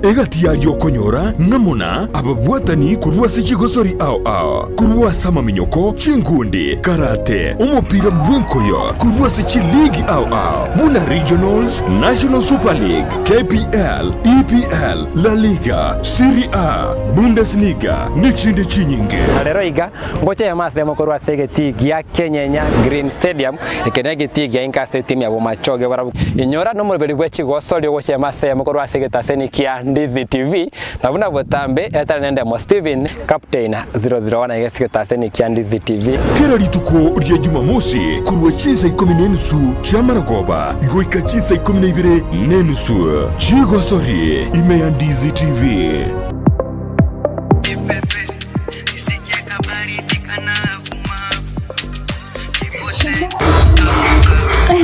egati yari okonyora ngamuna ababwatani kurwa sichigosori ao kurwa sama minyoko chingundi karate umupira bwenkoyo kurwa sichi ligi ao buna regionals national super league KPL EPL La Liga Serie A Bundesliga nichinde chinyinge rero iga ngoche ya mase mokorwa segeti ya Kenya Green Stadium ekenege tigi ya inkase timu ya Bomachoge barabu inyora no muri bwechi gosori ngoche ya mase mokorwa segeta senikia Ndizi TV na buna botambe eta nende mo Steven captain 001 igesiketa senikia Ndizi TV kera lituko rya Jumamosi kurwa chiza 10 chamaragoba goika chiza 12 chigosori ime ya Ndizi TV.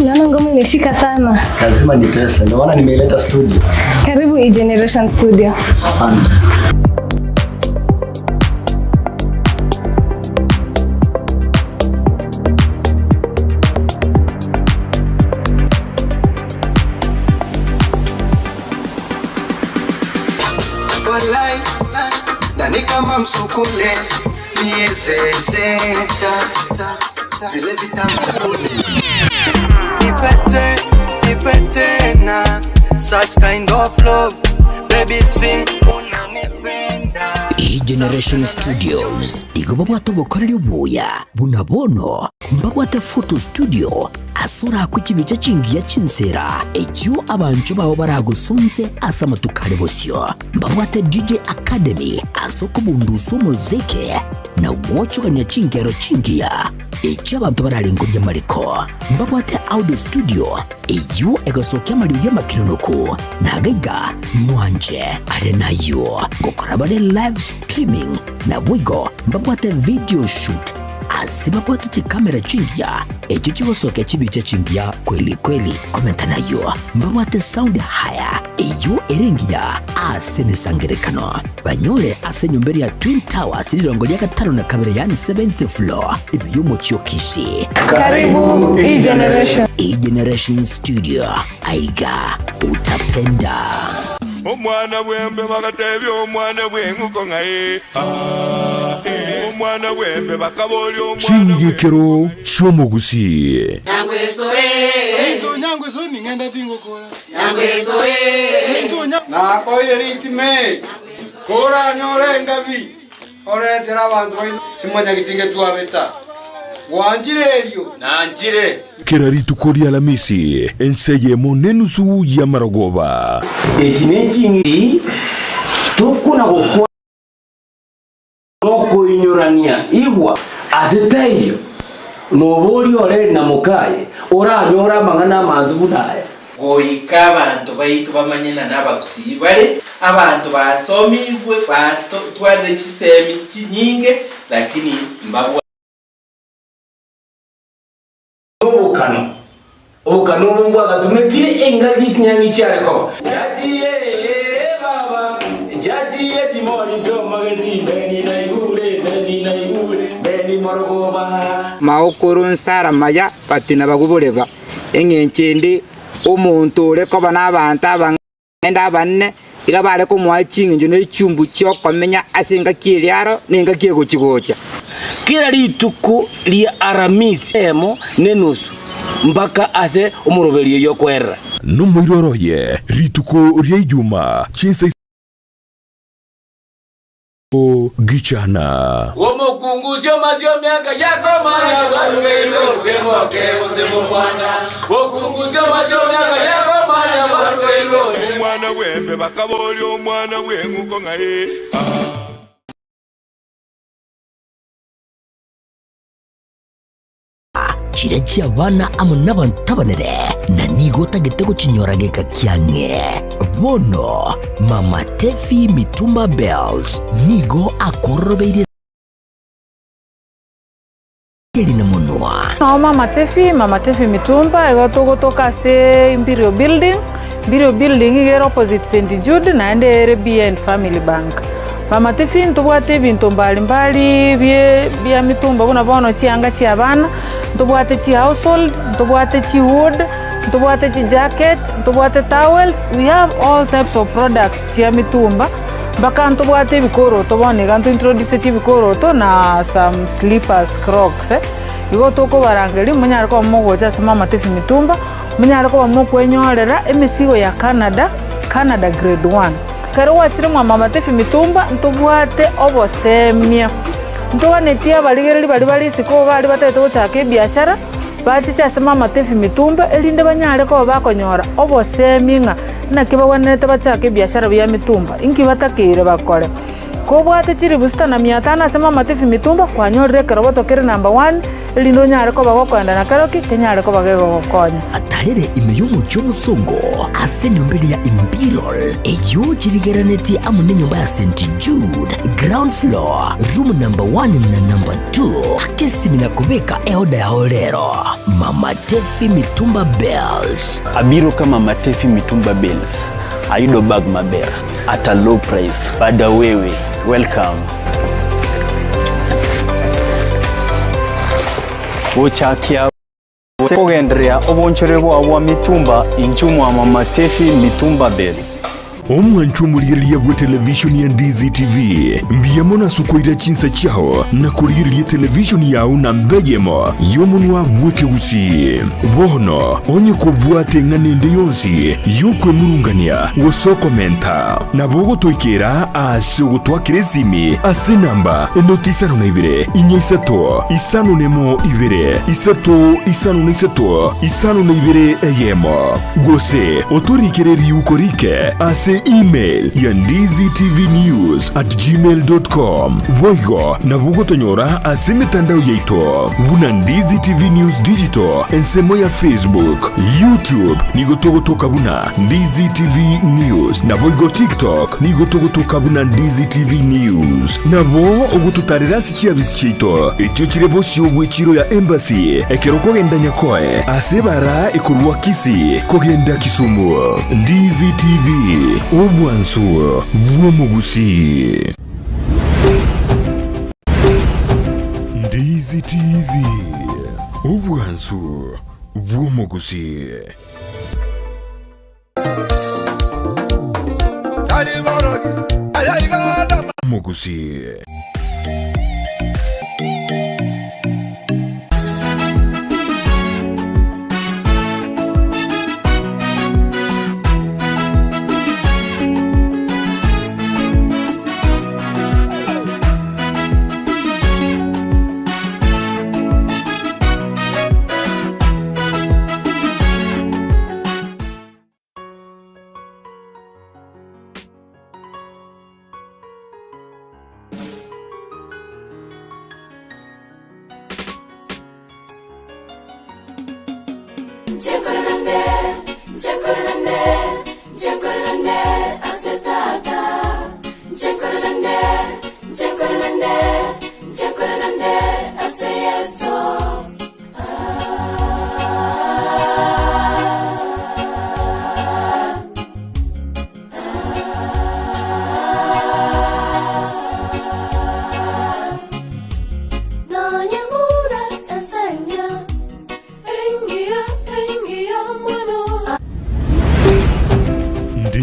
Naona ngoma imeshika sana. Lazima nitese. Ndio maana nimeileta studio. Karibu E-Generation Studio. Asante. Walai, ndani kama msukule, miezezeta, vile vitambulisho. Nipete na such kind of love, baby sing unanipenda. E-Generation Studios igobabwato bokorera ubuya bunabono mbabwate photo studio asura kukibice cingiya cinsera ekyo abantu bawo baragusunze asama tukale bosyo mbabwate DJ Academy asoko bunduso muzike na wochoganya cingero cingiya ekyo abantu bararengurya mariko mbabwate audio studio iyo egasoke amariyo y'amakironoko nagaiga mwanje are nayo gukora bare live streaming na wigo mbabwate video shoot asibabwate ti kamera cingiya ekyo kigosoke kibice cingiya kweli komenta nayo mbabwate sound haya iyo erengiya asemesangerekano banyole asenyomberi ya Twin Towers lirongo lya gatano na kabere yani 7th floor ibiyumo cyokishi. Karibu E-Generation Studio aiga utapenda. Omwana wembe bagatebi omwana bwenguko ngaye omwana wembe bakaboli omwana chingikero chomugusi Nyangweso ni ngenda tingoko Nyangweso na koire ritime kora nyore ngabi oretera abantu simanya gitinge twabeta wanjireyo nanjire kera lituko Alamisi enseye monenusu ya maragoba ekinekindi tukuna gukora noko inyorania igwa azetayo nobori ore na mukaye oranyora mangana manzu budaya oika abantu baitu bamanyena n'abagusi bare abantu basomibwe batware kisemi kinyinge lakini mbabwa obukano mbwa gatumekire engagi kinyami cyareko jajiye baba jajiye timoni jo magazine beni morogoba maokoro nsara maya patina bagubuleba engenkende omuntu ureko banabanta abangenda banne ira bare ko mwachinga njo n'cyumbu cyo komenya asenga kiryaro nenga kiegochigocha kira lituko lya Aramisi emo nenusu mbaka ase umuroberiyo yo kwera numwiroroye rituko rya Ijuma chinsa gichana omukunguzyo mazyo myaka yako manya barubero semo mwana okunguzyo mazyo myaka yako manya barubero omwana wembe bakaboli omwana wenguko ngaye kirajya abana amo n'abantabanere na nigota gitego kinyorageka kyange bono Mama Tefi Mitumba Bells nigo akorobeire na monwa no Mama Tefi Mitumba egotogotoka se Imperial Building igero opposite St Jude na ende RBA and Family Bank. Mama Tefi ntubwate bintu mbalimbali bya mitumba buna bono chianga chi abana ntubwate chi household ntubwate chi wood ntubwate jacket, ntubwate towels. We have all types of products tia mitumba. Baka ntubwate bikoro tobone gantu introduce ti bikoro to na some slippers, crocs. Igo toko barangeri munyara ko mogocha sama Matefi mitumba, munyara ko mokwenyorera emisigo ya Canada grade 1. Karo wachire mwa Matefi mitumba ntubwate obosemia. Ntobanetia baligereri bali siko bali batete gochaka biashara. Bachicha sema Matefi mitumba elinde banyare ko bakonyora oboseminga na kibawanete bachaka biashara bya mitumba inki batakire bakore ko bwate chiri busta na 500 sema Matefi mitumba kwanyorere karoboto kere number 1 elindo nyare ko bagokwenda na karoki kenyare ko bagego gokonya atarere imeyumu cy'omusongo ase nyombere ya Imperial eyo chirigeraneti amune nyumba ya St Jude ground floor room number 1 na number 2 akesimina kubeka eoda ya olero Matefi mitumba bells abiro kama Matefi mitumba bells ayudo bag maber at a low price bada wewe welcome Wochakia Pogendria obonchorebo abwa mitumba inchumwa Matefi mitumba bells omwanchumuliriria bwa televisioni ya Ndizi TV mbiyamona sukoira chinsa chao na kuliriria televisioni yao na mbejemo yomunwa mweke usi bono onye kubwate nganende yonsi yukwe murungania woso komenta na bogo toikera ase gutwakire simi ase namba enotisano na ibere inyesato isano nemo ibere isato isano na isato isano na ibere eyemo gose otorikere ukorike ase email ya ndiztvnews@gmail.com boigo na bugotonyora ase mitandao yaito buna Ndizi TV News Digital ensemo ya Facebook, YouTube nigotogotoka buna Ndizi TV News na boigo TikTok nigotogotoka buna Ndizi TV News na bo ogututarira sikia bisichito ekyo kirebo cyobwe kiro ya embassy ekeroko genda nyakoe ase bara ekurwa kisi kogenda Kisumu Ndizi TV obwansu bwomugusi Ndizi TV obwansu bwomugusi mugusi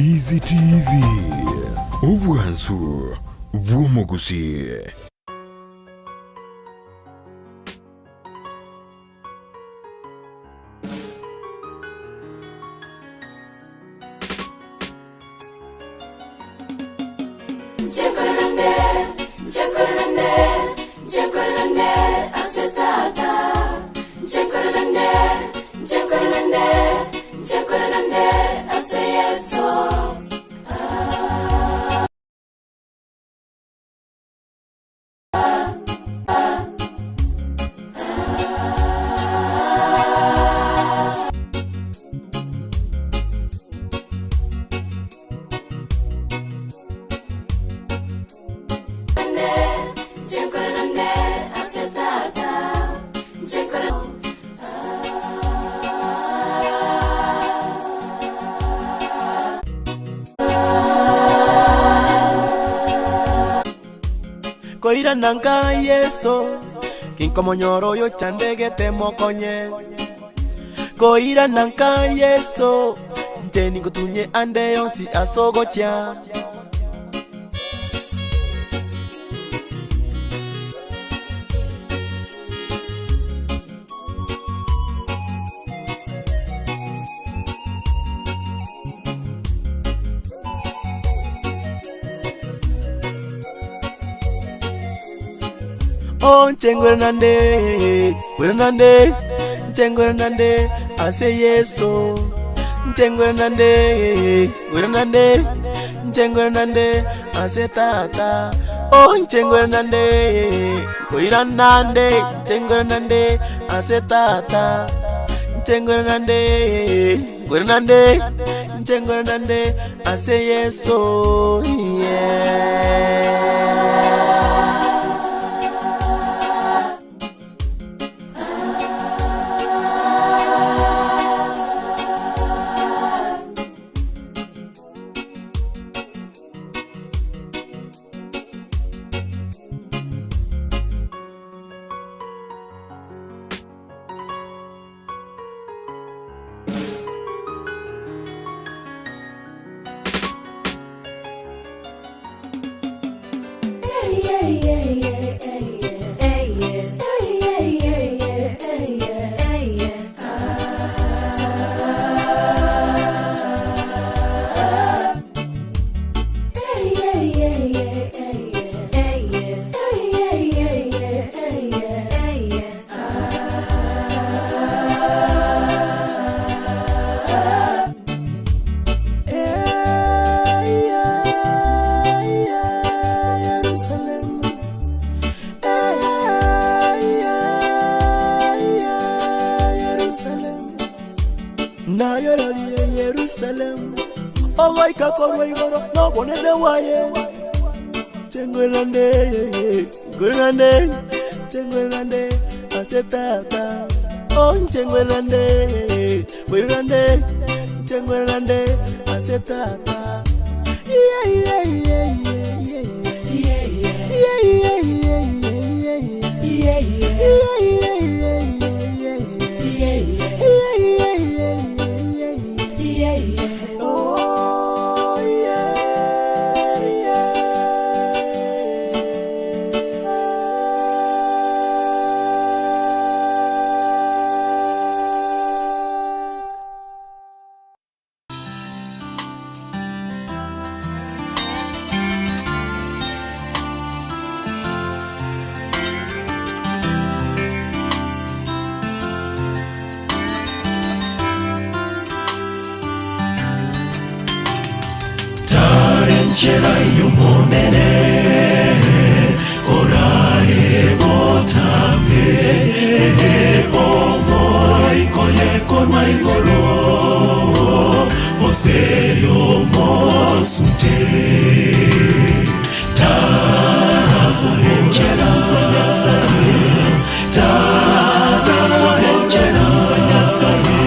Ndizi TV obwansu bwomugusi Koira nanga yeso Kinko monyoro yo chandege te mokonye koira nanka yeso nteni kutunye ande yonsi asogocha Oh, Chengwernande, Chengwernande, I say yes, so Chengwernande, Chengwernande, I say tata. Oh, Chengwernande, Chengwernande, I say tata. Chengwernande, Chengwernande, I say yes, so yeah. Jerusalem, oh my God, no one in the way. Chengwelande, Chengwelande, Asetata, oh Chengwelande, Chengwelande, Asetata. Yeah, yeah, yeah, yeah, yeah, yeah, yeah, Chera yumonene korae botambe omoi koye korwai goro oserio mosunte taso chera yasae taso chera yasae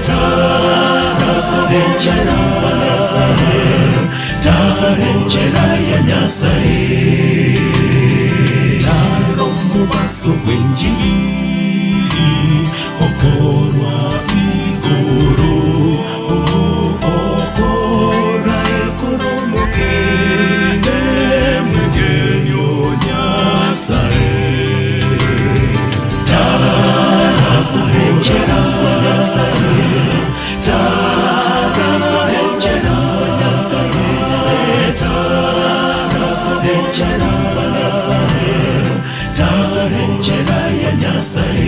taso chera yasae Tarenchera ya nyasai Taromu baso wenjili Okorwa igoro Okora ekoromo kene Mwengenyo nyasai Tarenchera ya nyasai Tarenchera Tarenchera ya nyasai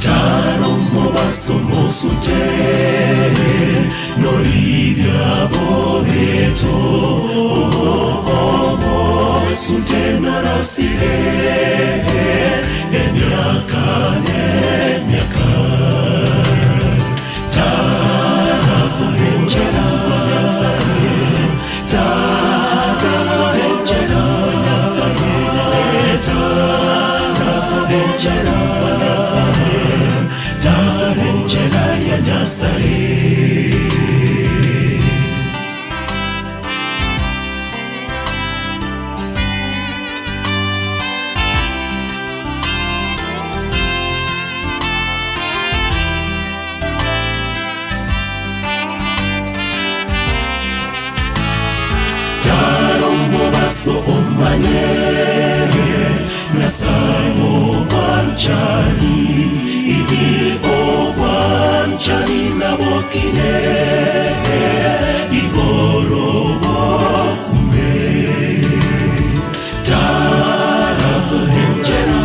Taromo basomo sute Noribia boheto Omo sute norasire Emiaka Tarenchera nyasai Tarenchera nyasai Tarenchera nyasai Tarenchera ya nyasai so omanye Nyasamo wanchani Ihi o wanchani na bokine Igoro bokume Taraso henchera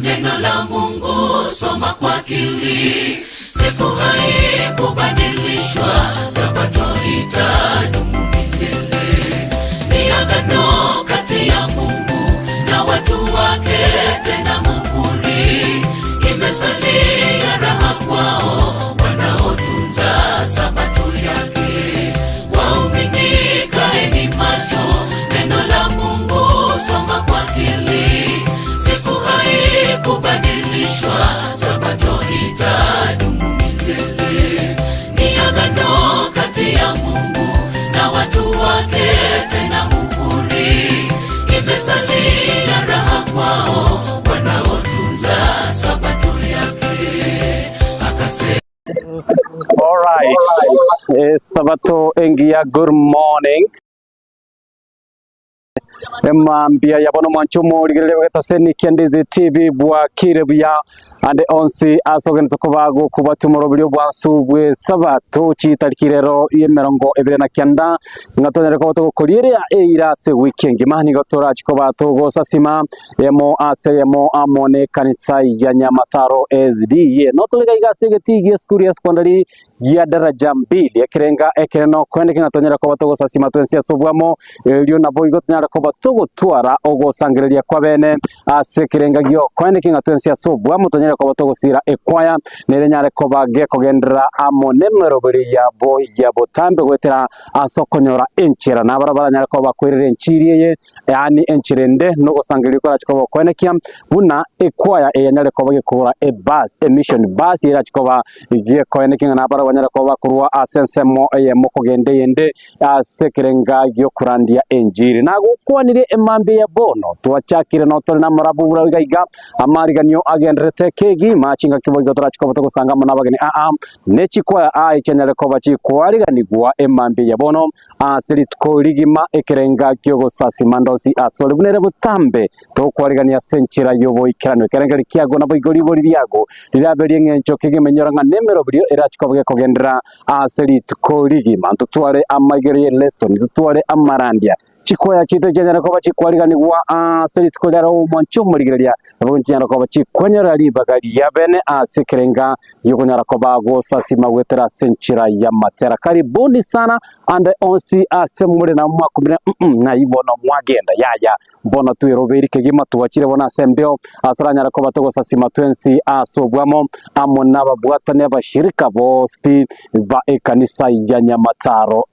Neno la Mungu soma kwa akili, siku haikubadilishwa, Sabato itadumu milele. Ni agano kati ya Mungu na watu wake, tena muhuri imesalia raha kwao wanaotunza Sabato yake. Waumini kaeni macho, neno la Mungu soma kwa akili, kubadilishwa, Sabato itadumu milele. Ni agano kati ya Mungu na watu wake, tena muhuri imesalia raha kwao wanaotunza Sabato yake. Alright, Sabato engia, good morning. Mbia yabono manchumo ligere wetaseni Ndizi TV bwa kirebuya ande onsi asogenza kubago kuba tumorobyo bwasubwe Sabato chitarikirero yemerongo ebirena kyanda ngatonere ko to kolire eira se weekend mani gotora chikoba to gosasima emo asemo amone kanisa ya Nyamataro SDA notolega igasege tigi skuri ya sekondari ya daraja 2 ekirenga ekereno kwende kingatonyera ko to gosasima twensia sobwamo elio navo igotonyera ko to twara ogosangireria kwa bene asekirenga gyo kwende kingatwensia sobwamo tonyera ko to gosira ekwaya nerenyare ko bage kogendera amone merobiri yabo yabotambe gwetera asokonyora enchera nabarabara nyare ko bakwirire enchiriye yani enchirende no gosangirira ko achiko kwene kiam buna ekwaya enyare ko bage kura e bus emission bus ira chiko bage kwene kinga nabarabara nyare ko bakurwa asensemo yemo kogende yende asekirenga gyo kurandia enjiri nago kwanire emambe ya bono twachakire no tole na marabura gaiga amariganyo agendrete kegi machinga kibogo torachiko to gusanga mona bageni nechikwa chenyare ko bachikwariganigwa emambe ya bono asiritko ligima ekerenga kyogo sasi mandosi asole bunere butambe to kwarigania senchira yobo ikirano kerenga kiago na boigori bori byago liraberi ngencho kigemenyora nga nemero brio erachiko bage kogendera asiritko ligima tutware amagere lesson tutware amarandia chikoya chite jana ko bachikwaliga ni wa selit ko daro mancho murigiria abunjana ko bachikwanyara libagari ya bene sekerenga yukunyara ko bago sasima wetera senchira ya matera karibuni sana ande onsi asemure na mwakumira na ibono mwagenda yaya mbona tuiroberi kegima tuwachire bona sembeo asaranyara ko batogo sasima twensi asobwamo amona babwatane abashirika bospi ba ekanisa ya Nyamataro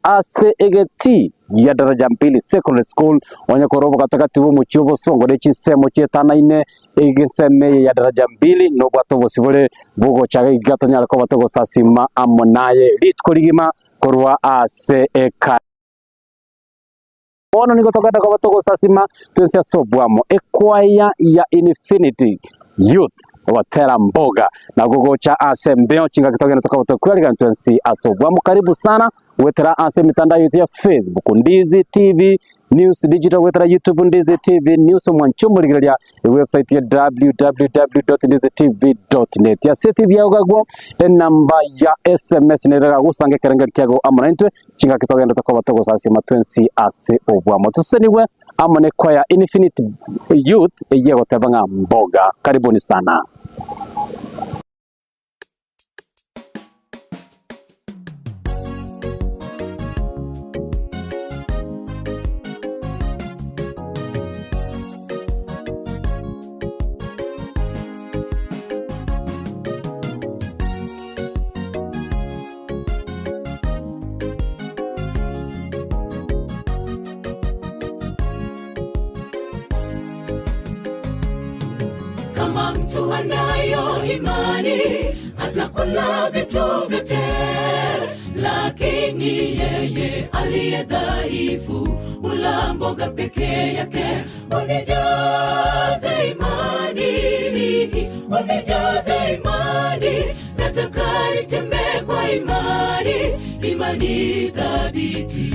egeti ya daraja 2 secondary school wanyakorobo katakatibu mu Kiyobo Songore cy'isemo cyetanaine egeseme ya daraja 2 no batobo sibore bugo chaga igatonyara ko batogo sasima amonaye litko ligima korwa eka ono niko tokata ko batogo sasima twensi asobwamo ekwaya ya Infinity Youth watera mboga na gogo cha asembeo chinga kitogena toka kweli twensi asobwamo karibu sana wetera mitandao ya Facebook Ndizi TV News Digital wetera YouTube Ndizi TV News mwanchumurigiria website ya www.ndizitv.net ya CTV yagagwo namba ya SMS neraga gusange kerenge kyago amanentwe chinga kitogenda toka sasima twensi asobwamo tuseniwe amane kwaya Infinite Youth yego tabanga mboga karibuni sana. Kama mtu anayo imani atakula vitu vyote, lakini yeye aliye dhaifu hula mboga peke yake. Unijaze imani, unijaze imani, nataka nitembee kwa imani, imani thabiti.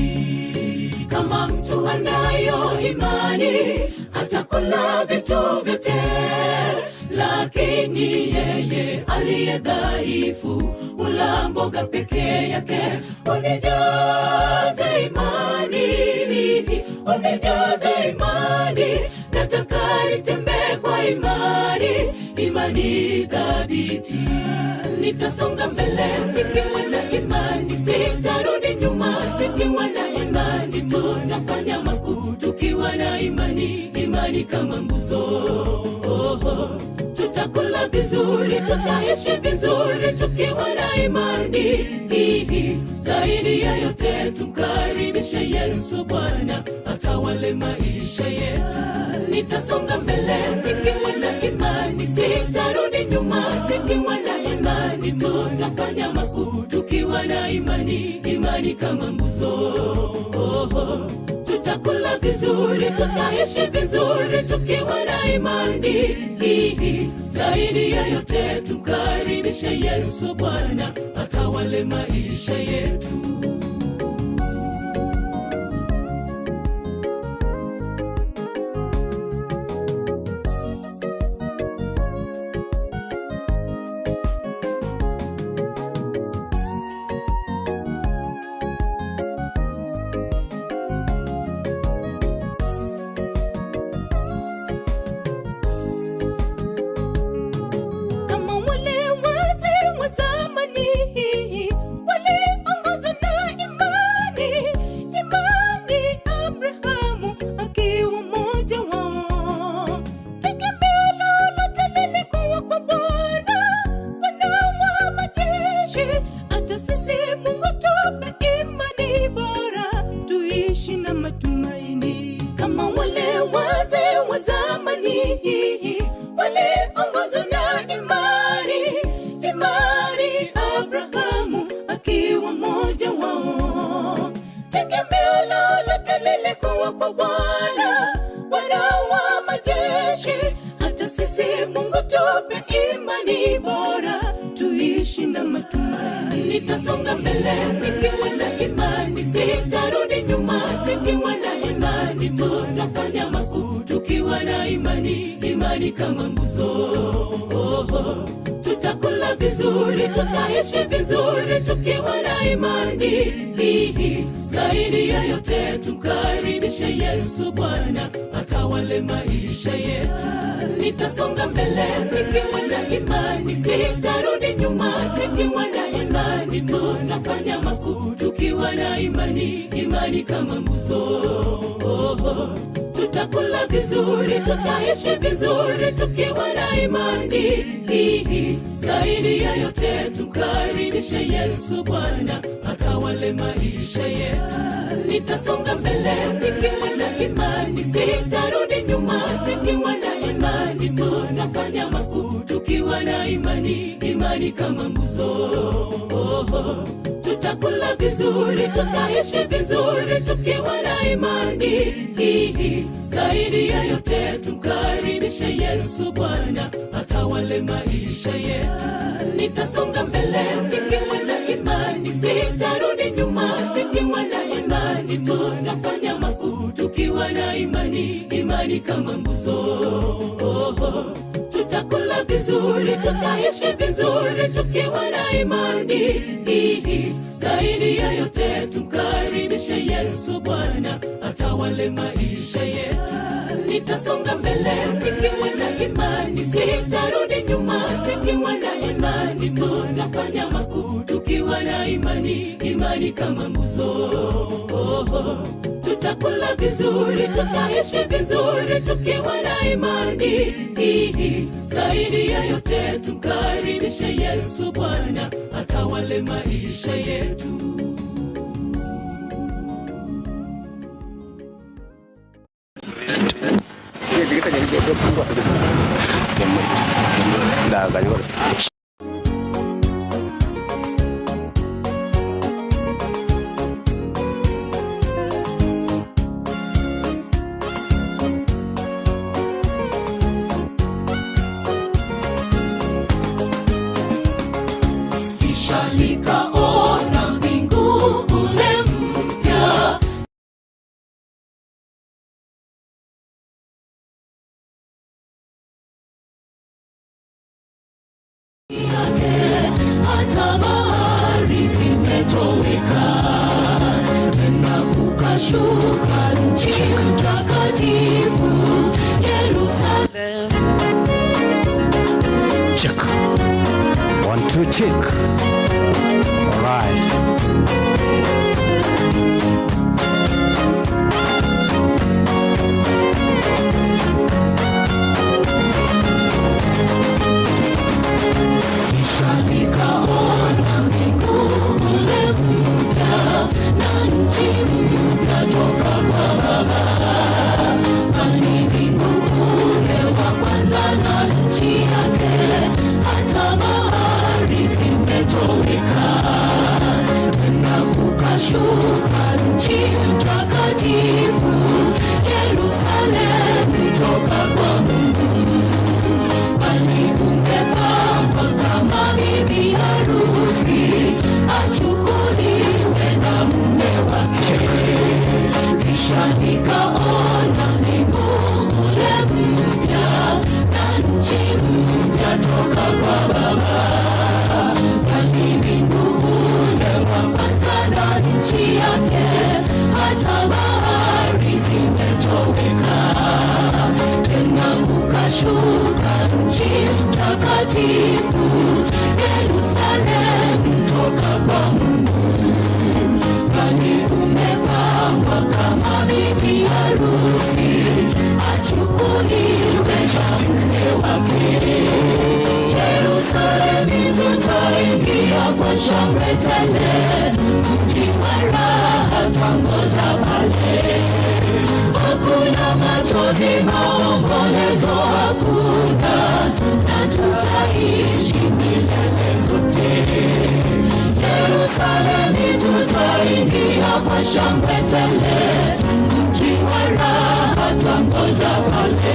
Kama mtu anayo imani atakula vitu vyote, lakini yeye aliye dhaifu hula mboga peke yake. Unijaze imani, unijaze imani, nataka nitembee kwa imani, imani thabiti. Nitasonga mbele nikiwa na imani, sitarudi nyuma nikiwa na imani, tutafanya makuu tukiwa na imani, imani kama nguzo. Tutakula vizuri, tutaishi vizuri tukiwa na imani. Zaidi ya yote tumkaribishe Yesu Bwana atawale maisha yetu. Nitasonga mbele nikiwa na imani, sitarudi nyuma nikiwa na imani, tutafanya makuu tukiwa na imani, imani kama nguzo. Tutakula vizuri, tutaishi vizuri tukiwa na imani. Zaidi ya yote tumkaribishe Yesu Bwana atawale maisha yetu. Nitasonga mbele nikiwa na imani, sitarudi nyuma nikiwa na imani, tutafanya makuu tukiwa na imani, imani kama nguzo. tutakula vizuri, tutaishi vizuri tukiwa na imani hii. Zaidi ya yote tumkaribishe Yesu Bwana atawale maisha yetu. Nitasonga mbele nikiwa na imani, sitarudi nyuma nikiwa na imani. Tutafanya makuu tukiwa na imani, imani kama nguzo. Tutakula vizuri, tutaishi vizuri tukiwa na imani hii. Zaidi ya yote tumkaribishe Yesu Bwana atawale maisha yetu. Nitasonga mbele nikiwa na imani, sitarudi nyuma nikiwa na imani. Tutafanya makuu tukiwa na imani, imani kama nguzo. Tutakula vizuri, tutaishi vizuri tukiwa na imani hii. Zaidi ya yote tumkaribishe Yesu Bwana atawale maisha yetu. Nitasonga mbele nikiwa na imani, sitarudi nyuma nikiwa na imani. Tutafanya makuu tukiwa na imani, imani kama nguzo. Tutakula vizuri, tutaishi vizuri tukiwa na imani hii. Zaidi ya yote tumkaribishe Yesu Bwana atawale maisha yetu. Nitasonga mbele nikiwa na imani, sitarudi nyuma nikiwa na imani. Tutafanya makuu tukiwa na imani, imani kama nguzo. Tutakula vizuri, tutaishi vizuri tukiwa na imani hii. Zaidi ya yote tumkaribishe Yesu Bwana atawale maisha yetu. Nikaona mbingu ule mpya, hata bahari zimetoweka, tena kukashuka nchi takatifu Yerusalemu. Check. 1, 2, check. All right. Nikaona mbingu ule mpya na nchi mpya toka kwa Baba. Kwani mbingu ule wa kwanza na nchi yake, hata bahari zimetoweka, tena kukashuka nchi takatifu Yerusalemu toka kwa Mungu. Kwani umepambwa kama bibi harusi, achukuliwe na mume wake. Kisha nikaona mbingu ule mpya na nchi mpya toka kwa Baba. Kwani mbingu ule wa kwanza na nchi yake, hata bahari zimetoweka, tena kukashuka nchi takatifu Yerusalemu toka kwa Mungu. Kwani umepambwa kama bibi harusi, achukuliwe na mume wake. Yerusalemu tutaingia kwa shangwe tele, mji wa raha twangoja pale. Hakuna machozi, maombolezo hakuna, na tutaishi milele zote. Yerusalemu tutaingia kwa shangwe tele, mji wa raha twangoja pale.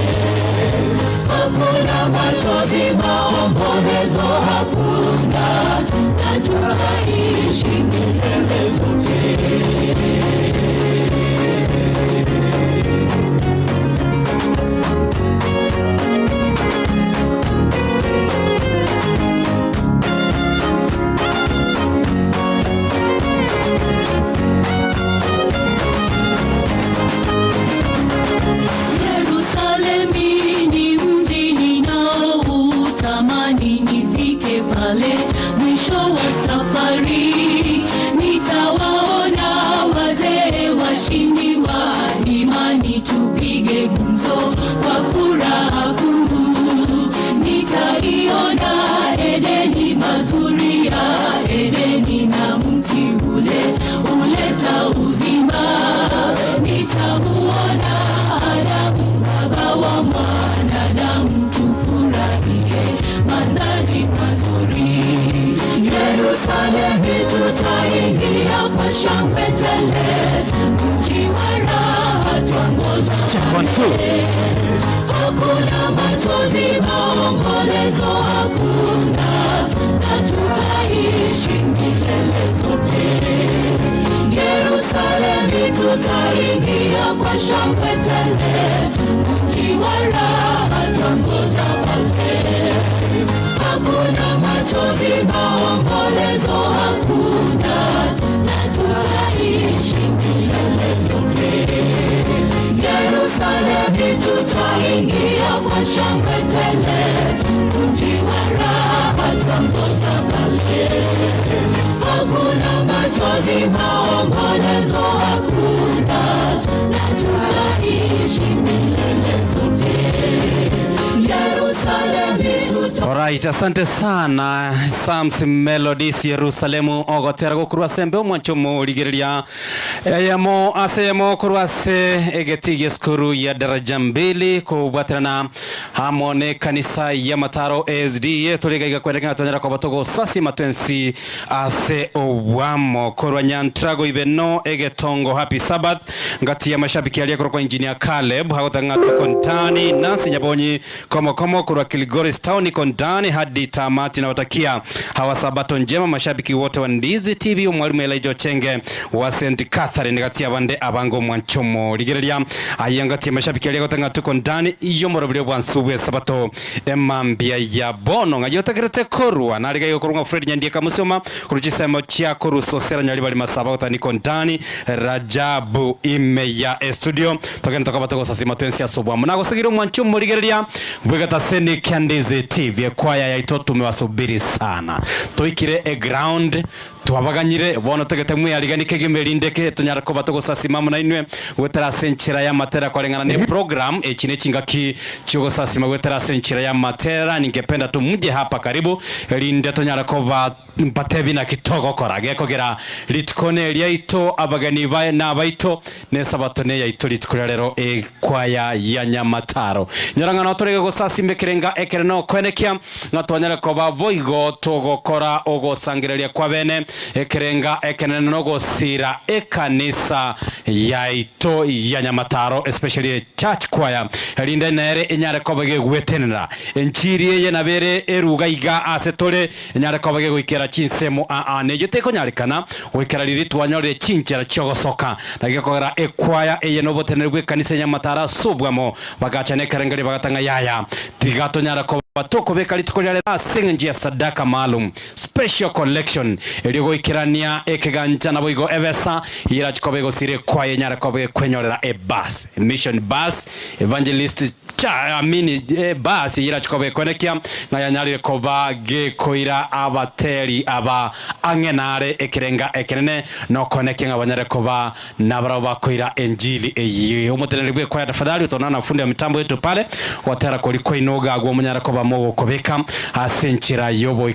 Hakuna machozi, maombolezo hakuna, na tutaishi milele zote. shangwe tele, mji wa raha twangoja pale. Hakuna machozi, maombolezo hakuna, na tutaishi milele sote. Yerusalemu tutaingia kwa shangwe tele, mji wa raha twangoja pale. Hakuna machozi, maombolezo hakuna, na tutaishi milele sote. Yerusalemu tutaingia kwa shangwe tele, mji wa raha twangoja pale. Hakuna machozi, maombolezo hakuna, na tutaishi milele sote. Alright, asante sana Psalms Melodies Yerusalemu ogotera gokurwa sembe omwanchomo ligiriria yamo asemo kurwase egetigie skuru ya daraja 2 kubwaterana hamone kanisa ya Mataro SDA tuliga kwendeka tonyera kwa batogo sasi matwensi ase owamo kurwa nyantrago ibeno egetongo happy Sabbath ngati ya mashabiki aliyeko kwa engineer Caleb hagotangata kontani Nancy Nyabonyi komo kurwa Kilgoris Town kondani hadi tamati na watakia hawa sabato njema mashabiki wote wa Ndizi TV umwalimu Elijah Chenge wa St. Catherine ngati abande abango mwanchomo ligerelia ayangati mashabiki aliyeko tuko ndani iyo morobile bwansubwe sabato emambia ya bono ngayotagerete korwa naliga yokorwa Fred Nyandiye kamusoma kuruchisemo chia koruso sera nyali bali masaba utaniko ndani Rajabu Imeya studio tokeni tokabatoko sasima twensi asobwa munago sigiro mwanchomo ligerelia bwegata seni Kandizi TV kwaya ya itoto tumewasubiri sana toikire a ground tuwabaganyire bono tegete mwe aliganike gemerindeke tunyarako batoko sasima muna inwe wetera senchira ya matera kwalengana ne program echine chingaki chogo sasima wetera senchira ya matera ningependa tumuje hapa karibu linde tunyarako ba mpatebi na kitogo korage kogera litkone lyaito abagani bae na baito ne sabatone ya ito litkulero kwaya ya Nyamataro nyorangana otorege go sasime kirenga ekereno kwenekia natwanyarako ba boigo togokora ogosangirelia kwa bene ekerenga ekenene no gosira ekanisa ya ito ya Nyamataro especially church choir linde nere enyare kobage gwetenera enchiri ye nabere erugaiga asetore enyare kobage goikera chinsemo ne yoteko nyarikana wekera liritwanyore chinchera chogosoka nagekogera ekwaya eye no botenerwe kanisa ya Nyamataro subwamo bagachane karengari bagatanga yaya tigato nyara ko batoko bekali tukolera sengenjia sadaka maalum special collection eligo ikirania ekeganja na boigo evesa ira chikobego sire kwa yenyara kobe kwenyorera bus mission bus evangelist amini bus ira chikobe konekia na yanyari koba ge koira abateri aba angenare ekirenga ekenene no konekia abanyare koba nabara bakoira enjili eyi umutenerwe kwa tafadhali utonana fundi ya mitambo yetu pale watera koliko inoga agwo munyara koba mogo kobeka asenchira yobo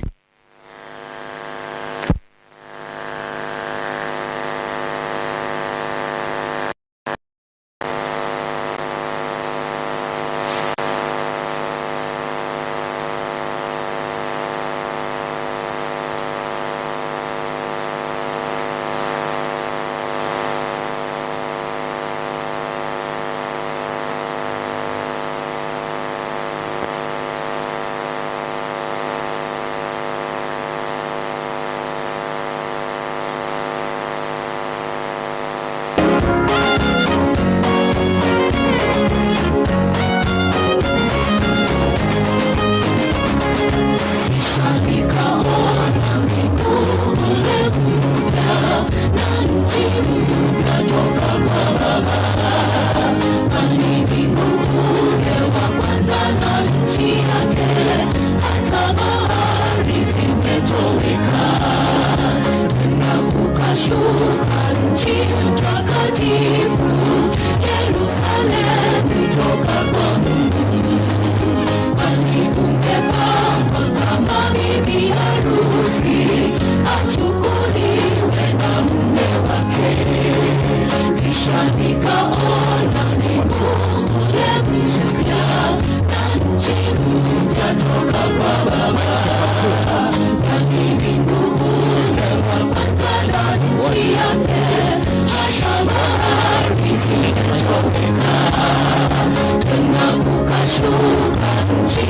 Kwa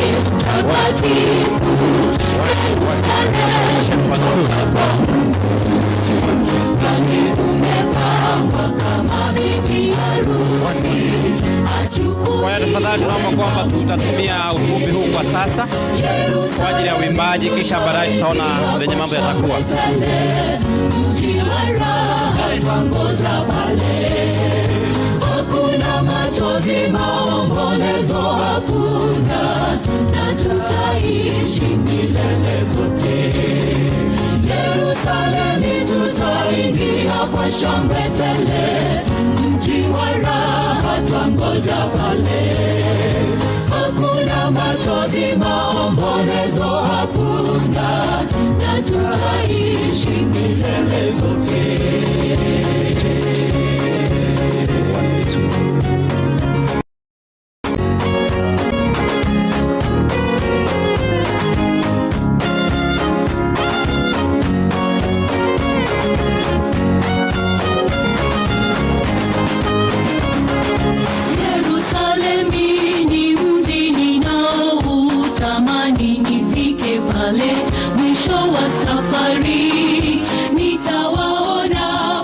hiyo tafadhali tunaomba kwamba tutatumia ukumbi huu kwa sasa kwa ajili ya uimbaji, kisha baadaye tutaona venye mambo yatakuwa. Hakuna machozi, maombolezo hakuna, na tutaishi milele zote. Yerusalemu tutaingia kwa shangwe tele, mji wa raha twangoja pale. Hakuna machozi, maombolezo hakuna, na tutaishi milele zote.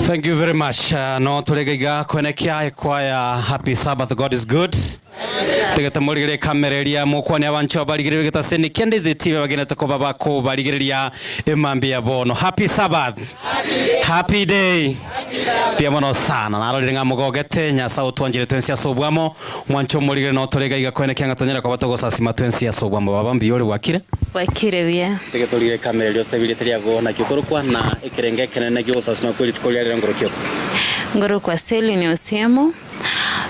Thank you very much. No tulegaiga kwenekea kwa ya Happy Sabbath, God is good. Tegeta murigire kamereria mukwani abancho barigire geta seni Kendizi TV bagena takoba bako barigire emambi ya bono. Happy Sabbath. Happy day. Pia mono sana naroringa mugogete nya sautu anjire twensi asobwamo mwancho murigire no tulegaiga kwenekea ngatonyera kwa batogo sasima twensi asobwamo babambi yore wakire bia tegeta murigire kamereria tebire teriago na kikorukwa na ikirenge kenene gyo sasima kweli tikolia ngorokyo ngoro kwa seli ni osiemo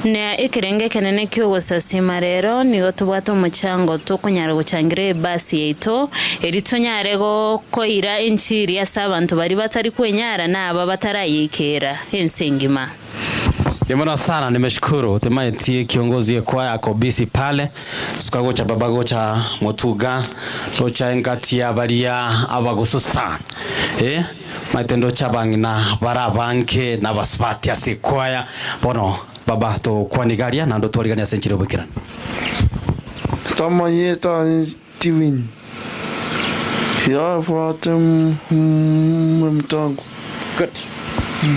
na ikirenge kenene kyo gusasima rero nigo tubwato muchango tukunyara gucangire basi yeito eritonyarego koira inchiri ya sabantu bari batari kwenyara naba batarayikera ensengima. Yemona sana nimeshukuru temaiti kiongozi kwa yako bisi pale sikago cha babago cha motuga locha engati ya balia abagoso sana matendo cha bangina barabanke na baspati asikwaya bono baba to kwanigaria na ndo twaligania senchiro bukira tamayeta tiwin ya fatem mtangu good.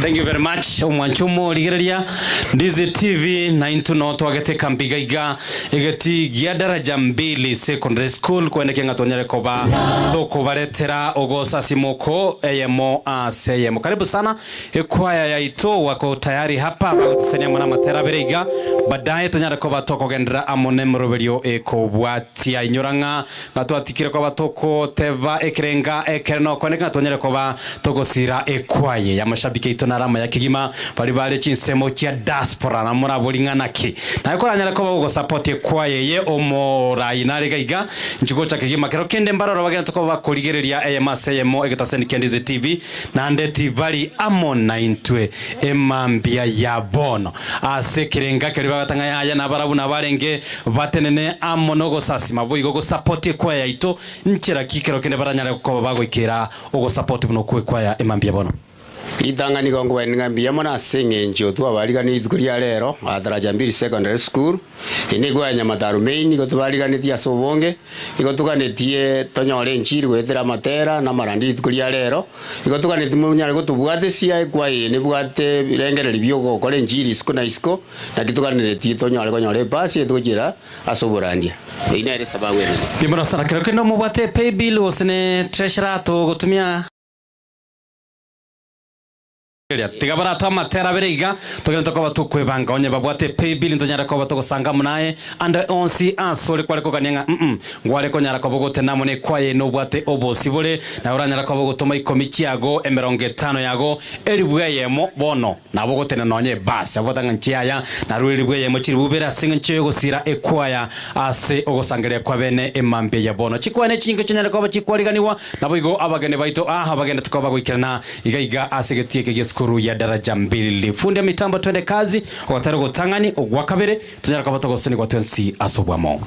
Thank you very much. Omwanchumo ligereria Ndizi TV na intuno twagete kambigaiga egeti gia daraja 2 secondary school kwendeke ngatonyere koba toko baretera ogosa simoko eyemo aseyemo. Karibu sana ekwaya ya ito wako tayari hapa kusenya mwana matera berega baadaye tonyere koba toko gendera amone mroberio ekobwatia inyoranga ngatwatikire koba toko teba ekrenga ekerno kwendeke ngatonyere koba toko sira ekwaye ya mashabiki ito narama ya kigima bali chinsemo kia diaspora na mora bolingana ki na ko ranyara ko bago support kwa yeye omora inarega iga nchiko cha kigima kero kende mbaroro bagenda to bakoligereria emasemo egetasendi Kendizi TV na ndeti bali amon na intwe emambia ya bono asekirenga keri bagatanga yaya na barabu na barenge batenene amonogo sasima boigo go support kwa ya ito nchira kikero kende baranyara ko bago ikera ogo support buno kwa ya emambia bono Idangani gongo weningambia mona senge njo tu abaligani itukuria lero adaraja 2 secondary school inigo ya Nyamataru main go tubaligani tia sobonge igo tukanetie tonyore nchiri gwethera matera na marandi itukuria lero igo tukanetie munyare go tubwate cia kwa ine bwate birengereri byogo kole nchiri isko na isko na kitukanetie tonyore konyore pasi etukira asoborandia ina ere sababu ene nimona sana kero kendo mubwate pay bill osene treasurer to gutumia tiga bara tama tera berega tugenda tokoba tukwebanga onye babwate pay bill ntonyara ko batogosanga munaye ande onsi asole kwale ko kanyenga ngwale ko nyara ko bogote namone kwaye no bwate obosibole na uranyara ko bogotoma ikomichi yago 50 yago eribweyemo bono na bogote na nonye basi abotanga nchiaya na rulibweyemo chiribubera singa nchiyo gosira ekwaya ase ogosangere kwa bene emambe ya bono chikwane chingo chinyara ko bachikwaliganiwa nabo abagene baito abagenda tukoba gwikirana igaiga asegetie kegeskuru ya daraja 2 funde mitambo twende kazi wakataro gotangani ogwakabere tunyara kabato goseni kwa twensi asobwamo.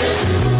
Yesu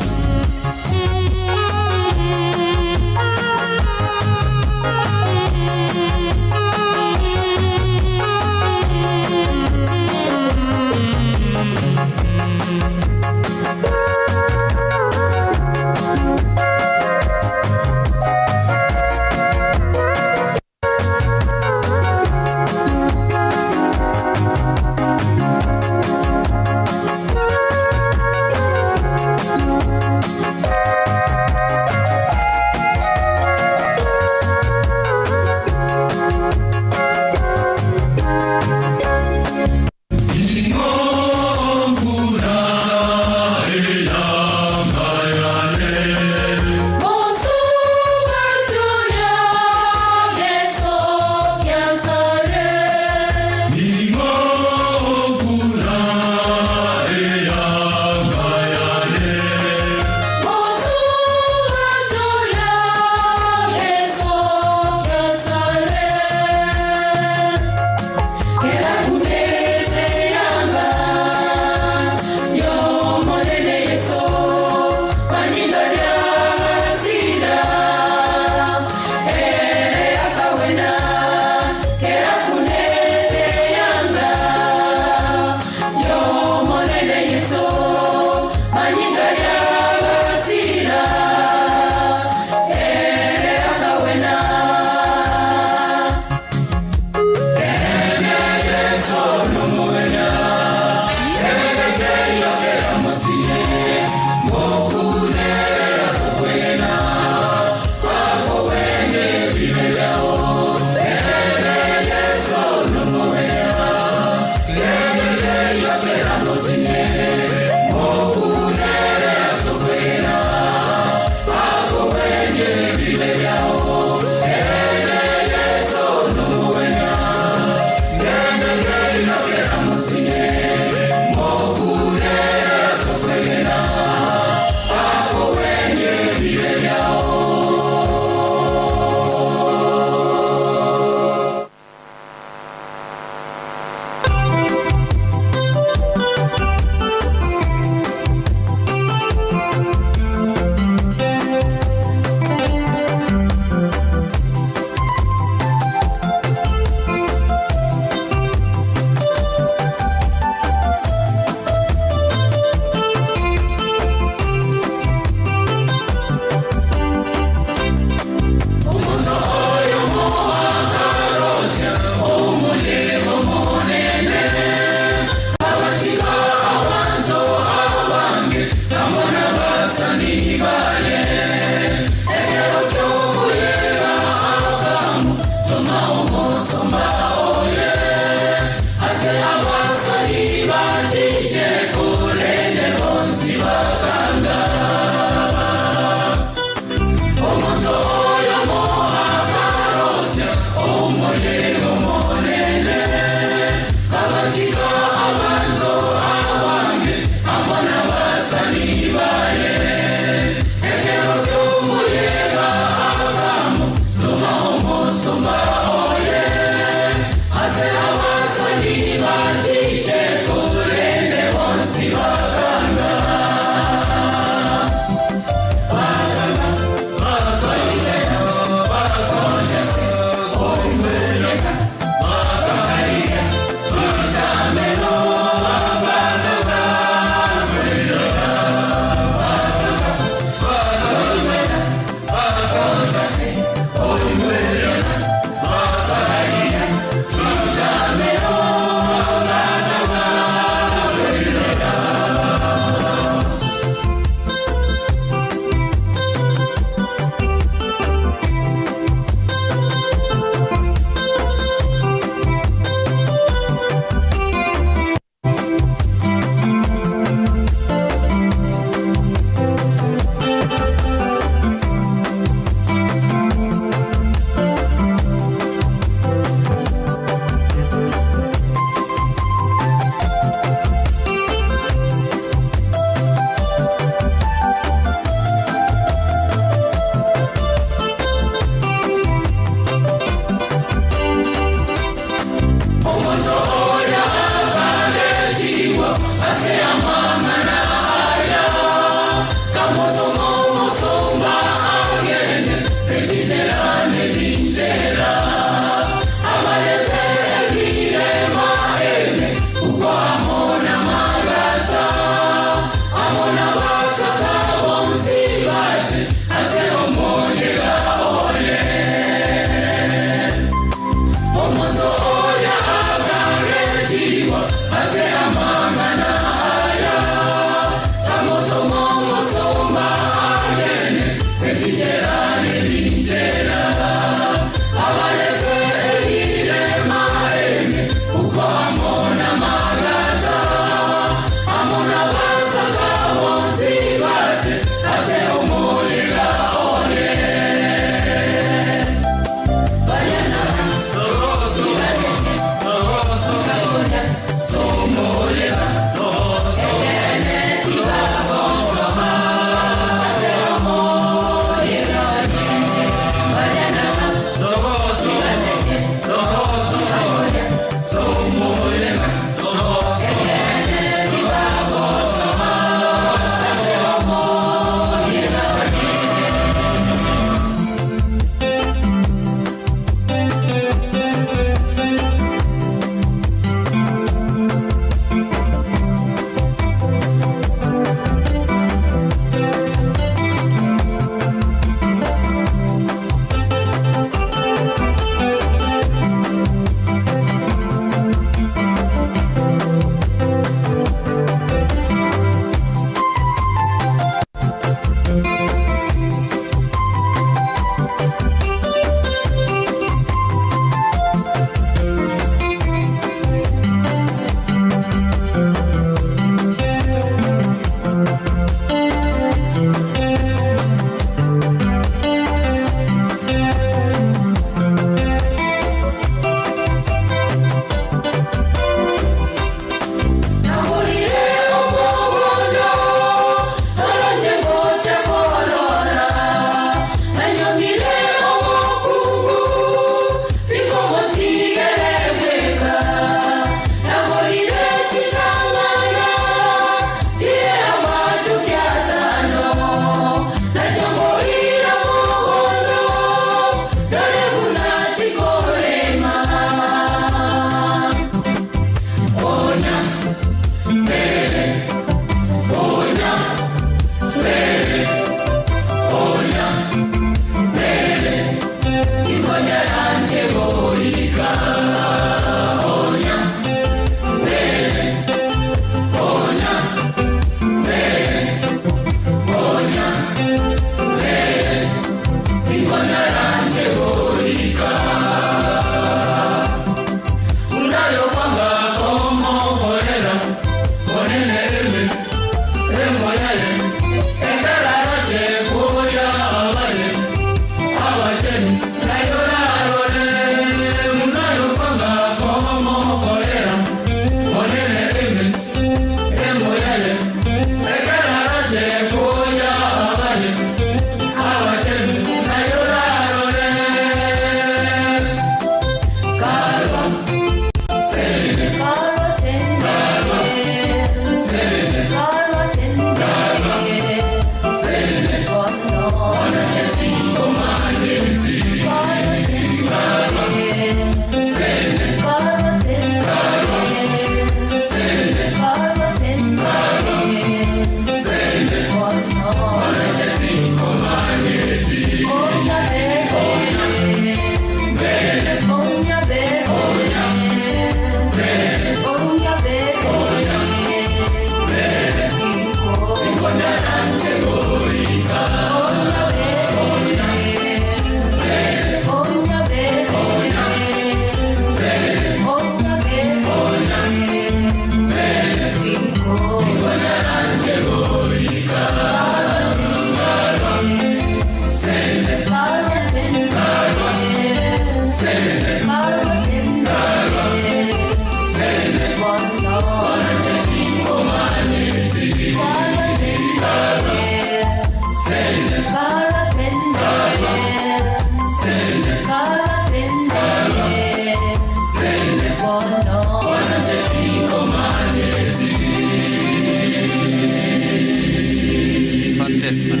Asante sana.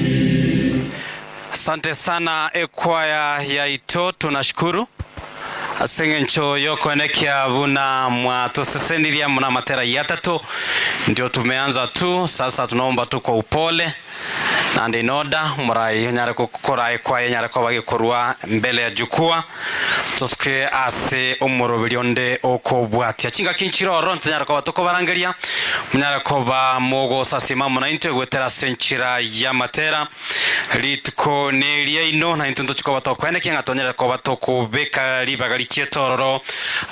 Asante sana ekwaya ya ito, tunashukuru. Asengencho yoko enekia vuna mwatoseseniria muna matera yatatu. Ndio tumeanza tu, sasa tunaomba tu kwa upole. Na ndinoda murai nyare kukora ekwaya nyare kwa wagi kurua mbele ya jukua. Tosuke ase umurobirionde oko bwatia. Chinga kinchiro ronto nyare kwa watoko barangeria. Nyare kwa mogo sasima muna into gwetera senchira ya matera. Litko nelia ino na into chiko watoko enekia ngatonyare kwa watoko beka libagali chetororo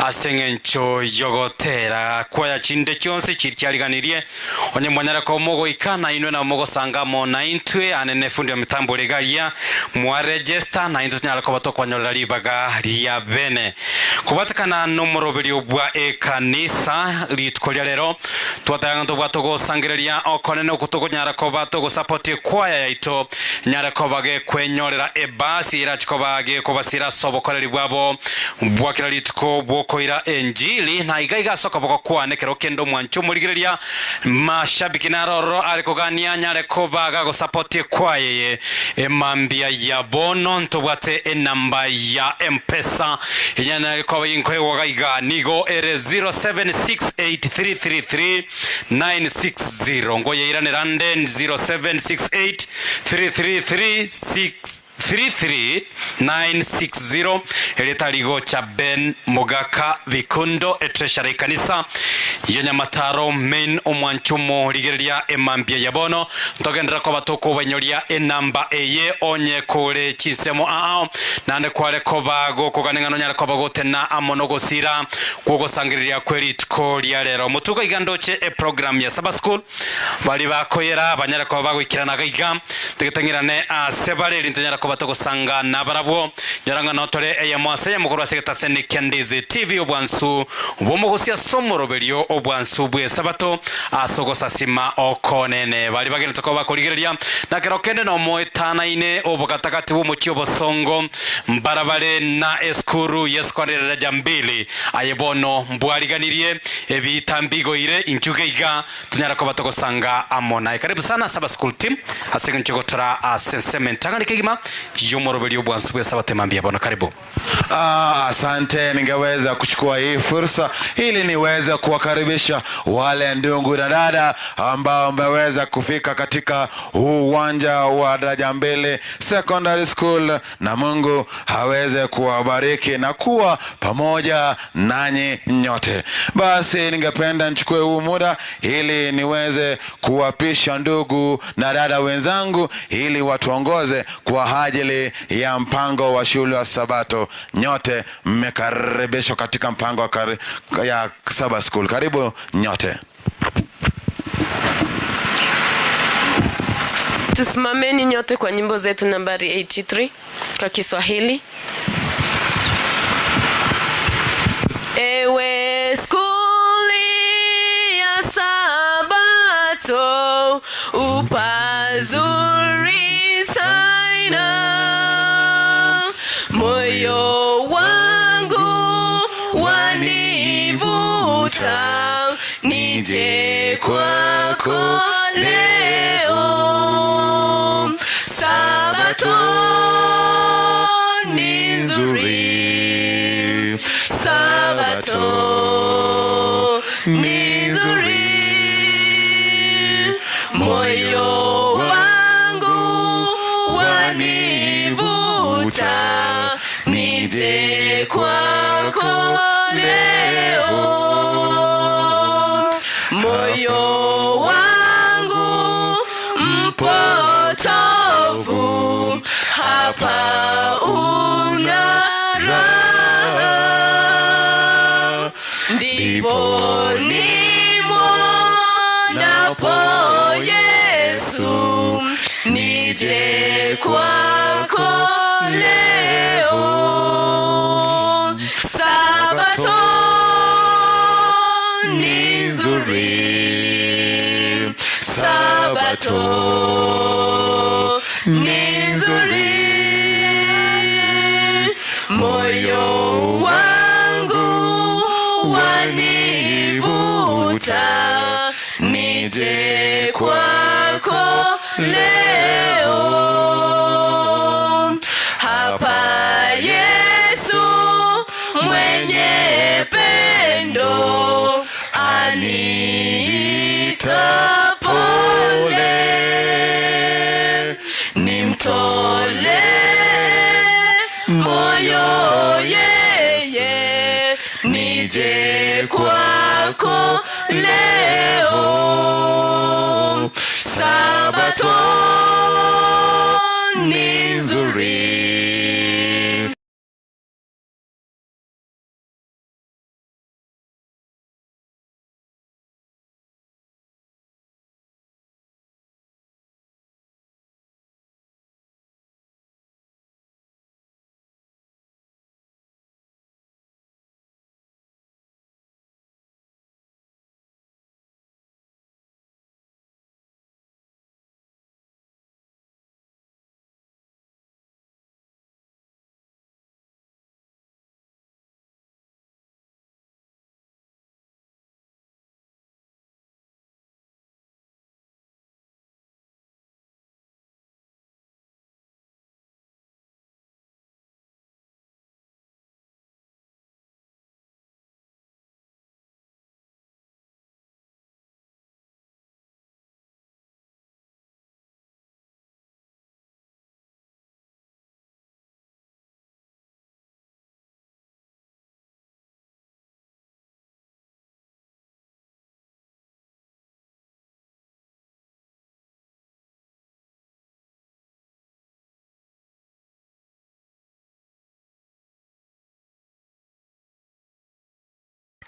asengencho yogotera kwaya chinde chonse chiriariganirie onye mwanyara ko mogo ikana inwe na mogo sangamo na intwe anene fundi wa mitambo legalia mwa register na into nyara ko batoko wanyola libaga ya bene kubatakana nomoro bili obwa ekanisa litkolya lero twatanga ndo batoko sangirelia okonene okutoko nyara ko batoko support kwaya yaito nyara ko bage kwenyorera ebasi ira chikobage kobasira sobokoreri bwabo bwakira litko bwokoira enjili na igaiga soka boko kwane kero kendo mwancho muligirelia mashabiki naroro alikogania nyare kobaga go support kwaye emambia ya bono ntobwate enamba ya mpesa inyana alikoba yinkwe wagaiga nigo ere 0768333960 ngoye irane rande 0768333960 elitaligo cha Ben Mogaka Vikundo etresha kanisa Nyamataro main omwanchumo ligeria emambia yabono ntogendera ko batoko banyoria enamba eye onye kore chisemo ao nande kwale ko bago koganengano nyara ko bagotena amonogo sira kugo sangiriria kweri tko lya lero mutuko igandoche e program ya Saba School bali bakoyera banyara ko bagwikirana gaiga tegetangirane sebale lintonyara ko batoko sanga nabarabo yaranga notore eye mwase ya mukuru asegeta sene Kendizi TV obwansu bomogosia somorobelio obwansu bwe sabato asogosa sima okonene bali bagenda ko bakoligereria nakero kende no moetana ine obukatakati bumuchi obosongo mbarabale na eskuru yeskwarera jambili ayebono mbwaliganirie ebitambigo ire injugeiga tunyara ko batoko sanga amona karibu sana Saba School team asegenchogotora assessment tangalikigima yomorobelio obwansu bwe sabato mambia bono karibu. Asante, ningeweza kuchukua hii fursa ili niweze kuwakaribisha wale ndugu na dada ambao wameweza kufika katika uwanja wa Daraja Mbili Secondary School, na Mungu aweze kuwabariki na kuwa pamoja nanyi nyote. Basi ningependa nichukue huu muda ili niweze kuwapisha ndugu na dada wenzangu ili watuongoze kwa ajili ya mpango wa shule ya Sabato. Nyote mmekaribishwa katika mpango ya Saba School. Karibu nyote. Tusimameni nyote kwa nyimbo zetu nambari 83 kwa Kiswahili. Ewe skuli ya Sabato upazuri sana, moyo wangu wanivuta nije kwako leo. Sabato ni nzuri, Sabato ni nzuri, moyo wangu wanivuta nije kwako leo. Moyo wangu mpotovu hapa una raha, ndipo nimwonapo Yesu nije kwako leo. Sabato ni nzuri, Sabato ni nzuri, moyo wangu wanivuta nije kwako leo. nintole moyo yeye nije kwako leo. Sabato ni nzuri.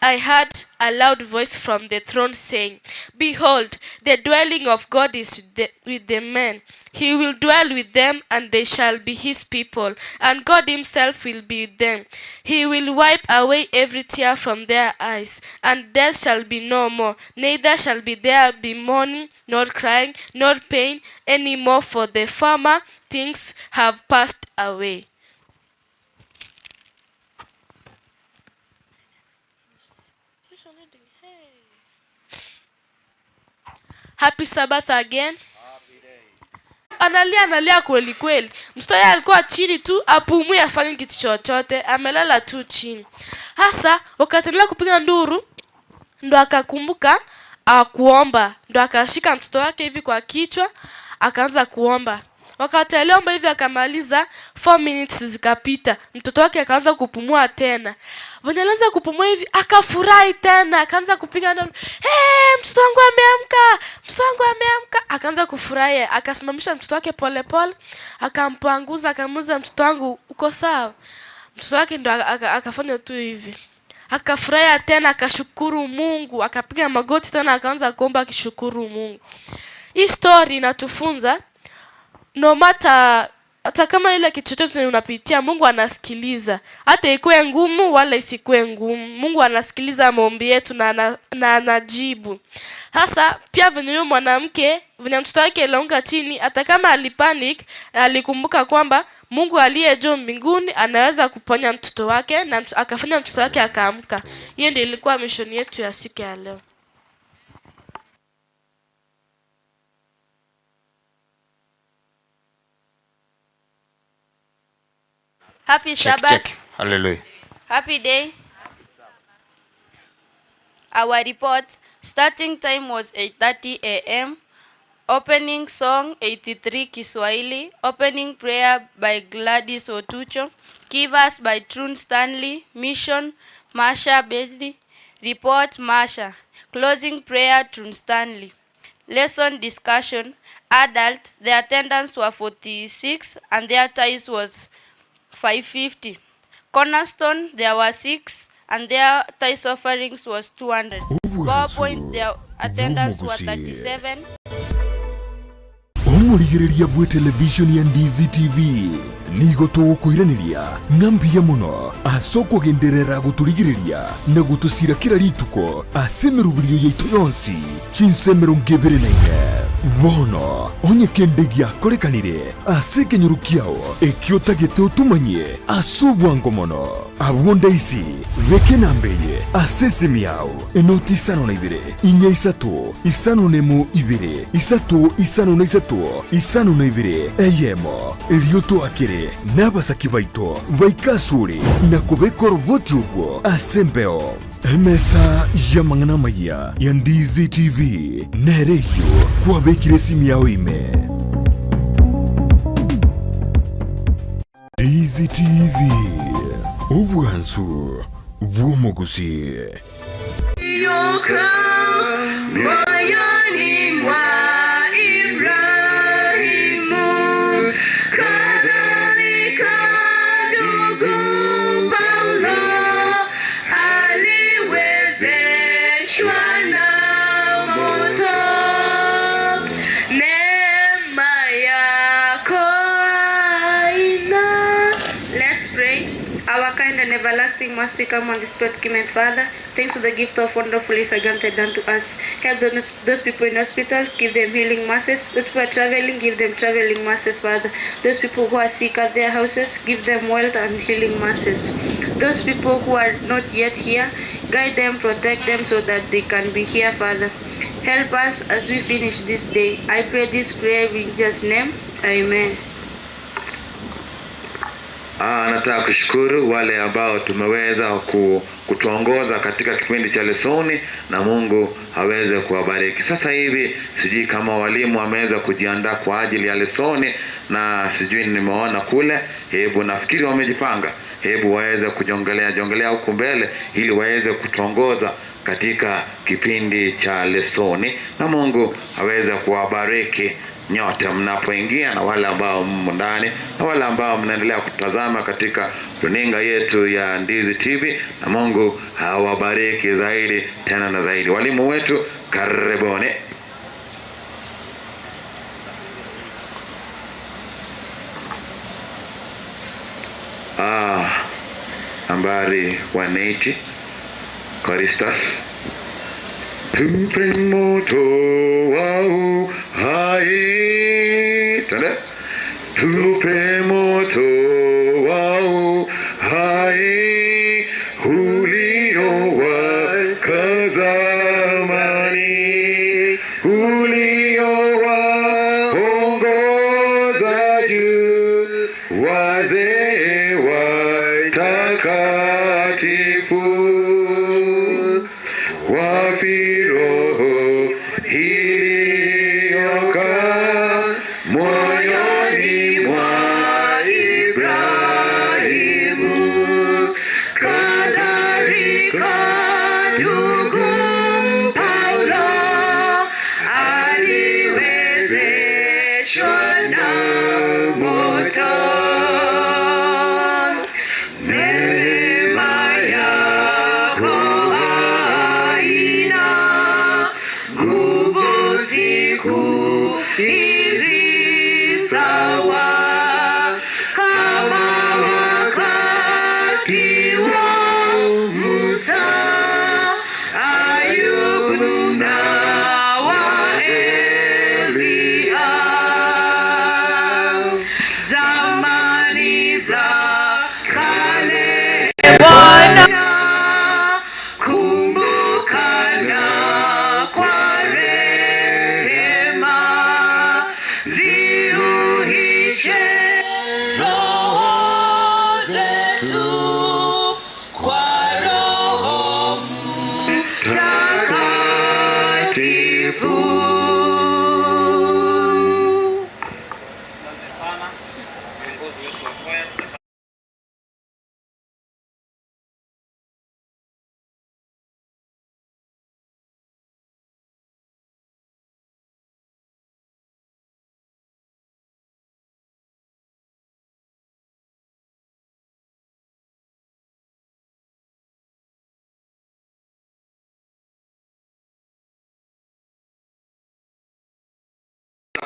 I heard a loud voice from the throne saying, Behold, the dwelling of God is with the men. He will dwell with them, and they shall be his people, and God himself will be with them. He will wipe away every tear from their eyes, and death shall be no more. Neither shall there be mourning, nor crying, nor pain any more, for the former things have passed away. Happy Sabbath again. Analia kweli kweli. Mtoto yake alikuwa chini tu, apumui afanye kitu chochote, amelala tu chini. Hasa wakaendelea kupiga nduru, ndo akakumbuka kuomba. Ndo akashika mtoto wake hivi kwa kichwa, akaanza kuomba. Wakati aliomba hivi akamaliza, 4 minutes zikapita. Mtoto wake akaanza kupumua tena. Wanaanza kupumua hivi, akafurahi tena, akaanza kupiga nduru. Mtoto wangu ameamka! Mtoto wangu ameamka! Akaanza kufurahi, akasimamisha mtoto wake pole pole, akampanguza, akamuuliza mtoto wangu uko sawa? Mtoto wake ndo akafanya tu hivi. Akafurahi tena, akashukuru Mungu, akapiga magoti tena, akaanza kuomba akishukuru Mungu. Hii story inatufunza no matter hata kama ile kitu chochote unapitia, Mungu anasikiliza. Hata ikuwe ngumu wala isikuwe ngumu, Mungu anasikiliza maombi yetu na anajibu. Hasa pia venye yule mwanamke, venye mtoto wake alianguka chini, hata kama alipanic, alikumbuka kwamba Mungu aliye juu mbinguni anaweza kuponya mtoto wake, na akafanya mtoto wake akaamka. Hiyo ndio ilikuwa mission yetu ya siku ya leo. Happy Sabbath. Check. Hallelujah. Happy day. Our report, starting time was 8:30 a.m. Opening song 83 Kiswahili. Opening prayer by Gladys Otucho. Key verse by Trun Stanley. Mission Marsha Bedley. Report Marsha. Closing prayer Trun Stanley. Lesson discussion. Adult, the attendance were 46 and their tithes was 550. Cornerstone, there were 6 and their tithes offerings was 200. PowerPoint, their attendance was 37. Omurigiriria bwe television ya Ndizi TV nigo tugukwiraniria ngambia muno asoko genderera guturigiriria na gutusira kira rituko asemerubirio yaitu yonsi chinsemero ngebere naine bono onye kendegia korekanire asekenyurukiao ekiotagete utumanye asubwango mono abonda isi reke nambeye asesemiao enoti isano na ibere inya isatu isano nemu ibere isatu isano na isatu isano na ibere eyemo elioto akire n'abasaki baito baikasuri na kubekora uboti ubwo asembeo emesa yamangana maya ya Ndizi TV nereyo kwa bekire simu yao ime Ndizi TV obwansu bw'omugusi. Moyoni mwa Ibrahimu, kadhalika ndugu Paulo aliwezeshwa na moto. Neema yako haina. Let's pray. Our kind and everlasting Master, come on this document, Father. Thanks for the gift of wonderfully granted unto us. Help those people in hospitals, give them healing masses. Those people are traveling, give them traveling masses, Father. Those people who are sick at their houses, give them wealth and healing masses. Those people who are not yet here, guide them, protect them so that they can be here, Father. Help us as we finish this day. I pray this prayer in Jesus' name. Amen. Nataka kushukuru wale ambao tumeweza kutuongoza katika kipindi cha lesoni, na Mungu aweze kuwabariki. Sasa hivi sijui kama walimu wameweza kujiandaa kwa ajili ya lesoni, na sijui nimeona kule, hebu nafikiri wamejipanga, hebu waweze jongelea huku mbele ili waweze kutuongoza katika kipindi cha lesoni, na Mungu aweze kuwabariki nyote mnapoingia, na wale ambao mmo ndani, na wale ambao mnaendelea kutazama katika runinga yetu ya Ndizi TV, na Mungu awabariki zaidi tena na zaidi. Walimu wetu, karibuni. Nambari 180 Choristas. Tupe moto wa uhai, tupe moto wa uhai uliowaka zamani, uliowaongoza juu wazee watakatifu. Wapi roho iliyokaa moyoni mwa Ibrahimu, kadhalika ndugu Paulo aliwezeshwa na moto. Neema yako siku hizi sawa kama wakati wa Musa, Ayubu na wa Elia, zamani za kale. Bwana kumbukana kwa ziuhishe roho zetu kwa Roho Mtakatifu.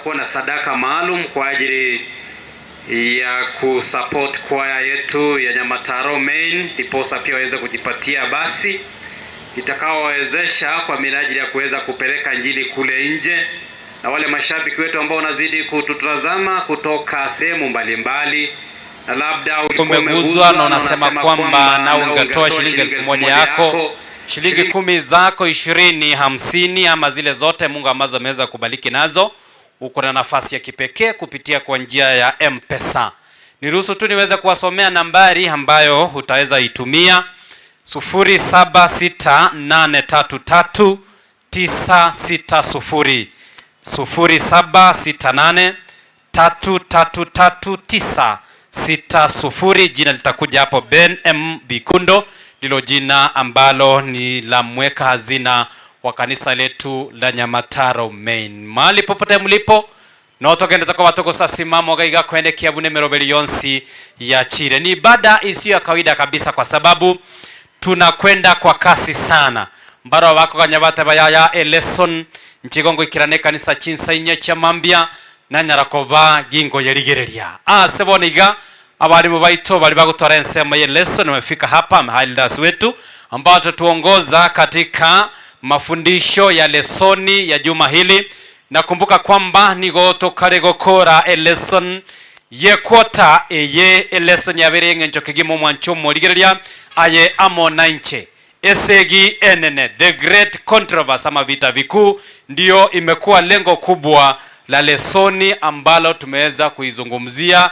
Kuna sadaka maalum kwa ajili ya kusupport kwaya yetu ya Nyamataro Main, ndiposa pia waweze kujipatia basi itakaowezesha kwa minajili ya kuweza kupeleka injili kule nje, na wale mashabiki wetu ambao wanazidi kututazama kutoka sehemu mbalimbali, na labda umeguzwa na unasema kwamba na ungetoa shilingi 1000 yako, shilingi 10 zako, 20, 50 ama zile zote Mungu ambazo ameweza kubariki nazo, uko na nafasi ya kipekee kupitia kwa njia ya M-Pesa. Niruhusu tu niweze kuwasomea nambari ambayo utaweza itumia: 076833 960, 0768333960. 60. Jina litakuja hapo Ben M Bikundo, ndilo jina ambalo ni la mweka hazina wa kanisa letu la Nyamataro Main. Mahali popote mlipo notogenda kwa watoko sasimamo gaiga kuendekea bunemero belionsi ya Chile. Ni ibada isiyo ya kawaida kabisa kwa sababu tunakwenda kwa kasi sana. Mbaro wako kanyabate bayaya eleson nchigongo ikirane kanisa chinsa inye cha mambia na nyarakoba gingo yerigereria. Seboniga abarimu baito bali bagutora ensema ye lesson wamefika hapa mahalidas wetu ambao tuongoza katika mafundisho ya lesoni ya juma hili. Nakumbuka kwamba nigo tokare gokora lesson ye kwota eye lesson ya berenge njokegimo mwancho morigereria aye amona inche esegi enene the great controversy ama vita vikuu ndio imekuwa lengo kubwa la lesoni ambalo tumeweza kuizungumzia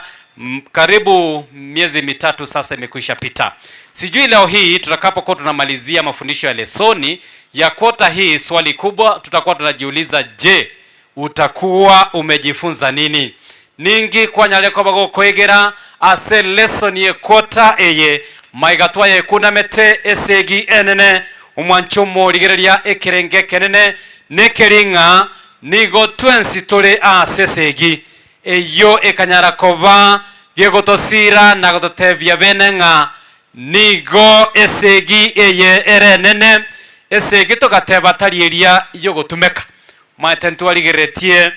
karibu miezi mitatu sasa imekwisha pita. Sijui leo hii tutakapokuwa tunamalizia mafundisho ya lesoni ya kwota hii, swali kubwa tutakuwa tunajiuliza, je, utakuwa umejifunza nini? Ningi kwa nyaleko bago kwegera ase lesson ye kwota eye maigatwa ye kunamete esegi enene umwanchomo ligereria ekirenge kenene nekeringa nigo twensi tole asesegi eyo ekanyara koba gegotosira na gototebya benenga nigo esegi eye erenene esegi togateba talieria yogotumeka matentu aligeretie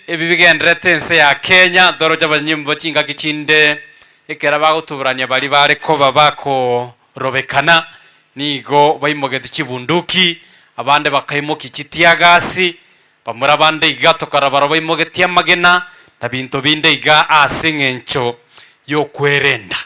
ebibigendrete nse ya Kenya doroja banyimbo chinga kichinde ekera bagutuburanya bali bare ko babako robekana nigo bayimogete chibunduki abande bakaimoki chitiagasi bamura bande igato karabaro bayimogete amagena na bintu binde iga asengencho yo kwerenda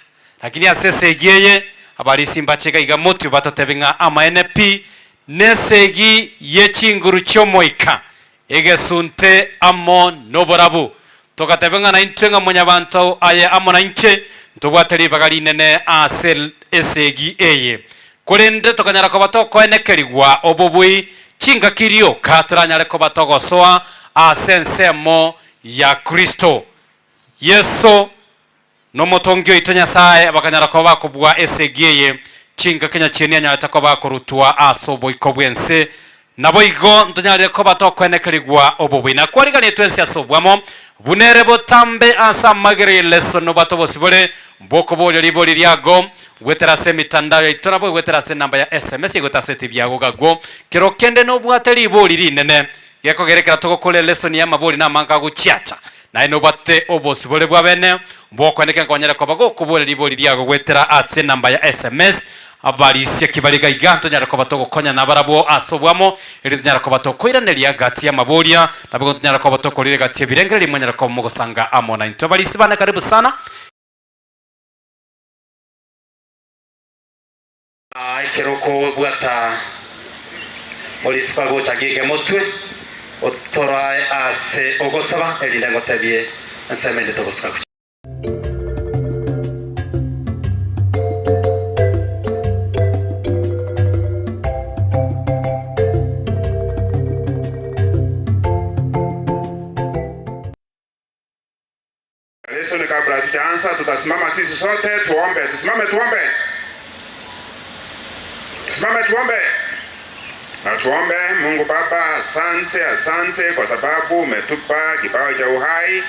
lakini asesegeye abali simba chega iga motu batotebenga ama NP nesegi yechinguru chomoika egesunte amo noborabu tokatebenga na intwenga monyabantu aye amo na inche tubwateri bagali nene asel esegi eye kurende tokanyara ko batoko enekerigwa obobui chinga kirio katranyare ko batoko soa asensemo ya Kristo Yesu no motongyo itonya sae abakanyara ko bakubwa esegi eye chinga kenya chenia nyata ko bakurutua asobo ikobwense nabo igo ntonyare ko batokwenekerigwa obubwi na kwarigane twensi asobwamo bunere botambe asa magere lesson no batobosibore mboko bolyo liboli lyago weterase mitandao ya itorabo weterase namba ya SMS igotase byago gago kero kende no bwateli liboli rinene yako gerekera toko kole lesson ya maboli na manga guchiacha na ino bate obosibore bwa bene mboko neke kwanyara ko bago kubole liboli lyago wetera ase namba ya SMS abali sia kibaliga iganto nyara ko batoko konya nabarabo asobwamo eri nyara ko batoko iraneria gati ya mabolia nabigo nyara ko batoko rire gati birengere rimwe nyara ko mugosanga amona into bali sibana karibu sana kiroko bwata olispago tagike motwe otora ase ogosaba eri ndango tabie nsemende tobosaka Lesson kabla tujaanza tutasimama sisi sote tuombe. Tusimame tuombe. Tusimame tuombe. Na tuombe. Mungu Baba, asante kwa sababu umetupa kipawa cha uhai.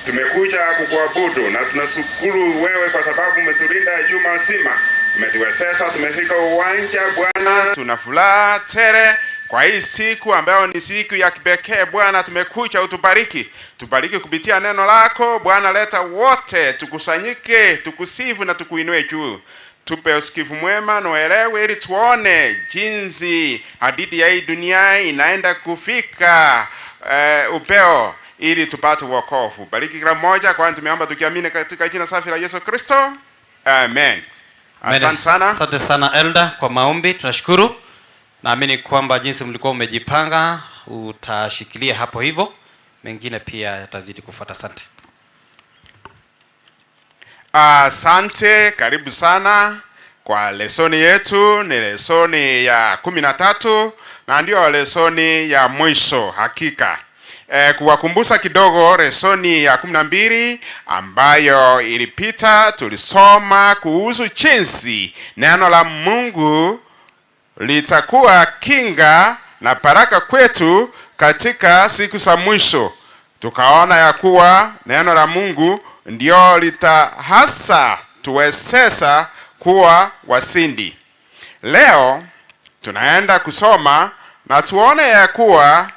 Tumekuja kukuabudu na tunashukuru wewe kwa sababu umetulinda juma nzima. Umetuwezesha tumefika uwanja Bwana. Tuna furaha tele kwa hii siku ambayo ni siku ya kipekee Bwana, tumekuja utubariki. Tubariki kupitia neno lako Bwana, leta wote tukusanyike, tukusifu na tukuinue juu. Tupe usikivu mwema na uelewe ili tuone jinsi hadithi ya hii dunia inaenda kufika upeo ili tupate wokovu. Bariki kila mmoja kwani tumeomba tukiamini katika jina safi la Yesu Kristo. Amen. Asante sana. Asante sana Elda kwa maombi, tunashukuru. Naamini kwamba jinsi mlikuwa umejipanga utashikilia hapo hivyo, mengine pia yatazidi kufuata. Asante. Asante, karibu sana kwa lesoni yetu. Ni lesoni ya 13 na ndio lesoni ya mwisho hakika. kuwakumbusha kidogo lesoni ya 12 ambayo ilipita. Tulisoma kuhusu jinsi neno la Mungu litakuwa kinga na baraka kwetu katika siku za mwisho. Tukaona ya kuwa neno la Mungu ndio litahasa tuwezesha kuwa wasindi. Leo tunaenda kusoma na tuone ya kuwa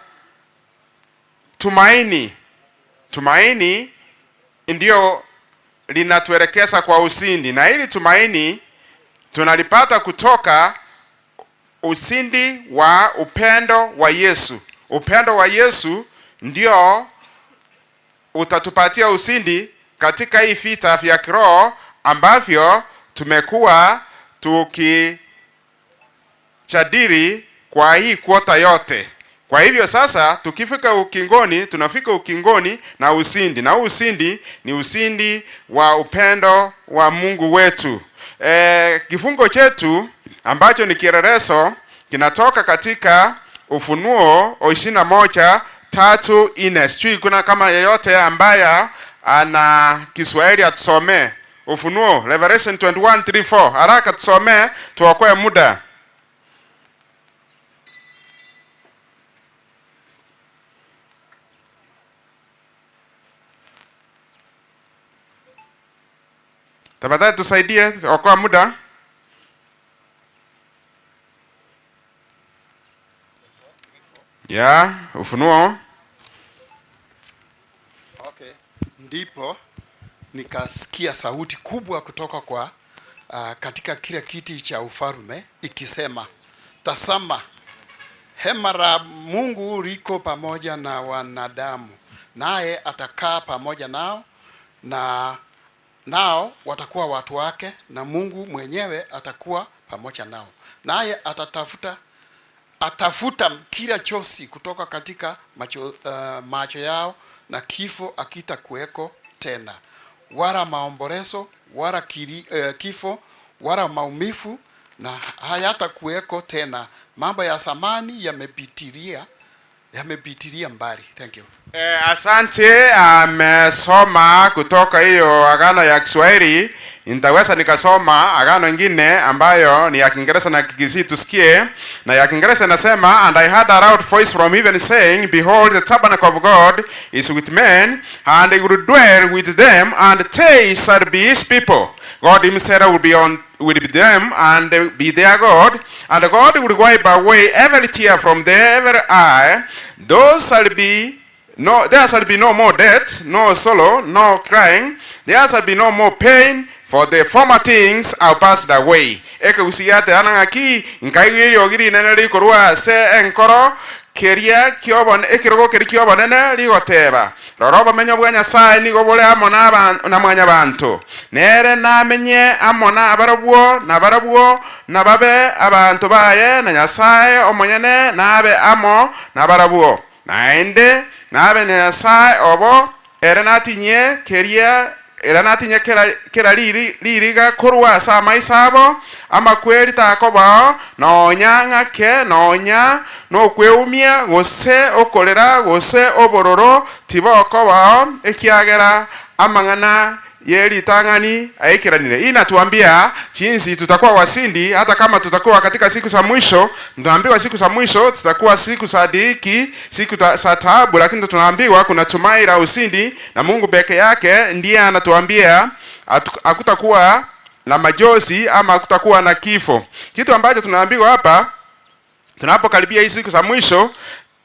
tumaini ndio linatuelekeza kwa usindi, na ili tumaini tunalipata kutoka usindi wa upendo wa Yesu. Upendo wa Yesu ndio utatupatia usindi katika hii vita vya kiroho ambavyo tumekuwa tukijadili kwa hii kwota yote. Kwa hivyo sasa tukifika ukingoni, tunafika ukingoni na usindi. Na usindi ni usindi wa upendo wa Mungu wetu. Kifungo chetu ambacho ni kielelezo kinatoka katika Ufunuo 21:3-4. Sijui kuna kama yeyote ambaye ana Kiswahili atusomee Ufunuo, Revelation 21:3-4. Haraka tusomee tuokoe muda. Tafadhali tusaidie okoa muda. Ufunuo. Okay. Ndipo nikasikia sauti kubwa kutoka kwa katika kile kiti cha ufalme ikisema, tazama, hema la Mungu liko pamoja na wanadamu, naye atakaa pamoja nao, na nao watakuwa watu wake, na Mungu mwenyewe atakuwa pamoja nao, naye atafuta kila chozi kutoka katika macho yao, na kifo akitakuweko tena, wala maombolezo, wala kifo, wala maumivu, na hayatakuweko tena. Mambo ya zamani yamepitilia mbali. Thank you. Asante. Amesoma kutoka hiyo agano ya Kiswahili. Nitaweza nikasoma agano ingine ambayo ni ya Kiingereza na Kigiriki tusikie. Na ya Kiingereza inasema, and I heard a loud voice from heaven saying, behold, the tabernacle of God is with men, and he will dwell with them, and they shall be his people. God himself will be them, and be their God, and God will wipe away every tear from every eye. There shall be no more death, no sorrow, no crying. There shall be no more pain, for the former things are passed away. Eke usiate anangaki nkaigiri ogiri neneri korwa se enkoro keria kiobon ekirogo keri kiobon nene ligoteba roroba menyo bwa Nyasaye nigo bole amona na mwanya bantu nere namenye amona abarabwo na babe abantu baye na Nyasaye omonyene nabe amo na barabwo naende nabe Nyasaye obo ere natinye keria era natinye kera liriga korwa sa maisabo ama kweri takoba nonya ngake nonya no kweumia gose okolera gose obororo tiboko bao ekiagera amangana yeli tangani aikiranire. Inatuambia jinsi tutakuwa wasindi hata kama tutakuwa katika siku za mwisho. Tunaambiwa siku za mwisho tutakuwa siku za dhiki, siku za taabu, lakini tunaambiwa kuna tumaini la usindi, na Mungu peke yake ndiye anatuambia hakutakuwa na majozi ama hakutakuwa na kifo. Kitu ambacho tunaambiwa hapa tunapokaribia hizi siku za mwisho,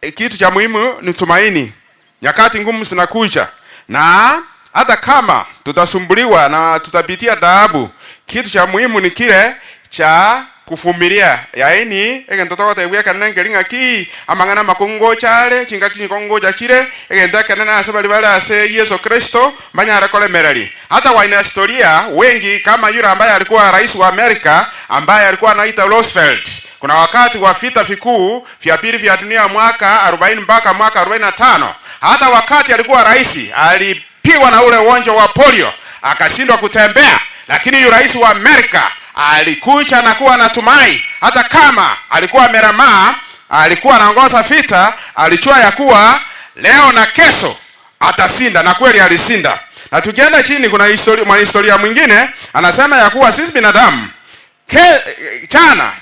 kitu cha muhimu ni tumaini. Nyakati ngumu zinakuja, na hata kama tutasumbuliwa na tutapitia taabu, kitu cha muhimu ni kile cha kuvumilia. Yaani egentoto tebwe kanenge linga ki amangana makongo chale chingaki kongo chachire egenda kanana asabali bala ase Yesu Kristo manyara kole merali. Hata wana historia wengi kama yule ambaye alikuwa rais wa Amerika ambaye alikuwa anaitwa Roosevelt. Kuna wakati wa vita vikuu vya pili vya dunia mwaka 40 mpaka mwaka 45. Hata wakati alikuwa rais alipigwa na ule ugonjwa wa polio akashindwa kutembea, lakini yule rais wa Amerika alikuja na kuwa na tumai. Hata kama alikuwa ameramaa, alikuwa anaongoza vita, alijua ya kuwa leo na kesho atasinda, na kweli alisinda. Na tukienda chini kuna historia mwingine anasema ya kuwa sisi binadamu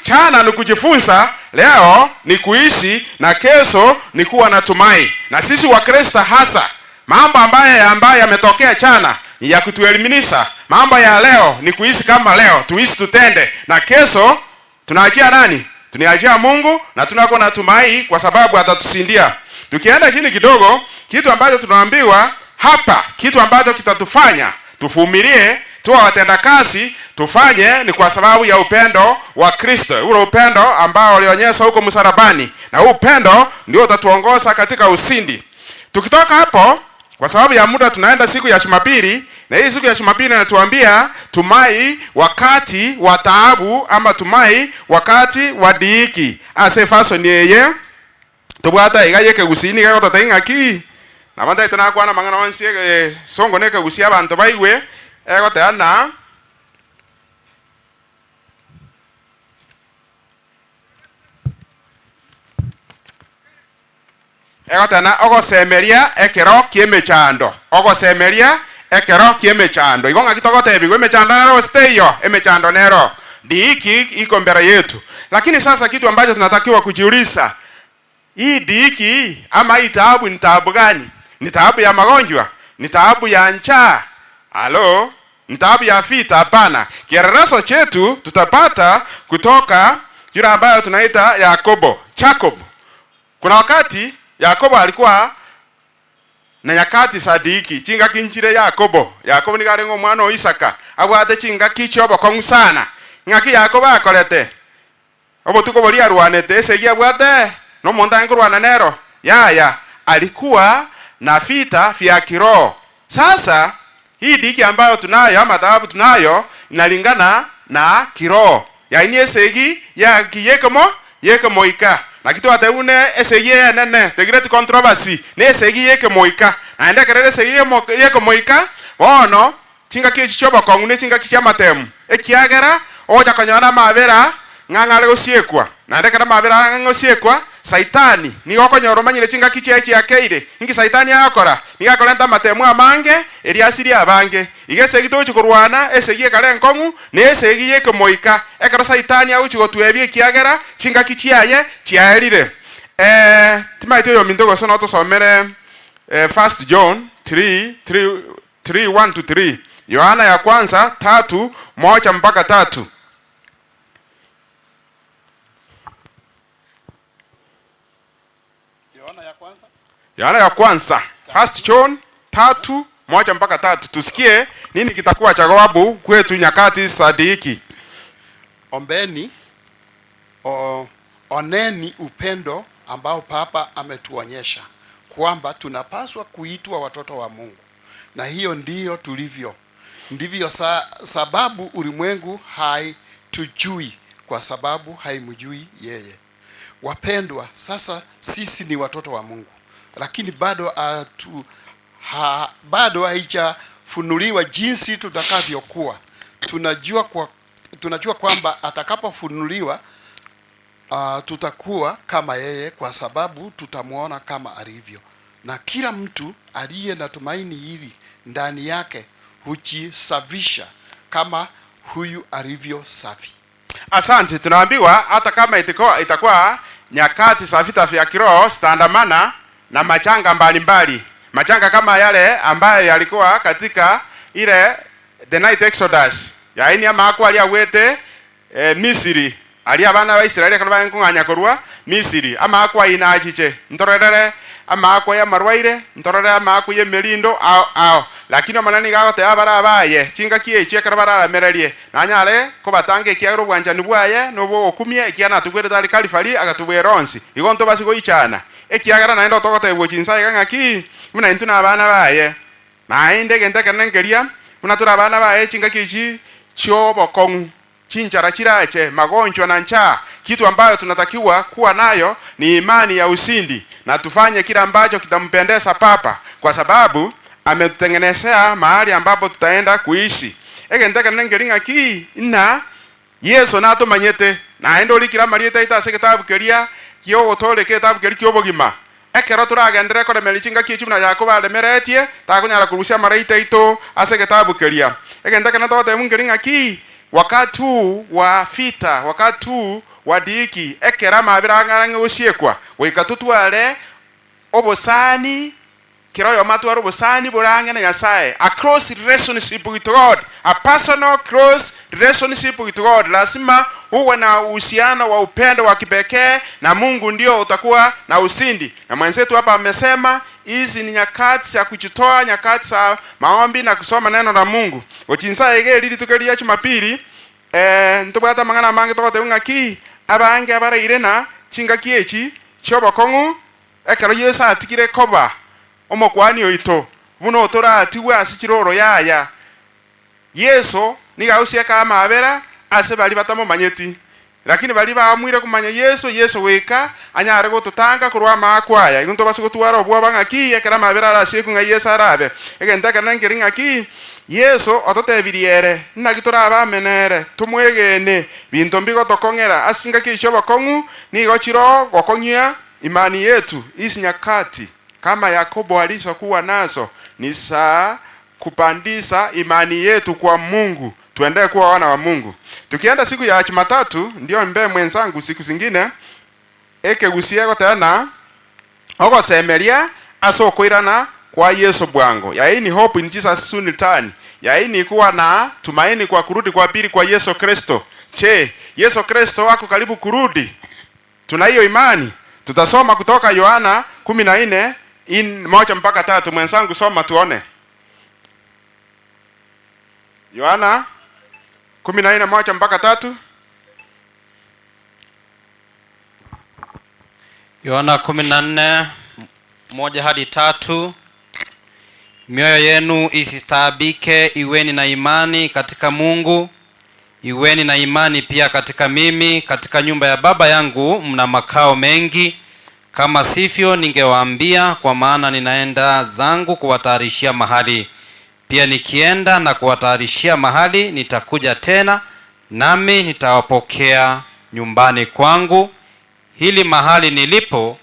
chana ni kujifunza, leo ni kuishi, na kesho ni kuwa na tumai. Na sisi Wakristo hasa mambo ambayo yametokea chana ni ya kutuelimisha. Mambo ya leo ni kuishi kama leo, tuishi tutende, na kesho tunaachia nani? Tunaachia Mungu, na tunakuwa na tumai kwa sababu atatusindia. Tukienda chini kidogo, kitu ambacho tunaambiwa hapa, kitu ambacho kitatufanya tuvumilie, tuwe watendakazi, tufanye ni kwa sababu ya upendo wa Kristo. Ule upendo ambao alionyesha huko msalabani, na upendo ndio utatuongoza katika usindi. Tukitoka hapo, kwa sababu ya muda, tunaenda siku ya Jumapili, na hii siku ya Jumapili inatuambia tumai wakati wa taabu, ama tumai wakati wa dhiki. Ase faso ni yeye tubwata igayeke gusini gayo tatainga ki nabanda itana kwa na mangana wansie songo neke gusia abantu baigwe ego tana ogo semeria ekero kiemechando, ogo semeria ekero kiemechando. Igonga kitogote bigwe emechando nero steyo emechando nero dhiki iko mbele yetu. Lakini sasa kitu ambacho tunatakiwa kujiuliza, hii dhiki ama hii taabu ni taabu gani? Ni taabu ya magonjwa? Ni taabu ya njaa? Halo? Ni taabu ya vita? Hapana. Kielelezo chetu tutapata kutoka yule ambayo tunaita Jacob. Kuna wakati Yakobo alikuwa na nyakati sadiki chinga kinchire Yakobo ni garengo mwana wa Isaka abwate chinga kichobo kongu sana ngaki Yakobo akolete obotuko boli arwanete esegi abwate no monda ngurwana nero ya alikuwa na vita vya kiroho. Sasa hii diki ambayo tunayo ama taabu tunayo inalingana na kiroho, yaani esegi ya kiyekemo ika na kitu ateune esegi nene the great controversy ne esegi yekemoika na ende kerere esegi yekemoika bono chinga kichichoba kongune chinga kichamatemu ekiagera oja kanyana mabera ngangale gosiekwa na ende kera mabera ngosiekwa saitani ni gokonyoro manyire chinga kichechi yakeire ingi saitani yakora ni gakorenta matemu amange eri asiri abange igesegi tochi kurwana esegi kare nkongu ne esegi yekemoika ekero saitani auchi gotwebie kiagera chinga kichiaye chiaerire. Timaito yo mindogo sono to somere 1 John 3:1-3 Yohana ya kwanza 3:1 mpaka 3. Yohana ya kwanza 1 John 3:1 mpaka 3. Tusikie nini kitakuwa cha jawabu kwetu nyakati sadiki. Ombeni oneni upendo ambao Papa ametuonyesha kwamba tunapaswa kuitwa watoto wa Mungu, na hiyo ndiyo tulivyo. Ndivyo sababu ulimwengu haitujui, kwa sababu haimjui yeye. Wapendwa, sasa sisi ni watoto wa Mungu, lakini bado haijafunuliwa jinsi tutakavyokuwa. Tunajua kwamba atakapofunuliwa tutakuwa kama yeye, kwa sababu tutamuona kama alivyo. Na kila mtu aliye na tumaini hili ndani yake hujisafisha kama huyu alivyo safi. Asante. Tunaambiwa hata kama itakuwa nyakati za vita vya kiroho zitaandamana na machanga mbalimbali. Machanga kama yale ambayo yalikuwa katika ile the night exodus. Yaani ama kwa aliyawete Misri. Ali abana wa Israeli kana nganya korwa Misri. Ama kwa inachiche. Ntorere ama kwa ya marwaire, ntorere ama kwa ya melindo ao. Lakini manani gagote abara abaye chinga kie chekara bara mererie. Nanyale ko batange kiagro bwanja nibwaye no bo okumie kiana tugwere dali kalifali agatubweronsi. Igonto basi go ichana. Ekiagara naenda togote bwochinsa igangaki. Muna intuna abana baye. Na inde gente kanengeria. Muna tura abana baye chinga kichi chobo kong chinchara chirache magonjwa na njaa. Kitu ambayo tunatakiwa kuwa nayo ni imani ya usindi, na tufanye kila ambacho kitampendeza Papa, kwa sababu ametutengenezea mahali ambapo tutaenda kuishi. Ege ndaka nengeringa ki ina Yesu na tumanyete na endo likira marieta ita se kitabu keria kio otole kitabu keri kio bogima ekero turagendere kore melichinga kichu na Yakobo alemeretie takunyara kurusia maraita ito ase kitabu keria egenda kana tote mungeringa ki wakati wa vita wakati wa diki ekera mabiranganga usiekwa wikatutware obosani kiroyo matwaro obosani borange na Nyasaye a close relationship with God, a personal close relationship with God. Lazima uwe na uhusiano wa upendo wa kipekee na Mungu, ndio utakuwa na usindi. Na mwenzetu hapa amesema hizi ni nyakati za kujitoa, nyakati za maombi na kusoma neno la Mungu. Ochinsa ege lili tukelia Jumapili ntubata mangana mange tokote ngaki abange abara irena chinga kiechi choba kongu ekero Yesu atikire koba omokwani oito buno otora atiwe asichiroro yaya Yesu nigausia kama abera ase bali batamo manyeti lakini bali baamwire kumanya Yesu weka anyare gototanga kurwa makwaya igunto basi gotwara obwa bangaki ekera mabera arasi kunga Yesu arabe egenda kana ngeringa ki Yesu ototebiriere nagitora abamenere tumwegene binto mbigo tokongera asinga kicho bakongu nigochiro gokonyia imani yetu. Hizi nyakati kama Yakobo alizokuwa nazo ni saa kupandisa imani yetu kwa Mungu, tuendelee kuwa wana wa Mungu. Tukienda siku ya Jumatatu ndio mbe mwenzangu siku zingine ekegusiego tena ogosemeria asokoirana kwa Yesu bwango. Yaani hope in Jesus soon return. Yaani kuwa na tumaini kwa kurudi kwa pili kwa Yesu Kristo. Yesu Kristo wako karibu kurudi. Tuna hiyo imani. Tutasoma kutoka Yohana 14:1-3. Mwenzangu soma tuone. Yohana 14:1-3. Yohana 14:1-3. Mioyo yenu isistaabike, iweni na imani katika Mungu, iweni na imani pia katika mimi. Katika nyumba ya Baba yangu mna makao mengi, kama sivyo ningewaambia, kwa maana ninaenda zangu kuwatayarishia mahali. Pia nikienda na kuwatayarishia mahali, nitakuja tena nami nitawapokea nyumbani kwangu, hili mahali nilipo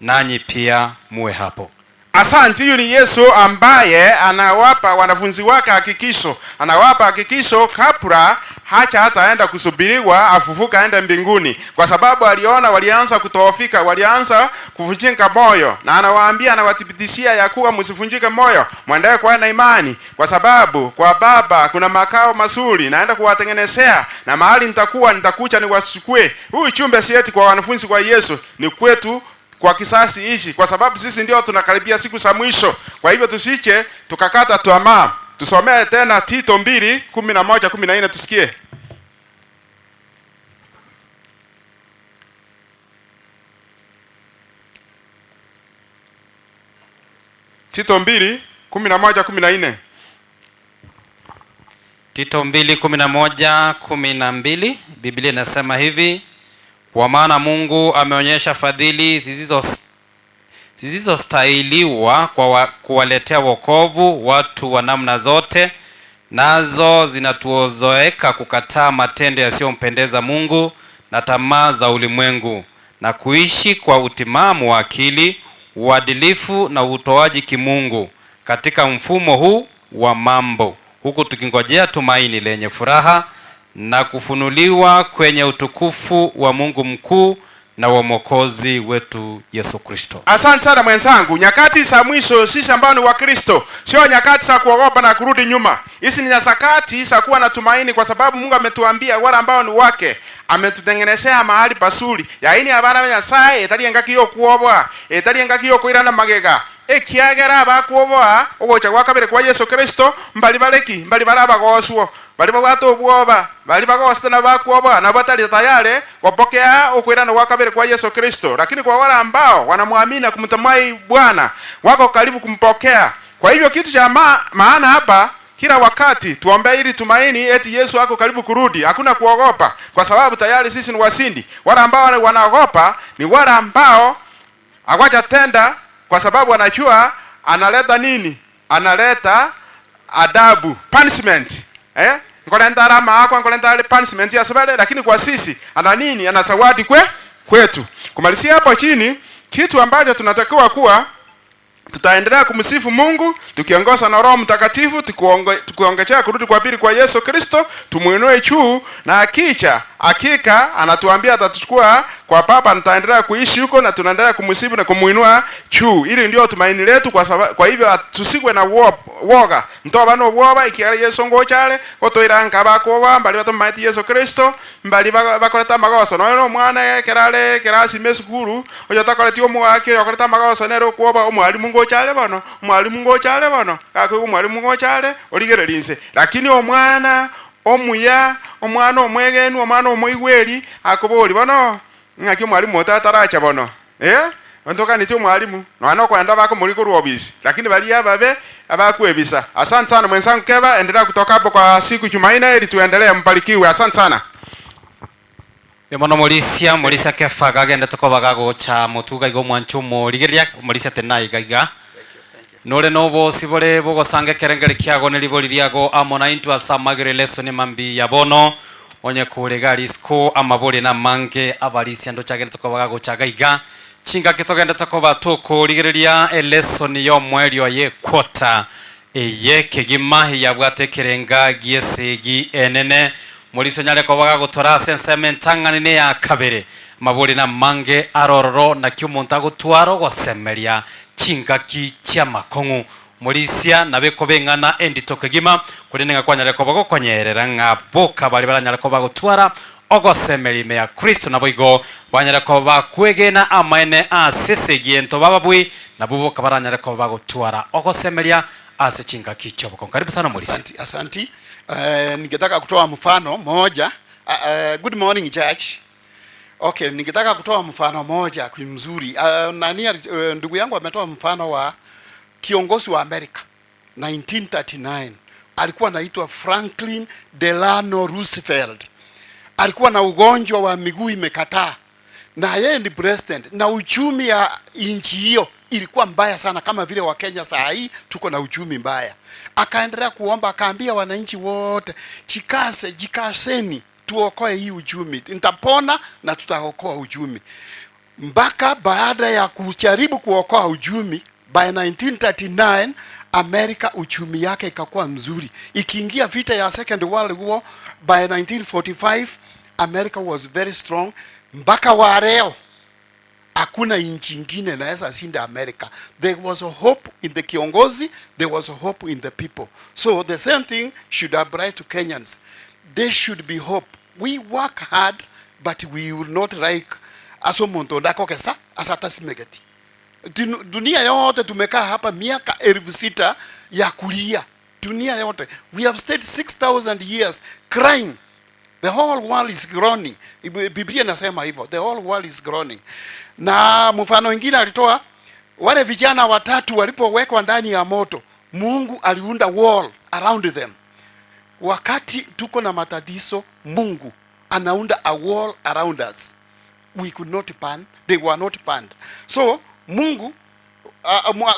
nanyi pia muwe hapo. Asante. Huyu ni Yesu ambaye anawapa wanafunzi wake hakikisho. Anawapa hakikisho kabla hata aenda kusubiriwa afufuka aende mbinguni, kwa sababu aliona walianza kutoofika, walianza kuvunjika moyo, na anawaambia, anawathibitishia ya kuwa msivunjike moyo, muendelee kuwa na imani, kwa sababu kwa Baba kuna makao mazuri, naenda kuwatengenezea, na mahali nitakuja niwachukue. Huyu chumbe si eti kwa wanafunzi kwa Yesu, ni kwetu kwa kisasi hichi, kwa sababu sisi ndio tunakaribia siku za mwisho. Kwa hivyo tusiche tukakata tamaa. Tusomee tena Tito 2:11-14 tusikie. Tito 2:11-14. Tito 2:11-12. Biblia inasema hivi: kwa maana Mungu ameonyesha fadhili zisizostahiliwa kwa kuwaletea wokovu watu wa namna zote, nazo zinatuozoeka kukataa matendo yasiyompendeza Mungu na tamaa za ulimwengu, na kuishi kwa utimamu wa akili, uadilifu na utoaji kimungu katika mfumo huu wa mambo, huku tukingojea tumaini lenye furaha na kufunuliwa kwenye utukufu wa Mungu mkuu na wa Mwokozi wetu Yesu Kristo. Asante sana mwenzangu. Nyakati za mwisho sisi ambao ni wa Kristo sio nyakati za kuogopa na kurudi nyuma. Hizi ni nyakati za kuwa na tumaini, kwa sababu Mungu ametuambia wale ambao ni wake ametutengenezea mahali pasuri. Yaani abana Nyasaye etariengaki yo kuobwa, etariengaki yo kuirana magega. Ekiagera bakuobwa ogocha kwa kabere kwa Yesu Kristo, mbali baraba goswo. Bali bato bwoba, bali bagosta na bakuoba na batali tayari kupokea ukwirana wa kabiri kwa Yesu Kristo. Lakini kwa wale ambao wanamwamini na kumtamai Bwana, wako karibu kumpokea. Kwa hivyo kitu cha maana hapa, kila wakati tuombe ili tumaini eti Yesu wako karibu kurudi. Hakuna kuogopa, kwa sababu tayari sisi ni wasindi. Wale ambao wanaogopa ni wale ambao hawajatenda, kwa sababu wanajua analeta nini? Analeta adabu, punishment. Nkolenda alama hako, nkolenda ile punishment ya sababu, lakini kwa sisi ana nini? Ana zawadi kwetu. Kumalizia hapo chini kitu ambacho tunatakiwa kuwa tutaendelea kumsifu Mungu tukiongozwa na Roho Mtakatifu, tukiongezea kurudi kwa pili kwa Yesu Kristo, tumuinue juu, na hakika anatuambia atatuchukua kwa Baba, nitaendelea kuishi huko, na tunaendelea kumsifu na kumuinua juu. Ili ndio tumaini letu. Kwa hivyo tusigwe na woga, ntoba no woba ikiara Yesu ngochale gotoiranga bakoba mbali batomaiti Yesu Kristo mbali bakoreta magoso no mwana kerale kerasi mesukuru oyo takoretio mwake yokoreta magoso nero kuoba omwalimu ngochale bono kako omwalimu ngochale origerelinse, lakini omwana omuya omwana omwegenu omwana omoigweri akobori bono ngaki omwalimu otataracha bono ontoka nitio mwalimu no kwenda bako muri ku office, lakini bali ababe abakuebisa. Asante sana mwenzangu Keva, endelea kutoka hapo kwa siku Jumanne ili tuendelee, mbarikiwe. Asante sana. Mono Morisia Kefa gagenda tokobaga gocha mutuga igo mwancho morigeria Morisia tenai gaiga nore nobo sibore bogo sange kerengere kiago neliboriago amona into asamagere lesson mambi yabono onye kurega risko amabore na mange abarisia ndo chagenda tokobaga gocha gaiga chinga kitogenda tokoba toko rigeria lesson yo mwerio ye kwota eye kegima yabwate kerenga giesegi enene Moriso nyale kobaga gutora senseme ntang'anine ya kabere maburi na mange arororo na kyumunta gutwaro gosemeria chingaki chia makongu Morisia nabe kobengana enditokegima kuringa kwanyale kobago konyerera ngaboka bali baranyale kobago gutwara ogosemeri me ya Kristo naboigo banyale kobaga kwegena amaene asesegiento bababwi nabubo kabaranyale kobago gutwara ogosemeria ase chingaki choboko. Karibu sana Morisia. Asanti. Ningetaka kutoa mfano moja. Good morning church. Okay, ningetaka kutoa mfano moja mzuri. Ndugu yangu ametoa mfano wa kiongozi wa Amerika 1939. Alikuwa anaitwa Franklin Delano Roosevelt. Alikuwa na ugonjwa wa miguu imekataa, na yeye ni president, na uchumi ya nchi hiyo ilikuwa mbaya sana, kama vile wa Kenya saa hii tuko na uchumi mbaya. Akaendelea kuomba, akaambia wananchi wote, jikaseni tuokoe hii uchumi, nitapona na tutaokoa uchumi. Mpaka baada ya kujaribu kuokoa uchumi, by 1939 Amerika uchumi yake ikakuwa mzuri. Ikiingia vita ya Second World War by 1945, America was very strong. Mpaka wa leo hakuna nchi nyingine inaweza shinda America. There was a hope in the kiongozi, there was a hope in the people. So the same thing should apply to Kenyans. There should be hope. We work hard, but we will not like asomonto ndako kesa asata simegeti. Dunia yote tumekaa hapa miaka 6,000 ya kulia. Dunia yote we have stayed 6,000 years crying. The whole world is groaning. Biblia inasema hivyo. The whole world is groaning. Na mfano mwingine alitoa, wale vijana watatu walipowekwa ndani ya moto, Mungu aliunda wall around them. Wakati tuko na matatizo, Mungu anaunda a wall around us. We could not pan, they were not panned. So Mungu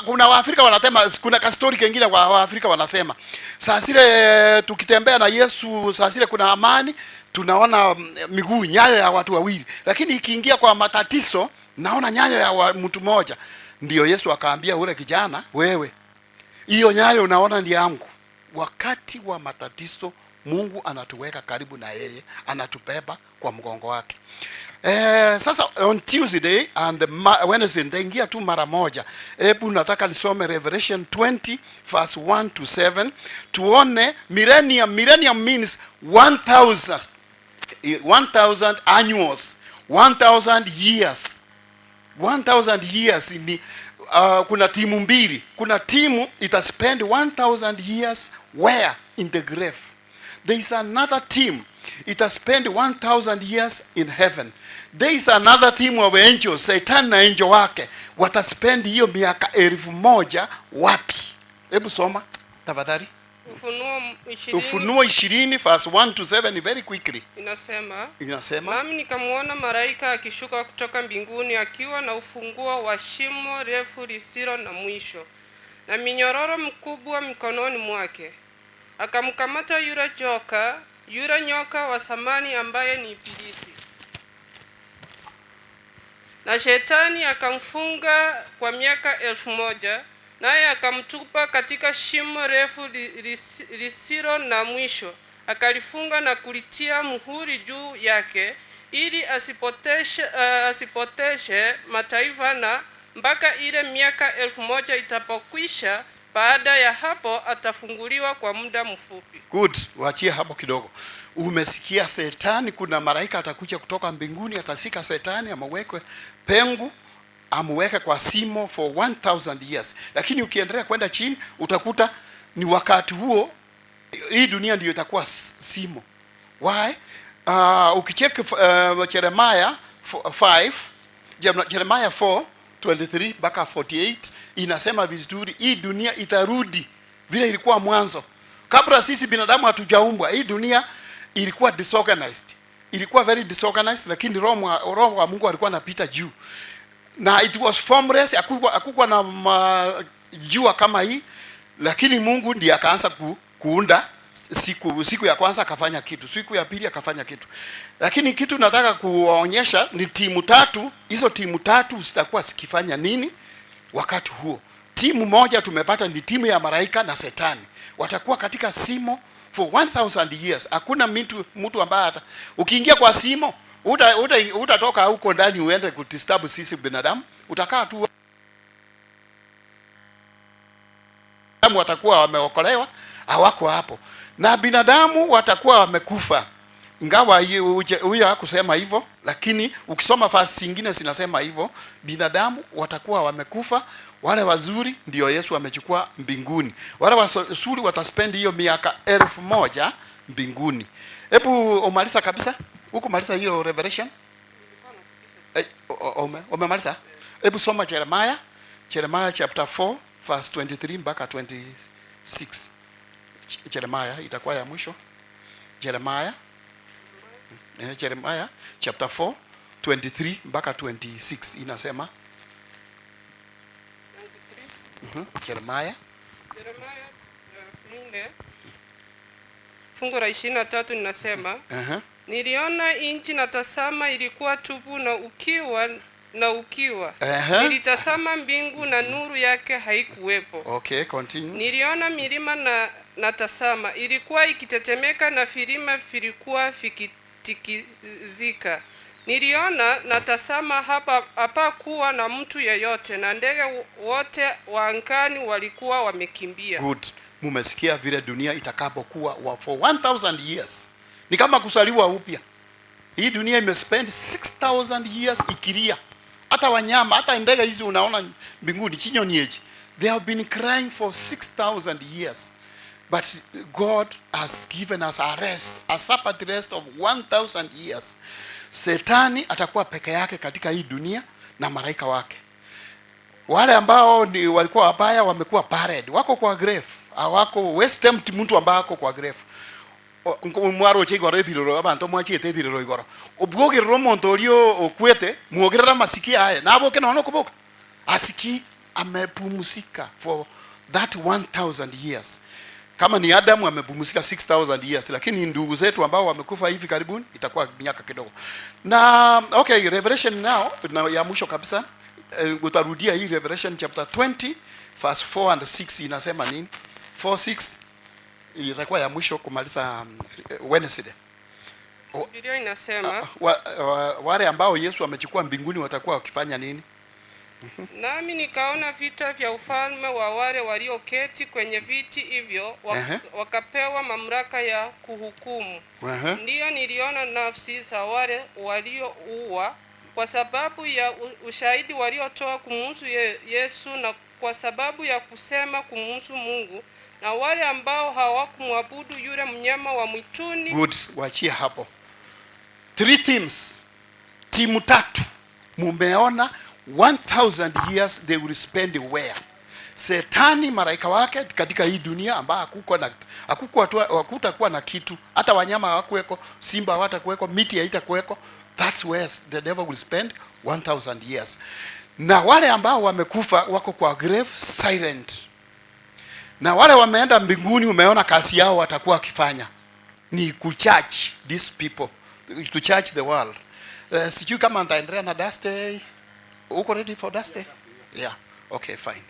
kuna Waafrika wanasema, kuna kastori kingine kwa Waafrika wanasema, saa zile tukitembea na Yesu, saa zile kuna amani, tunaona miguu nyayo ya watu wawili, lakini ikiingia kwa matatizo naona nyayo ya mtu mmoja. Ndio Yesu akaambia ule kijana, wewe hiyo nyayo unaona ndi yangu. Wakati wa matatizo Mungu anatuweka karibu na yeye, anatubeba kwa mgongo wake. Sasa on Tuesday and Wednesday nitaingia tu mara moja. Hebu nataka nisome Revelation 20 verse 1 to 7. Tuone millennium. Millennium means 1,000 annuals, 1,000 years. 1,000 years ni kuna timu mbili. Kuna timu ita spend 1,000 years where? In the grave. There is another team, it has spent 1,000 years in heaven. There is another team of angels, Satan na angel wake, wataspend hiyo miaka 1,000 wapi? Hebu soma tafadhali. Ufunuo 20 verse 1 to 7 very quickly. Inasema, nami nikamwona malaika akishuka kutoka mbinguni akiwa na ufunguo wa shimo refu lisilo na mwisho na minyororo mkubwa mkononi mwake. Akamkamata yule nyoka wa samani ambaye ni Ibilisi. na shetani akamfunga kwa miaka 1000, naye akamtupa katika shimo refu lisilo na mwisho, akalifunga na kulitia muhuri juu yake, ili asipoteshe mataifa, na mpaka ile miaka 1000 itapokwisha. Baada ya hapo atafunguliwa kwa muda mfupi. Good, waachie hapo kidogo. Umesikia Shetani, kuna malaika atakuja kutoka mbinguni, atasika Shetani amwekwe pengu, amweke kwa simo for 1000 years. Lakini ukiendelea kwenda chini utakuta ni wakati huo hii dunia ndio itakuwa simo. Why? Ukicheck Jeremiah 5, Jeremiah 4:23 mpaka 48 inasema vizuri, hii dunia itarudi vile ilikuwa mwanzo. Kabla sisi binadamu hatujaumbwa, hii dunia ilikuwa disorganized. Ilikuwa very disorganized, lakini roho wa Mungu alikuwa anapita juu. Na it was formless, hakukuwa na jua kama hii, lakini Mungu ndiye akaanza kuunda siku ya kwanza akafanya kitu, siku ya pili akafanya kitu. Lakini kitu nataka kuonyesha ni timu tatu. Hizo timu tatu zitakuwa zikifanya nini wakati huo? Timu moja tumepata ni timu ya malaika na Shetani. Watakuwa katika simo for 1000 years. Hakuna mtu ambaye ukiingia kwa simo utatoka huko ndani uende kudisturb sisi binadamu. Utakaa tu, watakuwa wameokolewa, hawako hapo. Na binadamu watakuwa wamekufa. Ingawa huyo hakusema hivyo, lakini ukisoma fasi nyingine zinasema hivyo, binadamu watakuwa wamekufa. Wale wazuri ndio Yesu amechukua mbinguni. Wale wazuri wataspend hiyo miaka 1000 mbinguni. Hebu umaliza kabisa. Huko maliza hiyo Revelation. Umemaliza? Hebu soma Jeremiah chapter 4 verse 23 mpaka 26. Jeremiah itakuwa ya mwisho. Jeremiah chapter 4 23 mpaka 26 inasema. Jeremiah fungu la 23 ninasema, niliona nchi na tazama ilikuwa tupu na ukiwa. Nilitazama mbingu na nuru yake haikuwepo. Okay, continue. Niliona milima na tazama ilikuwa ikitetemeka na vilima vilikuwa vikitikizika. Niliona na tazama hapa kuwa na mtu yeyote, na ndege wote wa angani walikuwa wamekimbia. Good. Mumesikia vile dunia itakapokuwa for 1000 years. Ni kama kusaliwa upya. Hii dunia imespend 6000 years ikilia. Hata wanyama, hata ndege hizi unaona mbinguni chinyo nieji. They have been crying for 6000 years. But God has given us a rest, a Sabbath rest of 1000 years. Shetani atakuwa peke yake katika hii dunia na malaika wake. Wale ambao walikuwa wabaya wamekuwa buried, wako kwa grave. Hawako westempt mtu ambaye ako kwa grave. Mwaro chigoro ebiroro abantu mwachite ebiroro igoro. Obwogero montorio okwete muogerera masikia haya. Nabo kenono kuboka. Asiki amepumzika for that 1000 years. Kama ni Adamu amepumzika 6000 years, lakini ndugu zetu ambao wamekufa hivi karibuni itakuwa miaka kidogo. Na okay, Revelation now na ya mwisho kabisa, utarudia hii Revelation chapter 20 verse 4 and 6 inasema nini? 4:6 itakuwa ya mwisho kumaliza Wednesday. Biblia inasema wale ambao Yesu amechukua mbinguni watakuwa wakifanya nini? Nami nikaona vita vya ufalme wa wale walioketi kwenye viti hivyo, wakapewa mamlaka ya kuhukumu. Ndiyo niliona nafsi za wale waliouwa kwa sababu ya ushahidi waliotoa kumhusu Yesu, na kwa sababu ya kusema kumhusu Mungu, na wale ambao hawakumwabudu yule mnyama wa mwituni. Good, waachie hapo. 3 teams. Timu tatu. Mumeona 1000 years they will spend where? Shetani malaika wake katika hii dunia ambao hakutakuwa na kitu. Hata wanyama hawakuweko, simba hawatakuweko, miti haitakuweko. That's where the devil will spend 1000 years. Na wale ambao wamekufa wako kwa grave silent. Na wale wameenda mbinguni, umeona kazi yao watakuwa wakifanya ni kuchurch these people, to church the world. Sijui kama nitaendelea na Thursday Uko ready for that day? Yeah. Okay, fine.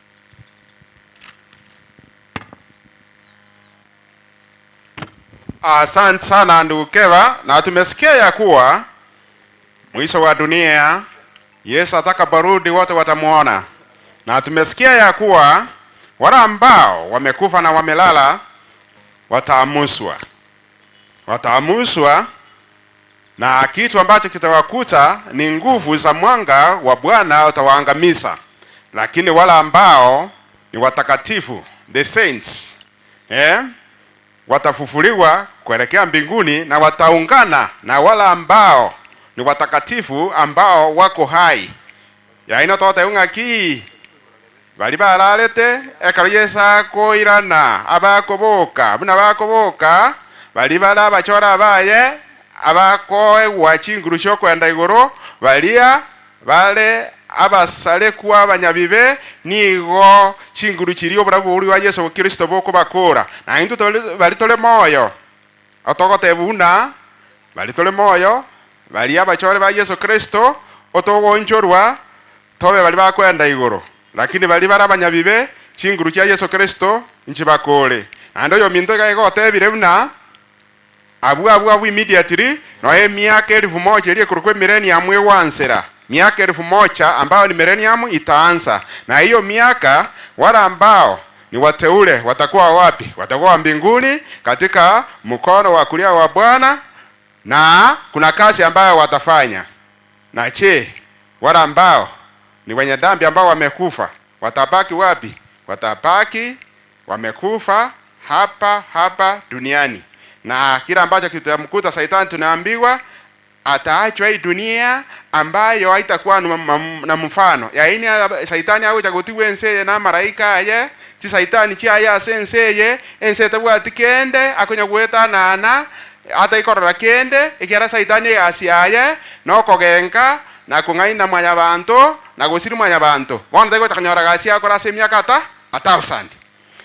Asante sana ndugu Keva, na tumesikia ya kuwa mwisho wa dunia Yesu atakaporudi wote watamuona. Na tumesikia ya kuwa wale ambao wamekufa na wamelala wataamuswa. Wataamuswa, na kitu ambacho kitawakuta ni nguvu za mwanga wa Bwana utawaangamiza. Lakini wale ambao ni watakatifu, the saints, watafufuliwa kuelekea mbinguni na wataungana na wale ambao ni watakatifu ambao wako hai. Yaino tote ungaki bali balalete ekariyesa ko irana abakoboka buna bakoboka bali bala bachora baye abakoe wachinguru cyo kwenda igoro balia bale abasale kuwa abanyabibe nigo chinguru kiriyo burabu uri wa Yesu Kristo boko bakora na into bali tole moyo otogote buna bali tole moyo bali abachore ba Yesu Kristo otogonchorwa tobe bali bakwenda igoro lakini bali bara abanyabibe chinguru kya Yesu Kristo nchibakore ando yo minto ga igote buna abu immediately no miaka 1000 ile kurukwe millennium wansera miaka 1000 ambao ni millennium itaanza, na hiyo miaka wala ambao ni wateule watakuwa wapi? Watakuwa mbinguni katika mkono wa kulia wa Bwana, na kuna kazi ambayo watafanya. Na wala ambao ni wenye dhambi ambao wamekufa watabaki wapi? Watabaki wamekufa hapa duniani. Na kila ambacho kitamkuta Shetani tunaambiwa ataachwa hii dunia ambayo haitakuwa na mfano. Yaani Shetani awe chagotiwe enseye na malaika aye, ti Shetani chi aya senseye, ense tabwati kende akonya gweta nana ata ikorora kende ikiara Shetani asiaye no kogenka na kungaina mwanya bantu na gusiri mwanya bantu. Bona tego takanyora gasi akora semia kata 1000.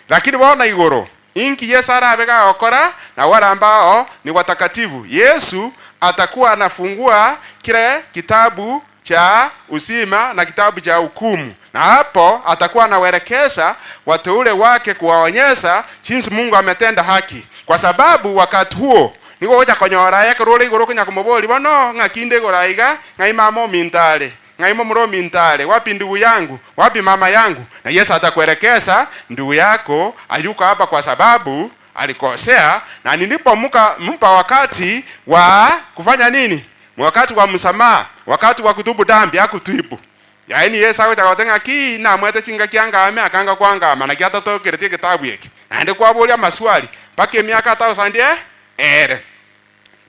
Lakini bona igoro inki Yesu arabega okora na wale ambao ni watakatifu. Yesu atakuwa anafungua kile kitabu cha uzima na kitabu cha hukumu, na hapo atakuwa anawaelekeza wateule wake kuwaonyesha jinsi Mungu ametenda haki, kwa sababu wakati huo niko goja konyora yake role igoro kunya kumoboli bono ngakinde goraiga ngai mama mintale ngai momro mintale wapi ndugu yangu, wapi mama yangu? Na Yesu atakuelekeza ndugu yako ayuka hapa kwa sababu alikosea, na nilipompa wakati wa kufanya nini? Wakati wa msamaha, wakati wa kutubu dhambi hakutubu. Yaani Yesu akatenga ki na mwete chinga kianga ame akanga kwanga maana kiata to kireti kitabu yake. Ande kwa bolia maswali pake miaka 1000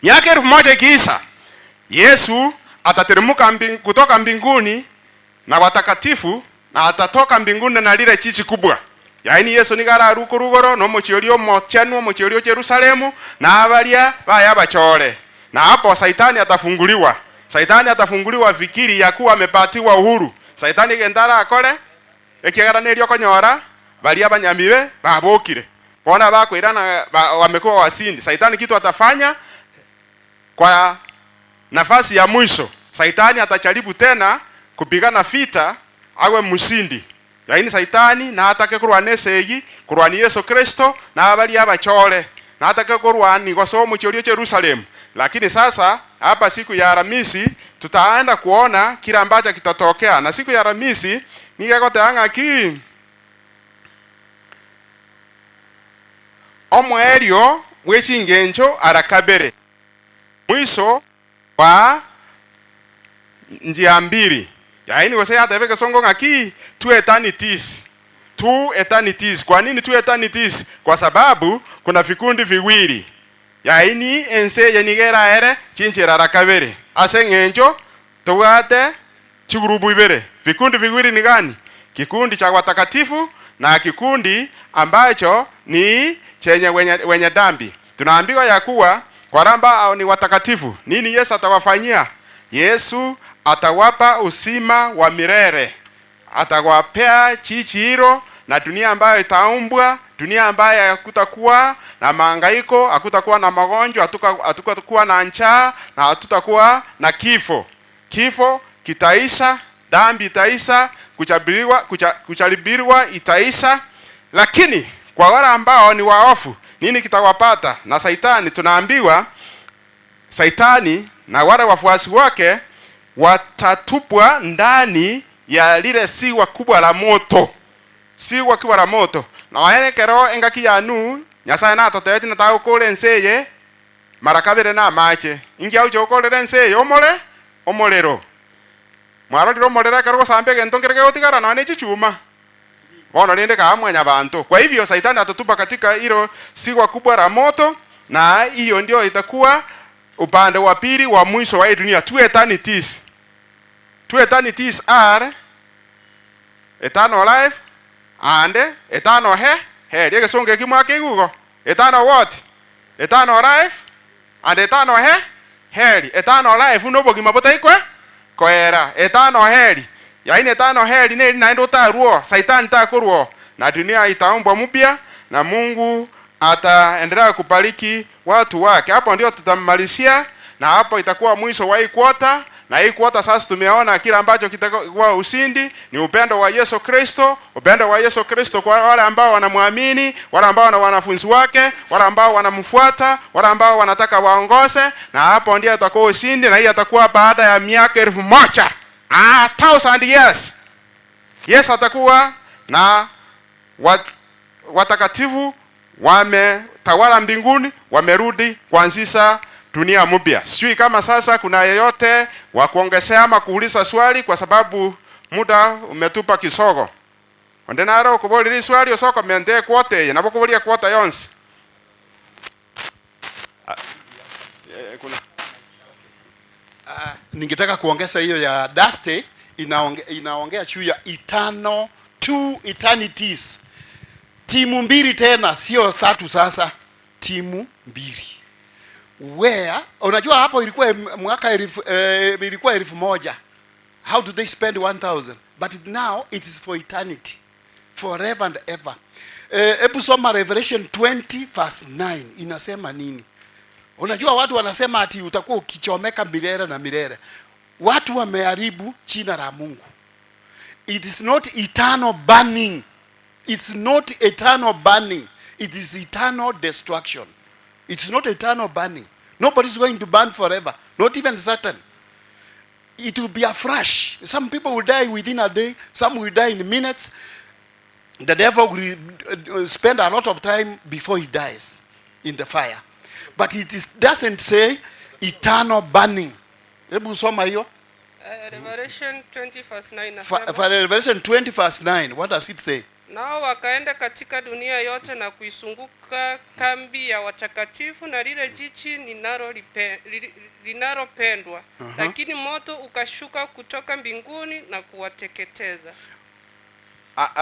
miaka 1000 kisa Yesu atateremka kutoka mbinguni na watakatifu, na atatoka mbinguni na lile chichi kubwa. Yaani Yesu nigara rugoro no mochiorio mochanu mochiorio Yerusalemu na abalia baya bachore. Na hapo Shetani atafunguliwa. Shetani atafunguliwa fikiri ya kuwa amepatiwa uhuru. Shetani gendara akore ekigara nerio konyora bali abanyamibe babokire. Bona bakwirana wamekuwa wasindi. Shetani kitu atafanya kwa nafasi ya mwisho. Shetani atacharibu tena kupigana vita awe msindi. Yaani Shetani na atake kurwanesegi kurwani Yesu Kristo na abali abachole na atake kurwani kwa somo chorio Yerusalemu. Lakini sasa hapa siku ya Alhamisi tutaenda kuona kila ambacho kitatokea, na siku ya Alhamisi nigakotanga ki omwerio wechingenjo arakabere mwiso wa njia mbili. Yaani wase hata beke songo ngaki two eternities. Kwa nini two eternities? Kwa sababu kuna vikundi viwili. Yaani ense yenigera ere chinchira rakabere asengenjo tuwate chigurubu ibere. Vikundi viwili ni gani? Kikundi cha watakatifu na kikundi ambacho ni chenye wenye dhambi. Tunaambiwa ya kuwa kwa ramba ni watakatifu nini Yesu atawafanyia? Yesu atawapa uzima wa milele. Atawapea chichi hilo na dunia ambayo itaumbwa, dunia ambayo hakutakuwa na mahangaiko, hakutakuwa na magonjwa, hakutakuwa na njaa na hakutakuwa na kifo. Kifo kitaisha dhambi itaisha, kucharibiriwa itaisha. Lakini kwa wale ambao ni waofu, nini kitawapata? Na Saitani, tunaambiwa Saitani na wale wafuasi wake watatupwa ndani ya lile siwa kubwa la moto. Siwa kubwa la moto. Na waelekero engaki yanu Nyasaye na toteti na tawo kole nseye marakabere na mache. Ingi au chokole nseye omolero. Mwaro ndiro molera karo sambe gentongereke otigara na nechi chuma. Bono nende kaamwa nyabantu. Kwa hivyo Saitani atatupa katika hilo siwa kubwa la moto, na hiyo ndio itakuwa upande wa pili wa mwisho wa dunia. Two eternities. Two eternities are eternal life and eternal hell. Yeke songe kimwake gugo. Eternal what? Eternal life and eternal hell. Eternal life unobo kimabota ikwe koera. Eternal hell. Yaani eternal hell ni naendo taruo. Saitani takuruo. Na dunia itaumbwa mpya na Mungu ataendelea kubariki watu wake. Hapo ndio tutamalizia, na hapo itakuwa mwisho wa hii kwota. Na hii kwota sasa tumeona kila ambacho kitakuwa ushindi ni upendo wa Yesu Kristo, upendo wa Yesu Kristo kwa wale ambao wanamwamini, wale ambao na wanafunzi wake, wale ambao wanamfuata, wale ambao wanataka waongoze, na hapo ndio itakuwa ushindi. Na hii itakuwa baada ya miaka 1000. 1000 years. Yesu atakuwa na watakatifu wametawala mbinguni, wamerudi kuanzisha dunia mpya. Sijui kama sasa kuna yeyote wa kuongezea ama kuuliza swali, kwa sababu muda umetupa kisogo. Ondenaro kuboli swali osoko mente kwote na bokubolia kwota yonse. Ningetaka kuongeza hiyo ya Dusty inaongea juu ya eternal, two eternities. Timu mbili tena, sio tatu sasa, timu mbili. Where unajua hapo ilikuwa mwaka ilikuwa 1000. How do they spend 1000? But now it is for eternity, forever and ever. Hebu soma Revelation 20 verse 9 inasema nini? Unajua watu wanasema ati utakuwa ukichomeka milele na milele. Watu wameharibu jina la Mungu. It is not eternal burning. It's not eternal burning. It is eternal destruction. It is not eternal burning. Nobody is going to burn forever. Not even Satan. It will be afresh. Some people will die within a day. Some will die in minutes. The devil will spend a lot of time before he dies in the fire. But it doesn't say eternal burning. Hebu soma hiyo. Revelation 20 verse 9 nasema. For Revelation 20 verse 9, what does it say? Nao wakaenda katika dunia yote na kuisunguka kambi ya watakatifu na lile jichi linalopendwa. Lakini moto ukashuka kutoka mbinguni na kuwateketeza.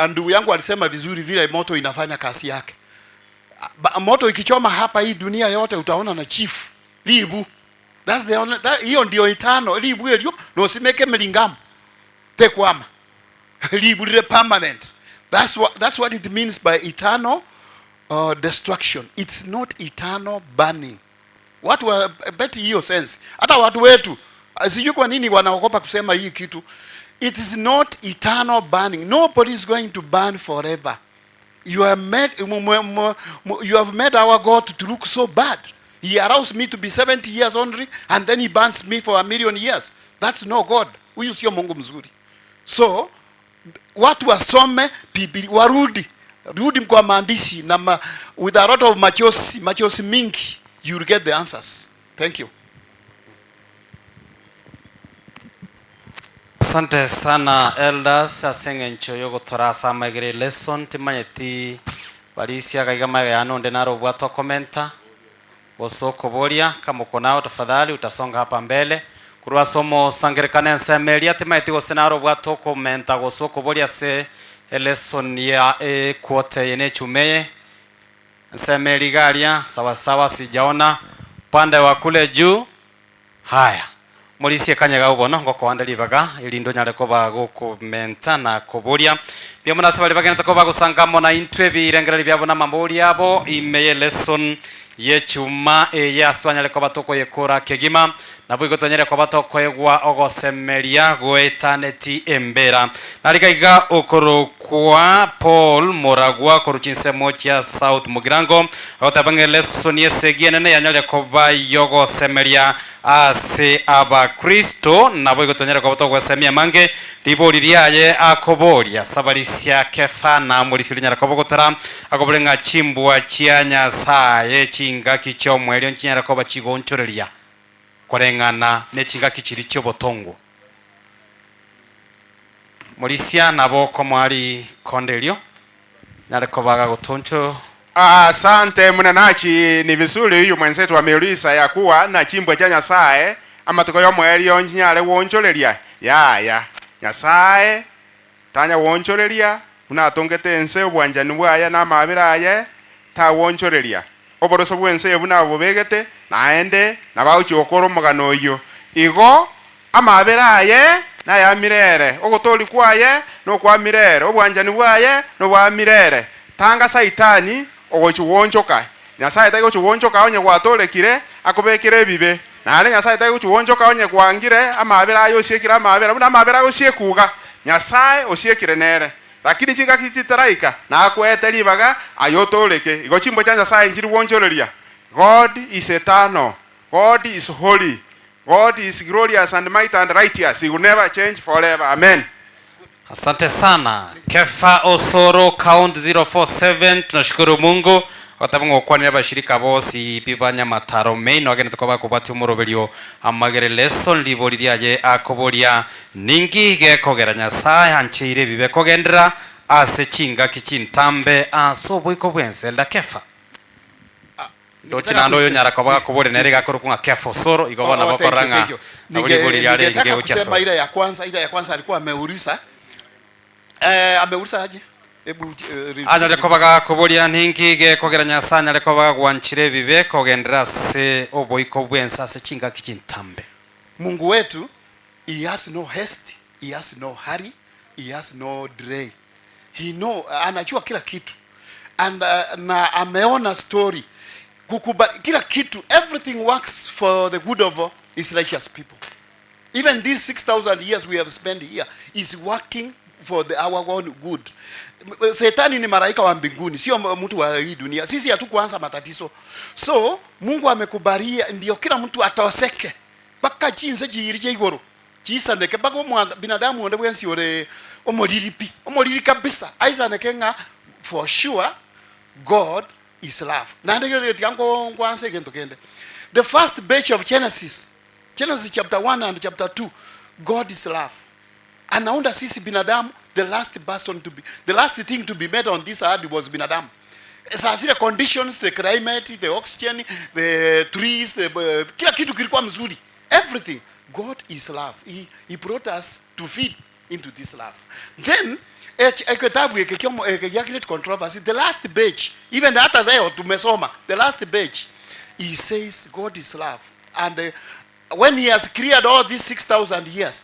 Ndugu yangu alisema vizuri vile moto inafanya kazi yake. Moto ikichoma hapa hii dunia yote utaona na chief libu. That's the only hiyo ndio eternal libu hiyo no simeke melingam tekwama libu ile permanent. That's what it means by eternal destruction. It's not eternal burning. Watu wa beti hiyo sense. Hata watu wetu sijui kwa nini wanaogopa kusema hii kitu. It is not eternal burning. Nobody is going to burn forever. You have made our God to look so bad. He allows me to be 70 years only and then he burns me for 1,000,000 years. That's no God. Huyu sio Mungu mzuri. So watu wasome Biblia, rudi kwa maandishi na with a lot of machozi mingi, you will get the answers. Thank you. Asante sana elders asengencho yogo torasa magere lesson timanyeti balisia kaigama yano ndenaro bwato komenta osoko boria kama uko nao tafadhali utasonga hapa mbele kurwa somo sangerekana nsemelia timanyeti gosenaro bwato komenta gosoko boria se lesson ya quote yene chumeye nsemeli garia sawa sawa sijaona pande wa kule juu. Haya Murisie kanyaga ubono ngoko wandalibaga ilindo nyale ko bagukomenta na kuburia bya munase bali bagenda ko bagusangamo na intwe birengereri byabo na mamburi abo imeye lesson yechuma yaswanyale ko batoko yekora kegima nabo igotonyere kwa batokoegwa ogosemeria goetaneti embera narikaiga okoro kwa Paul Moragwa koruchinsemo chia South Mugirango otabangele sonie segiene ne yanyale koba yogo semeria ase aba Kristo nabo igotonyere kwa batokoegwa semia mange liboririaye akoboria sabarisia kefa na murisirinyara kobogotara akoborenga chimbwa chia Nyasaye chinga kichomwelio nchinyara koba chigonchoreria korengana nechinga kichiri cyo botongo Morisia nabo komwari kondelio nareko baga gutuncho. Asante mnanachi, ni vizuri huyu mwenzetu ameuliza ya kuwa na chimbwa cha Nyasaye ama tukoyo mwelio nchinyale wonchoreria ya Nyasaye tanya wonchoreria unatongete ense obwanjani bwaya na mabiraye ta wonchoreria oboroso bwense buna bubegete naende nabauchi okoro mugano yo igo amabiraye na ya mirere ogotori kwaye no kwa mirere obwanjani bwaye no bwa mirere tanga saitani ogochi wonchoka Nyasaye tago chuwonchoka onye gwatorekire akobekire bibe nare Nyasaye tago chuwonchoka onye gwangire amabiraye osiekira amabira buna amabira osiekuga Nyasaye osiekire nere lakini chinga kititaraika na akwete libaga ayotoreke igo chimbo cha Nyasaye njiri wonchoreria. God is eternal, God is holy, God is glorious and mighty and righteous. He will never change forever. Amen. Asante sana. Kefa Osoro count 047 tunashukuru Mungu watabango kwa niaba shirika bosi pibanya mataro main wagene tukoba kubati umuroberio amagere lesson liboririaye akoboria ningi gekogera Nyasaye anchire bibe kogendera ase chinga kichintambe asobo iko bwenselda kefa Dochinando yo nyara koba kubore nere gakoro kunga Kefa Osoro igobana bakoranga ningeliboririaye kusema ile ya kwanza alikuwa ameuliza ameuliza aje. Ebu anya lekobaga kuboria ningi gekogera Nyasaye lekobaga gwanchire bibe kogendera se oboiko bwensa se chinga kichintambe. Mungu wetu, he has no haste, he has no hurry, he has no delay. He anajua kila kitu. And na ameona story kila kitu, everything works for the good of his righteous people. Even these 6,000 years we have spent here is working for our own good. Shetani ni malaika wa mbinguni, sio mtu wa hii dunia. Sisi hatukuanza matatizo. So Mungu amekubalia ndio kila mtu atoseke baka chinze jirije igoro chisandeke baka binadamu onde bwensi ore omoriri kabisa aizaneke nga for sure God is love. Na ndio yango ngwanse gento kende. The first batch of Genesis chapter 1 and chapter 2, God is love. Anaunda sisi binadamu, the last thing to be made on this earth was binadamu. Sasa conditions, the climate, the oxygen, the trees, kila kitu kilikuwa mzuri. Everything. God is love. He brought us to feed into this love. Then controversy, the last batch, even hata leo tumesoma, the last batch, he says God is love. And when he has cleared all these 6,000 years,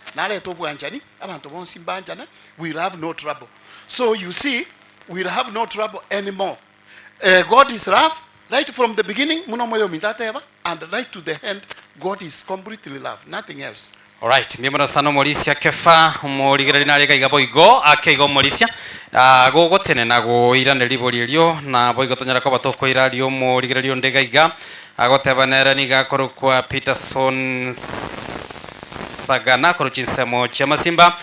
we'll have no trouble. So you see, we'll have no trouble anymore. God is love, right from the beginning, and right to the end, God is completely love, nothing else. Alright, miembro sano Morisia Kefa, morigereri na rega igabo igo, akeigo Morisia, gogo tene na go irane liborilio, na boigo tonyara ko batoko irario morigereri ondega iga, agotebanera niga korukwa Peterson Sagana koruchinsemo Chamasimba,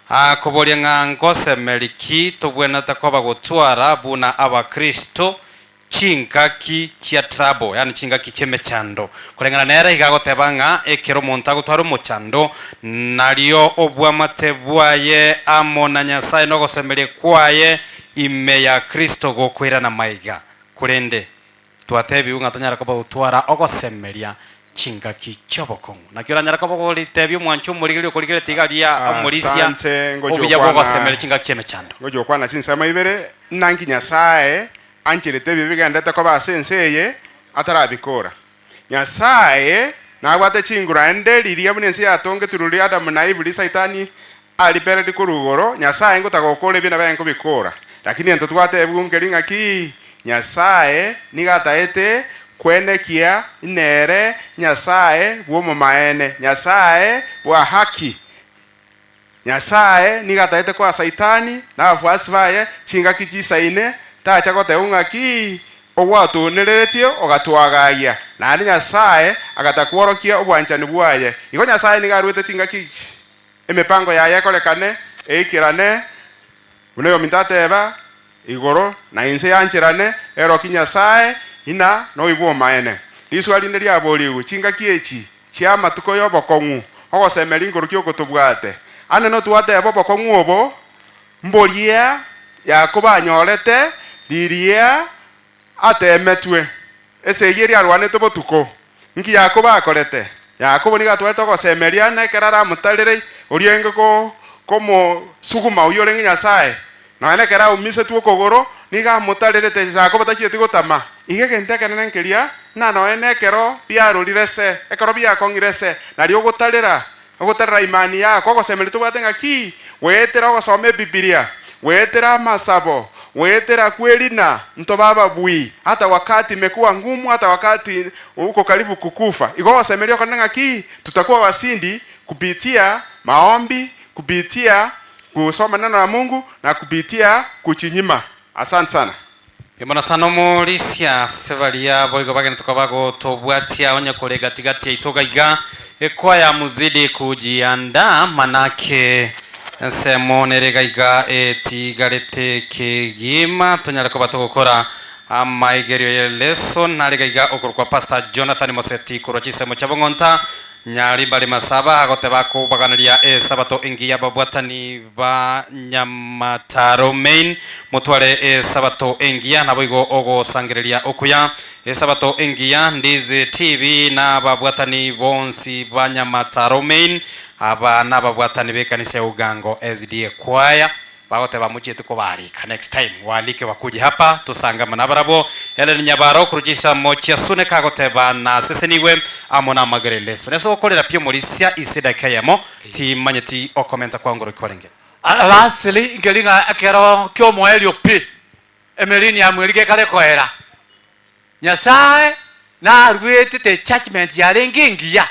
akoboria nga ngose meliki tobwena takoba gotwara buna aba Kristo chingaki chia trabo, yani chingaki chemechando kurengana nera igagotebanga ekero montago twaro mochando nario obwa matebwaye amona Nyasaye no gosemerie kwaye ime ya Kristo gokwira na maiga kurende twatebi unga tonyara koba utwara ogosemeria chingaki chobokongo nakira nyara koba golitebi mwancho murigiri okorigire tigaria amurisia obuya bogosemeria chingaki chemechando ngojo kwana sinsema ibere nangi Nyasaye anchirete bibigandete ko basenseye atarabikora Nyasaye nagwate chingura ende liria bunensi yatonge tururi Adamu na Eva Saitani alibere dikurugoro Nyasaye ngotagokole bina bayengo bikora lakini ento twate ebungeringa ki Nyasaye nigataete kwenekia inere Nyasaye bwomo maene, Nyasaye wa haki, Nyasaye nigataete kwa saitani na afuasi baye chinga kichisaine tacha goteung'aki ogwatunereretio ogatwagaya nandi Nyasaye agatakworokia obwanchani bwaye. Igo Nyasaye nigarwete chinga kichi emipango yaye korekane eikirane buneyo mintateba igoro na inse yanchirane eroki Nyasaye ina no ibwo maene. Liswali ndi lyaboliwe chinga kiechi chia matuko yobokong'u ogosemeri ngorokio gotobwate ane no twate bobokong'u obo mboria Yakobo anyorete diria atemetwe eseyeri arwanete botuko nki Yakobo akorete. Yakobo nigatwete gosemeria nekerara mutarire orienge komo suguma uyorenge Nyasaye na nekera umise tu okogoro niga mutarire te Yakobo tachieti gotama igege ntekenene nkeria na no enekero biarorirese ekero biakongirese na rio gotarira imani yako gosemeri tubate ngaki wetera gosome Biblia wetera masabo wetera kwelina ntobaba bui hata wakati imekuwa ngumu, hata wakati uko karibu kukufa. Iko wasemelio kwa ngaki tutakuwa wasindi kupitia maombi, kupitia kusoma neno la Mungu na kupitia kuchinyima. Asante sana. Imana sana mulisia sevalia boigo bagene tukabago tobwatia onya kole gatigati itoga iga ekwaya muzidi kujianda manake nsemo nerega iga etigarete kegima tonyara ko batogokora amaigerio ye lesson narega iga okorwa Pastor Jonathan Moseti kurochisemo chabongonta nyari bali masaba agote bako baganaria sabato ingia babwatani ba Nyamataro main mutware sabato ingia naboigo ogo sangereria okuya sabato ingia ndize TV na babwatani bonsi ba Nyamataro main aba nababwatani bekanisa ugango SDA choir bagote bamuchite ko barika next time walike bakuje hapa tusangama nabarabo ele nyabaro kurujisha mochia sune kagote bana seseniwe amona magere leso neso okorera pio molisia isida kayamo ti manyeti o commenta kwa ngoro korenge alasili ngelinga akero kyo moelio pi emelini ya mwelike kale koera Nyasaye na rwete te judgment ya lengingia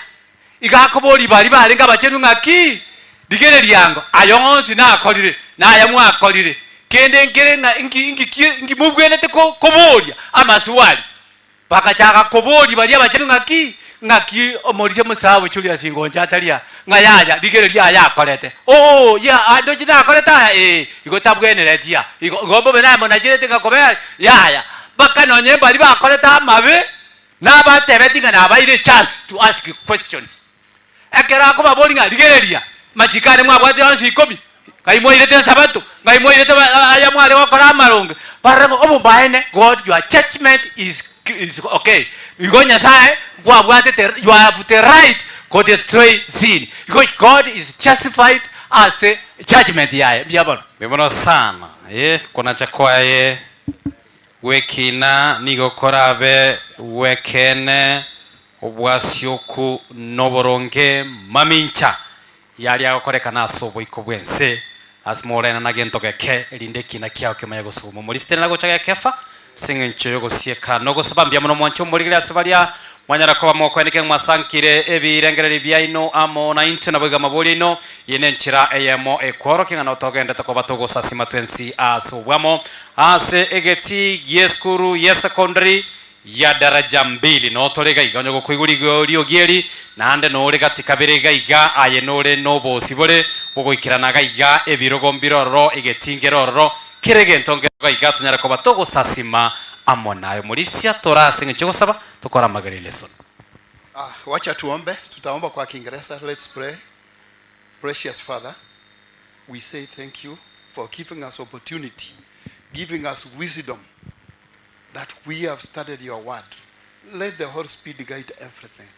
igakoboli bali balenga bachenu ngaki digere lyango ayonsi na akolire na yamwa akolire kende ngere na ingi mubwenete ko kobolia amaswali bakachaka koboli bali bachenu ngaki omolise musabo chulia singonja atalia ngayaya digere lya yakolete ya ando jina akoleta igotabweneretia igombo bena mona jirete ngakobera yaya bakanonye bali bakoleta mabe na batebetinga na baire chance to ask questions akera ko baboli ngaligereria majikane mwabwate onsi 10 ngaimoirete sabato ngaimoirete ayamwale wakora maronge barabo obo baene God your judgment is okay igonya sae gwabwate you have the right to destroy sin because God is justified as a judgment yae byabona bibono sana kuna chakwaye wekina nigokorabe wekene obwasioku noboronge mamincha yali akokoreka nasobo ikobwense asmorena nagento geke elindeki na kyao kemaya gosuma mulistena nago chage kefa singencho yogo sieka nogo sabambya muno mwancho muligira sebalia mwanyara ko bamokweneke mwasankire ebirengereri byaino amo na into naboga mabolino yene nchira eyemo ekworo kinga no togenda takoba togo sasima twensi asubwamo ase egeti yeskuru yesecondary ya daraja 2 no tolega iganyo go kwigurigo liogeri nande no ore katika berega iga aye nore no bosibore bogoikirana gaiga ebirogo mbiroro igetingeroro kirege ntongero iga tunyara ko batogo sasima amonayo mulisia torase ngicho saba tukora magari lesson. Wacha tuombe, tutaomba kwa Kiingereza. Let's pray. Precious Father, we say thank you for giving us opportunity, giving us wisdom that we have studied your word. Let the Holy Spirit guide everything.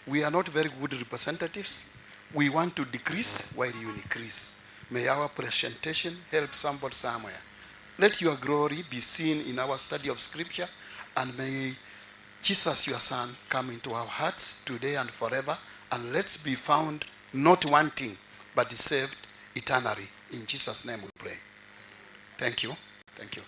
We are not very good representatives. We want to decrease while you increase. May our presentation help somebody somewhere. Let your glory be seen in our study of Scripture, and may Jesus, your Son, come into our hearts today and forever, and let's be found not wanting, but saved eternally. In Jesus' name we pray. Thank you. Thank you.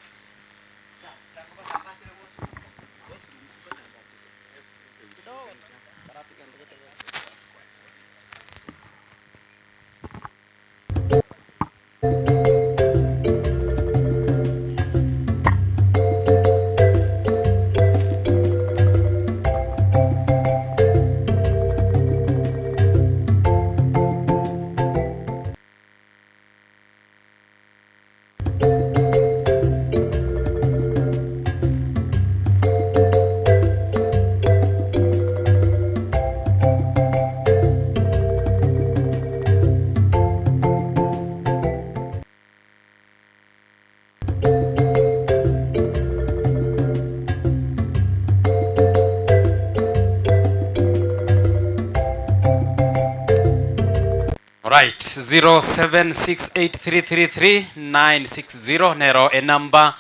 Right, 0768333960 nero enamba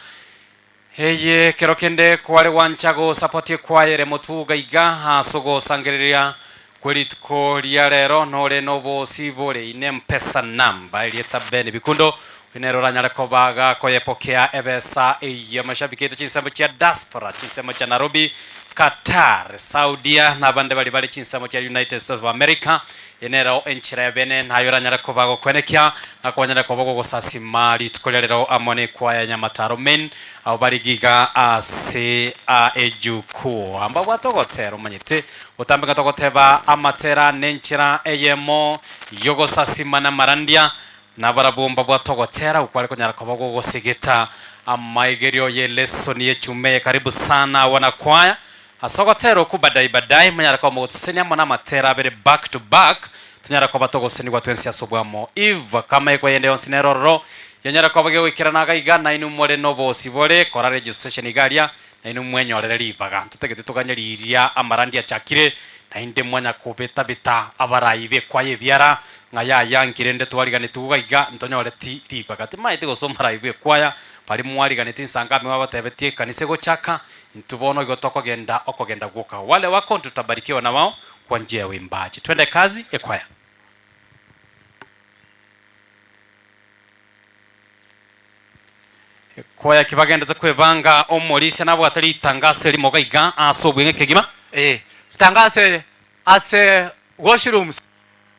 heye kerokende kwale wanchago support kwayere mutuga iga hasogo sangereria kwelitko lya lero nole nobo sibole ine mpesa namba ilieta bene bikundo inero ranyale kobaga koyepokea ebesa ya mashabiki yetu chinsemo cha diaspora chinsemo cha Nairobi Qatar Saudia na bande bali chinsemo cha United States of America enero enchira bene nayo ranyale kobago kwenekia akwanyale kobago gosasima litkolero amone kwa ya Nyamataro men au bali giga ase ejuku amba batogotero manyite utambika togoteba amatera nenchira eyemo yogosasima na marandia na barabumba bwatogotera ukwale kunyara kobago gosigeta amaigerio ye lesson ye chume karibu sana wanakwaya asogotero kubadai manyara kwa mutsenya mona matera bere back to back tunyara kwa batogoseni kwa twensi asobwamo if kama iko yende onsineroro yanyara kwa bage wikiranaga igana inu mole nobo sibole kora registration igalia na inu mwenyorere libaga tutegete tukanyaliria amarandi achakire na inde mwanya kubeta beta abarayibe kwaye byara ngaya yankirende twaligane tugaiga ntonyore ti libaga timaite gosomara ibe kwaya pali mwaligane tinsangame wabatebetie kanise gochaka ntubono igotoko genda okogenda guka wale wako tutabarikiwa na wao kwa njia ya uimbaji. Twende kazi ekwaya. Kwaya kibagenda kwebanga omolisi nabo atali tangase limo gaiga asobwenge kegima tangase ase washrooms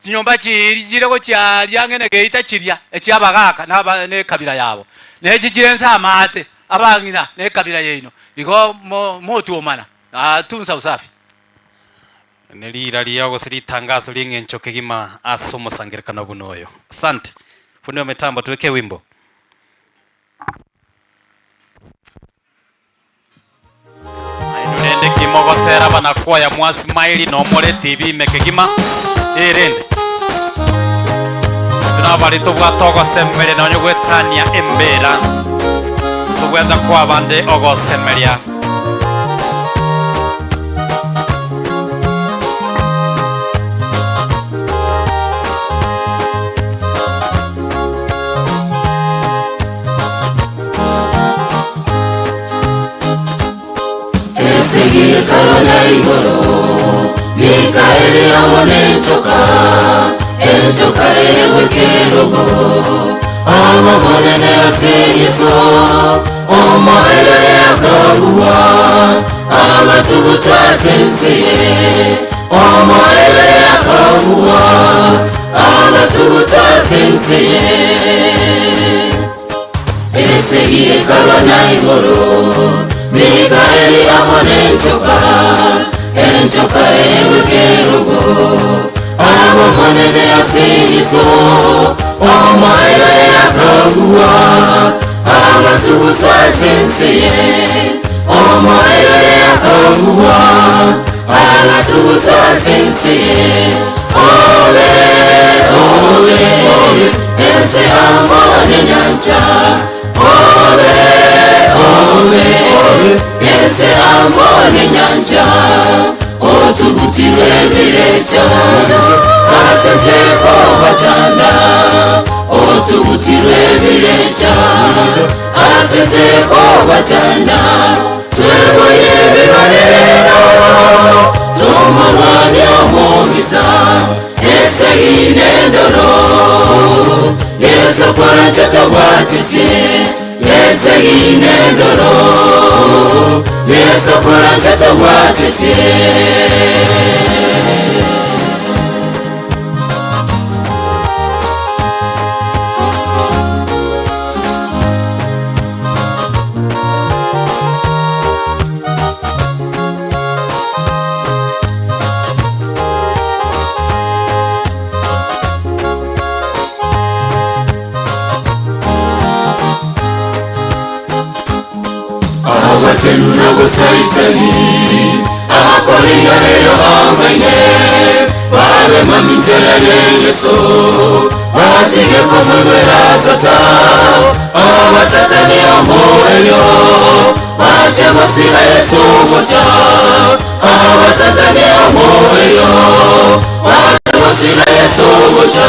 nyomba chiri ko cha lyangene geita chiria ekyabagaka naba ne kabila yabo ne chijirenza amate abangina ne kabila yeno biko motu omana tunsa usafi nelira liyago siri tangazo lingencho kegima asomo sangerekana bunoyo. Asante fundi wa mitambo tuweke wimbo. Ainurende kimogotera banakwaya mwasmaili no more TV mekegima irende tunabali tubwatogo semmere no nyugwetania embera tugwenda kwa bande ogosemeria Esegie karona igoro Mikaeli amone enchoka ewe kerogo Ama monene ase yeso Oma ere akabuwa Aga tugutwa senseye Oma ere akabuwa Aga tugutwa senseye Esegie karona igoro Mikaeli amone enchoka ewe kerugo Amo monene asiso Oma ere akabuwa Aga tugutwa senseye Oma ere akabuwa Aga tugutwa senseye Owe, owe, ense amone nyancha Owe, ense amone nyanja otugutirwe birecha asenze ko batanda otugutirwe birecha asenze ko batanda twewoye bibarero tumwana omumisa esegine ndoro yeso kora chatobwatise Esegine ndoro Yeso kora chatobwatise wenu n'obusaitani abakolinga leero banganye babe mamiteyale yesu batigeko mwegwera tata abatatani amoelyo bachegosira yesu gocha abatatani amoelyo bachegosira yesu gocha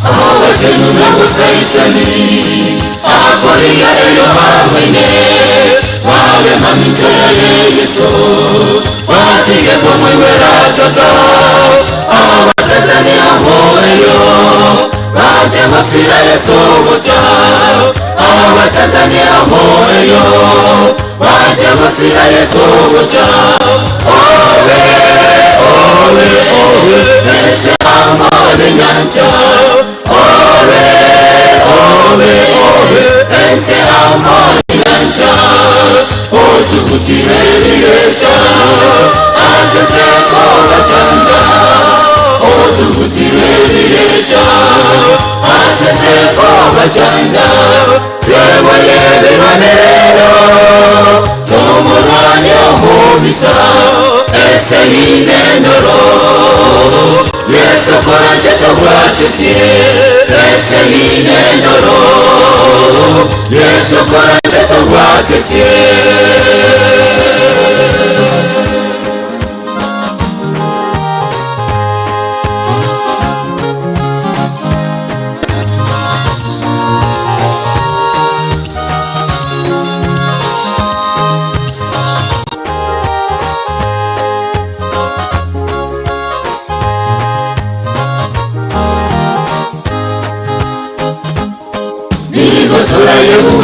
awatenu n'obusaitani abakolinga leero banganye babe mamiteyale yesu batigeko mwegwera tata abatatani amoelyo bachegosira yesu gocha abatatani amoelyo bachegosira yesu gocha owe owe owe ese amone nyanja owe owe owe ese amone nyanja otugutire birecha aseseko bachanda otugutire birecha aseseko bachanda tweboye bibanero tomurwani omubisa ese yinendoro yesu kora cheto bwatisye ese yinendoro yesu kora cheto bwatisye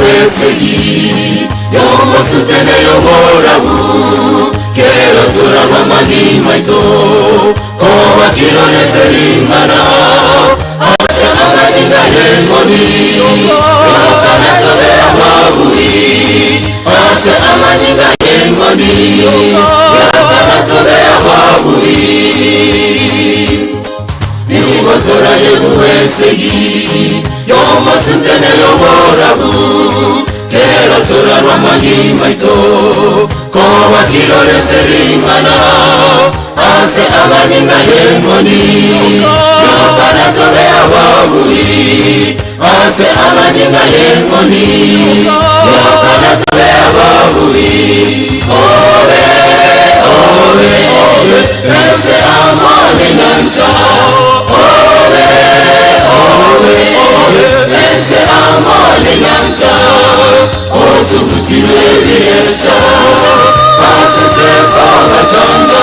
yebuwesegi yomosutene yoborabu kero turaba magimaito koba kironeseringana ase amaginga yengoni yokana tobe amabui ase amaginga yengoni yokana tobe amabui nigotora yebuwesegi yomosutene yoborabu kero turarwa magimaito koba kironeseringana ase amaginga yengoni yokana tobe ababui ase amaginga yengoni yokana tobe ababui owe owe owe ese amone nyanja owe owe owe ese amone nyanja otugutire birecha aseseko bachanda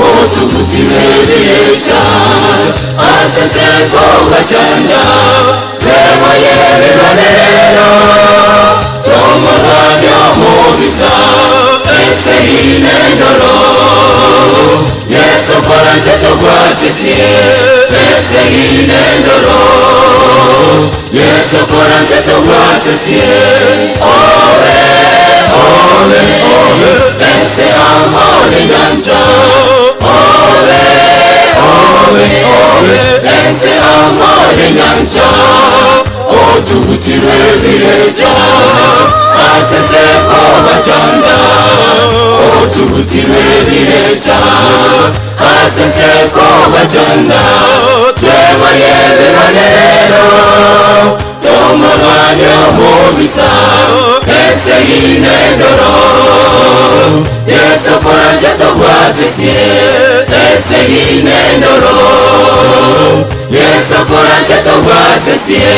otugutire birecha aseseko bachanda twemoye bibanero tomurwani omubisa ese yinendoro yesu kora cheto bwatisye ese yinendoro yesu kora cheto bwatisye owe owe owe ese amone nyanja owe owe owe ese amone nyanja otugutire birecha aseseko bachanda otugutire birecha aseseko bachanda twemoye bibanero tomurwani omubisa ese yinendoro yesu kora cheto bwatisye ese yinendoro yesu kora cheto bwatisye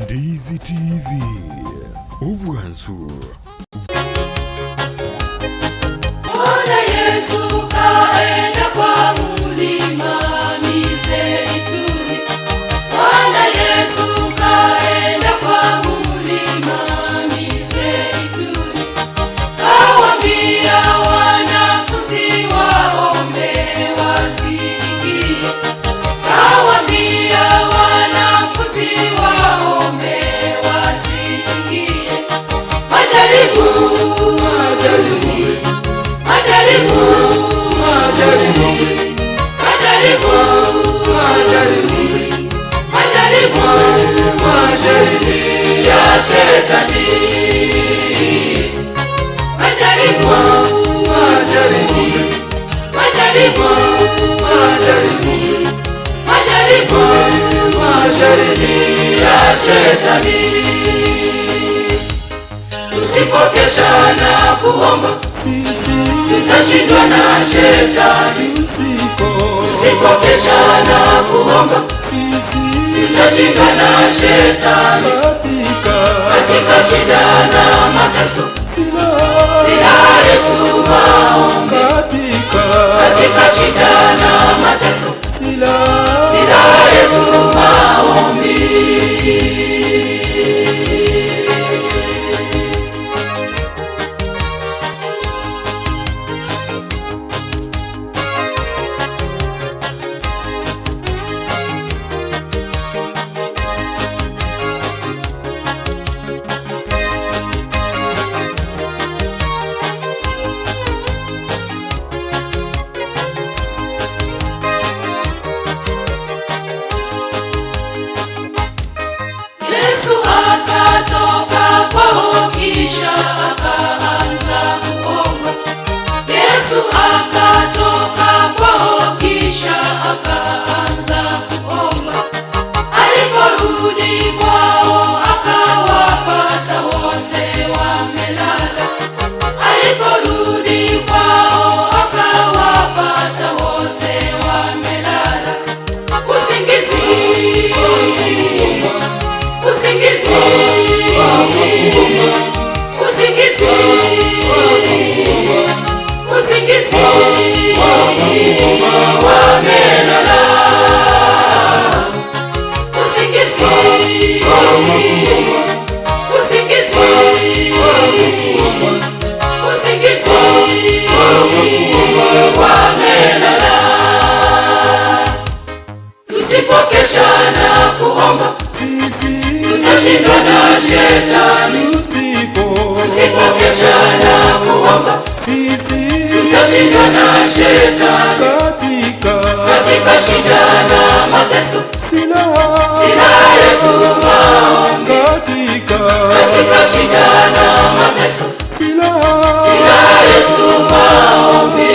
Ndizi TV Ubwansu. Bwana Yesu kaenda kwa mulima Mizeituni. Bwana Yesu kaenda kwa mulima Mizeituni. Kawaambia wanafunzi waombe wasiingie. Kawaambia wanafunzi waombe wasiingie. Majaribu, majaribu, majaribu, majaribu. masharini ya shetani. Tusipokesha na kuomba, tutashindwa na shetani. Tusipokesha na kuomba, tutashindwa na shetani. Katika shida na mateso, silaha yetu maombi. Katika shida na mateso, silaha yetu maombi. Yesu akatoka kwao kisha akaanza kuomba. Yesu akatoka kwao kisha akaanza kuomba. Aliporudi kwao akawapata wote wamelala. Aliporudi kwao akawapata wote wamelala. Usingizi, usingizi, usingizi, usingizi, wamelala. Usingizi, usingizi, usingizi, wamelala. Tusipokesha na kuomba, tutashindwa na shetani. Tusipokesha na kuomba, tutashindwa na shetani. Katika shida na mateso, silaha yetu maombi. Katika shida na mateso, silaha yetu maombi.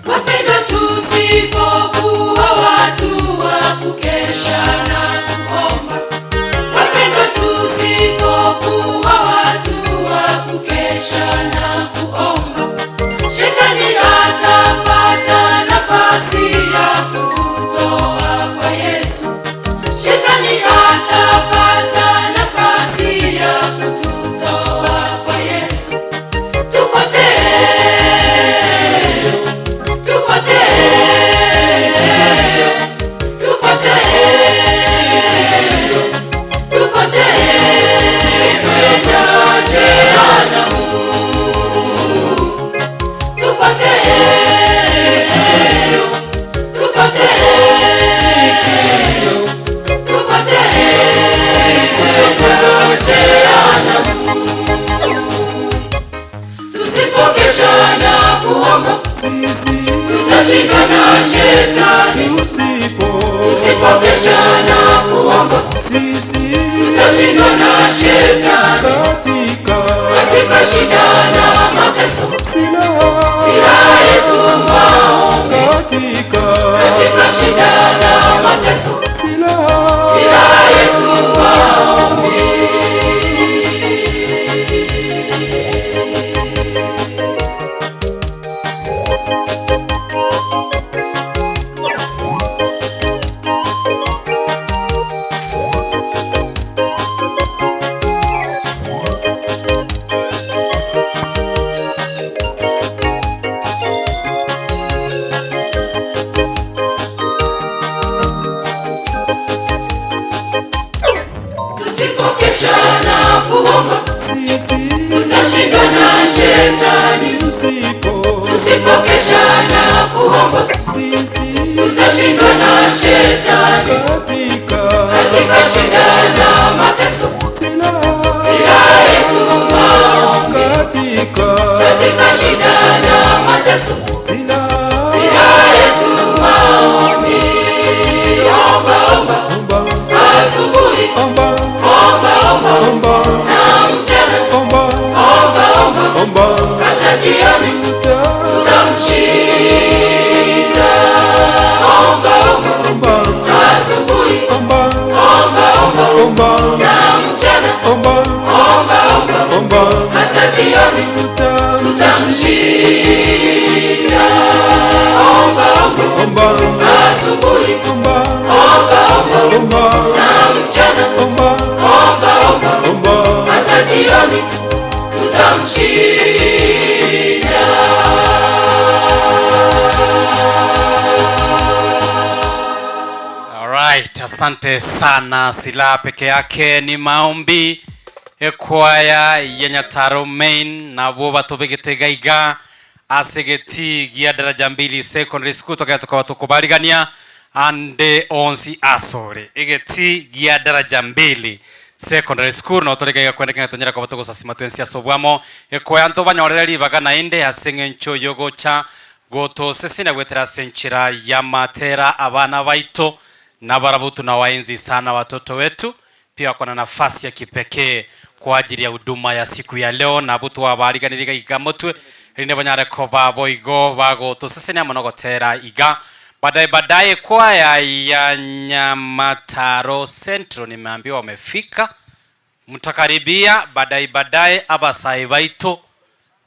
Wapendwa, tusipokuwa watu wa kukesha na kuomba. Wapendwa, tusipokuwa watu wa kukesha na kuomba, shetani atapata nafasi ya kututoa kwa Yesu. Shetani atapata nafasi ya kututoa kwa Yesu. Tusipokesha na kuomba, tutashindwa na shetani. Tusipokesha na kuomba, tutashindwa na shetani. Katika shida na mateso, silaha yetu maombi. Katika shida na mateso, silaha yetu maombi. Tusipokesha na kuomba, tutashindwa na shetani. Tusipokesha na kuomba, tutashindwa na shetani. asante sana. Silaha peke yake ni maombi. Ekwaya ya Nyataro Main na boba tobegete iga asegeti gia daraja 2 secondary school toka tukubaligania ande onsi asore egeti gia daraja 2 secondary school no toreka kwendeka tonyera kwa batuko sasima twensi asobwamo ekwaya nto banyoreri bagana inde asengencho yogo cha goto sesina gwetera senchira ya matera abana baito na barabutu na waenzi sana watoto wetu. Pia kuna nafasi ya kipekee kwa ajili ya huduma ya siku ya leo na butu wa bariganiriga igamotwe rinde banyare ko babo igo bago to sesene amonogotera iga baadaye kwaya ya Nyamataro Central nimeambiwa wamefika, mtakaribia baadaye abasai baito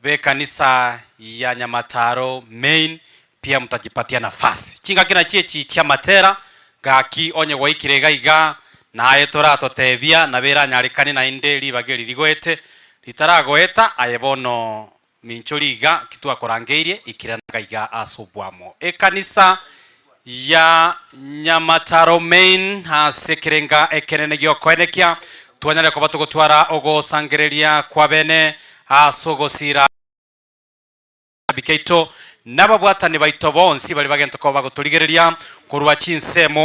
be kanisa ya Nyamataro Main pia mtajipatia nafasi chinga kina chechi cha matera gaki onye waikirega iga na ayetora totebia na bera nyarikani na indeli bageri rigwete litaragoeta ayebono mincholiga kitu akorangeirie ikiranaga iga asobwamo ekanisa ya Nyamataro Main hasekerenga ekenene gyokoenekia twanyale ko batugotwara ogo sangereria kwa bene asogosira bikeito nababwatani baito bonsi bali bagento ko bagoturigereria kurwa chinsemo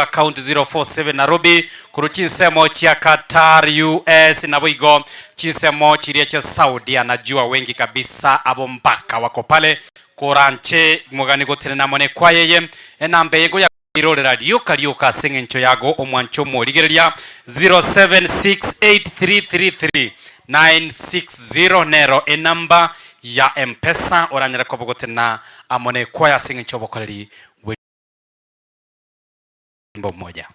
account 047 Nairobi kuruchinsemo chia Qatar US na boigo chinsemo chiria cha Saudi anajua wengi kabisa abo mpaka wako pale koranche mugani gotene namone kwa yeye enambe yego ya irorera rioka sengencho yago omwancho morigereria 0768333960 nero enamba ya M-Pesa oranyera ko bogotena amone kwa ya sengencho bokoreri wimbo mmoja.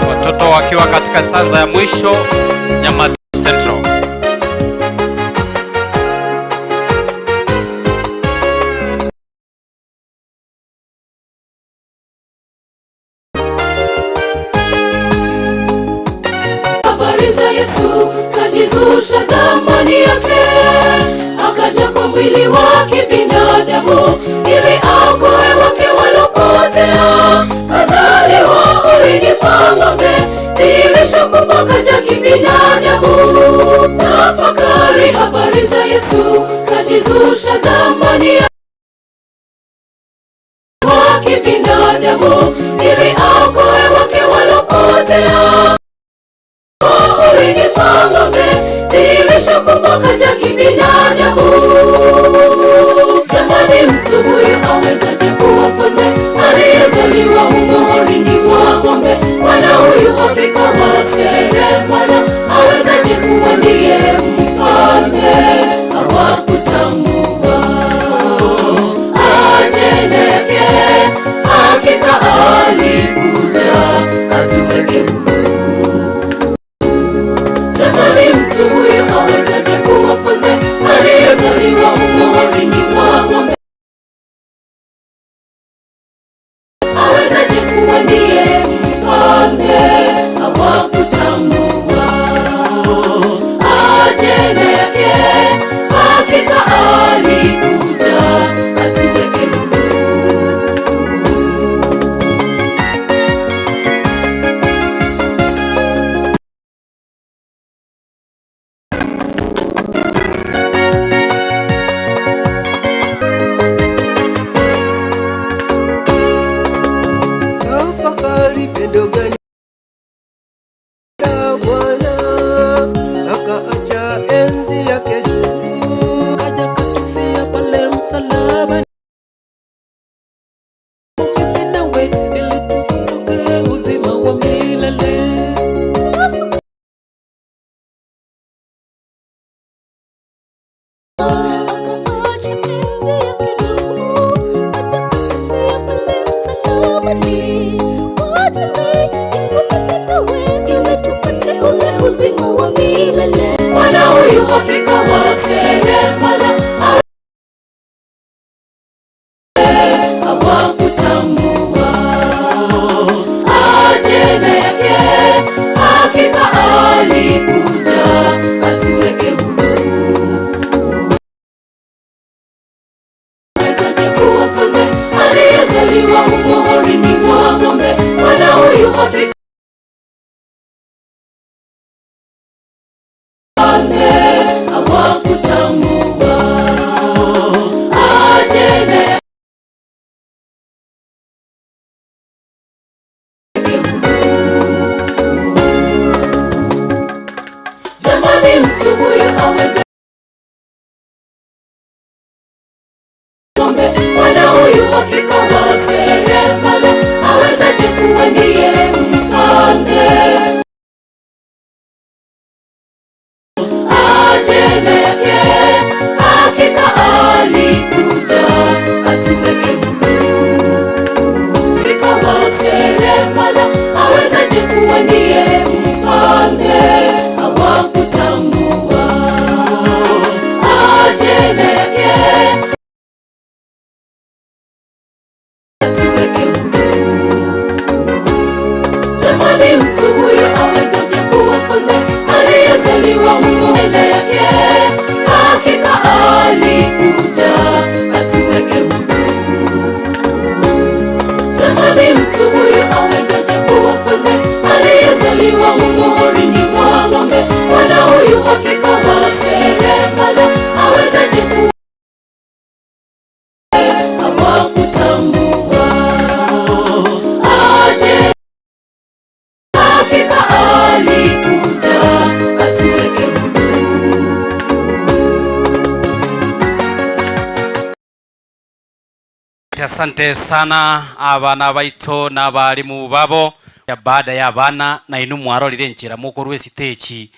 Watoto wakiwa katika stanza ya mwisho Nyamataro Central. Yesu kajizusha thamani yake, akaja kwa mwili wa kibinadamu ili aokoe wake walopotea. Kazaliwa horini pa ng'ombe, dhihirisho kubwa kaja kibinadamu. Tafakari habari za Yesu kajizusha thamani yake wa kibinadamu ili aokoe wake walopotea. Horini pa ng'ombe, dhihirisho kubwa kaja kibinadamu. Jamani, mtu huyu awezaje kuwa mfalme aliyezaliwa humo horini mwa ng'ombe? Mwana huyu hakika wa seremala, awezaje kuwa ndiye mfalme? Hawakutambua ajeneke, hakika alikuja atuweke huru. Jamani, mtu huyu awezaje kuwa mfalme aliyezaliwa humo uhakika hawakutambua ajenda jamani, mtu huyu aweze mwana huyu hakika wa seremala awezaje kuwa ndiye mfalme? Ajenda yake hakika alikuja atuweke huru. Hakika wa seremala awezaje kuwa ndiye mfalme? Hawakutambua ajenda yake atuweke huru. Jamani, mtu huyu awezaje kuwa mfalme aliyezaliwa huko mbele yake? Hakika alikuja atuweke huru. Jamani, mtu huyu awezaje kuwa mfalme aliyezaliwa huko horini mwa ng'ombe? Mwana huyu hakika wa seremala awezaje kuwa hawakutambua aje hakika alikuja atuweke huru. Asante sana abana baito n'abarimu babo ya baada ya bana na inu mwarorire njira mukorwe stage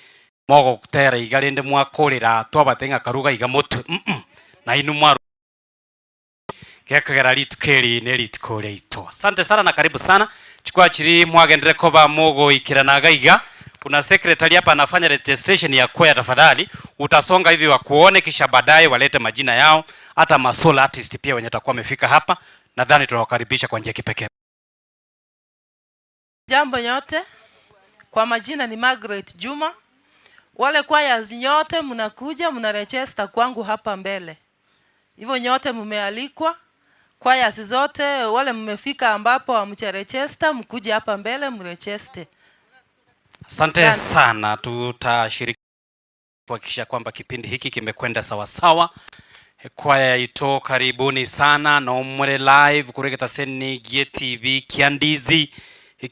mogo gutera igarende mwakorera twabatenga karuga igamotwe na inu mwaro kekagera litukeri ne litukore ito. Asante sana na karibu sana. Chukua chiri mwagendere koba mogo ikiranaga iga. Kuna secretary hapa anafanya registration ya kwaya, tafadhali utasonga hivi wakuone, kisha baadaye walete majina yao, hata masolo artist pia wenye takuwa wamefika hapa. Nadhani tunawakaribisha kwa njia kipekee. Jambo nyote, kwa majina ni Margaret Juma. Wale kwaya nyote mnakuja mnaregister kwangu hapa mbele. Hivyo nyote mmealikwa. Kwaya zote wale mmefika ambapo amcheregister mkuje hapa mbele mregister. Asante sana, tutashiriki kuhakikisha kwamba kipindi hiki kimekwenda sawa sawa. Kwaya ito karibuni sana na umure live kuregeta seni GTV Kiandizi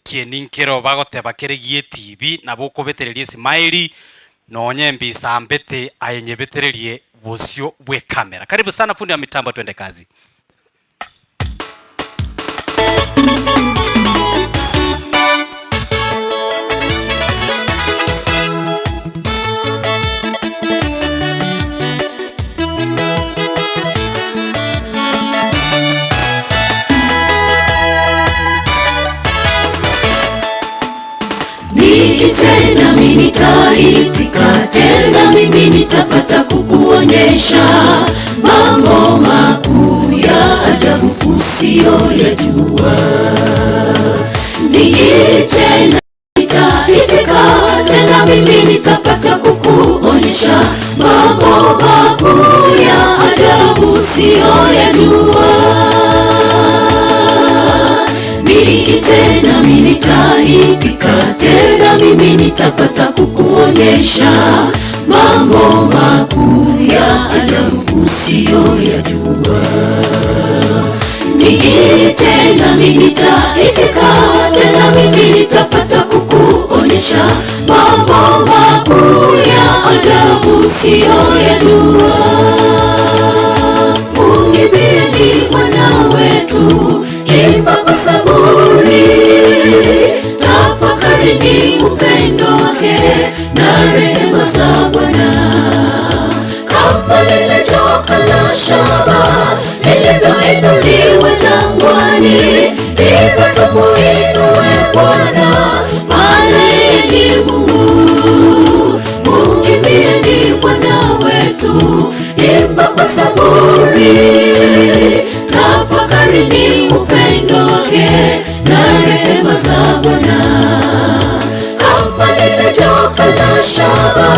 kieninkero bagoteba kere GTV na boko betererie smile nonye mbisa mbete ayenye betererie bosio bwe kamera. Karibu sana fundi wa mitambo, twende kazi. Nikitenda mimi nitaitika, tena mimi nitapata kukuonyesha mambo makuu ya ajabu usiyoyajua. Nikitenda nitaitika, tena mimi nitapata kukuonyesha mambo makuu ya ajabu usiyoyajua. Nikitenda mimi nitaitika, tena mimi nitapata kukuonyesha mambo makuu ya ajabu usiyoyajua. Nikitenda mimi nitaitika, tena mimi nitapata kukuonyesha mambo makuu ya ajabu usiyoyajua. Muimbieni Bwana wetu, imba kwa saburi, tafakarini upendo wake na rehema za Bwana. Kama lile joka la shaba lilivyoinuliwa jangwani, hivyo tumuinue Bwana, maana yeye ni Mungu. Muimbieni Bwana wetu, imba kwa saburi, tafakarini upendo wake na rehema za Bwana. Kama lile joka la shaba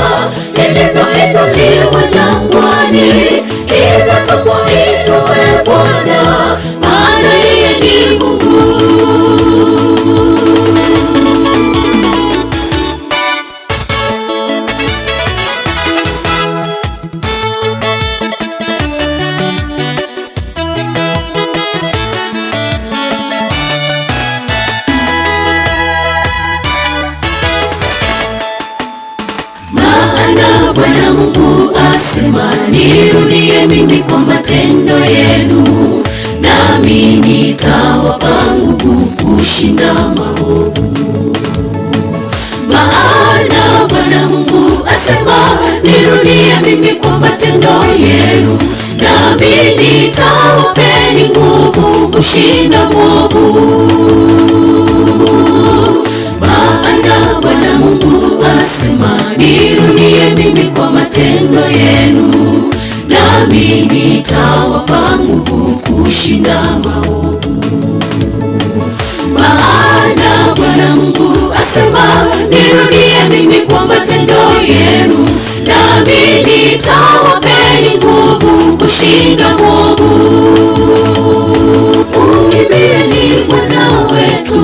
lilivyoinuliwa jangwani, hivyo tumuinue Bwana, maana yeye ni Mungu. matendo yenu, nami nitawapa nguvu kushinda maovu. Maana Bwana Mungu asema, nirudie mimi kwa matendo yenu, nami nitawapeni nguvu kushinda mwovu. Maana Bwana Mungu asema, nirudie mimi kwa matendo yenu, nami nitawapa nguvu kushinda maovu. Maana Bwana Mungu asema, nirudie mimi kwa matendo yenu, nami nitawapeni nguvu kushinda mwovu. Muimbieni Bwana wetu,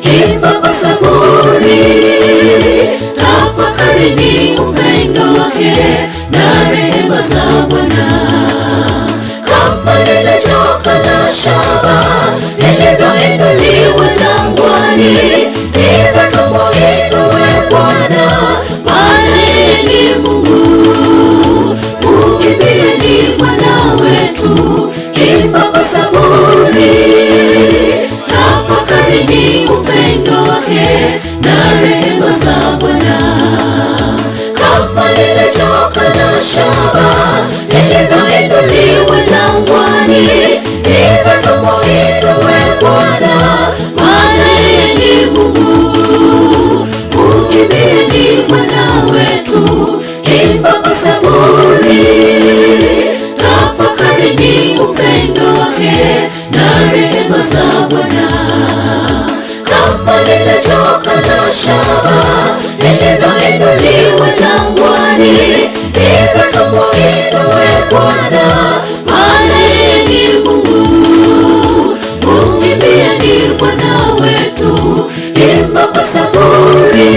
imba kwa saburi, tafakarini upendo wake na rehema za Bwana. Kama lile joka la shaba lilivyoinuliwa jangwani, hivyo tumuinue Bwana, maana yeye ni Mungu. Muimbieni Bwana wetu, imba kwa saburi, tafakarini upendo wake na rehema za Bwana. Kama lile joka la shaba lilivyoinuliwa jangwani, hivyo tumuinue Bwana, maana yeye ni Mungu. Muimbieni Bwana wetu, imba kwa saburi, tafakarini upendo wake na rehema za Bwana. Kama lile joka la shaba lilivyoinuliwa jangwani, hivyo tumuinue Bwana, maana yeye ni Mungu. Muimbieni Bwana wetu, imba kwa saburi,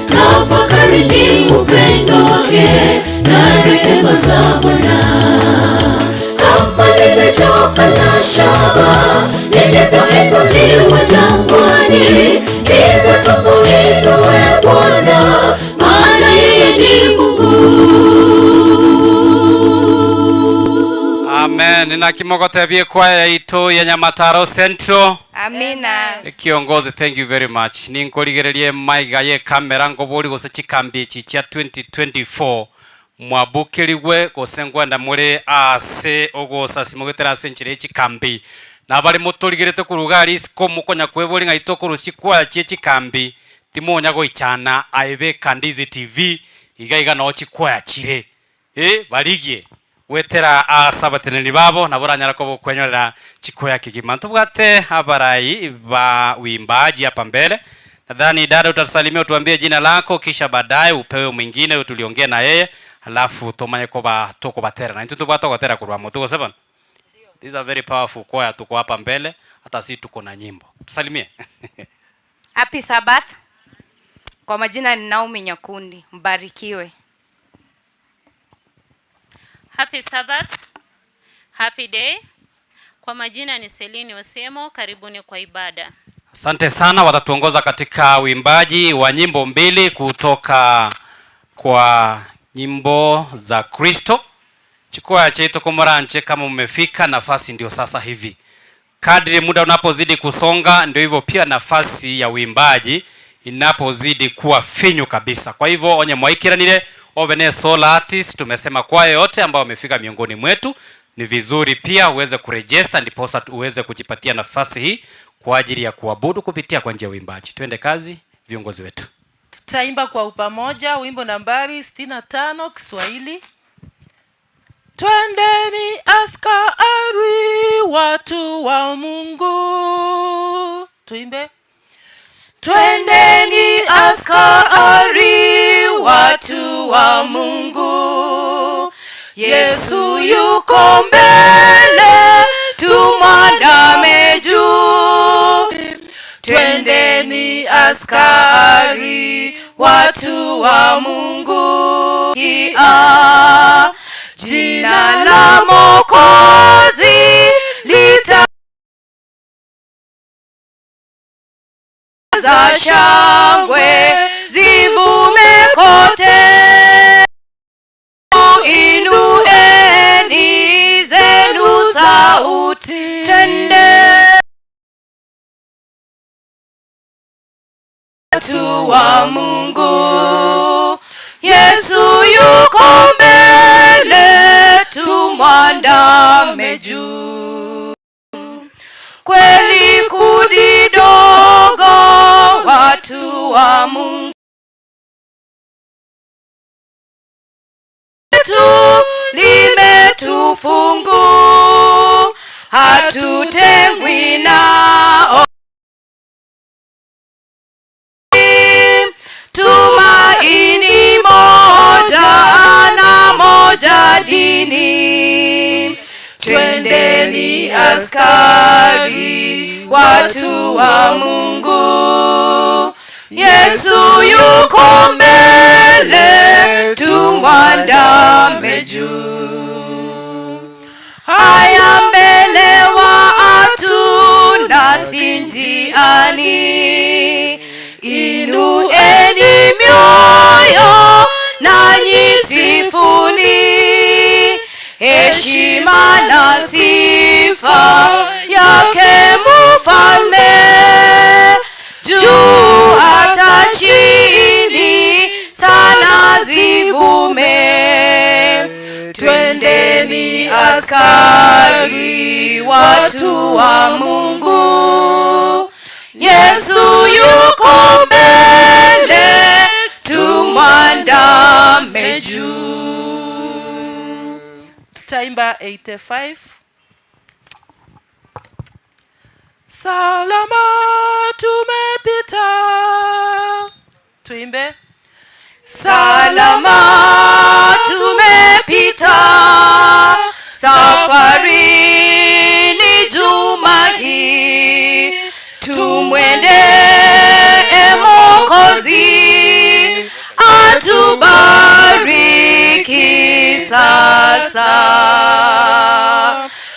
tafakarini upendo wake na rehema za Bwana. Kama lile joka la shaba lilivyoinuliwa jangwani, hivyo tumuinue Bwana, maana yeye ni Mungu. Amen. Nina kimogotebie kwaya itu ya Nyamataro Central. Amina. Kiongozi, thank you very much. Ninkorigererie maiga ye kamera ngobori gose chikambi chicha 2024 mwabukirigwe gose ngwenda muri ase ogosa simogotera ase nchire chikambi na bari mutorigerete kurugari isiko mukonya kwebori ngaito kurushikwa chikambi timonya goichana aibe Kandizi TV igaiga no chikwaya chire barigie wetera asabateneni babo na buranyara ko kwenyorera chikoya kigima tubwate abarai ba wimbaji hapa mbele. Nadhani dada utasalimia utuambie jina lako kisha baadaye upewe mwingine tuliongea na yeye halafu tomanye ko toko batera na ntu tubwata gotera kurwa moto 7. These are very powerful choir, tuko hapa mbele hata sisi tuko na nyimbo. Tusalimie. Happy Sabbath. Kwa majina ni Naomi Nyakundi, mbarikiwe. Happy Sabbath. Happy day. Kwa majina ni Celine Osemo, karibuni kwa ibada. Asante sana, watatuongoza katika uimbaji wa nyimbo mbili kutoka kwa nyimbo za Kristo. Chukua cheito komoranche kama umefika nafasi ndio sasa hivi. Kadri muda unapozidi kusonga ndio hivyo pia nafasi ya uimbaji inapozidi kuwa finyu kabisa. Kwa hivyo onye mwaikiranire obene solo artist tumesema kwa yote ambao wamefika miongoni mwetu ni vizuri pia uweze kurejesta ndiposa uweze kujipatia nafasi hii kwa ajili ya kuabudu kupitia kwa njia ya uimbaji. Twende kazi viongozi wetu. Tutaimba kwa upamoja wimbo nambari 65 Kiswahili. Twendeni askari watu wa Mungu. Tuimbe. Twendeni askari watu wa Mungu, Yesu yuko mbele, tumwandame juu. Twendeni askari watu wa Mungu, jina la Mwokozi lita za shangwe zivume kote. Inueni sauti, twende watu wa Mungu. Yesu yuko mbele, tumwandame juu. Kweli kundi dogo, watu wa Mungu, limetufungu, hatutengwi nao. Tumaini moja na moja dini, twendeni askari, watu wa Mungu. Yesu yuko mbele, tumwandame juu. Haya mbele watu nasi njiani, inueni mioyo nanyi sifuni, heshima na sifa yake mfalme, juu hata chini sana zivume. Twendeni askari, watu wa Mungu. Yesu yuko mbele, tumwandame juu. Tutaimba 85. Salama tumepita. Tuimbe. Salama tumepita, safari ni juma hii, tumwende Mwokozi, atubariki sasa.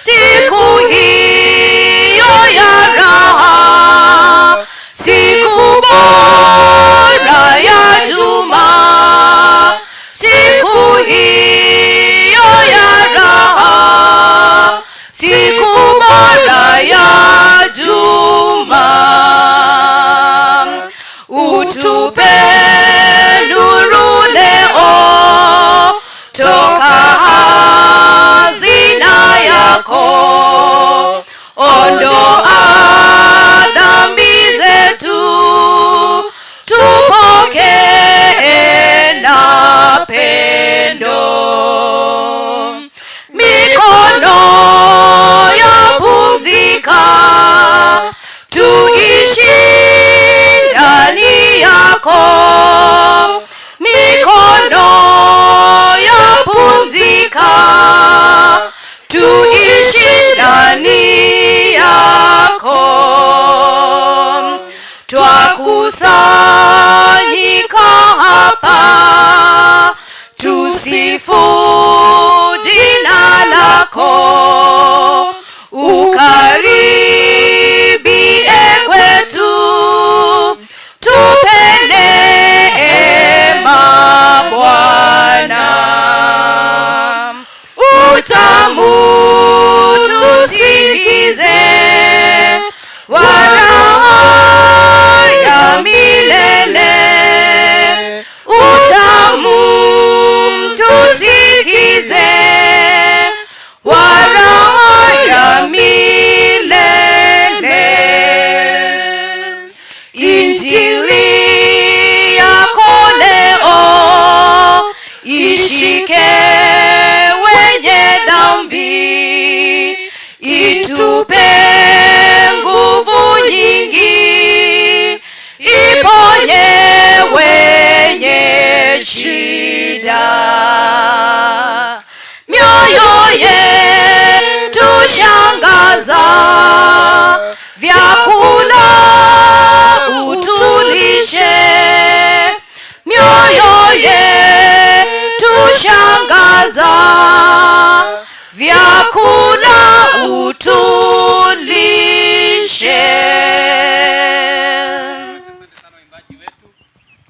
Siku hiyo ya raha, siku bora ya juma, siku hiyo ya raha, siku bora ya juma. Utupe nuru leo, toka hazina yako, ondoa dhambi zetu, tupokee na pendo. Mikono ya pumzika, tuishi ndani yako. Mikono ya pumzika, tuishi ndani yako. Twakusanyika hapa, tusifu jina lako, ukaribie kwetu, tupe neema Bwana. Utamu tusikize, waraha ya milele. Utamu tusikize, waraha ya milele. Injili yako leo, ishike wenye dhambi, itupe nguvu nyingi, iponye wenye shida. Mioyo yetu shangaza, vyakula utulishe. Mioyo yetu shangaza, vyakula utulishe.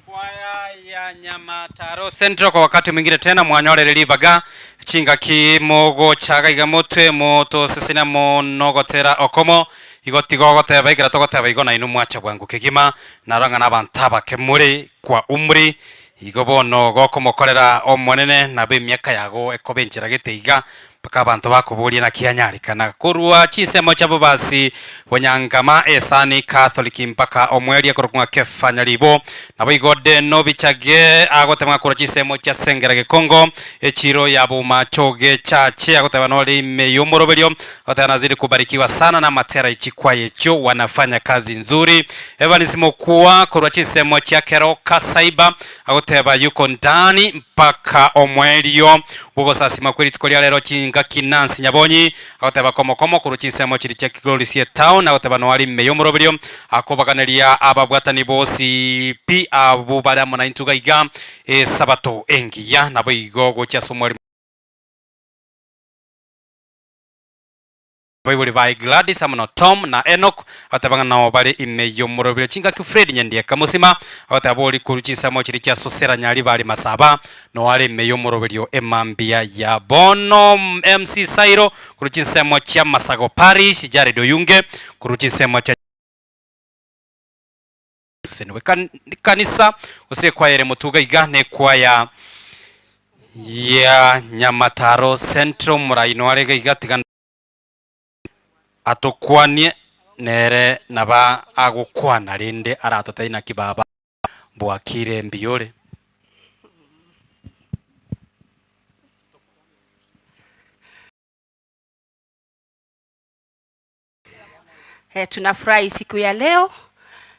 Kwaya ya Nyamataro Central kwa wakati mwingine tena mwanyore libaga chinga kimogo chaga igamotwe moto sesina monogotera okomo igotigogoteba baikira togoteba igona inu mwacha bwangu kigima naranga nabantaba kemuri kwa umri igobono gokomokorera omwenene na bemyaka yago ekobenjira geteiga paka abantu bakuburia na kianyarikana kurwa chisemo chabo basi wanyangama esani Catholic mpaka omweri akorokwa kefanya libo nabo igode no bichage agotema kura chisemo cha Sengerage Kongo echiro yabo machoge chache agotema no limeyomoroberio atanazidi kubarikiwa sana na matera ichikwaye cho wanafanya kazi nzuri evanisimo kuwa kura chisemo cha Keroka Saiba agoteba yuko ndani mpaka omwerio bugo sasima kweli tukolia lero chinga Kinansi Nyabonyi agoteba komo kuruchisemo chiri cha Glorious Town agoteba no ali meyomoroberio akobaganeria ababwatani bosi pi abubara mona intuga iga sabato engiya nabo igogo cha somwari Bible by Gladys amno Tom na Enoch atabanga nao bali imeyomoroberio chinga ki Fred Nyandia kamusima ataboli kuruchisemo chiri cha Sosera nyali bali masaba no ali imeyomoroberio emambia ya Bono MC Sairo kuruchisemo cha Masago Parish Jared Oyunge kuruchisemo cha Senwe kanisa usekwaere mutuga igane kwaya ya Nyamataro Central muraino arega igatiga atokwanie nere naba agukwana rinde aratotaina kibaba bwakire mbiore tunafurahi siku ya leo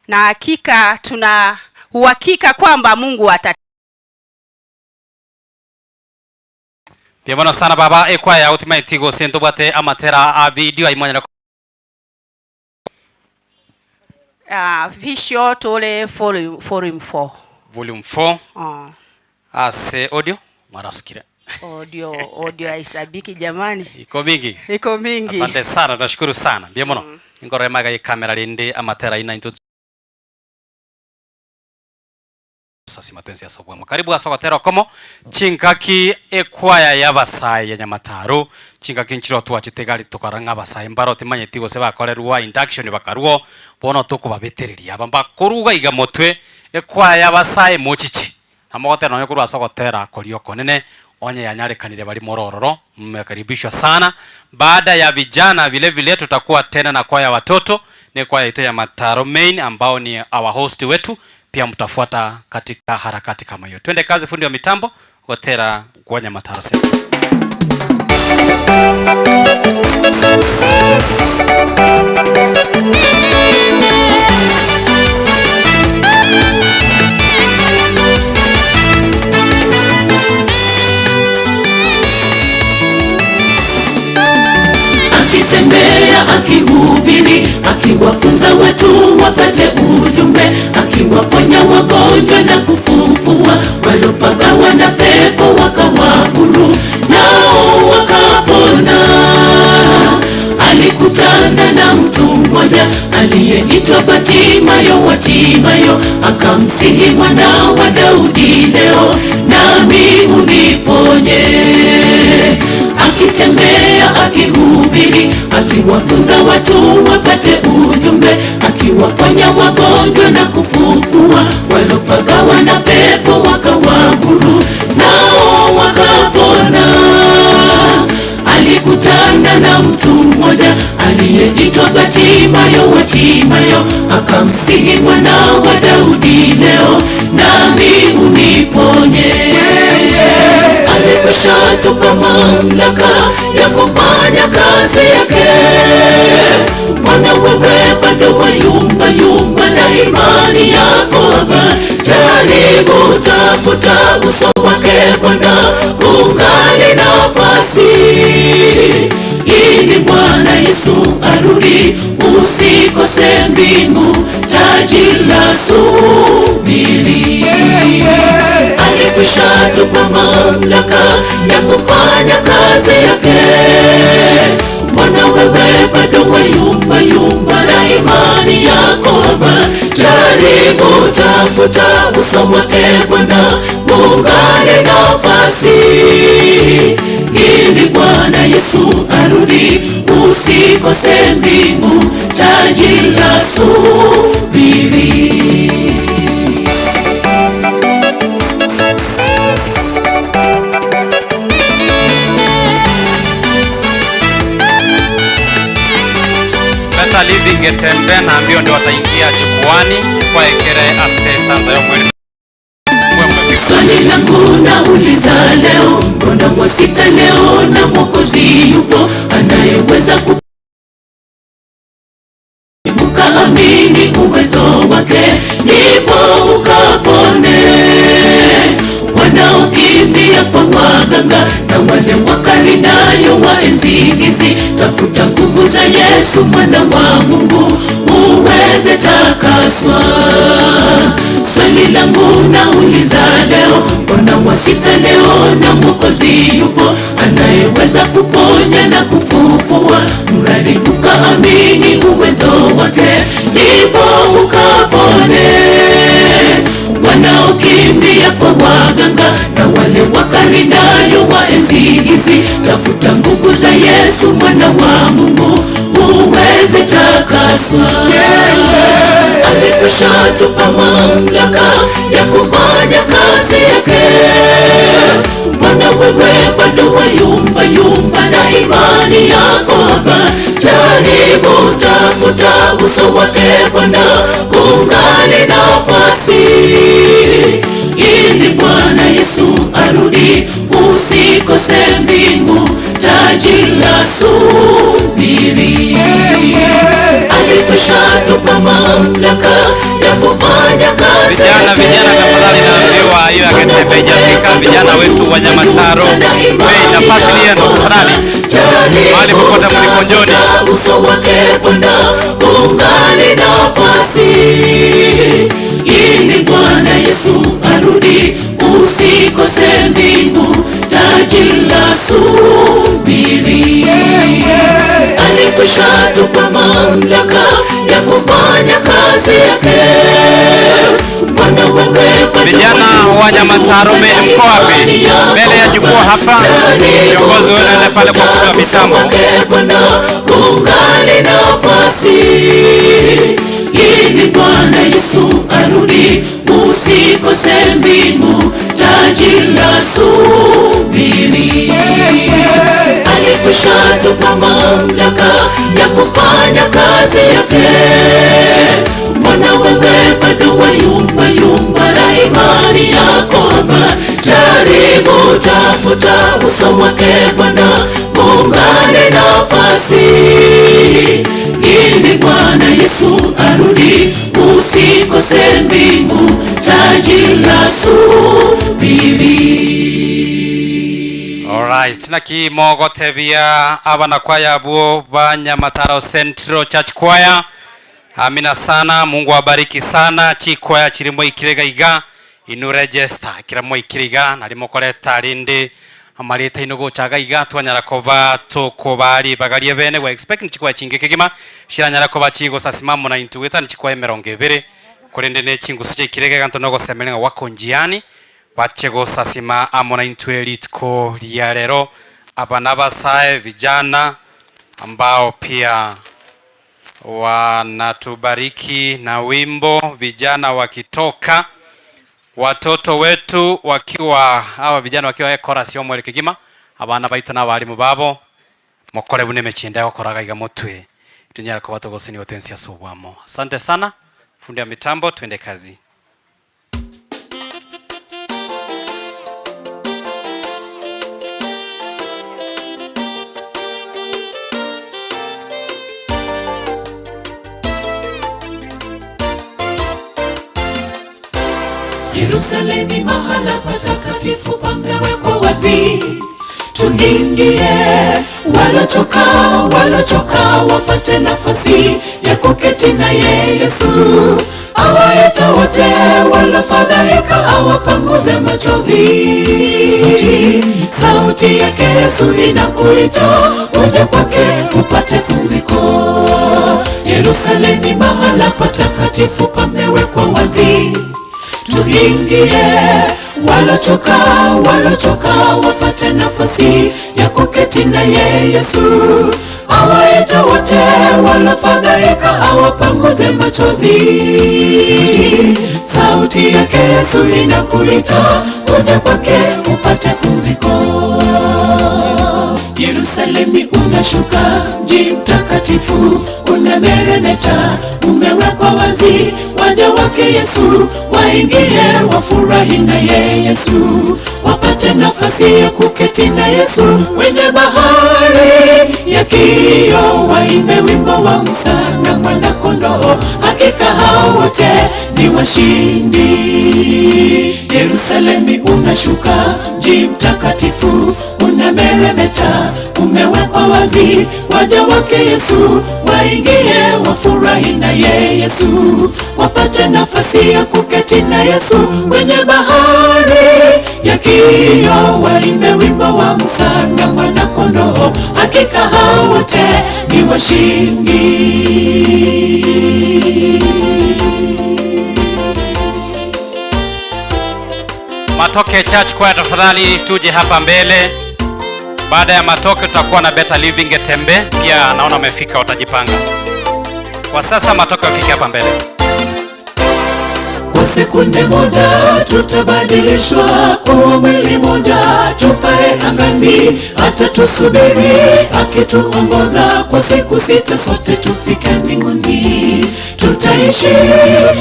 na hakika tuna uhakika kwamba Mungu Bienvenido sana baba ekwaya ultimate go sento bate amatera a video aimanya Visual tole volume 4. Volume 4. Ase audio marasikire. Audio isabiki jamani. Iko mingi. Asante sana, nashukuru sana. Bienvenido. Ngore maga kamera linde amatera ina into sasi matenzi ya sabwa. Karibu asokotera komo chinkaki ekwaya yabasai ya Nyamataro chinkaki nchiro tuwachitegari tukaranga basai mbaro timanye tigo se bakorerwa induction bakaruo bono tukubabetereria bamba kuruga igamotwe ekwaya yabasai mochiche amogotera no kurwa asokotera korioko nene onye yanyarekanire bali morororo mmekaribishwa sana baada ya vijana vile tutakuwa tena na kwaya watoto ni kwaya ito ya Mataro Main ambao ni our host wetu pia mtafuata katika harakati kama hiyo. Twende kazi fundi wa mitambo Gotera kwa Nyamataro Central. Akitembea akihubiri akiwafunza watu wapate ujumbe akiwaponya wagonjwa na kufufua walopagawa na pepo wakawa huru nao wakapona. Alikutana na mtu mmoja aliyeitwa Batimayo akamsihi mwana wa Daudi leo nami uniponye. Akitembea akihubiri akiwafunza watu wapate ujumbe akiwaponya wagonjwa na kufufua walopagawa na pepo wakawa huru nao wakapona. Alikutana na mtu mmoja aliyeitwa Batimayo akamsihi mwana wa Daudi leo nami uniponye. Alikwisha tupa mamlaka ya kufanya kazi yake. Mwana wewe bado wayumba na imani yako haba. Jaribu tafuta uso wake Bwana kungali nafasi. Ili Bwana Yesu arudi usikose mbingu taji la subiri. Alikwisha tupa mamlaka ya kufanya kazi yake. Mbona wewe bado wayumba na imani yako haba. Jaribu tafuta uso wake Bwana kuungane nafasi ili Bwana Yesu arudi. Usikose mbingu, taji la subiri. Beta Living Getembe na ambio ndio wataingia jukwani kwa ekere assistance ya mwili. Swali langu nauliza leo, mbona mwasita leo na Mwokozi yupo anayeweza ukaamini uwezo wake, ndipo ukapone. Wanaokimbia kwa waganga na wale wakaldayo wa enzi hizi, tafuta nguvu za Yesu mwana wa Mungu uweze takaswa. Swali langu nauliza leo, mbona mwasita leo na Mwokozi yupo anayeweza kuponya na kufufua, mradi ukaamini uwezo wake, ndipo ukapone. Wanaokimbia kwa waganga na wale wakaldayo wa enzi hizi, tafuta nguvu za Yesu mwana wa Mungu uweze takaswa. Alikwisha tupa mamlaka ya kufanya kazi yake. Mbona wewe bado wayumba yumba na imani yako haba? Jaribu tafuta uso wake Bwana, kuungane nafasi ili Bwana Yesu arudi. Usikose mbingu, taji la subiri. Alikwisha tupa mamlaka ya kufanya kazi. Vijana tafadhali naambiwa hiyo ya Getembe haijafika. Vijana wetu wa Nyamataro, nafasi ni yenu tafadhali. Mahali popote mlipo njoni. Uso wake Bwana, kuungane nafasi ili Bwana Yesu arudi. Usikose mbingu, taji la subiri. Alikwisha tupa mamlaka ya kufanya kazi yake. Mbona wewe vijana wa Nyamataro mko wapi? Mbele ya jukwaa hapa. Viongozi wanaenda pale kwa kutoa mitambo. Kuungane nafasi ili Bwana Yesu arudi. Usikose mbingu, taji la subiri. Alikwisha tupa mamlaka ya kufanya kazi yake. Mbona wewe bado wayumba yumba na imani yako haba? Jaribu tafuta uso wake Bwana, kuungane nafasi ili Bwana Yesu arudi. Usikose mbingu, taji la subiri. Alright, na kimogotebia abana kwaya buo ba Nyamataro Central Church Choir. Amina sana, Mungu awabariki sana. Chikwaya chirimo ikirega iga inu register kiramo ikiriga narimo koreta rindi amarita inogo chaga iga twanyara koba tokobari bagarie bene we expect chikwaya chinge kigima shiranyara koba chigo sasimamo na intuita chikwaya 20 kurende ne chingusu che kirega ganto nogo semelenga wako njiani wachego sasima amona intweli tko ya lero abana basae vijana ambao pia wanatubariki na wimbo, vijana wakitoka, watoto wetu wakiwa hawa vijana wakiwa chorus yo mwele kigima abana baito na balimu babo mukore bune mechinda yokoraga iga mutwe tunyara ko batogose ni otensia sobwamo. Asante sana fundi ya mitambo, twende kazi. Yerusalemu mahala patakatifu pamewekwa wazi, tuingie. Walochoka wapate nafasi ya kuketi naye Yesu. Awaita wote walofadhaika, awapanguze machozi. Sauti yake Yesu inakuita, uje kwake upate pumziko. Yerusalemu mahala patakatifu pamewekwa wazi, tuingie. walochoka wapate nafasi ya kuketi na Yesu. Awaita wote walofadhaika, awapanguze machozi. Sauti yake Yesu inakuita, uje kwake upate pumziko. Yerusalemu unashuka, mji mtakatifu unameremeta, umewekwa wazi, waja wake Yesu waingie, wafurahi na Yesu, wapate nafasi ya kuketi na Yesu. Wenye bahari ya kioo waimbe wimbo wa Musa na Mwana-Kondoo, hakika hao wote ni washindi. Yerusalemu unashuka, mji mtakatifu unameremeta, umewekwa wazi, waja wake Yesu waingie, wafurahi na Yesu, wapate nafasi ya kuketi na Yesu. Wenye bahari ya kioo waimbe wimbo wa Musa na Mwana-Kondoo, hakika hao wote ni washindi. Matoke Church Choir, tafadhali tuje hapa mbele. Baada ya Matoke tutakuwa na Better Living Getembe, pia naona wamefika, watajipanga. Kwa sasa Matoke wafike hapa mbele. Kwa sekunde moja tutabadilishwa kuwa mwili moja, tupae angani, hata tusubiri akituongoza. Kwa siku 6 sote tufike mbinguni,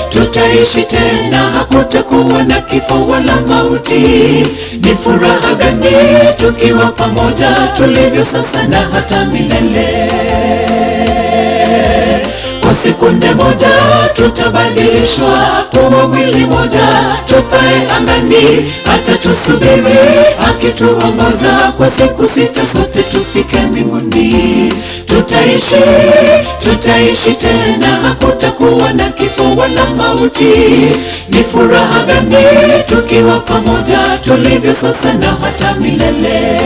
tutaishi tena, hakutakuwa na kifo wala mauti. Ni furaha gani tukiwa pamoja, tulivyo sasa na hata milele. Kwa sekunde moja tutabadilishwa kuwa mwili moja, tupae angani, hata tusubiri akituongoza. Kwa siku 6 sote tufike mbinguni, tutaishi tena, hakutakuwa na kifo wala mauti. Ni furaha gani tukiwa pamoja, tulivyo sasa na hata milele.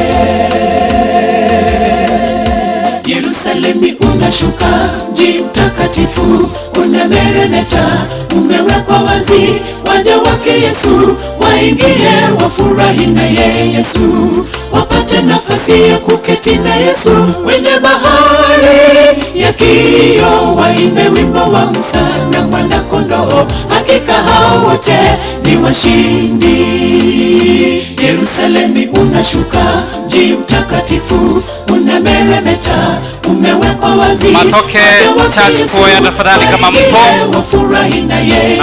Yerusalemu unashuka, mji mtakatifu unameremeta, umewekwa wazi, waja wake Yesu waingie, wafurahi na Yesu, wapate nafasi ya kuketi na Yesu. Wenye bahari ya kioo waimbe wimbo wa Musa na Mwana-Kondoo, hakika hao wote ni washindi. Yerusalemu unashuka, mji mtakatifu unameremeta, umewekwa wazi. Matoke Church Choir, tafadhali kama mpo,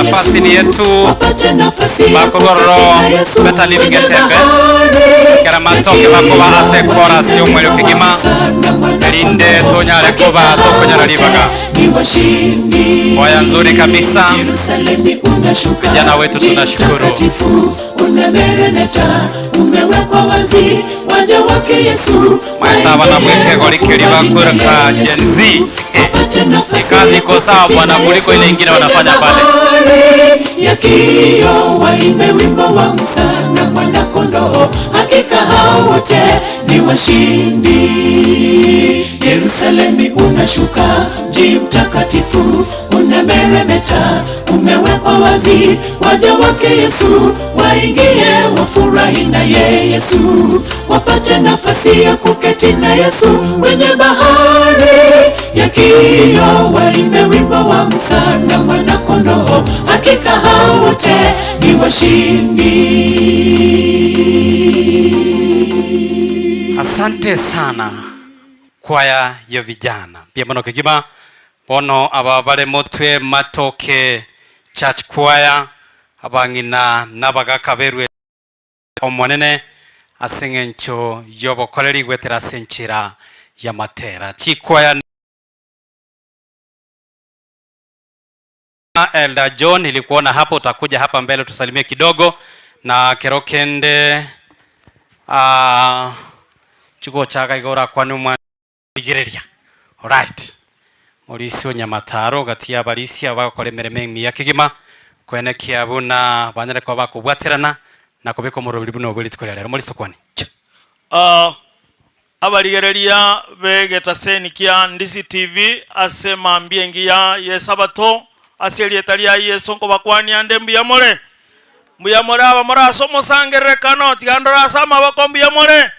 nafasi ni yetu. Bakogoro Better Living Getembe kera Matoke bakoba ase kora sio mwelio kigima elinde tonyale koba tokonyala libaga. Kwaya nzuri kabisa, vijana wetu tunashukuru. Unameremeta, umewekwa wazi, waja wake Yesu Maitaba na mweke golikeli bakuraka Gen Z. Ikazi iko sawa bwana kuliko ile ingine wanafanya pale. Ya kioo waimbe wimbo wa Musa na Mwana-Kondoo, hakika hao wote ni washindi. Yerusalemu unashuka, mji mtakatifu unameremeta, umewekwa wazi, waja wake Yesu waingie, wafurahi na Yesu, wapate nafasi ya kuketi na Yesu. Wenye bahari ya kioo waimbe wimbo wa Musa na Mwana-Kondoo, hakika hao wote ni washindi. Asante sana kwaya ya vijana pia bono kigima bono ababale motwe Matoke Church Choir abangina nabagakaberwe omonene asengencho yobokoleri gwetera senchira ya matera chikwaya. Elder John, nilikuona hapo, utakuja hapa mbele tusalimie kidogo na kerokende chuko chaka igora kwani mwagireria. Alright, Mauricio Nyamataro gati ya balisi abakore mereme ya kigima kwene kiabuna banyere kwa bakubwaterana na kubiko mu rubiri buno buli tkolera Mauricio kwani abaligereria begetaseni kia Ndisi TV asema mbiengia yesabato aselietalia Yesu ngo bakwani andembi ya mole mbuyamore abamora somo sangerekano tigandora sama bako mbuyamore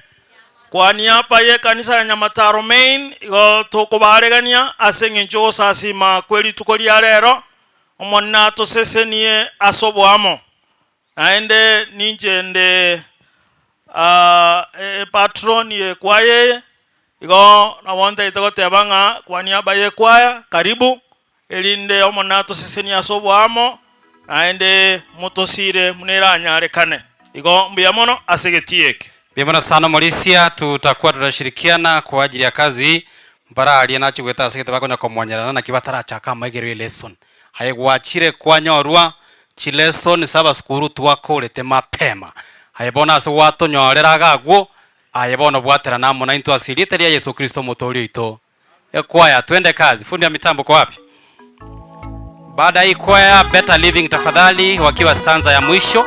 kwani hapa ye kanisa ya Nyamataro Main igo tukubaregania aseng'encho sasima kweli tukoli rero omonna tosesenie asobwamo naende ninjende patron ye kwaye igo nabonta itagotebanga kwani hapa ye kwaya karibu elinde omonna tosesenie asobwamo naende mutosire muneranyarekane igo mbuyamono asegetieke. Bimana sana Mauricia, tutakuwa tutashirikiana kwa ajili ya kazi mbara alia nacho gweta sekete bako nyako mwanyana na kibatara chaka maigere lesson haigwachire kwa nyorwa chi lesson saba skuru twakorete mapema haibona se wato nyorera gagwo hayibona bwatera namo na into asirite ya Yesu Kristo motori ito kwaya twende kazi. Fundi ya mitambo kwa wapi? Baada hii kwaya Better Living tafadhali wakiwa stanza ya mwisho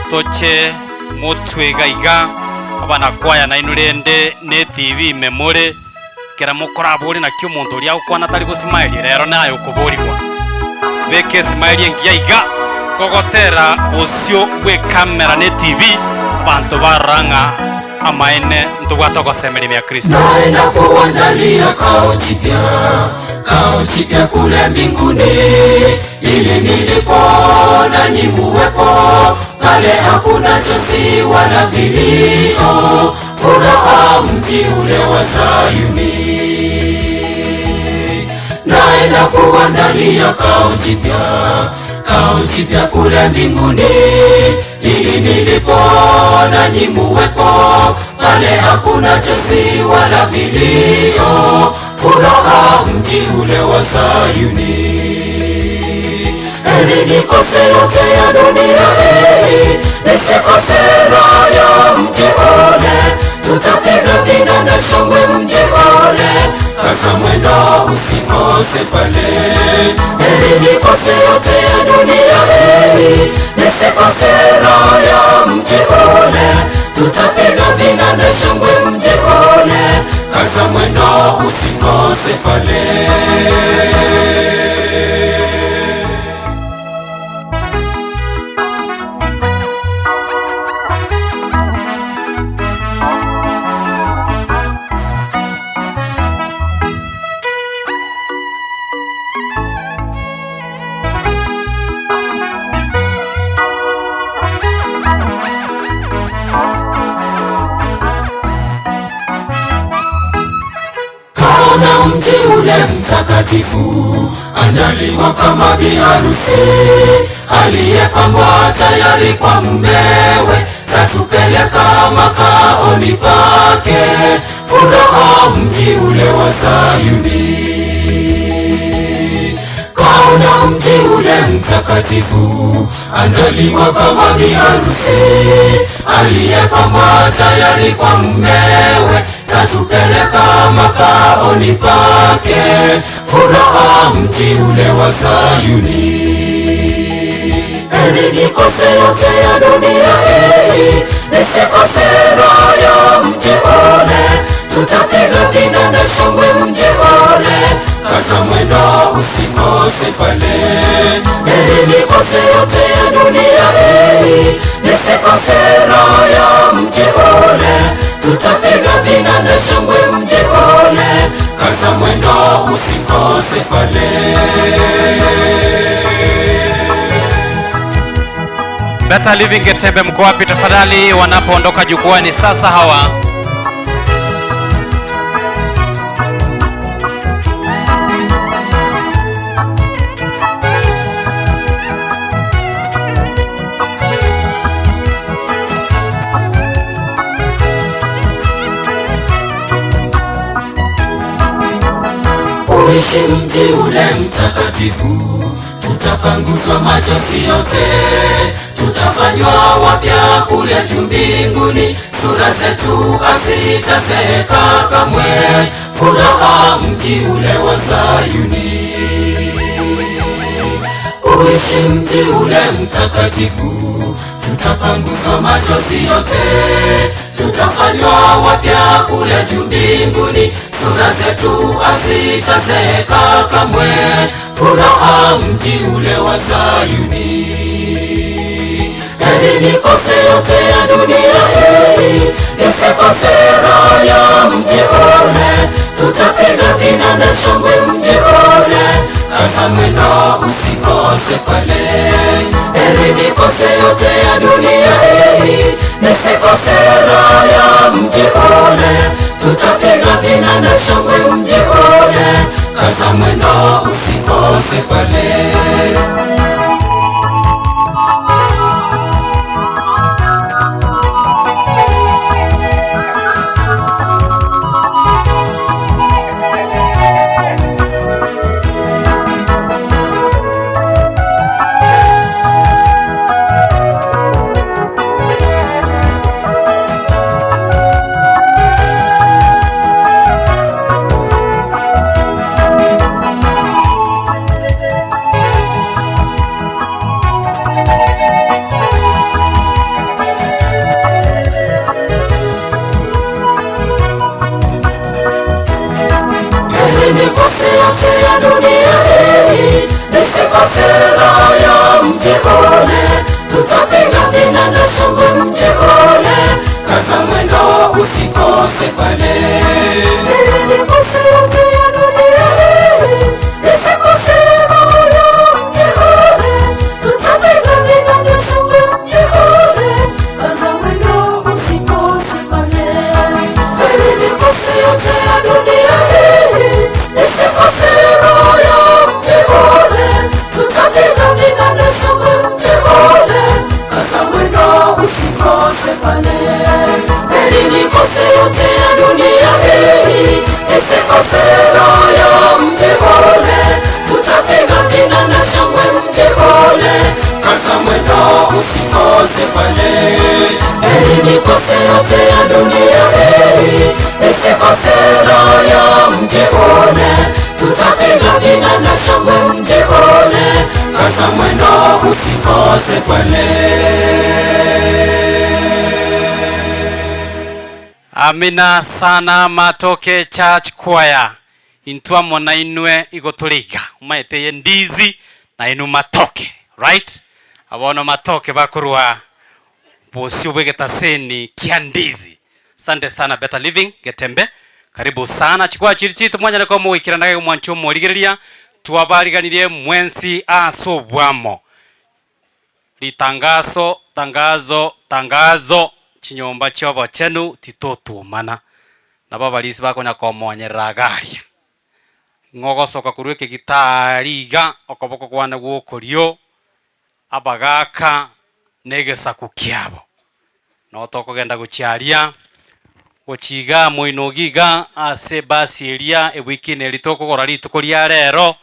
toche mutwe gaiga abana kwaya na inurende ne TV memore kera mukoraburi na kyo muntu ria ukwana tari gusimaili rero nayo kuburikwa beke smile ngia iga kogotera osio gwe kamera ne TV bantu baranga amaene ndugwato gosemeri ya Kristo naenda kuandalia kao jipya kule mbinguni ili nilipo nanyi muwepo pale hakuna chozi wala vilio furaha mji ule wa Sayuni naenda kuandalia kao jipya kule mbinguni ili nilipo nanyi muwepo pale hakuna chozi wala vilio furaha mji ule wa Sayuni. Heri nikose yote ya dunia hii nisikose raha ya mji ule tutapiga vina na shangwe mji ule kaza mwendo usikose pale. Heri nikose yote ya dunia hii nisikose raha ya mji ule tutapiga vina na shangwe mji ule kaza mwendo usikose pale. Na mji ule mtakatifu andaliwa kama biharusi aliyepambwa tayari kwa mumewe tatupeleka makaoni pake furaha mji ule wa Sayuni. Kaona mji ule mtakatifu andaliwa kama biharusi aliyepambwa tayari kwa mumewe tatupeleka makaoni pake furaha mji ule wa Sayuni. Heri nikose yote ya dunia hii nisikose raha ya mji ule tutapiga vina na shangwe mji ule kaza mwendo usikose pale. Heri nikose yote ya dunia hii nisikose raha ya mji ule tutapiga vina na shangwe mji ule kaza mwendo usikose pale. Better Living Getembe mko wapi tafadhali wanapoondoka jukwani sasa hawa Uishi mji ule mtakatifu tutapanguzwa machozi yote tutafanywa wapya kule juu mbinguni sura zetu hazitazeeka kamwe furaha mji ule wa Sayuni. Uishi mji ule mtakatifu tutapanguzwa machozi yote tutafanywa wapya kule juu mbinguni sura zetu hazitazeeka kamwe furaha mji ule wa Sayuni. heri nikose yote ya dunia hii, nisikose raha ya mji ule. Tutapiga vinanda shangwe mji ule, kaza mwendo usikose pale. Heri nikose yote ya dunia hii, nisikose raha ya mji ule. Tutapiga vinanda shangwe mji ule, kaza mwendo usikose pale. Nikose yote ya dunia hii, nisikose raha ya mji ule. Tutapiga vinanda shangwe mji ule, kaza mwendo usikose pale. Nikose yote ya dunia hii, nisikose raha ya mji ule. Tutapiga vinanda shangwe mji ule, kaza mwendo usikose pale. Nikose yote ya dunia hii, nisikose roho ya mji ule. Tutapiga vinanda shangwe mji ule, kaza mwendo usikose pale. Heri nikose yote ya dunia hii, nisikose roho ya mji ule. Tutapiga vinanda shangwe mji ule, kaza mwendo usikose pale. Heri nikose yote ya dunia hii, nisikose roho ya mji ule. Tutapiga vinanda shangwe mji ule, kaza mwendo usikose pale. Amina sana Matoke Church Choir. Intwa mona inwe igoturiga. Umaeteye ndizi na inu matoke. Right? Abono matoke bakurwa bosi ubegetaseni kia ndizi. Asante sana Better Living Getembe. Karibu sana chikwa chirichitu mwanya leko muikira ndage mwancho mwoligereria tuwabariganirie mwensi asobwamo. Litangazo tangazo chinyomba chobo chenu titotumana nabo balisi bakonya komonyerera garia ngogosoka kurweke gitariga okoboko kwana gwokorio abagaka negesaku kiabo no tokogenda guchiaria ochiga moinogiga ase basi eria ewikine litokogora litukoria rero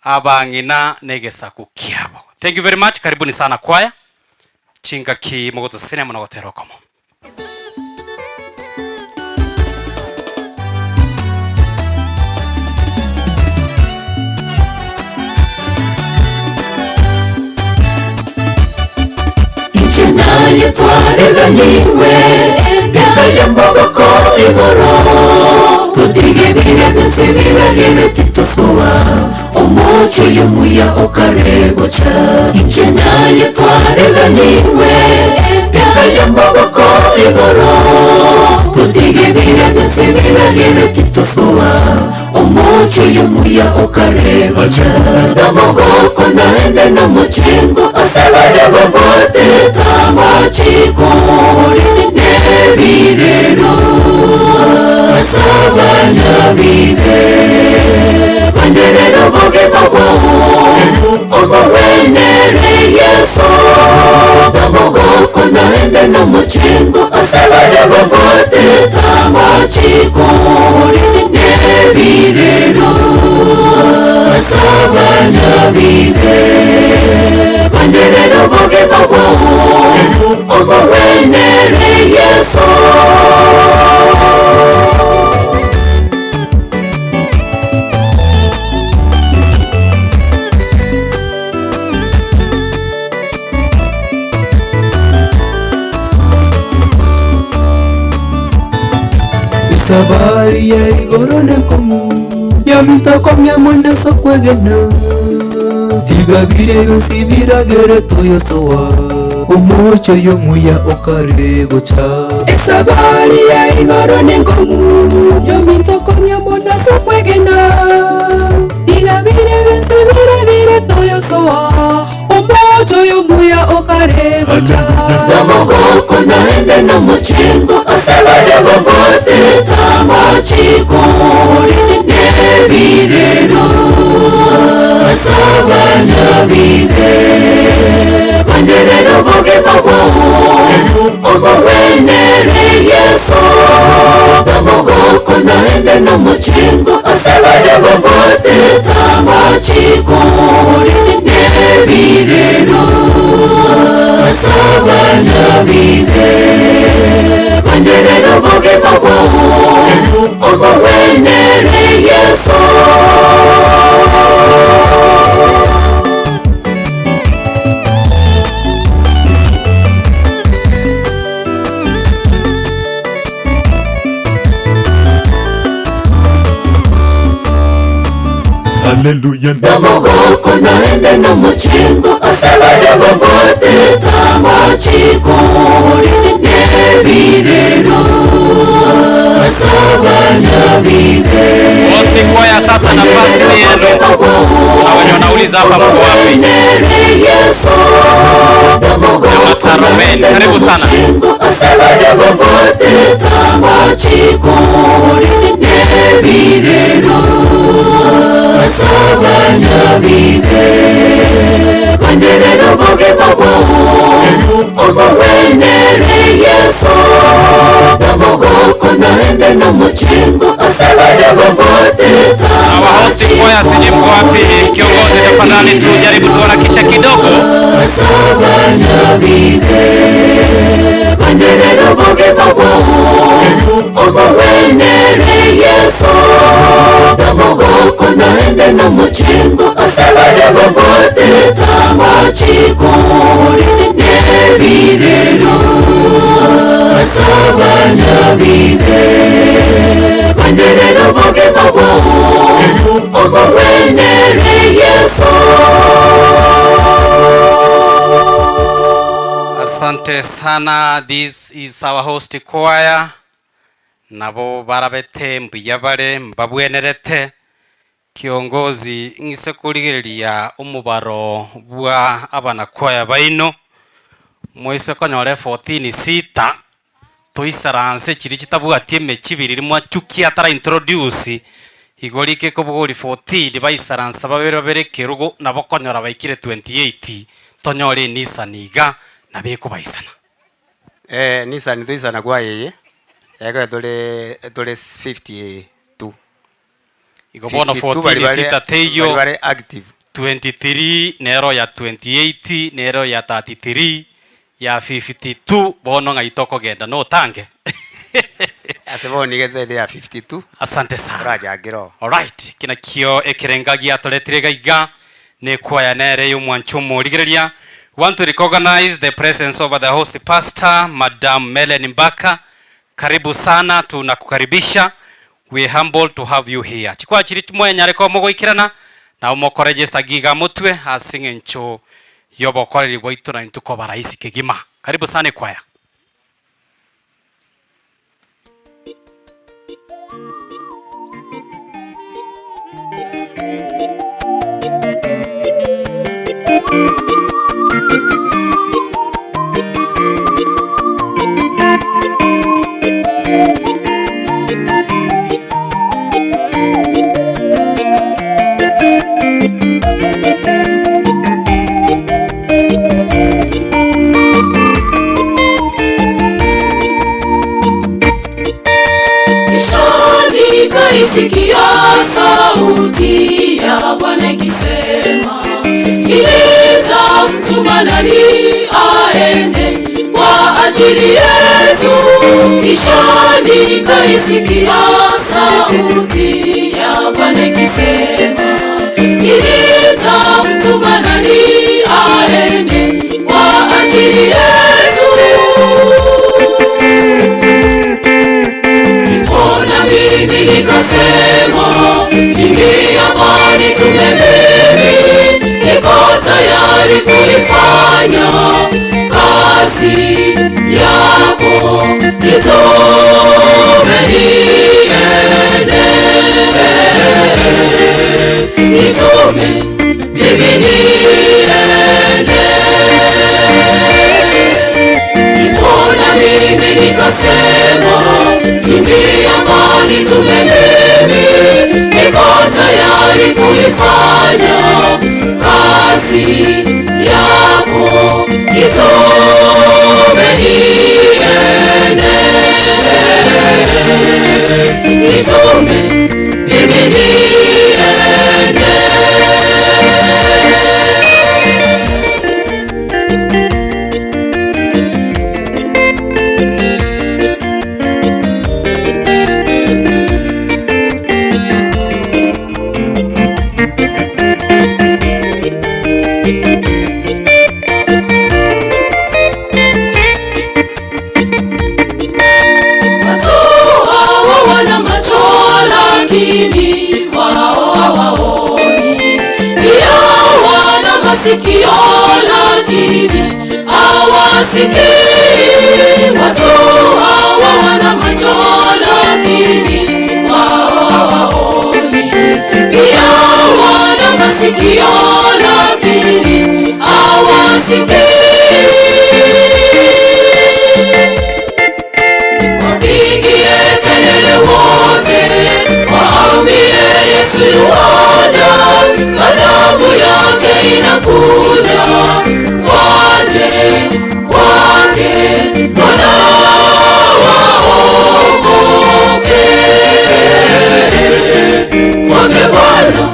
abangina negesaku kiabo. Thank you very much. Karibuni sana kwaya. Chinga ki mogoto sinema na gotero komo. Ichena yetwareganiwe Gaya mbogoko igoro Tutige bire bensi bire titosowa Omocho yemuya okaregocha Ichena yetwareganiwe Gaya mbogoko igoro Tutige bire bensi bire titosowa Omocho yemuya okaregocha Namogoko naende na mochengo Asabare babote tamachiko Nebirero Asabanya bibe Banderero boge bobo Omo wenere yeso Namogoko naende na mochengo Asabare babote tamachiko Nebirero Asabanya bibe Banderero boge bobo Omo wenere yeso Sabari ya igoro ne komu Ya mitoko mya mwende sokwegena Tiga bire yosibira gere toyo sowa umucyo y'umuya ukaregocha esabali ya igoro nengomu yomintokonya mona sokwegena igabire bensibiragire toyosoa umucyo y'umuya ukaregocha namogoko naende na muchengo asalade bobote tamachiko nebirero asabanya bibe banderero boge babo omowenere yeso namogoko naende na muchengo asalade bobote tamachiko nebirero asabanya bibe banderero boge babo omowenere yeso Hallelujah. Namogoko naende na muchengo asalade bobote tamachiko nebirero asabanya bibe. Hosti kwaya sasa nafasi ni yenu. Na wenye wanauliza hapa mko wapi? Nyamataro Men, karibu sana. Asalade bobote tamachiko nebirero asabanya bibe banderero boge babo omowenere yeso namogoko naende na muchengo asalade bobote Wahosti kwaya sije mko wapi? Kiongozi tafadhali tujaribu tuharakisha kidogo. asabanya bibe banderero boge babo omowenere yeso namogoko naende na muchengo asalade bobote tamachiko nebirero asabanya bibe banderero boge babo omowenere yeso. Asante sana. This is our host choir. Nabo barabete mbiyabare mbabwenerete kiongozi ngise kurigiria umubaro bwa abana choir baino mwese konyore 14 sita toisaranse kiri kitabwatie mechibiri rimwa chuki atara introduce igorike ko bugori 14 baisaransa babero berekerugo nabo konyora baikire 28 tonyore nisaniga nabeko baisana Nissan toisana kwa yeye ego tole 52 Igobono 14 sita teyo bari active 23 nero ya 28 nero ya 33 ya 52 bono ngaitoko genda no tange aseboni gete ya 52. Asante sana raja giro. Alright, kina kio ekerengagia atoletirega iga ne kwaya nere y'umwanchumo ligereria. Want to recognize the presence of the host pastor Madam Melanie Mbaka. Karibu sana, tunakukaribisha. We humble to have you here. Chikwa chiriti mwe nyareko mogo ikirana na umokore giga mutwe asinge ncho yobokore liboito na intuko baraisi kegima. Karibu sana kwaya. Sikia sauti ya Bwana ikisema, ileta mtuma nani aende kwa ajili yetu. Kisha nikaisikia sauti ya Bwana ikisema, ileta mtuma nani aende kwa ajili yetu. Mbona mimi nikasema, ingia Bwana tumebebe, niko tayari kuifanya yako itume niende, itume mimi niende. Sikio lakini hawasikii. Watu hawa wana macho lakini wao hawaoni. Pia wana masikio lakini hawasikii. Wapigie kelele wote, waambie Yesu yuaja, ghadhabu yake inakuja, waje kwake Bwana waokoke, kwake Bwana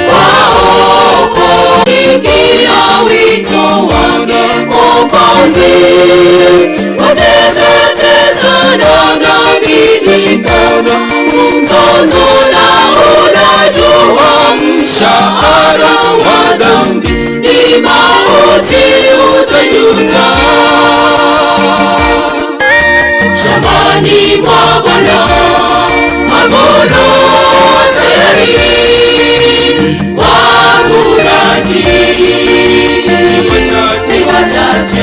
waokoke. Sikia wito wake Mwokozi, wacheza cheza na dhambini kama mtoto, na unajua mshahara wa dhambi ni mauti, utajuta. Shambani mwa Bwana mavuno tayari, wavunaji wachache,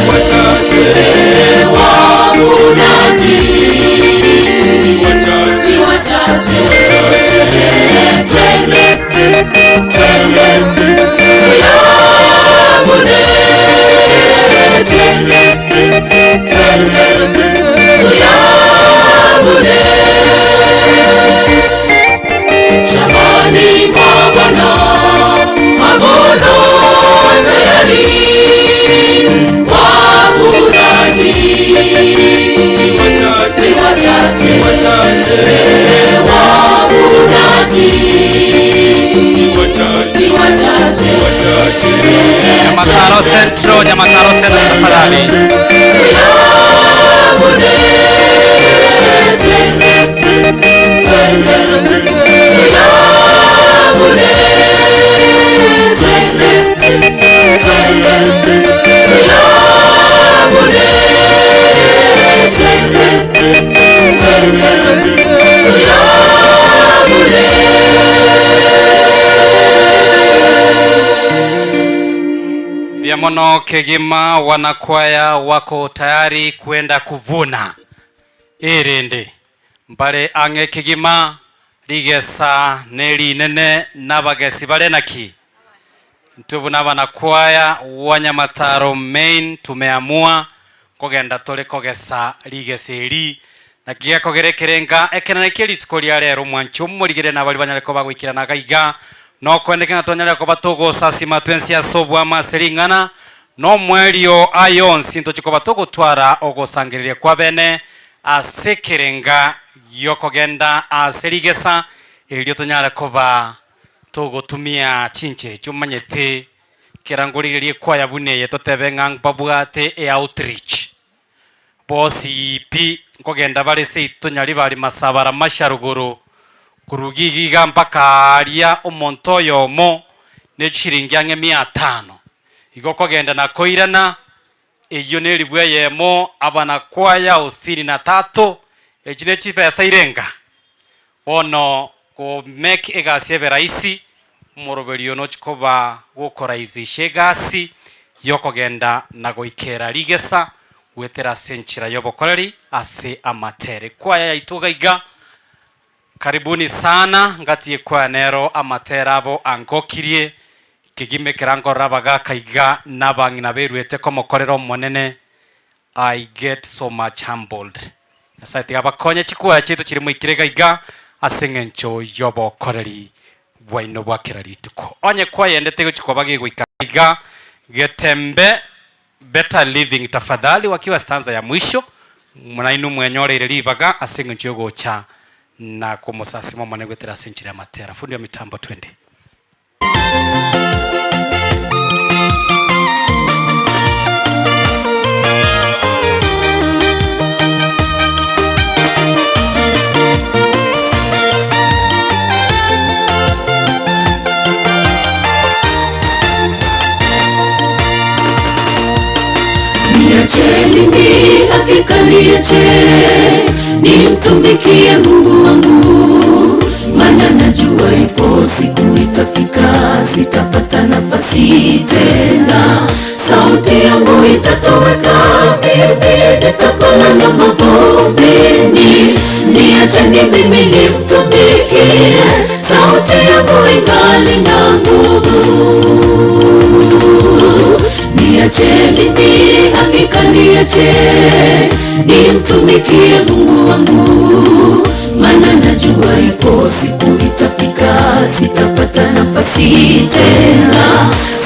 wavunaji wachache. Twende tuyavune, twende tuyavune. Shambani mwa Bwana mavuno tayari, wavunaji wachache, wavunaji wachache. Nyamataro Central, Nyamataro Central tafadhali. Tuyavune, twende tuyavune, twende tuyavune, Mono Kegima wanakwaya wako tayari kwenda kuvuna irindi mbare ange Kegima ligesa neli nene nabagesi bale naki ntubuna wanakwaya wa Nyamataro Main tumeamua kogenda tole kogesa ligeseri na kiya kogerekerenga ekenana kiri tukolia rero mwancho murigire nabali banyareko bagwikira na gaiga no kwendekana tonyareko batogo sasima twensi asobwa maseringana no mwerio ayon sinto chiko batogo twara ogosangirire kwa bene asekerenga yokogenda aserigesa elio tonyareko ba togo tumia chinche chumanyete keranguririe kwa yabune yetotebe ngang babwate e outreach bosi pi kogenda bale se itonyari bali masabara masharuguru kurugigiga mpaka aria omontoyo mo ne chiringi ange 500 igo kogenda na koirana eyo ne libwe yemo abana kwaya ostini na tato ejine chipe ya sairenga ono ko make egasi eberaisi moroberio no chikoba gukora izishe gasi yokogenda na goikera ligesa wetera senchira yobokoreri ase amatere kwaya yaitugaiga. Karibuni sana ngati kwa nero amatera abo angokirie kigime kirango rabaga kaiga nabangi na beruete komo korero monene. I get so much humbled. Asati abakonye chikuwa chitu chiri muikirega iga asengencho yobo koreri waino wakirari tuko onye kwa yende tego chikobagi gwikaiga Getembe Better Living tafadhali wakiwa stanza ya mwisho mnainu mwenyore ile libaga asinga njogo cha na kumusasimo manegwetera senchiri ya matera fundi wa mitambo twende. Niacheni ni hakika niache nimtumikie Mungu wangu, maana najua ipo siku itafika sitapata nafasi tena, sauti yangu itatoweka, mimi nitapolala mavumbini. Niacheni mimi nimtumikie, sauti yangu ingali na nguvu. Niacheni ni hakika niache nimtumikie Mungu wangu, maana najua ipo siku itafika sitapata nafasi tena,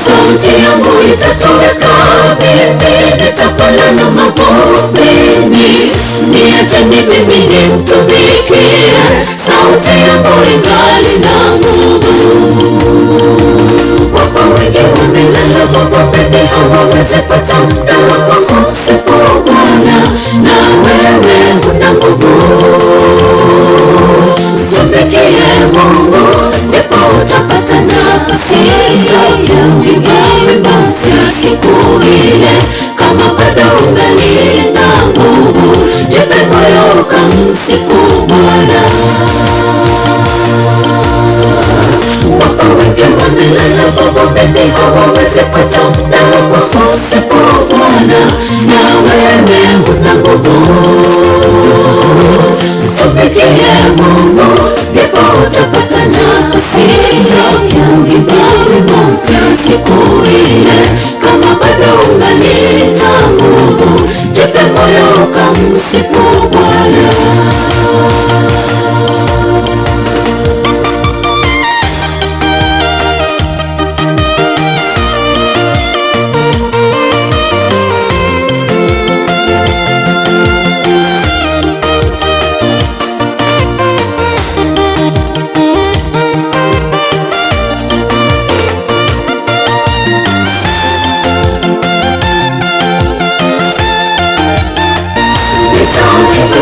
sauti yangu itatoweka, mimi nitapolala mavumbini. Niacheni mimi nimtumikie, sauti yangu ingali na nguvu. Wapo wengi wamelala mavumbini hawawezi pata muda wa kumsifu Bwana, na wewe una nguvu. Mtumikie Mungu ndipo utapata nafasi ya kuimba siku ile. Kama bado ungali na nguvu, jipe moyo ukamsifu Bwana. Wapo wengi wamelala mavumbini hawawezi pata muda wa kumsifu Bwana, na wewe una nguvu. Mtumikie Mungu ndipo utapata nafasi ya kuimba siku ile. Kama bado ungali na nguvu, jipe moyo ukamsifu Bwana.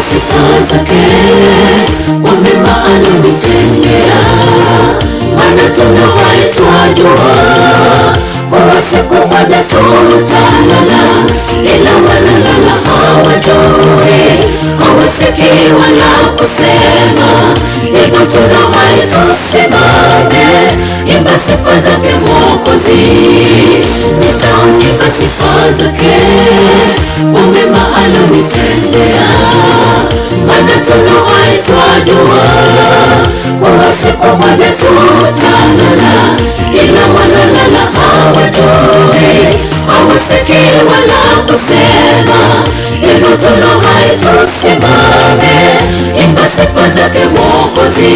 Sifa zake kwa mema alonitendea, maana tunawahi twajua kwa siku moja tutalala, ila wanalala hawajui, hawasikii wala kusema. Hivyo tunawahi tusimame, imba sifa zake Mwokozi. Nitaimba sifa zake kwa mema alonitendea, maana tunawahi twajua kwa siku moja tutalala, ila wanalala hawajui, hawasikii wala kusema. Hivyo tunawahi tusimame, imba sifa zake Mwokozi.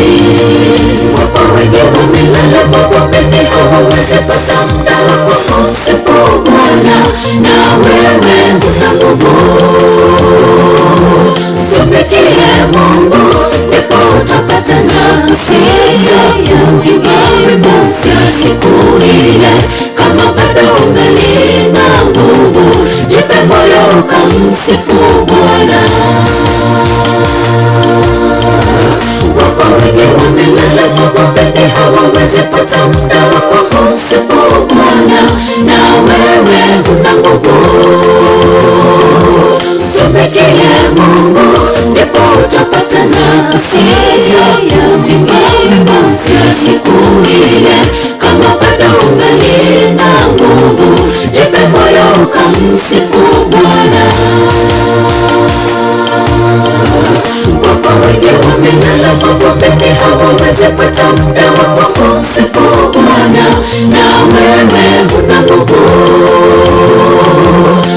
Wapo wengi wamelala mavumbini hawawezi pata muda wa kumsifu Bwana, na wewe una nguvu. Mtumikie Mungu ndipo utapata nafasi ya kuimba siku ile. Kama bado ungali na nguvu, jipe moyo ukamsifu Bwana. Wapo wengi wamelala mavumbini hawawezi pata muda wa kumsifu Bwana, na wewe una nguvu. Mtumikie Mungu ndipo utapata nafasi ya kuimba siku ile. Kama bado ungali na nguvu, jipe moyo ukamsifu Bwana. Wapo wengi wamelala mavumbini hawawezi pata muda wa kumsifu Bwana, na wewe una nguvu.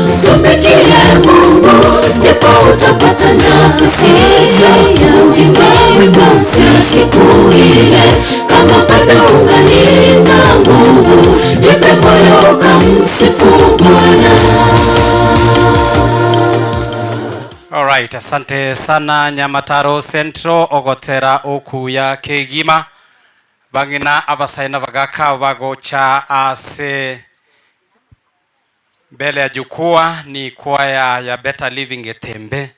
Mtumikie Mungu ndipo utapata nafasi ya kuimba siku ile. Kama bado ungali Alright, asante sana Nyamataro Central ogotera okuya Kegima. Bangina abasaina bagaka bagocha ase mbele ya jukwaa ni kwaya ya Better Living Getembe.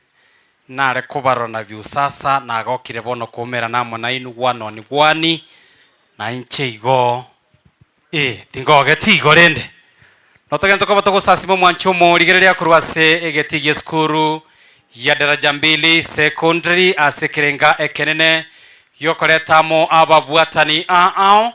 Na rekobaro na view sasa na agokire bono kumera namo na inu wano ni gwani na inche igo tingo getigo rende notagento ko batoko sasimo mwanchomo ligereria kurwase egetigie skuru ya daraja 2 secondary asekerenga ekenene yokoretamo ababwatani ao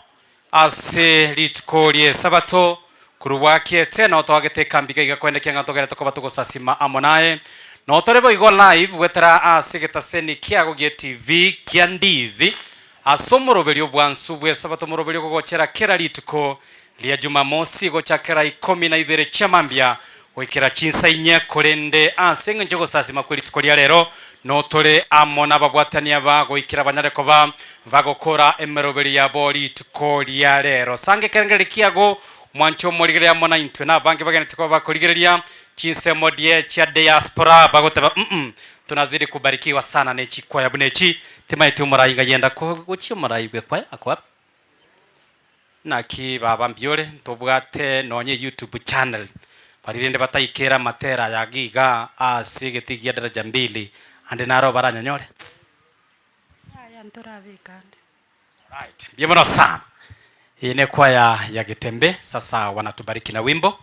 ase litkolie sabato kuruwakie tena otwagete kambiga igakwendekea ngatogera toko batoko sasima amonae no torebo igo live wetera asegetaseni kiago gie TV kia ndizi asomoroberio bwansu bwe sabato moroberio gogochera kera lituko lia Jumamosi gochakera 12 chamambia wikira chinsa inye korende asenga njogo sasima kweli tukolia lero no tore amona babwatania bago ikira banyareko ba bagokora emeroberi ya boli tukolia lero sange kerengere kiago mwancho morigeria mona intwe na bangi bagene tuko bakorigeria chinse modie cha diaspora bagoteba tunazidi kubarikiwa sana nechi kwa ya bunechi timaiti umarainga yenda kuchi umaraigwe kwa akwa na ki baba mbiore tobwate nonye YouTube channel barirende bataikera matera ya giga asigetigia daraja 2 ande naro baranyanyore aya ntorabikande right biemona sana ine kwaya ya Getembe sasa wanatubariki na wimbo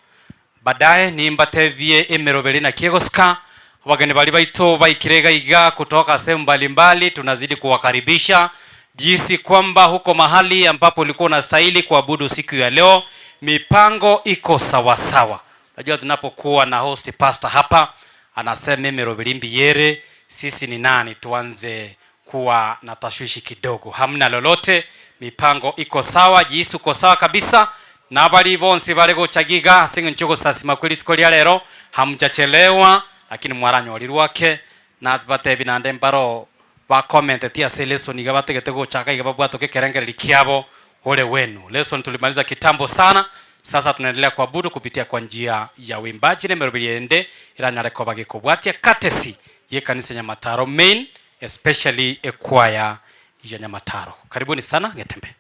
baadaye niimbatebie emerobeli na kiegoska wageni bali baito baikirega iga kutoka sehemu mbalimbali tunazidi kuwakaribisha jinsi kwamba huko mahali ambapo ulikuwa unastahili kuabudu siku ya leo mipango iko sawa sawa. Najua tunapokuwa na host pastor hapa anasema emerobeli mbiere sisi ni nani tuanze kuwa na tashwishi kidogo, hamna lolote, mipango iko sawa, jinsi uko sawa kabisa na bali bonsi bale gochagiga singa nchogo sasima kweli tukolia lero hamjachelewa lakini mwaranyo walirwake na batebi na ndembaro ba comment tia se lesson iga bategete gochaka iga babwato kekerengere likiabo ole wenu. Lesson tulimaliza kitambo sana, sasa tunaendelea kuabudu kupitia kwa njia ya uimbaji na merobeliende iranyareko bagikobwatia katesi ye kanisa Nyamataro main especially a choir ya Nyamataro. Karibuni sana Getembe.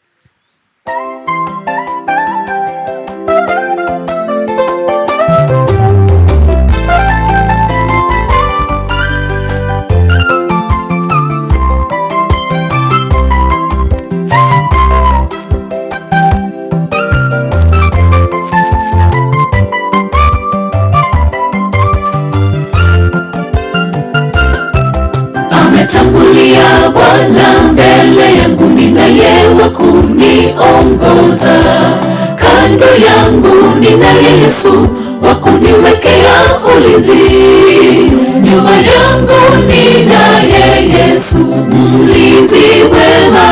Ametangulia Bwana mbele yangu, ninaye wa kuniongoza. Kando yangu ninaye Yesu wa kuniwekea ulinzi. Nyuma yangu ninaye Yesu mlinzi wema.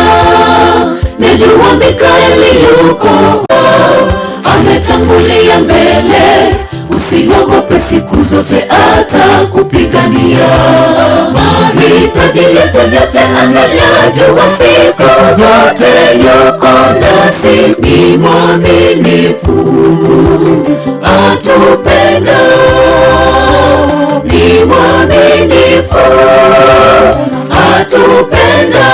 Najua Mikaeli yuko, ametangulia mbele. Usiogope, siku zote atakupigania. Mahitaji yetu yote anayajua, siku zote yuko nasi. Ni mwaminifu, atupenda. Ni mwaminifu, atupenda.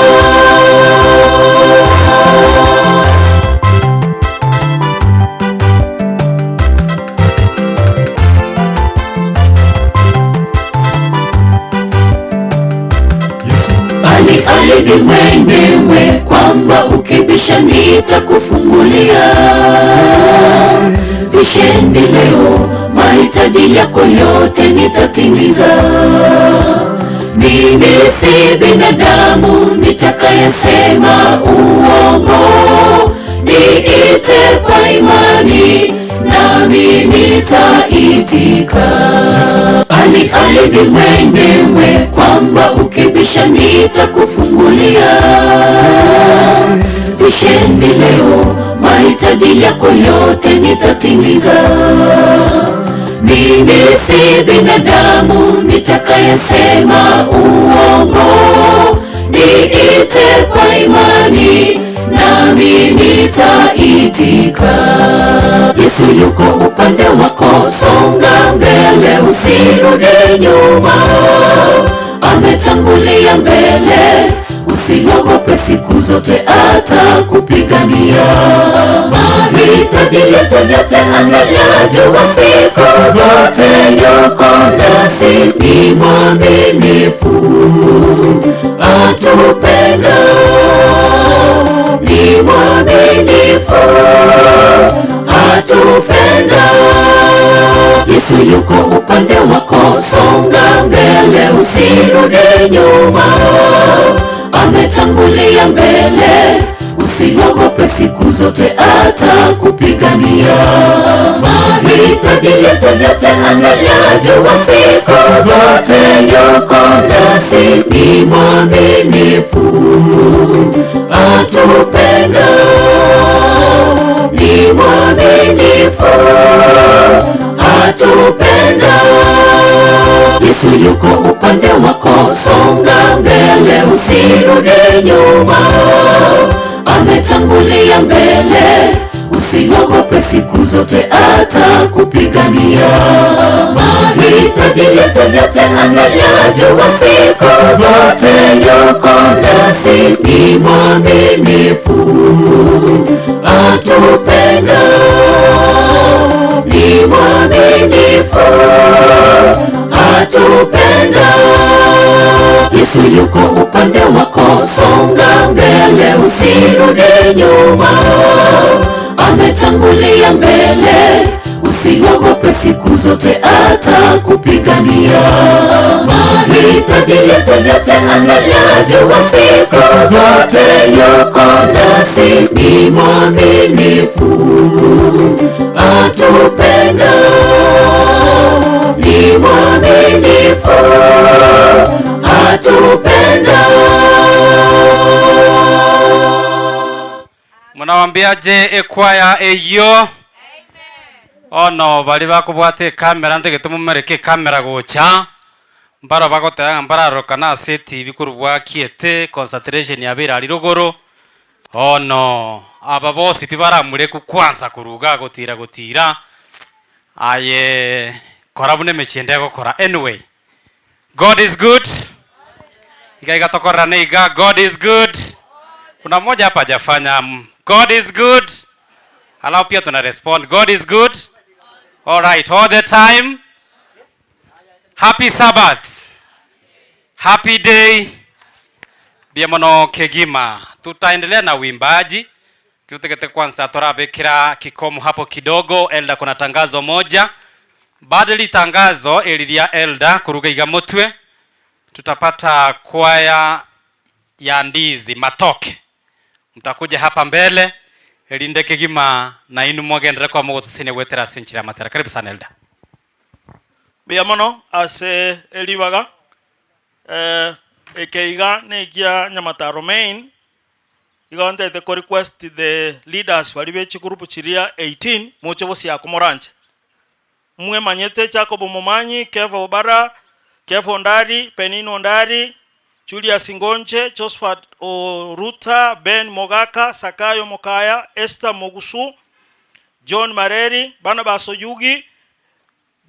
Aliahidi mwenyewe kwamba ukibisha nitakufungulia. Bisheni leo, mahitaji yako yote nitatimiza. Mimi si binadamu nitakayesema uongo. Niite kwa imani nami nitaitika. Aliahidi mwenyewe kwamba ukibisha nitakufungulia. Bisheni leo, mahitaji yako yote nitatimiza. Mimi si binadamu nitakayesema uongo. Niite kwa imani nami nitaitika. Yesu yuko upande wako, songa mbele usirudi nyuma, ametangulia mbele. Usiogope, siku zote atakupigania. Mahitaji yetu yote anayajua, siku zote yuko nasi. Ni mwaminifu, atupenda. Ni mwaminifu, atupenda. Yesu yuko upande wako, songa mbele, usirudi nyuma, ametangulia mbele. Usiogope, siku zote atakupigania. Mahitaji yetu yote anayajua, siku zote yuko nasi. Ni mwaminifu, atupenda. Ni mwaminifu, atupenda. Yesu yuko upande wako, songa mbele, usirudi nyuma, ametangulia mbele. Usiogope, siku zote atakupigania. Mahitaji yetu yote anayajua, siku zote yuko nasi. Ni mwaminifu, atupenda. Ni mwaminifu, atupenda. Yesu yuko upande wako, songa mbele, usirudi nyuma, ametangulia mbele. Usiogope, siku zote atakupigania. Mahitaji yetu yote anayajua, siku zote yuko nasi. Ni mwaminifu, atupenda. Ni mwaminifu, atupenda. Munawambiaje ekwaya eyo? Ono bali bakubwate kamera ndegete mumereke kamera gocha mbara bagotega mbara rokana seti bikuru bwakiete concentration yabira ali ruguru. Ono aba bose tibaramure ku kwanza kuruga gotira aye korabune mechende gukora. Anyway, God is good. Igaiga tokora neiga God is good. Kuna mmoja hapa hajafanya God is good. Allow pia tuna respond God is good. All right, all the time. Happy Sabbath. Happy day. Biamono Kegima. Tutaendelea na uimbaji. Kirutekete kwanza torabekira kikomo hapo kidogo. Elda kuna tangazo moja. Badali tangazo elilia Elda kuruga Igamotwe. Tutapata kwaya ya ndizi Matoke. Mtakuja hapa mbele. Elinde Kegima na inu mwagendere kwa mwoto sine wetera senchira matera. Karibu sana Elda. Biamono ase elibaga ekeiga negia Nyamataro main igonde te request the leaders bali bechi group chiria 18 mucho bosi yakomoranje mwe manyete Jacob Mumanyi, Kevo Obara, Kevo Ndari, Penino Ndari, Julius Ngonje, Josephat Oruta, Ben Mogaka, Sakayo Mokaya, Esther Mogusu, John Mareri, Barnabas Oyugi,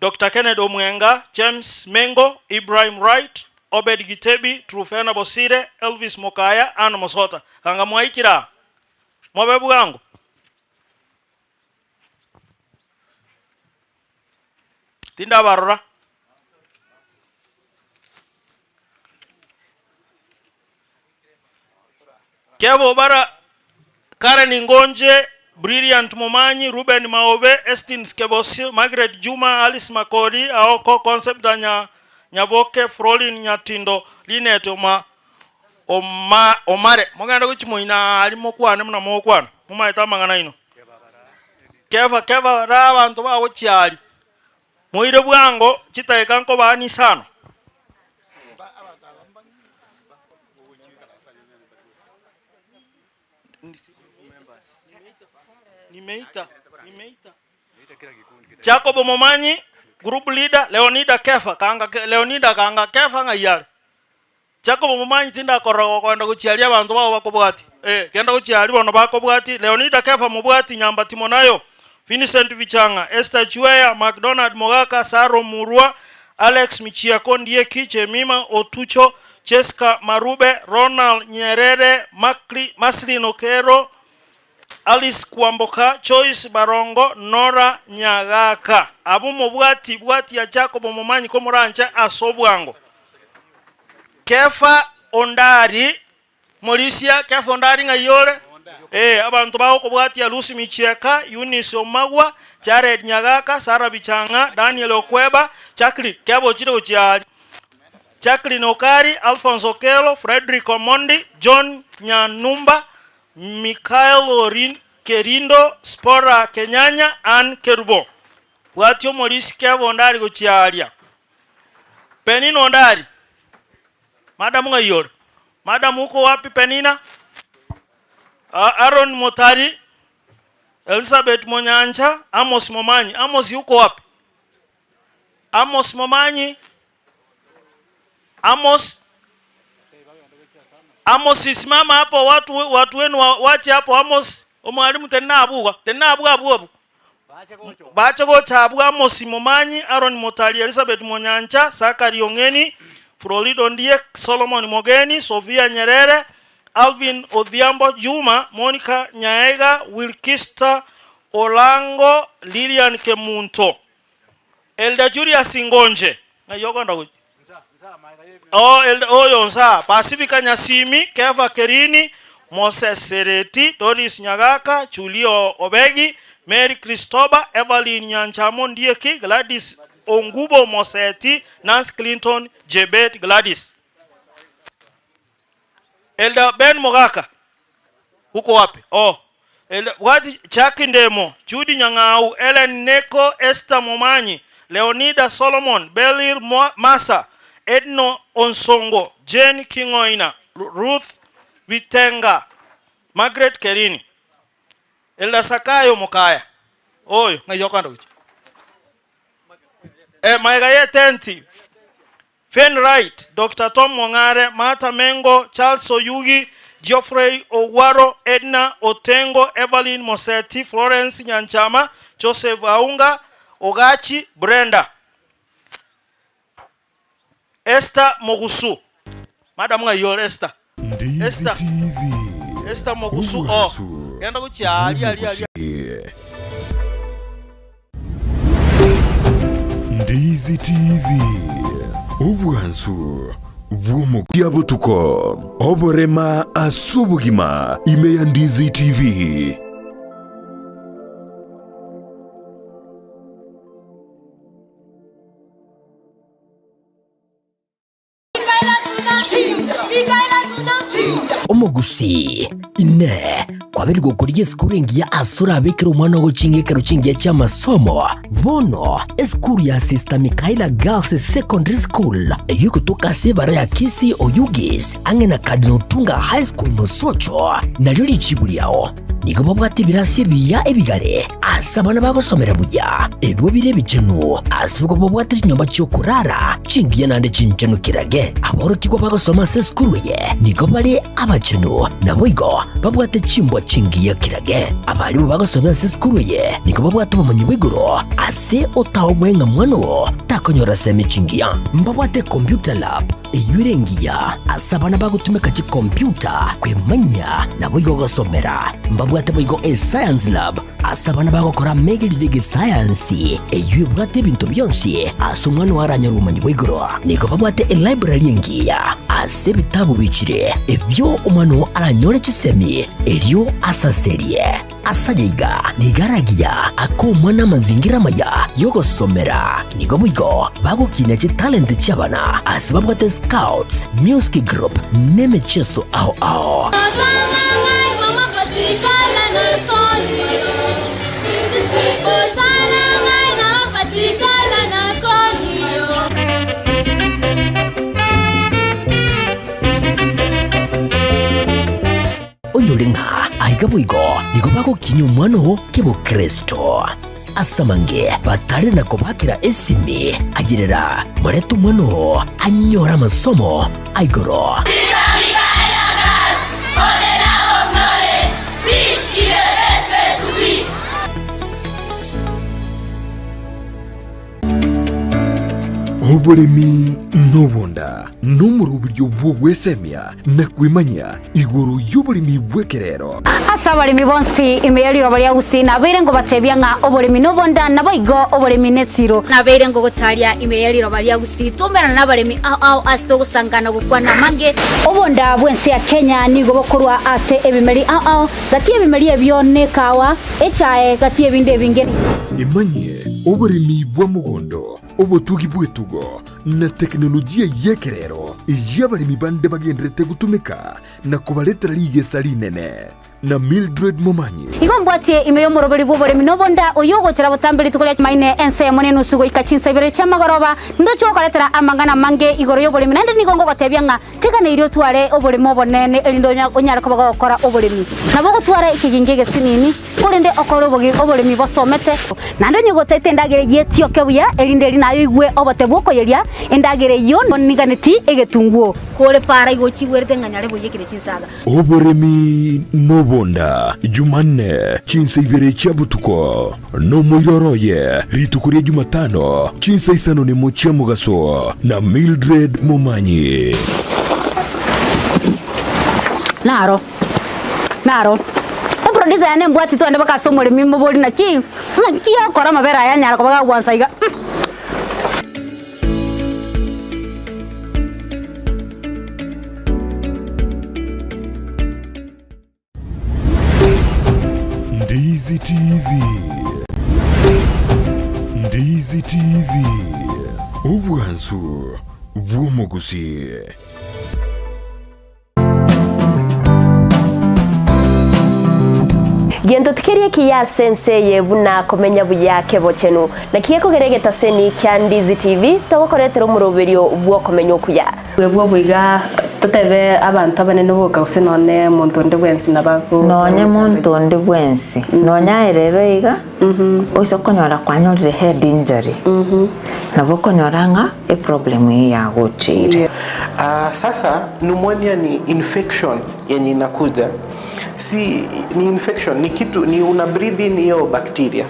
Dr. Kennedy Omwenga, James Mengo, Ibrahim Wright, Obed Gitebi, Trufena Bosire, Elvis Mokaya, Anna Mosota. Kanga mwaikira mwabebu gangu tinda barora Kevo Bara, Karen Ngonje, Brilliant Mumanyi, Ruben Maobe, Estin Skebosi, Margaret Juma, Alice Makori, Aoko Concept Nyaboke, Frolin Nyatindo, Linet Omare. Moganda kuchimu ina alimo kwane muna mo kwane. Muma itamangana ino. Keva raba anto ba wochiali. Muire bwango chita ekanko bani sano. Nimeita. Jacob Mumanyi, group leader, Leonida Kefa, Leonida kanga Kefa ngayale. Jacob Mumanyi tinda korogo kwenda kuchialia abantu babo bakobwati. Kenda kuchiali bono bakobwati, Leonida Kefa mubwati Nyamba Timonayo, Vincent Vichanga, Esther Chweya, McDonald Mogaka, Saro Murua, Alex Michiako Ndieki, Chemima Otucho, Cheska Marube, Ronald Nyerere, Maslin Okero, Alice Kwamboka, Choice Barongo, Nora Nyagaka. Abumo bwati ya Jacob Momanyi Komorancha asobwango. Kefa Ondari, Mauricia, Kefa Ondari ngayole. Abantu baho ko bwati ya Lucy Michiaka, Eunice Omagwa, Jared Nyagaka, Sara Bichanga, Daniel Okweba, Jacqueline Kebo Chiro Chiari, Jacqueline Okari, Alfonso Kelo, Frederick Omondi, John Nyanumba, Mikael Orin Kerindo, Spora Kenyanya, Ann Kerubo. Bwati Maurice Kebo Ondari go Chiaria. Penina Ondari. Madam ngayole. Madam uko wapi Penina? Aaron Motari, Elizabeth Monyancha, Amos Momanyi. Amos yuko wapi? Amos Momanyi. Amos isimama hapo, watu wenu wache hapo. Amos omwalimu tena abuga abu. Bacha go chabu. Amos Momanyi, Aaron Motari, Elizabeth Monyancha, Sakari Ongeni, Florido Ndiek, Solomon Mogeni, Sofia Nyerere, Alvin Odhiambo Juma, Monica Nyaega, Wilkista Olango, Lilian Kemunto, Elda Julius Singonje. Na yoga ndago. Yonsa, Pacifica Nyasimi, Keva Kerini, Moses Sereti, Doris Nyagaka, Julio Obegi, Mary Christoba, Evelyn Nyanchamo Ndieki, Gladys Ongubo Moseti, Nancy Clinton, Jebet Gladys. Elda Ben Mogaka. Huko wapi? Elda wati Chaki Ndemo, Judy Nyangau, Ellen Neko, Esther Momanyi, Leonida Solomon, Belir Masa, Edno Onsongo, Jane Kingoina, Ruth Vitenga, Margaret Kerini. Elda Sakayo Mokaya. Ngayoka ndo. Maigaye Tenti, Fen Wright, Dr. Tom Mongare, Martha Mengo, Charles Oyugi, Geoffrey Owaro, Edna Otengo, Evelyn Moseti, Florence Nyanchama, Joseph Aunga, Ogachi, Brenda, Esther Mogusu. Madam ngayole Esther. Esther Mogusu. Yanda kuchi ali. Ndizi TV obwansu bw'omukia butuko oborema asubugima ime ya Ndizi TV. Omugusi ine kwabiri gukuriye skuru ngiya asura abikira umwana wo cingekero cingiye cy'amasomo bono eskuru ya Sister Michaela Girls Secondary School yukutoka sebara ya Kisi Oyugis angena Cardinal Tunga High School Musocho naryo lichibuliao niko babwate birasi biya ebigare asabana bagosomera buya ebwo bire bicenu asibuko babwate nyomba cyo kurara cingiye nande cincenu kirage aboro kiko bagosoma se skuru ye niko bali abacenu nabo igo babwate cimbo cingiye kirage abali bagosoma se skuru ye niko babwate bamanyi bigoro ase otawo mwenga mwano takonyora semi cingiya mbabwate computer lab eyurengiya asabana bagutumeka ci computer kwemanya nabo igo gosomera mbabwate boigo science lab asabana bagokora megiri science eyubwate bintu byonsi asumwana waranya rumanyi bwigoro niko babwate library ngiya ase bitabu bicire ebyo umano aranyore kisemi elio asaserie asajiga nigaragiya akomwana mazingira maya yogosomera niko boigo bagukina ci talent cyabana asibabwate scouts music group nemecheso ao onyolenga aigabuigo niko bako kinyumwano kebo Kristo asamange batari nako bakira esimi agirira muretu mwano anyora masomo aigoro Oburimi n'obunda n'umuri uburyo bwo gwesemya na kwimanya iguru y'oburimi bw'ekerero. Asa abalimi bonsi imeyaliro bali agusi nabeire ngo batebya nga oburimi n'obunda nabo igo oburimi nesiro nabeire ngo gotalia imeyaliro bali agusi tumera n'abalimi ao asto gusangana gukwana mange obunda bwensi ya Kenya nigo bokorwa ase ebimeri ao gati ebimeri ebyone kawa echae gati ebinde binge imanye oburimi bwa mugondo obutugi bwetugo na teknolojia y'ekerero y'abalimi bande bagendrete gutumika na kubaletera ligesa linene na Mildred Momanyi igombwatie imeyo morobeli bw'oburimi n'obunda oyogotera butambiri tukolia maine ense monene usugo ikachinsa ibere chamagoroba ndocho koletera amangana mange igoro y'oburimi nande nigongo gotebya nga tekane irio tware oburimi obonene elindo onyara ko bagokora oburimi nabo gotwara ikigingege sinini kulinde okoro oburimi bosomete nando nyogotete ndagere yetio kebuya elinde linayo igwe obote bwoko yeria endagere yo niganeti egetunguo kole para igochigwerte nganyare boyekire chinsaga oburimi n'obunda Jumanne chinsa ibere chabutuko no moiroroye ritukurie Jumatano chinsa isano ni mocha mugaso na Mildred Momanyi naro producer yane mbwati to ande baka somole mimbo boli na ki akora mabera yanyara ko baga gwansa iga Ndizi TV ubwansu bw'omugusi. Gento tikerie kiya sense ye buna komenya buyake bochenu na kiye kogeregeta seni kya Ndizi TV togokoretero muroberio bwo komenya okuya webwo bwiga tutebe abantu abanene boka kusinone muntu ndi bwensi nabago nonye muntu ndi bwensi nonya erero iga oisokonyora kwanyolire head injury nabo konyoranga e problem ya gochire. Sasa pneumonia ni infection yenye inakuja, si ni infection, ni kitu ni una breathe in hiyo bacteria,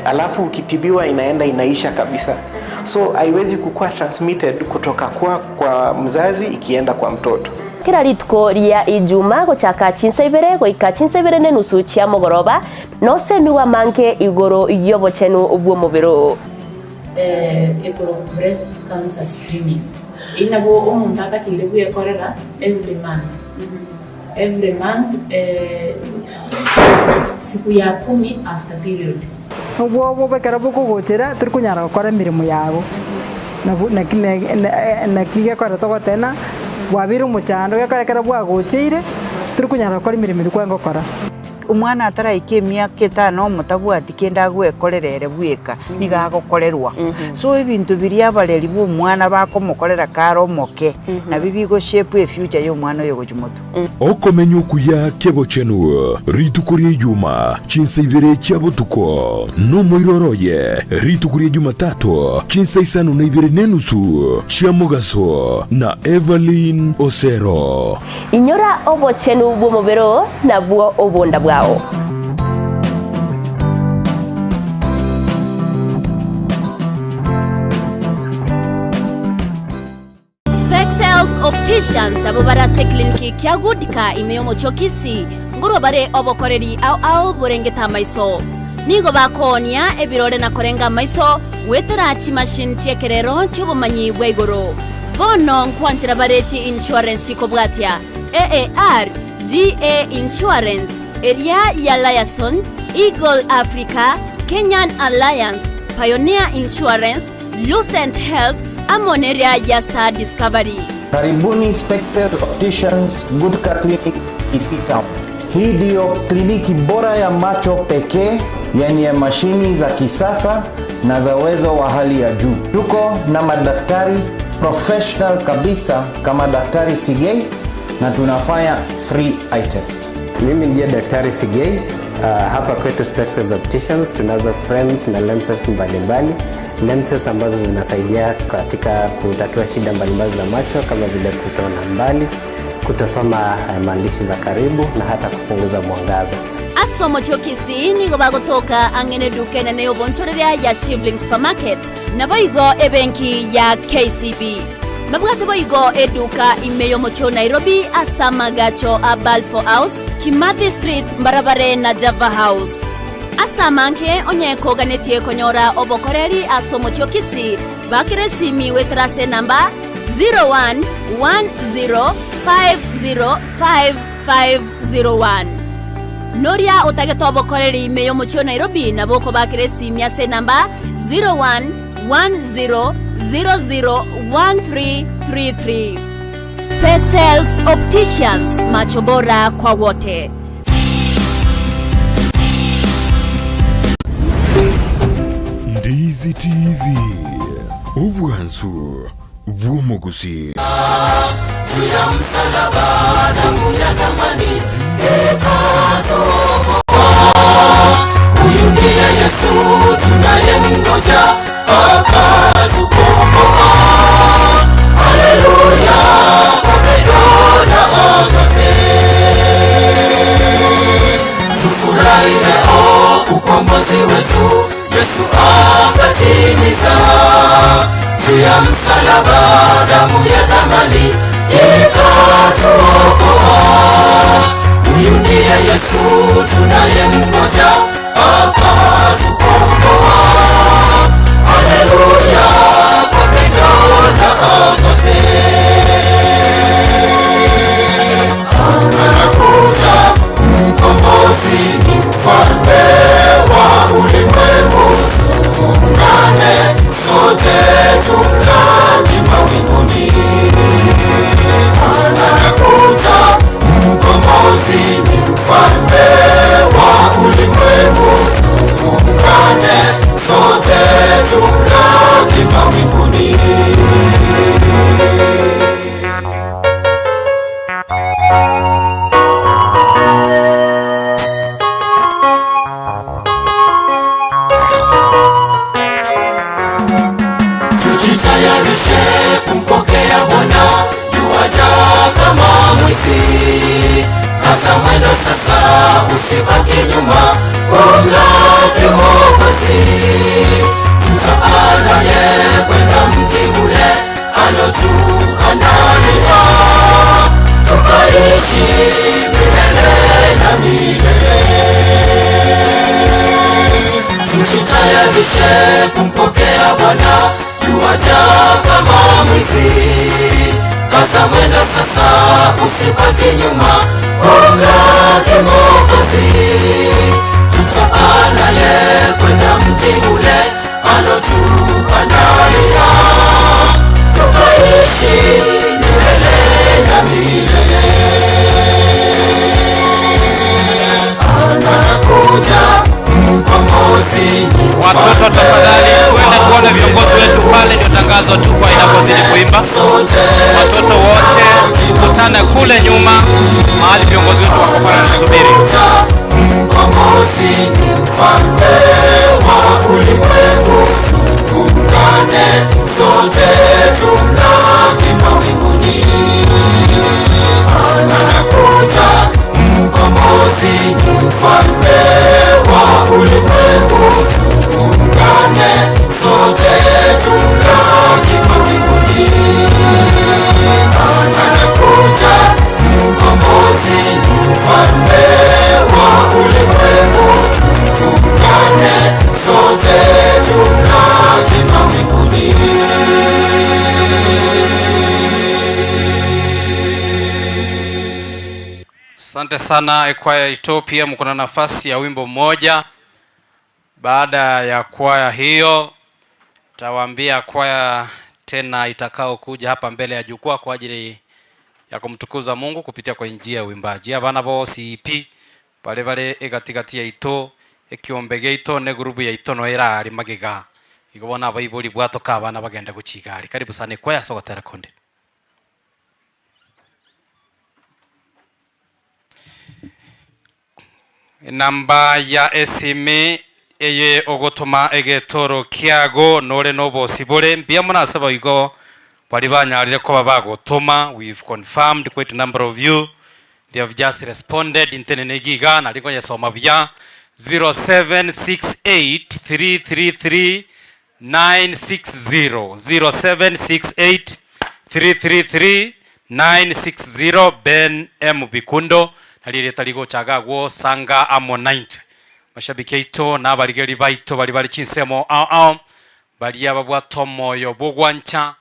alafu ukitibiwa inaenda inaisha kabisa, so haiwezi kukua transmitted kutoka kwa mzazi ikienda kwa mtoto. Kira ritko ria ijuma gochaka chinsa ibere goika chinsa ibere ne nusu chia mogoroba no semiwa manke igoro yobochenu ubwo mubiro igoro breast cancer screening inabo umuntu atakire buyekorera every month siku ya 10 after period ubwo bekara buko gotera turi kunyara gukora mirimo yago na kige kora togotena wabiri umuchando gakarekera bwagochire turi kunyara gukora mirimo dikwango kora umwana ataraike myaka 5 mutabwati kenda gwekorerere bweka nigagokorerwa so ibintu biri abareri bu mwana bakomukorera karo moke na bibigo shape e future yo mwana yo gujumuto okomenya okuya kebochenu ritukurie Juma chinsa ibere chabutuko no moiroroye ritukurie Jumatatu chinsa isano na ibere nenusu chiamugaso na Evelyn Osero inyora obochenu bwo mubero na bwo obonda bwao Spexels Opticians abo barase kliniki kya gudika imeyomo chokisi nguro bare obokoreri au burengeta maiso nigo bakonia ebirore na korenga maiso wetera chi machine chekerero chubumanyi bwegoro bono nkwanchira barechi insurance ko bwatia AAR GA Insurance Area ya Liason, Eagle Africa, Kenyan Alliance, Pioneer Insurance, Lucent Health, Amoneria ya Star Discovery. Karibuni Spexels Opticians Good Clinic Kisii Town. Hii ndio kliniki bora ya macho pekee yenye mashini za kisasa na za uwezo wa hali ya juu. Tuko na madaktari professional kabisa kama Daktari Sigei na tunafanya free eye test. Mimi ndiye Daktari Sigei. Hapa kwetu Spexels Opticians tunazo frames na lenses mbalimbali. Lenses ambazo zinasaidia katika kutatua shida mbalimbali za macho kama vile kutona mbali, kutosoma maandishi za karibu na hata kupunguza mwangaza. asomo chokisi nigo bagotoka ang'ene duka enene obonchoreria ya Shivling Supermarket nabo igo ebenki ya KCB nabwate boigo eduka imeyo mocho Nairobi asama gacho a Balfour House Kimathi Street Mbarabare na Java House asamanke onyeko ganetie konyora obokoreri asomo chokisi bakire simi wetrase namba 0110505501 Noria otageto obokoreri imeyo mocho Nairobi naboko bakire simi ase namba 0110001333 Spexels Opticians, macho bora kwa wote. Ndizi TV ubwansu bw'omuguzi Tuya msalaba damu ya thamani ikatuokoa. Huyu ndiye Yesu tunayemngoja akatukomboa. Haleluya, upendo na agape. Tufurahi leo ukombozi wetu Yesu akatimiza. Juu ya msalaba damu ya thamani ikatuokoa. Huyu ndiye Yesu tunayemngoja akatukomboa. Haleluya, upendo na agape. Anakuja mkombozi, ni mfalme wa ulimwengu. Tuungane sote tumlaki mawinguni. Anakuja mkombozi, ni mfalme wa ulimwengu. Tuungane sote tumlaki mawinguni. Tujitayarishe kumpokea Bwana, yuaja kama mwizi. Kaza mwendo sasa, usibaki nyuma, kumlaki Mwokozi. Tutaanaye kwenda mji ule alotuandalia, tukaishi milele na milele. Tujitayarishe kumpokea Bwana, yuaja kama mwizi. Kaza mwendo sasa, usibaki nyuma, kumlaki Mwokozi. Tutaanaye kwenda mji ule alotuandalia, tukaishi milele na milele. Anakuja mkombozi, Watoto tafadhali tuende tuone viongozi wetu pale, ndio tangazo tu kwa inapozidi kuimba. Watoto wote tukutane kule nyuma mahali viongozi wetu wako pale wanasubiri. Mkombozi, ni mfalme wa ulimwengu. Tuungane sote tumlaki mawinguni. Anakuja mkombozi, ni mfalme wa ulimwengu. Tuungane sote tumlaki mawinguni. Anakuja mkombozi, ni mfalme wa ulimwengu. Tuungane sote tumlaki mawinguni. Asante sana kwaya Ethiopia, mko na nafasi ya wimbo mmoja. Baada ya kwaya hiyo tawaambia kwaya tena itakao kuja hapa mbele ya jukwaa kwa ajili ya kumtukuza Mungu kupitia kwa njia ya uimbaji. Abana bose ipi bale egatigati ya ito ekiombege ito ne grupu ya ito no era ari magiga igobona abayibuli bwatoka abana bagenda gucigari. Karibu sana kwaya sogotera konde. Namba ya esime eye ogotoma egetoro kiago nore nobo sibore mbia munasaba igo bari banyarire ko babagotoma. We've confirmed quite a number of you They have just responded in Tenenegiga na liko yasoma bya 0768333960 0768333960 Ben M Bikundo halileta ligo chagagwo sanga amo 90 mashabiki ito na baligeri baito bali chinsemo ao bali ababwa tomoyo bugwancha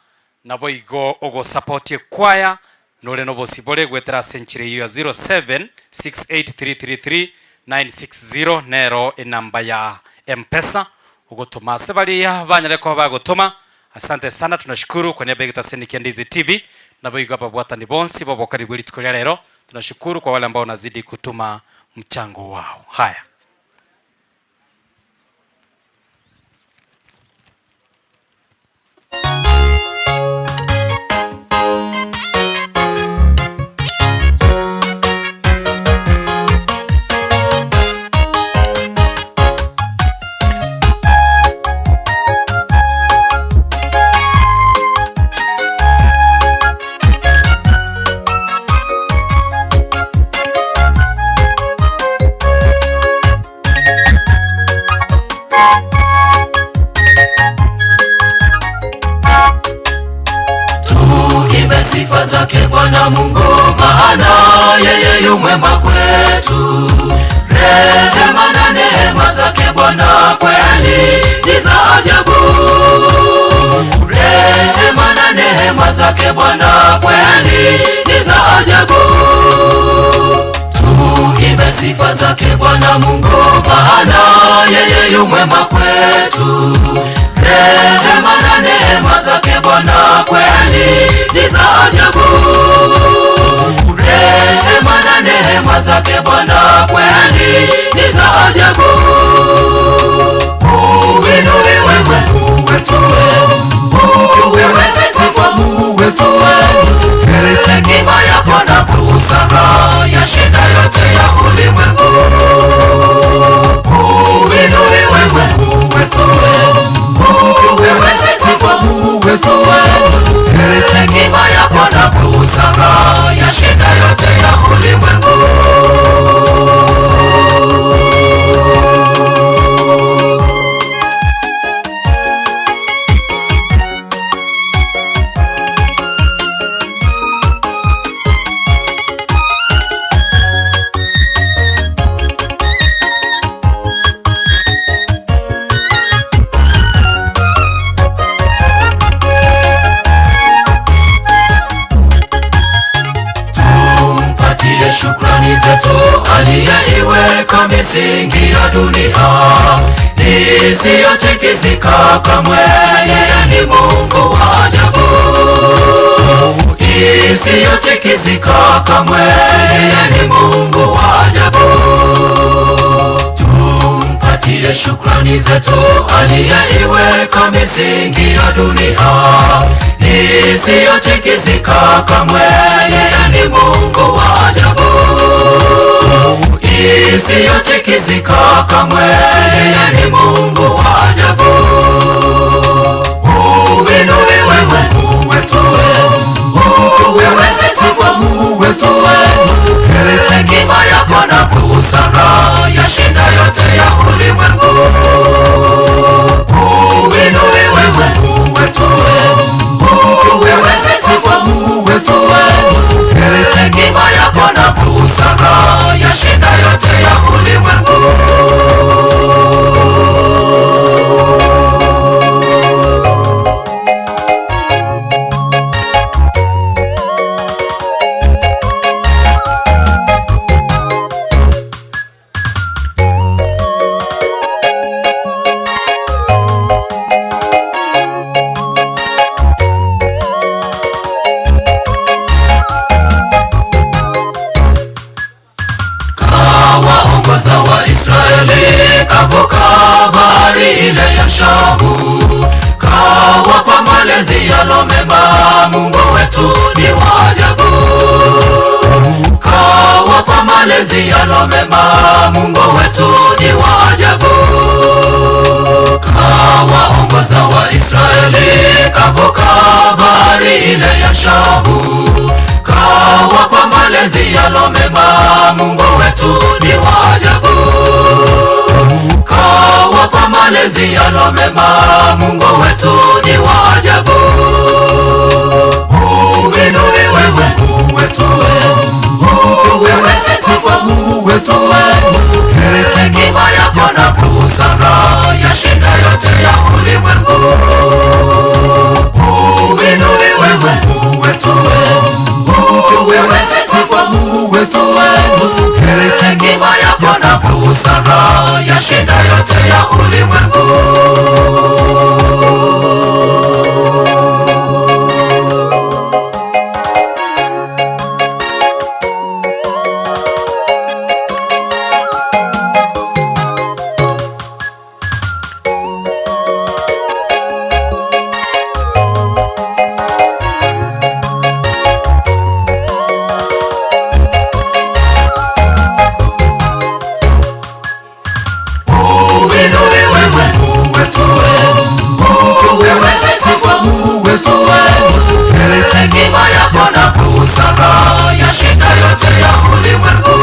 nabo igo ogo support choir nole no bosibole gwetera century ya 0768333960 nero enamba ya M-Pesa ugotoma sebalia banyaleko bagotoma. Asante sana, tunashukuru kwa niaba ya Gitaseniki Ndizi TV na boiga babwata ni bonsi babo karibu litukolia lero. Tunashukuru kwa wale ambao wanazidi kutuma mchango wao. Haya. Sifa zake Bwana Mungu, maana yeye yu mwema kwetu. Rehema na neema zake Bwana kweli ni za ajabu. Rehema na neema zake Bwana kweli ni za ajabu. Tuimbe sifa zake Bwana Mungu, maana yeye yu mwema kwetu. Rehema na neema zake Bwana kweli ni za ajabu. Rehema na neema zake Bwana kweli ni za ajabu. Uinuliwe wewe Mungu wetu, wewe sifa Mungu wetu. Hekima yako na busara yashinda yote ya ulimwengu. Uinuliwe wewe Mungu wetu, wewe sifa Mungu wetu. Hekima yako na busara yashinda yote ya ulimwengu. Shukrani zetu aliyeiweka misingi ya dunia isiyotikisika kamwe. Yeye ni Mungu wa ajabu, isiyotikisika kamwe. Yeye ni Mungu wa ajabu. Tumpatie shukrani zetu aliyeiweka misingi ya dunia isiyotikisika kamwe. Yeye ni Mungu wa ajabu, isiyotikisika kamwe. Yeye ni Mungu wa ajabu. Uinuliwe wewe Mungu wetu, wewe sifa Mungu wetu. Hekima yako na busara yashinda yote ya ulimwengu. Uinuliwe wewe Mungu wetu, wewe sifa Mungu wetu. Hekima yako na busara yashinda yote ya ulimwengu. Kavuka bahari ile ya Shamu, kawapa malezi yalo mema. Mungu wetu ni wa ajabu, kawapa malezi yalo mema. Mungu wetu ni wa ajabu. Kawaongoza Waisraeli kavuka bahari ile ya Shamu, kawapa malezi malezi yalo mema, Mungu wetu ni wa ajabu. Kawapa malezi yalo mema, Mungu wetu ni wa ajabu. Uinuliwe wewe Mungu wetu, wewe sifa Mungu wetu. Hekima yako na busara yashinda yote ya ulimwengu. Uinuliwe wewe Mungu wetu, wewe sifa Mungu wetu. Hekima yako na busara yashinda yote ya ulimwengu. Hekima yako na busara yashinda yote ya ulimwengu.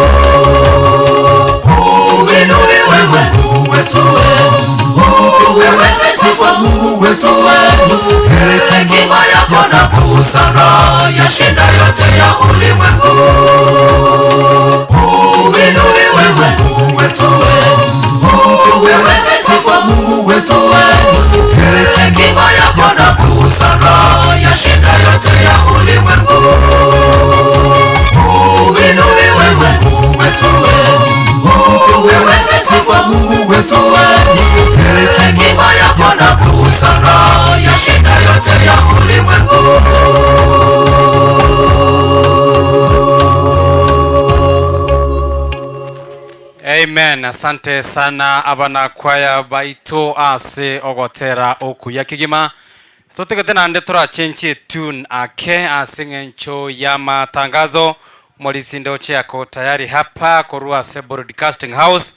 Uinuliwe wewe Mungu wetu, wewe sifa Mungu wetu. Hekima yako na busara yashinda yote ya ulimwengu. Uinuliwe wewe Mungu wetu, wewe sifa Mungu wetu. Hekima yako na busara yashinda yote ya ulimwengu. Uinuliwe wewe Mungu wetu, wewe sifa Mungu wetu. Hekima yako na busara yashinda yote ya ulimwengu. Amen. Asante sana abana kwaya baito ase ogotera okuya kigima. Tutige nande tura chenchi tune ake asingencho ya matangazo. Molisindo chako tayari hapa korua se broadcasting house.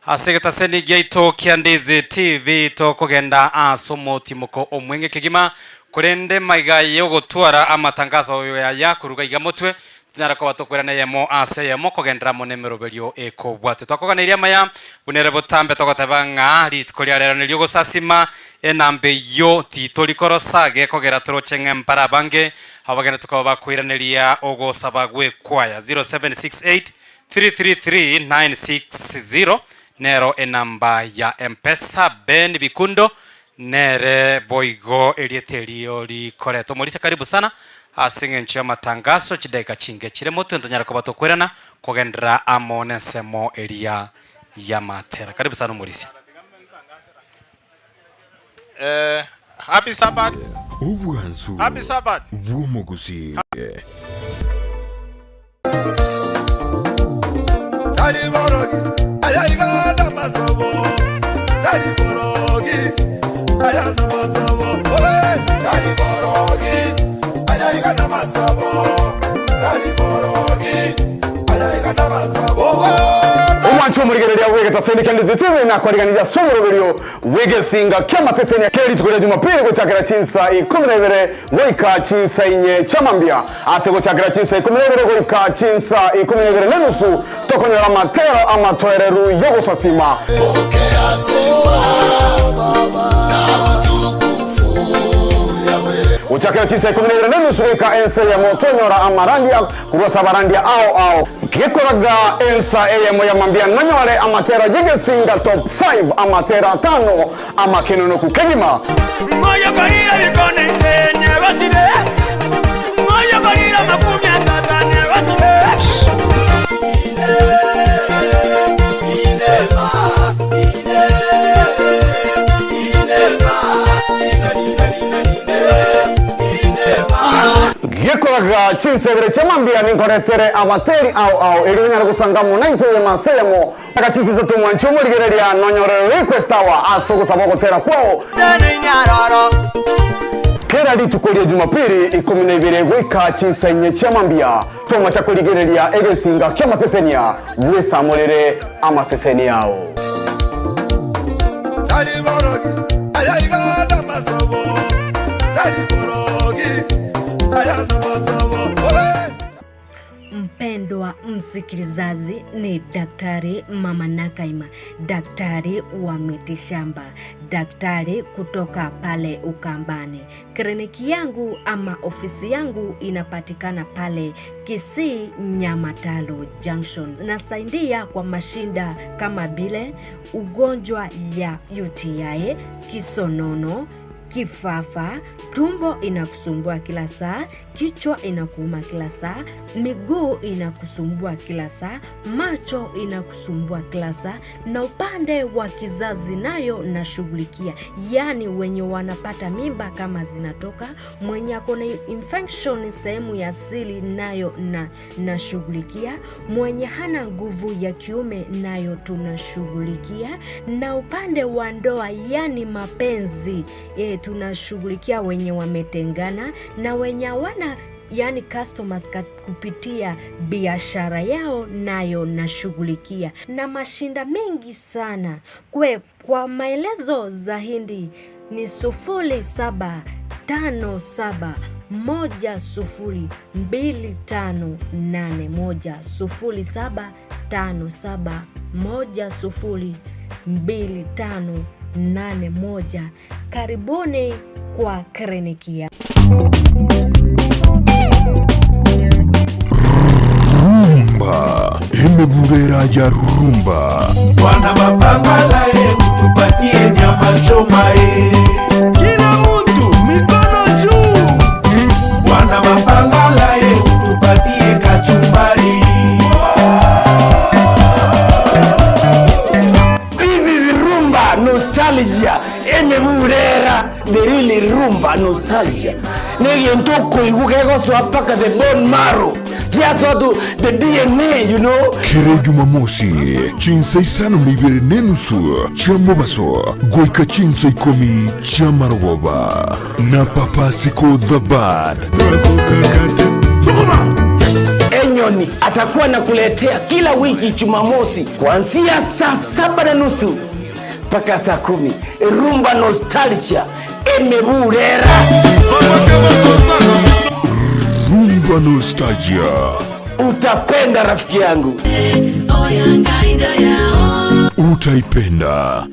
Asigeta seni geito Kiandizi TV to kugenda asomo timuko omwenge kigima. Kurende maiga yogotwara amatangazo ya kuruga igamotwe. Tinarako batokwirana yemo ase yemo kogendra monemero belio eko bwate twakoganiria maya bunere botambe togotabanga ritkoria rero nilio gosasima enambe yo titolikorosage kogera trochenge mpara bange abagene tukaba kwiraniria ogosaba gwe kwaya 0768 333 nero enamba ya mpesa Ben Bikundo nere boigo elietelio likoreto molise karibu sana asinge nchi ya matangazo chidaika chinge chile moto ndonyara kwa bato kwerana kugendera amone semo elia ya matera. Karibu sana Mulisi. Happy Sabbath. Ubuhanzu. Happy Sabbath. Bwomugusi. Daliborogi, ayayiga namazobo. Daliborogi, ayana mazobo. Daliborogi, ayayiga namazobo. Daliborogi, ayayiga namazobo. Umwanchi w'umurigereria wegeta seni Kiandizi TV na kwariganira somoroberio wegesinga kama seseni ya keri tukoja Jumapili gochakira chinsa 12 goika chinsa inye chamambia ase gochakira chinsa 12 goika chinsa 12 nenusu tokonyora matero amatoereru yogosasima Pokea sifa Baba na utukufu Yahweh. Uchakira chinsa 12 nenusu goika ense ya motonyora amarandia kurwasa barandia ao kikoraga ensa eyemo ya mambia nanyore amatera yegesinga top 5 amatera 5 amakenono kukegima Moyo gorira bikone tenye basire Moyo gorira makumya tatane basire Yekoraga chinsebere chamambia ninkoretere abateri au elinya gusangamo nainto masemo akachisi zatu mwancho murigereria nonyorero request awa asogo saboko tera kwao kera litukoria Jumapili 12 gwika chinsa inye chamambia toma chakurigereria egesinga kama sesenia wesa morere ama sesenia yao Daliborogi ayayiga namazobo Daliborogi ayana mazobo Mpendo msikilizaji, ni Daktari Mama Nakaima, daktari wa mitishamba, daktari kutoka pale Ukambani. Kliniki yangu ama ofisi yangu inapatikana pale Kisii Nyamatalo Junction. Nasaidia kwa mashinda kama bile ugonjwa ya UTI, kisonono, kifafa, tumbo inakusumbua kila saa, kichwa inakuuma kila saa, miguu inakusumbua kila saa, macho inakusumbua kila saa, na upande wa kizazi nayo nashughulikia. Yani wenye wanapata mimba kama zinatoka, mwenye akona infection sehemu ya siri nayo nashughulikia, mwenye hana nguvu ya kiume nayo tunashughulikia, na upande wa ndoa yani mapenzi tunashughulikia wenye wametengana na wenye wana yani customers kupitia biashara yao nayo nashughulikia, na mashinda mengi sana. Kwa maelezo zaidi ni 0757102581 0757102581. Karibuni kwa kliniki ya Rumba. Imeburera ya rumba. Bwana mapambala tupatie nyama choma kila mtu mikono juu. Bwana mapambala tupatie kachumbari. This is rumba nostalgia. Imeburera the really rumba nostalgia. Negi ntoko igukego swapaka the bone marrow. Yes, the DNA, you know. Kere Jumamosi, chinsa isano nibere nenusu, chamobaso, goika chinsa ikomi, chamarwoba, na papa siko the bad. Enyoni atakuwa nakuletea kila wiki Jumamosi kuanzia saa 7:30 mpaka saa 10. Rumba nostalgia imeburera. Rumba nostalgia. Utapenda rafiki yangu. Utaipenda.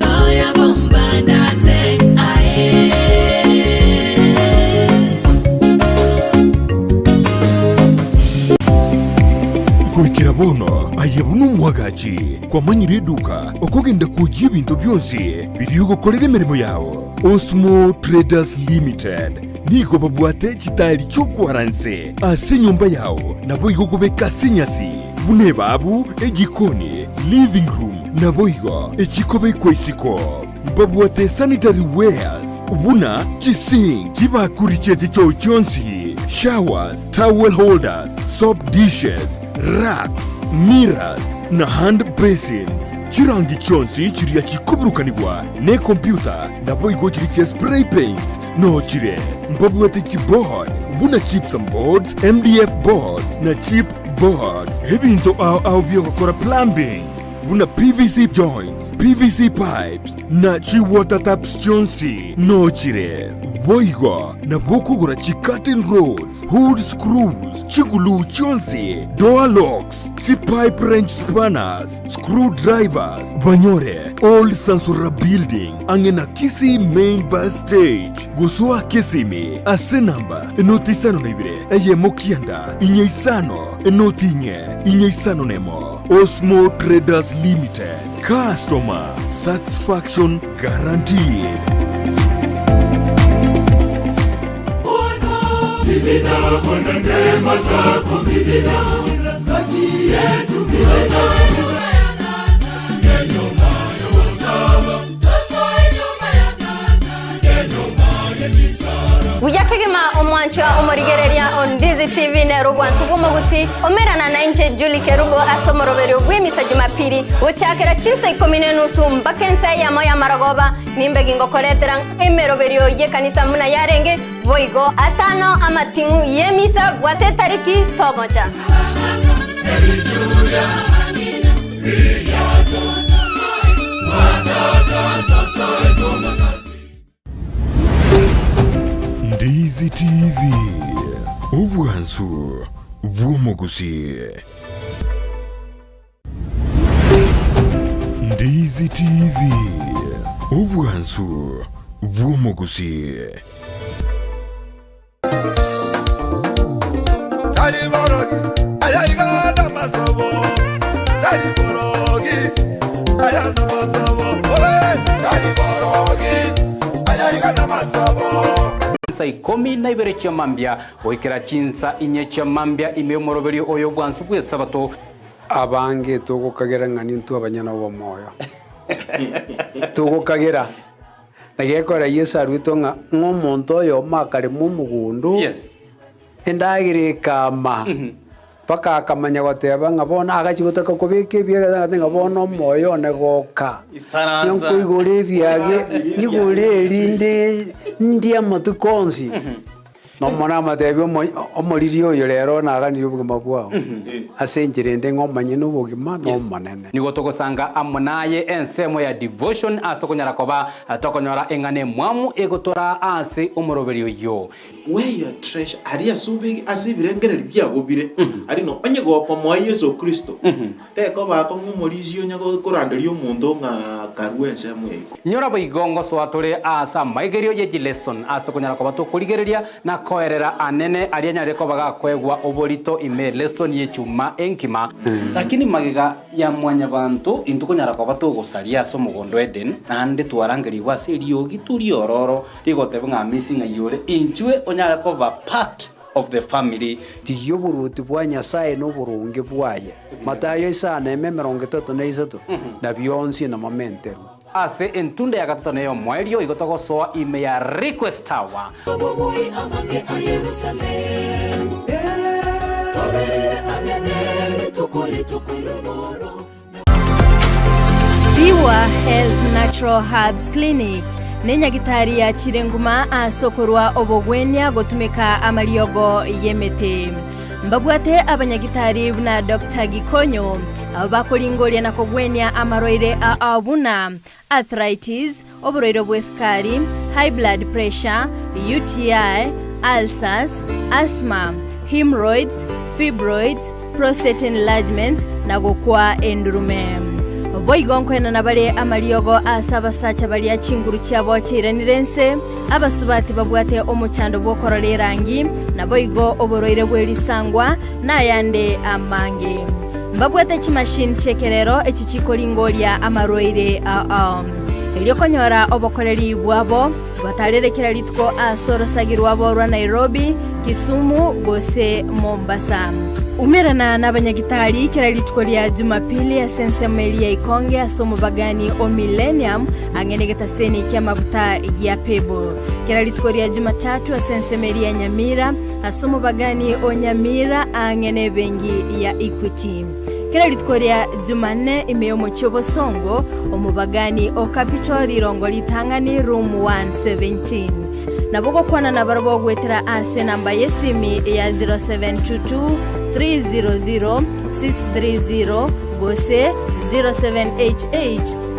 Kuikira bono ayabunu mwagachi kwa manyire duka okogenda kujia ibintu byose biri gukorera imirimo yawo. Osmo Traders Limited nigo babwate chitari cyokwaranse ase nyumba yawo nabo igokubeka sinyasi bune babu egikoni living room nabo igo ekikobe kwesiko babwate sanitary wares ubuna chising chibakuricheze cyo cyonsi showers, towel holders, soap dishes, racks, mirrors na hand basins. Chirangi chonsi chiria chikuburukanibwa ne computer nabo igo chiriche spray paints no chire mbabwate chipboard buna chips and boards, MDF boards na chip boards. Hebinto au biogakora plumbing buna PVC joints, PVC pipes na chi water taps chonsi no chire boigo na bokugura chi curtain rods, hood screws, chigulu chonsi, door locks, chi pipe wrench spanners, screwdrivers. Banyore old Sansura building angena Kisii main bus stage gusua Kisimi ase namba enotisano naibire eye mokianda inyeisano enotinye inyeisano nemo. Osmo Traders Limited, customer satisfaction guaranteed. Biblia Bwana neema zako Biblia kati yetu Biblia Wijakegema omwanchwa omorigereria on Dizzy TV ne rogwansu gomogusi omerana na nje Julie Kerubo asomoroberio gwimisa Jumapili gochakera chinsa 10:30 mbakensa ya moya maragoba nimbegingo koletera emeroberio ye kanisa muna yarenge voigo atano amatingu yemisa bwate tariki tomocha Dizzy TV, ubwansu bw'omugusi. Ndizi TV obwansu bw'omugusi. Sa 12 cia mambia goikera chinsa inye cia mambia ime moroberi oyo bwansu bwe sabato abange tugukagera ng'ani ntu abanyana bo moyo tugukagera nagekora Yesu arwito ng'omuntu oyo makare mu mugundu endagire kama paka akamanya goteba ngabona agachigotaka kubika ebya ngabona moyo negoka yanko igore byage igore linde ndia matukonsi no mona matebyo omoririo yo rero naganire ubugima bwao asenjire nde ngomanye n'ubugima no manene nigo togosanga amunaye ensemo ya devotion astokonyara koba atokonyora engane mwamu egotora ase omoroberio yo weya treasure ari asubi asibirengereri byagobire ari no onye goko mwa Yesu Kristo teko bako ng'umorizio nyago koranderio omuntu nga karuense mweko nyora boigongo swatore asa maigerio ye lesson astokonyara koba tokurigereria na koerera anene ari anyare ko bagakwegwa oborito ime lesson ye chuma enkima lakini magiga ya mwanya bantu intukonyara koba togosaria so mugondo Eden nande twarangeri wase riogi turi ororo rigotebe nga missing ayore inchwe onyara koba part of the family tiyo buruti bwa Nyasaye no burunge bwaye Matayo 6:33 na byonsi na momenteru ase entunda ya gatatu neyo mwerio igotogosoa ime ya request tower Biwa Health Natural Herbs Clinic nenyagitari ya chirenguma asokorwa obogwenya gotumika amariogo yemete mbabwate abanyagitari na Dr. Gikonyo abakolingolia na kogwenya amaroire abuna arthritis oboroire bweskari high blood pressure UTI ulcers asthma hemorrhoids fibroids prostate enlargement na gokwa endurume boigonkwena nabale amariogo asabasacha bali achinguru cyabo kiranirense abasubati babwate omuchando bokorora rangi na boigo oboroire bwelisangwa na yande amange mbabwate chimashini chekerero echichikolingolia amaroire eliokonyora obokoleri bwabo batarerekera litko asorosagirwa borwa Nairobi Kisumu gose Mombasa umerana n'abanyagitari kera litko lya Jumapili ya Sensemeli ya Ikonge asomo bagani o Millennium angenegeta seni kya mabuta ya Pebo kera litko lya Jumatatu ya Sensemeli ya Nyamira asomo bagani o Nyamira angene bengi ya Equity kera litko lya Jumanne imeyomo chobo songo omubagani o Capitol irongo litangani room 117 naboko kwana na barabo gwetera ase namba yesimi ya 0722 300 630 gose 0788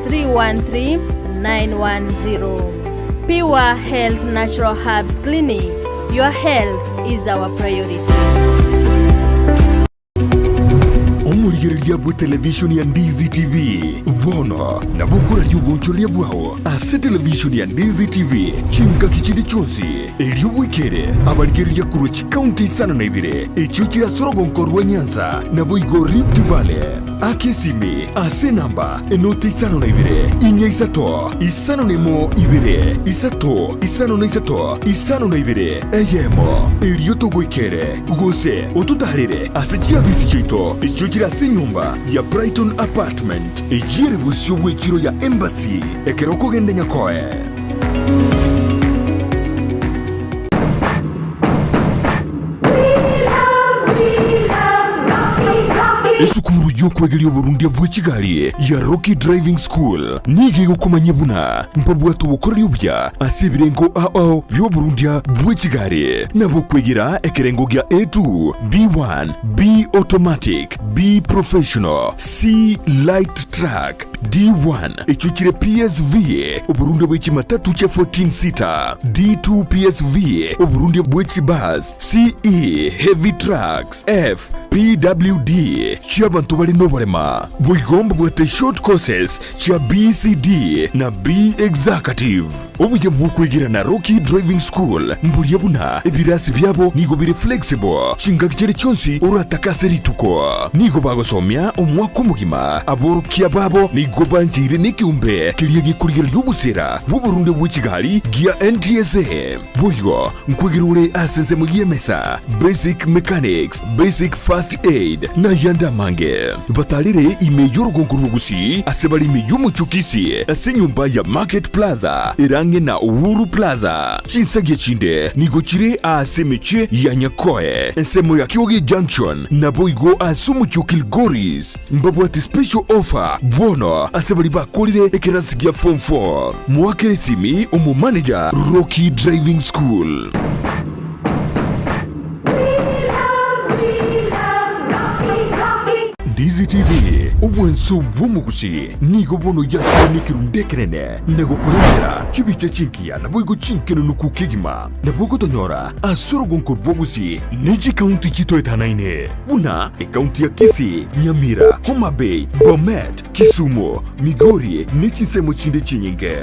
313 910 Pure Health Natural Herbs Clinic. Your health is our priority. Omurigereria bwe television ya Ndizi TV vono na bukura ry'ubuncholia bwao ase television ya Ndizi TV chinka kichindi chonsi elio bwikere abarigereria kuruchi county sana na ibire echo chira sorogo nkorwa Nyanza na boigo Rift Valley akesimi ase namba enoti sana na ibire inya isato isano nemo ibire isato isano na isato isano na ibire eyemo elio to bwikere gose otutarire ase chiabisi chito echo chira nyumba ya Brighton Apartment ejire busyo bwekiro ya Embassy ekeroko gende nyakoe esukuru y'okwegeria Burundi bwa Kigali ya Rocky Driving School nige gukomanya buna mpabwatu bukorera ubya asibirengo ao byo Burundi bwa Kigali nabo kwegera ekerengo gya A2 B1 B automatic B professional C light track D1 ichuchire PSV uburundi bw'ichi matatu cha 14 sita. D2 PSV uburundi bw'ichi bus. CE heavy trucks. F PWD cy'abantu bari n'oburema. Bwigomba bwate short courses cha BCD na B executive. Ubuye bw'ukwigira na Rocky Driving School mburiye buna ibirasi byabo nigo biri flexible chinga kigere cyonsi urataka rituko nigo bagosomya umwaka umugima aborukiya babo nigo banjire n'ikiumbe kiriye gikurira y'ubusera bw'Uburundi bw'ikigali gia NTSA buyo nkwigirure aseze mu yemesa basic mechanics basic first aid na yanda mange batalire imeyo rugonguru gusi asebali imeyo muchukisi asenyumba ya Market Plaza irange na Uhuru Plaza chinsage chinde nigo chire asemeche ya Nyakoe ensemo ya Kyogi Junction na boigo asumucho Kilgoris mbabwati special offer bono asebali bakolire ekerasigia form 4 mwakere simi umu manager Rocky Driving School. Ndizi TV ubwenso bw'umugusi nigo bono yakonikirudekerene nego kurengera chibice chinkia na boigo chinkeno nukukigima na bogo tonyora asoro gonko bwogusi neji county chito etanaine buna county ya Kisii, Nyamira, Homa Bay, Bomet, Kisumu, Migori nechisemo chinde chinyinge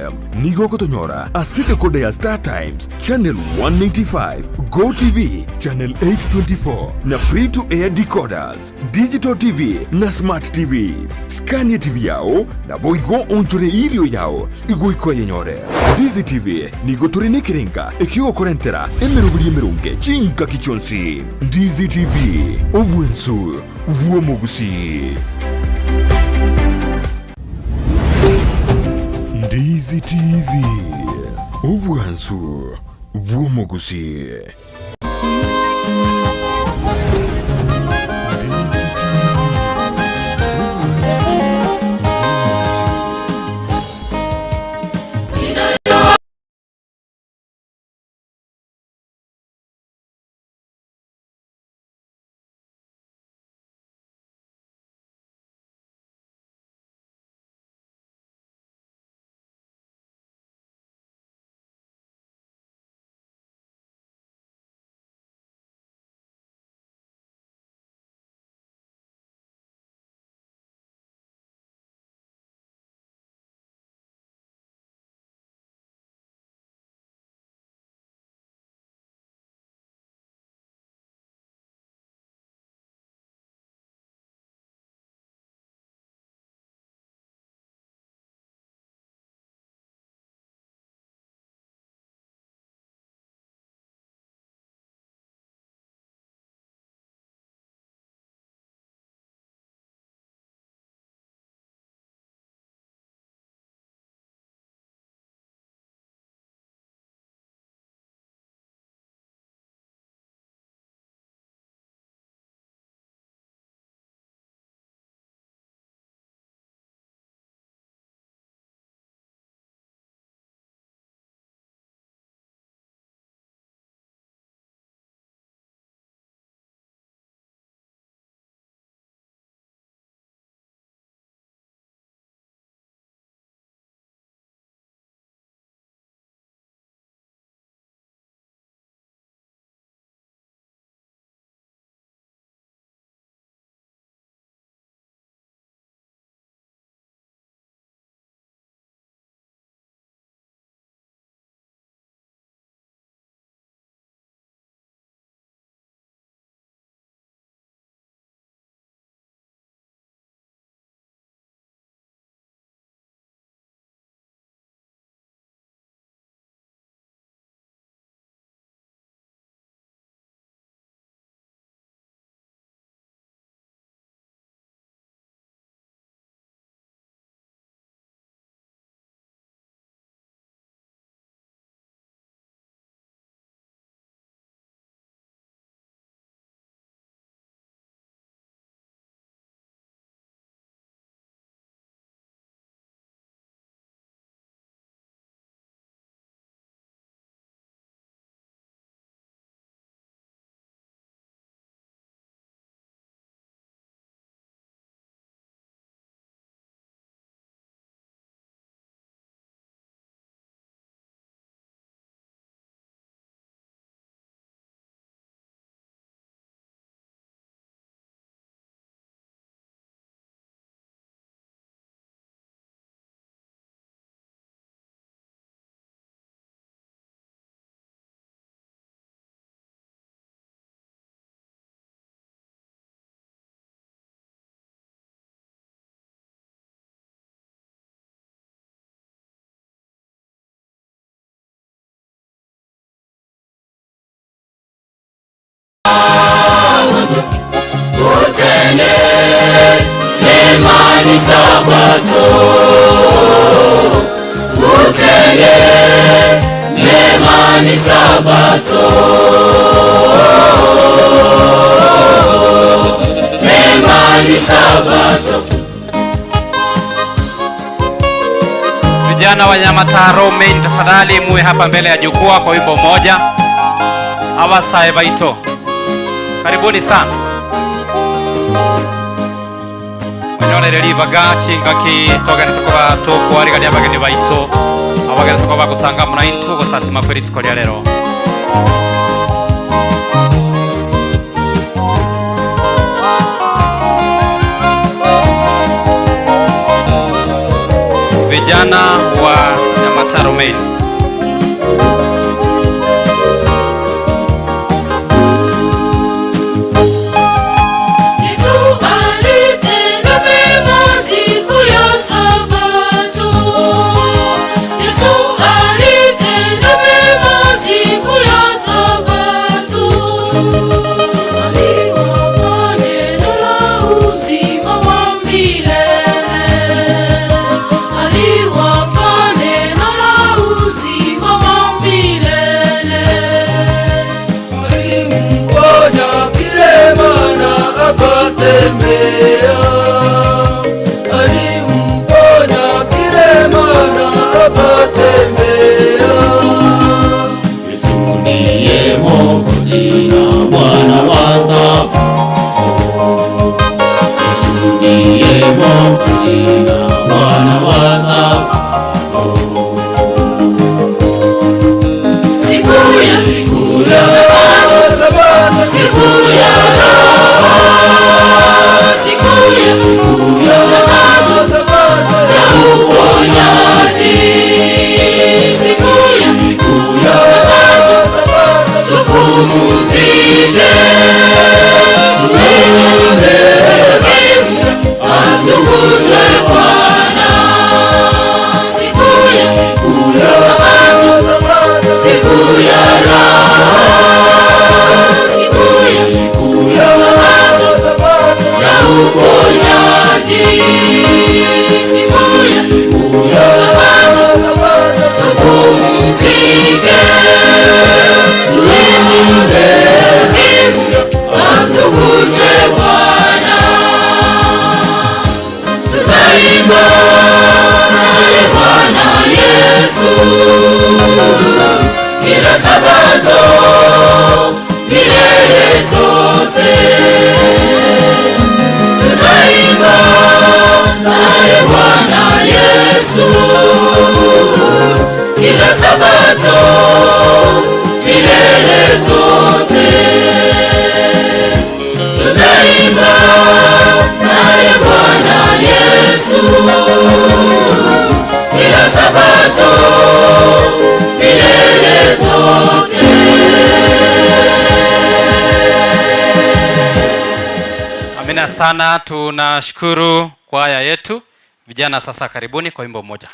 nigo kotonyora asite kode ya Star Times channel 195 Go TV channel 824 na free to air decoders digital TV na smart TVs. Scania TV yao na boigo ontore ilio yao igo iko yenyore. Dizi TV nigo tore nekerenga ekio korentera emerubuli emerunge chinka kichonsi. Dizi TV obwensu vuomogusi. Dizi TV obwensu vuomogusi. utende mema ni Sabato, utende mema ni Sabato, mema ni Sabato. Vijana wa Nyamataro main, tafadhali muwe hapa mbele ya jukwaa kwa wimbo moja. Abasaye baito, karibuni sana. Mwanyore Libaga chingaki togane tukoba tukuarigania bageni baito, abageni tukoba gusanga muna intu gusasima kweri tukoria rero. Vijana wa Nyamataro main. Amina sana, tunashukuru kwaya yetu. Vijana sasa karibuni kwa wimbo mmoja.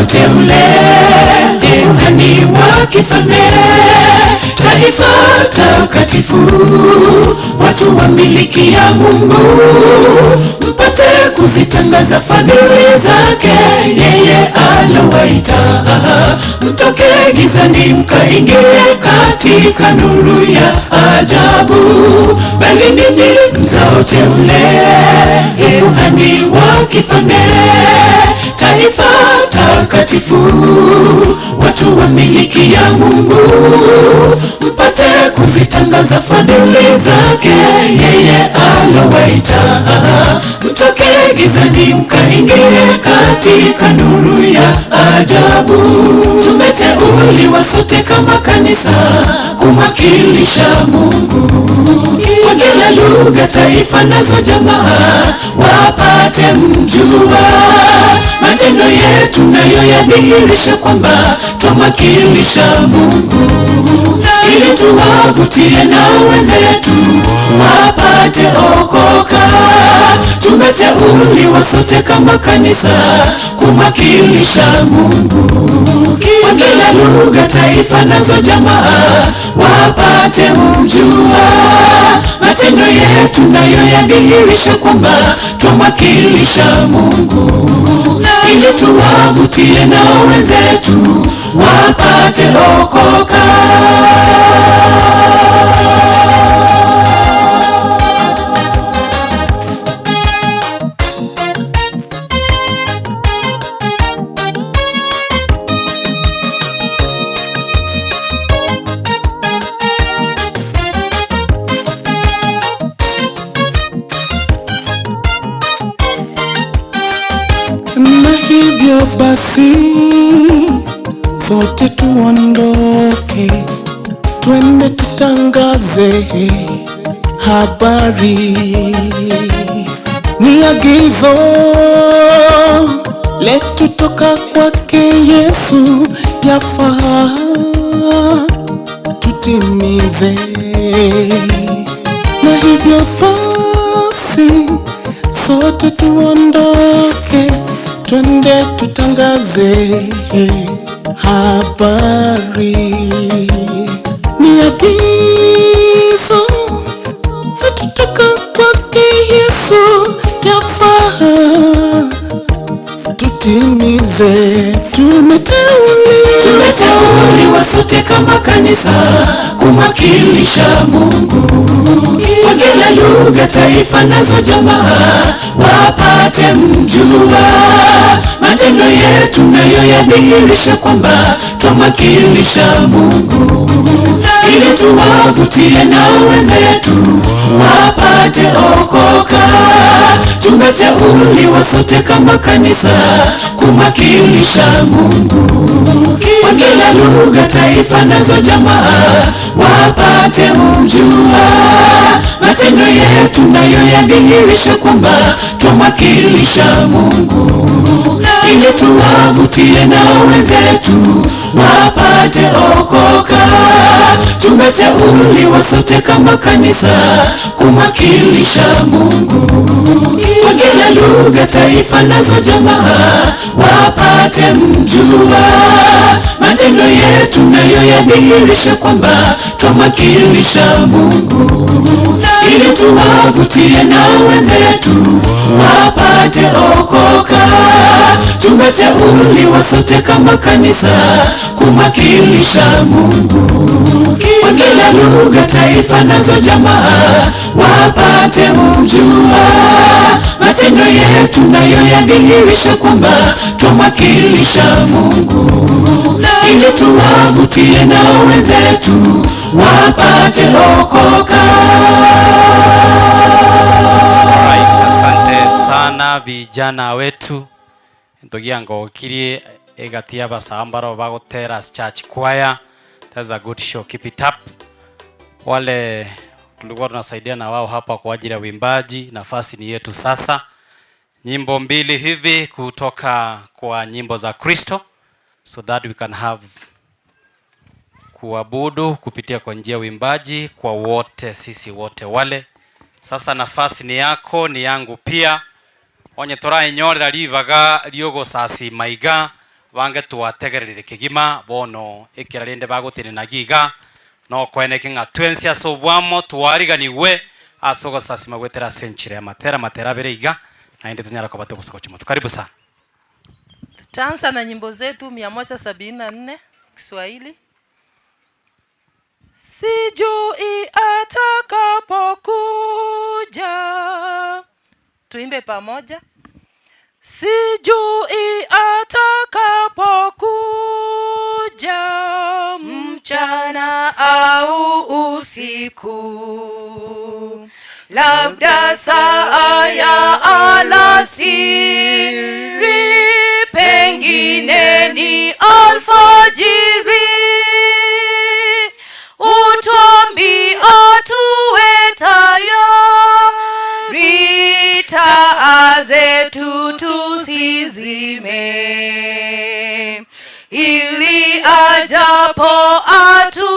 Teule kuhani wa kifalme, taifa takatifu, watu wa miliki ya Mungu, mpate kuzitangaza fadhili zake, yeye alowaita mtoke gizani mkaingia katika nuru ya ajabu, bali ninyi mzao teule, ukuhani wa kifalme, taifa takatifu, watu wa miliki ya Mungu, mpate kuzitangaza fadhili zake yeye alowaita. Mtoke gizani mkaingie katika nuru ya ajabu, tumeteuliwa sote kama kanisa kumwakilisha Mungu, kwa kila lugha, taifa nazo jamaa wapate mjua, matendo yetu nayo yadhihirisha kwamba twamwakilisha Mungu, ili tuwavutie na wenzetu wapate okoka. Tumeteuliwa sote kama kanisa kumwakilisha Mungu, kwa kila lugha, taifa nazo jamaa wapate mjua, matendo yetu nayo yadhihirisha kwamba twamwakilisha Mungu, ili tuwavutie na wenzetu wapate okoka. Na hivyo basi sote tuondoke, twende tutangaze habari. Ni agizo letu toka kwake Yesu, yafaa tutimize. Na hivyo basi sote tuondoke, twende tutangaze habari. Ni agizo kutoka kwake Yesu, yafaa tutimize. Tumeteuliwa sote kama kanisa kumwakilisha Mungu, kwa kila lugha, taifa nazo jamaa wapate mjua, matendo yetu nayo yadhihirisha kwamba twamwakilisha Mungu, ili tuwavutie na wenzetu wapate okoka. Tumeteuliwa sote kama kanisa kumwakilisha Mungu, kwa kila lugha, taifa nazo jamaa wapate mjua, matendo yetu nayo yadhihirisha kwamba twamwakilisha Mungu, ili tuwavutie na wenzetu wapate okoka. Tumeteuliwa sote kama kanisa kumwakilisha Mungu, kwa kila lugha, taifa nazo jamaa wapate mjua, matendo yetu nayo yadhihirisha kwamba twamwakilisha Mungu, ili tuwavutie na wenzetu wapate okoka. Tumeteuliwa sote kama kanisa kumwakilisha Mungu, kwa kila lugha, taifa nazo jamaa wapate mjua, matendo yetu nayo yadhihirisha kwamba twamwakilisha Mungu, ili tuwavutie na wenzetu wapate okoka. Asante sana vijana wetu ndugia ngokirie egatia basambaro bagotera church choir. That's a good show, keep it up. Wale tulikuwa tunasaidia na wao hapa kwa ajili ya uimbaji, nafasi ni yetu sasa. Nyimbo mbili hivi kutoka kwa nyimbo za Kristo, so that we can have kuabudu kupitia kwa njia ya uimbaji kwa wote, sisi wote wale. Sasa nafasi ni yako, ni yangu pia. Onye tora inyorera livaga liogo sasi maiga wange tuwategerere kigima bono ekirarinde bagotene nagiga no kweneke nga twensia so bwamo tuwariganiwe asogo sasi magwetera century matera bereiga na inde tunyara kwa batu kusoko chimoto. Karibu sana. Tutaanza na nyimbo zetu 174 Kiswahili. Sijui atakapokuja. Tuimbe pamoja. Sijui atakapokuja mchana au usiku, labda saa ya alasiri, pengine ni alfajiri. Utuambia tuwe tayari, taa zetu tusizime, ili ajapo atukute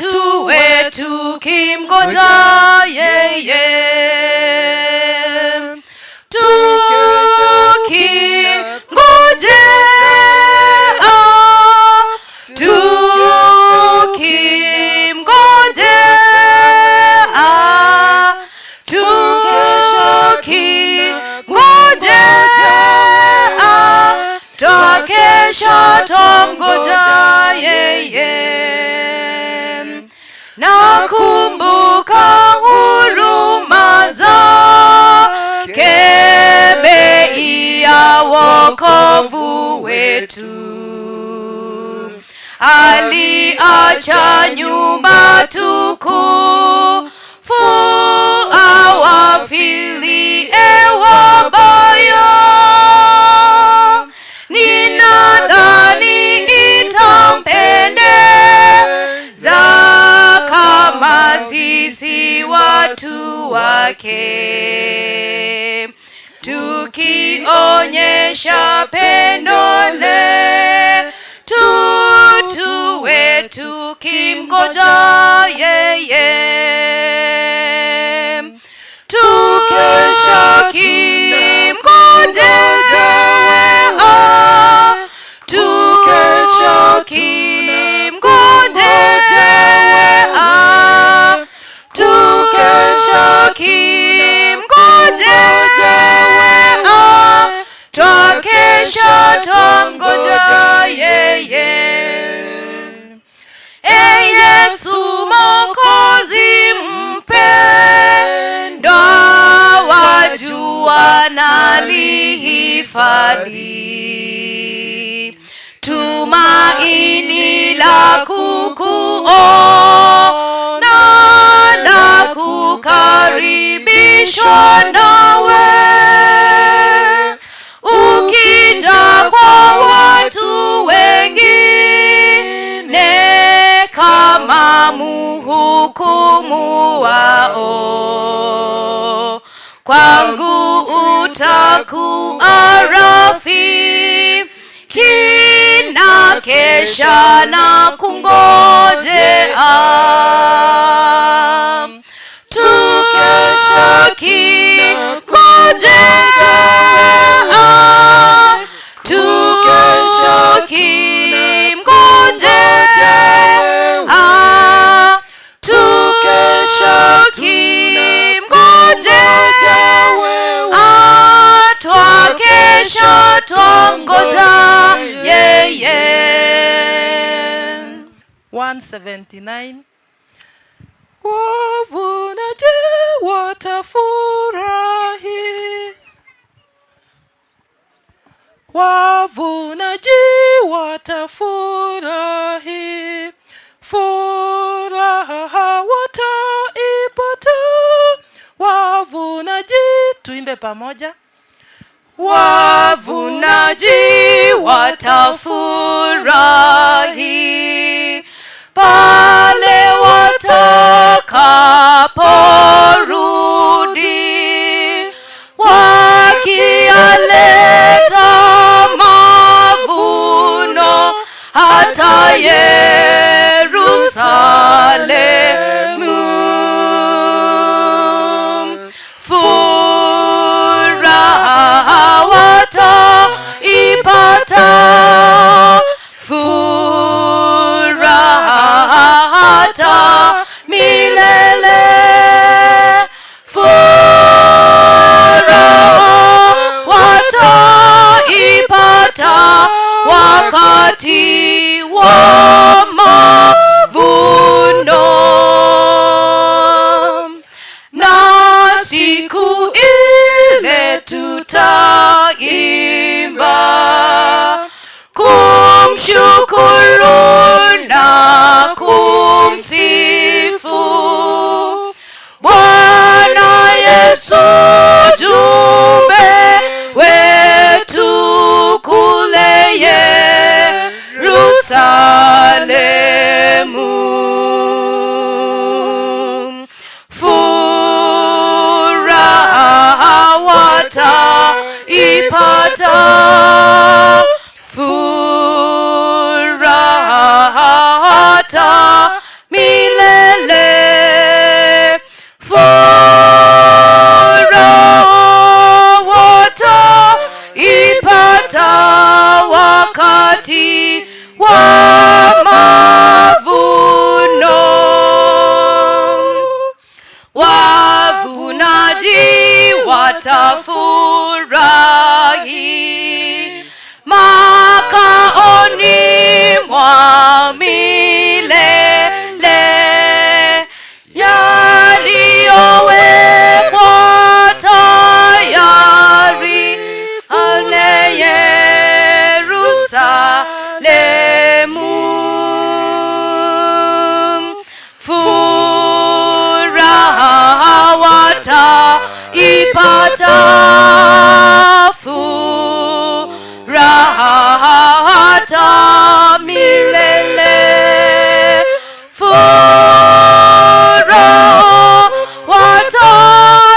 tuwe tukimgoja yeye. Twamgoja yeye. Nakumbuka huruma zake, bei ya wokovu wetu. Aliacha nyumba tukufu awafilie wabaya. Ninadhani itampendeza kama sisi watu wake, tukionyesha pendo letu, tuwe tukimgoja yeye. Tukesha kimgoja, tukesha kimgoja, tukesha kimgoja, twakesha twamgoja yeye. Yesu Mwokozi mpendwa, wajua nalihifadhi tumaini la kukuona, la kukaribishwa nawe. Ukija kwa watu wengine kama muhukumu wao, kwangu utakuwa rafiki na kesha na kungojea. Tukesha kingojea, tukesha kimgojea, tukesha kimgojea, twakesha twamgoja yeye. 179. Wavunaji watafurahi, wavunaji watafurahi, furaha wataipata wavunaji. Tuimbe pamoja. Wavunaji watafurahi pale watakaporudi, wakialeta mavuno hata Yerusalemu. Furaha wataipata wakati wa mavuno, na siku ile tutaimba kumshukuru na kumsifu Bwana Yesu, jumbe wetu kule Yerusalemu. Furaha wataipata, furaha hata milele, furaha wataipata wakati wa mavuno. Wavunaji watafurahi makaoni mwa milele, yaliyowekwa tayari ale Yerusalemu. Furaha wataipata, furaha hata milele, furaha wataipata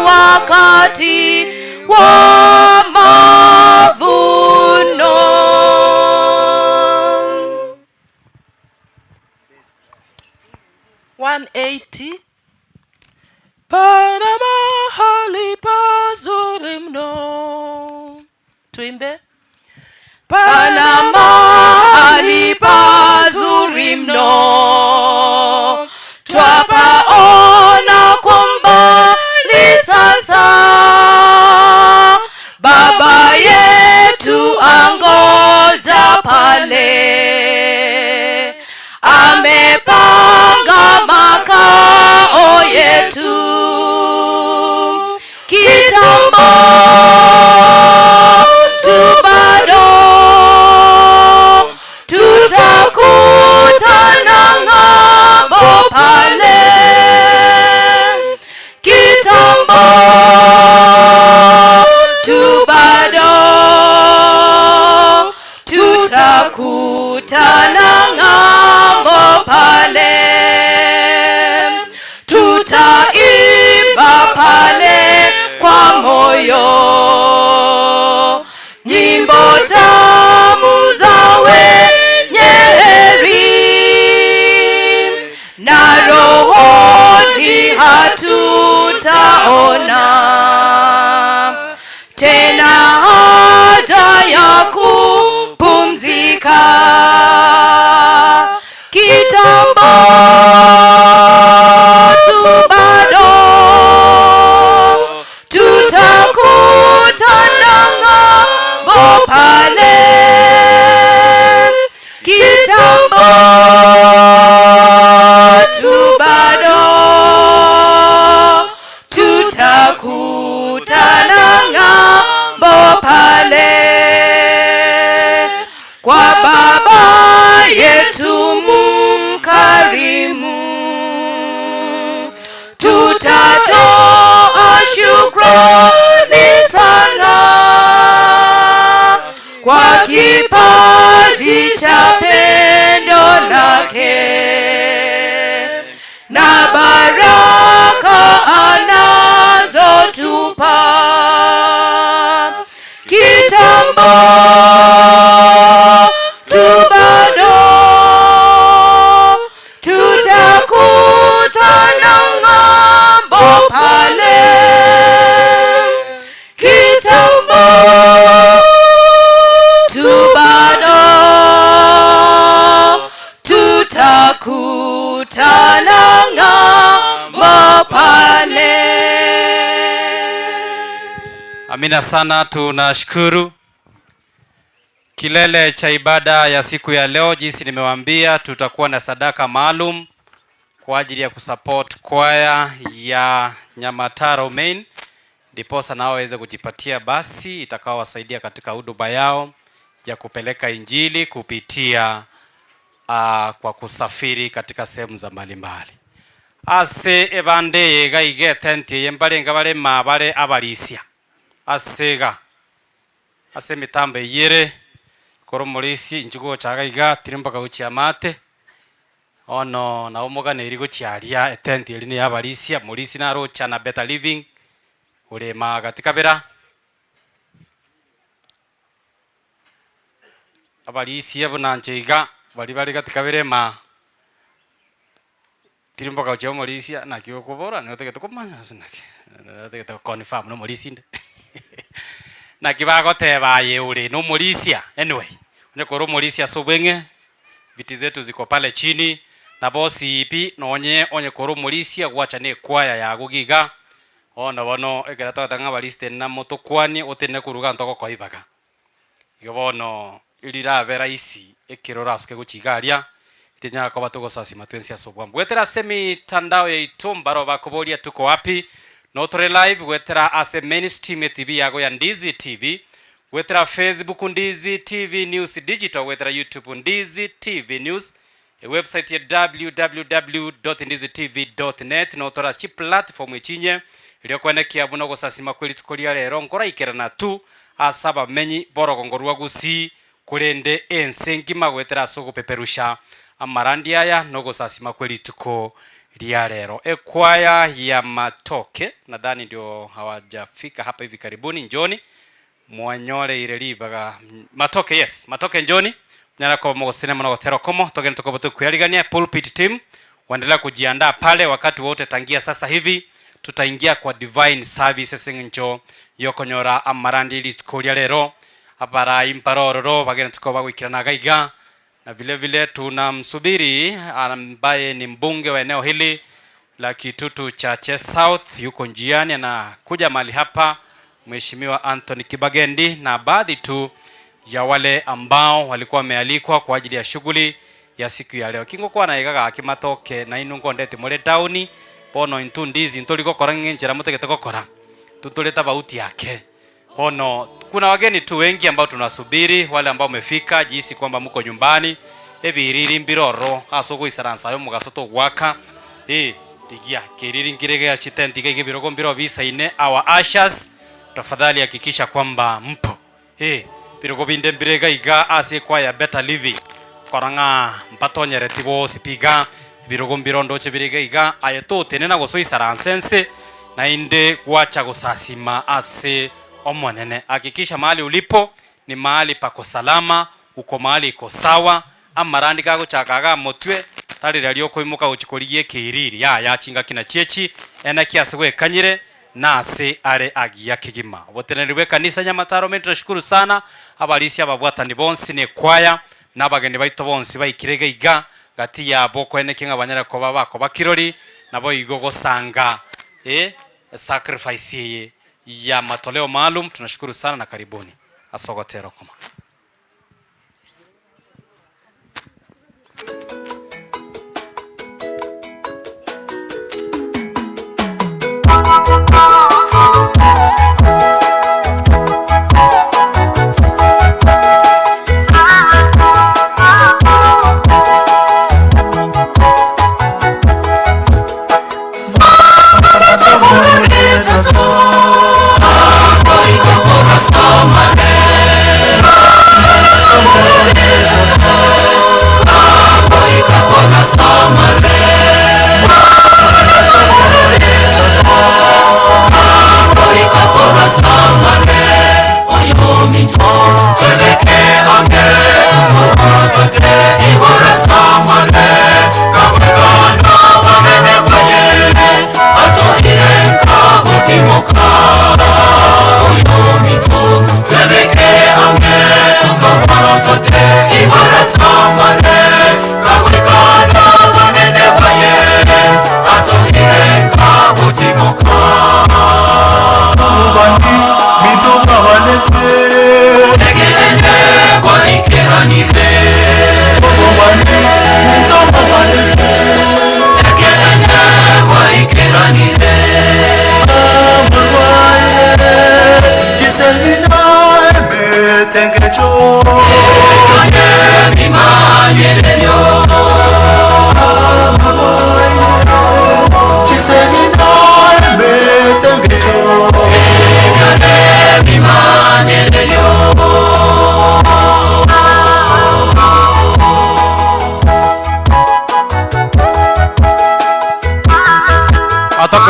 wakati wa mavuno. Pana mahali pazuri mno. Tuimbe. Pana mahali pazuri mno, twapaona kwa mbali sasa. Baba yetu angoja pale, amepanga makao yetu kitambo tu bado, tutakutana ng'ambo pale kitambo tu bado, tutakutana ng'ambo pale, tutaimba pale kwa moyo nyimbo tamu za wenye heri, na rohoni hatutaona tena haja ya kupumzika kitambo tu bado, tutakutana ng'ambo pale kitambo tu bado, tutakutana ng'ambo pale kwa Baba yetu mkarimu. Tutatoa shukrani sana kwa kipaji cha pendo lake na baraka anazotupa kitambo tu bado, tutakutana ng'ambo pale kitambo tu bado, tutakutana ng'ambo pale. Amina sana, tunashukuru. Kilele cha ibada ya siku ya leo, jinsi nimewaambia, tutakuwa na sadaka maalum kwa ajili ya kusupport kwaya ya Nyamataro Main, ndiposa nao waweze kujipatia basi itakaowasaidia katika huduma yao ya kupeleka injili kupitia kwa kusafiri katika sehemu za mbalimbali. Ase ebande yega igetenti yembale ngabale mabale abalisia asega ase mitambe yere koromolisi injugo chaga iga tirimbaga guchia mate ono na umugane iri guchiaria etenti iri ni abalisia mulisi na rocha na better living ure magatika bera abalisia bunancheiga bali gatika bere ma tirimbo ka chemo molisia na kyo kubora no te kumanya sinaki na te confirm no molisinde na kibago te baye uri no molisia anyway onye koro molisia sobenge viti zetu ziko pale chini na bosi ipi no onye koro molisia gwacha ne kwaya ya gugiga ona bono ekera tanga baliste na moto kwani otene kuruga ntoko koibaga ibono ilira vera isi ekirora aske guchigaria Tinya kwa batuko sasi matwensi ya sobwa. Gwetera semi tandao ya itumbaro bakobolia tuko wapi. Notore live gwetera ase mainstream TV yago ya Ndizi TV. Gwetera Facebook Ndizi TV News Digital. Gwetera YouTube Ndizi TV News. Website ya www.ndizitv.net. Notora chi platform ichinye. Ilio kwene kia bunogo sasi makweli tukolia lero. Nkora ikera na tu. Asaba menyi boro kongorua gusi. Kulende ensengi magwetera soko peperusha. Amarandi aya nogo sasima kweli tuko lia lero. Kwaya ya Matoke nadhani ndio hawajafika hapa hivi karibuni. Njoni mwanyole ireli baga Matoke, yes Matoke njoni nyara kwa mogo sinema nogo tero komo toke nitoko botu kuyaligania pulpit team waendelea kujiandaa pale. Wakati wote tangia sasa hivi tutaingia kwa divine services njo yokonyora amarandi ili tuko lia lero abara imparororo bagena tuko bagwikirana gaiga. Na vile vile tunamsubiri ambaye ni mbunge wa eneo hili la Kitutu Chache South, yuko njiani anakuja mahali hapa, Mheshimiwa Anthony Kibagendi, na baadhi tu ya wale ambao walikuwa wamealikwa kwa ajili ya shughuli ya siku ya leo. Kingo kwa naigaga akimatoke na inungo ndete mole downi bono intu ndizi ntoliko korange njera mutegete gukora tutuleta bauti yake. Ono kuna wageni tu wengi ambao tunasubiri, wale ambao wamefika jinsi kwamba mko nyumbani ebiriri mbiroro asoko isaransa yo mugasoto gwaka digia kiriri ngirege ya chitendi gege birogo mbiro visa ine our ushers, tafadhali hakikisha kwamba mpo birogo binde mbirega iga ase kwa ya better living koranga mpatonyere tibo sipiga birogo mbirondo che birega iga ayeto tenena goso isaransense na inde gwacha gosasima ase omonene. Hakikisha mahali ulipo ni mahali pako salama, uko mahali iko sawa. Amarandi kago chakaga motwe tarira lyo koimuka uchikorigie kiriri ya chinga kina chechi ena kiaswe kanyire nase are agia kigima. Boteneriwe kanisa Nyamataro Main, tunashukuru sana abalisi ababwatani bonsi ne kwaya nabageni baito bonsi bayikirege iga gati ya boko ene kinga banyara ko babako bakirori nabo igogo sanga sacrifice ya matoleo maalum. Tunashukuru sana na karibuni. Asogotero koma. Somebody mimanyererio chiseni nae metembeto egane mimanyererio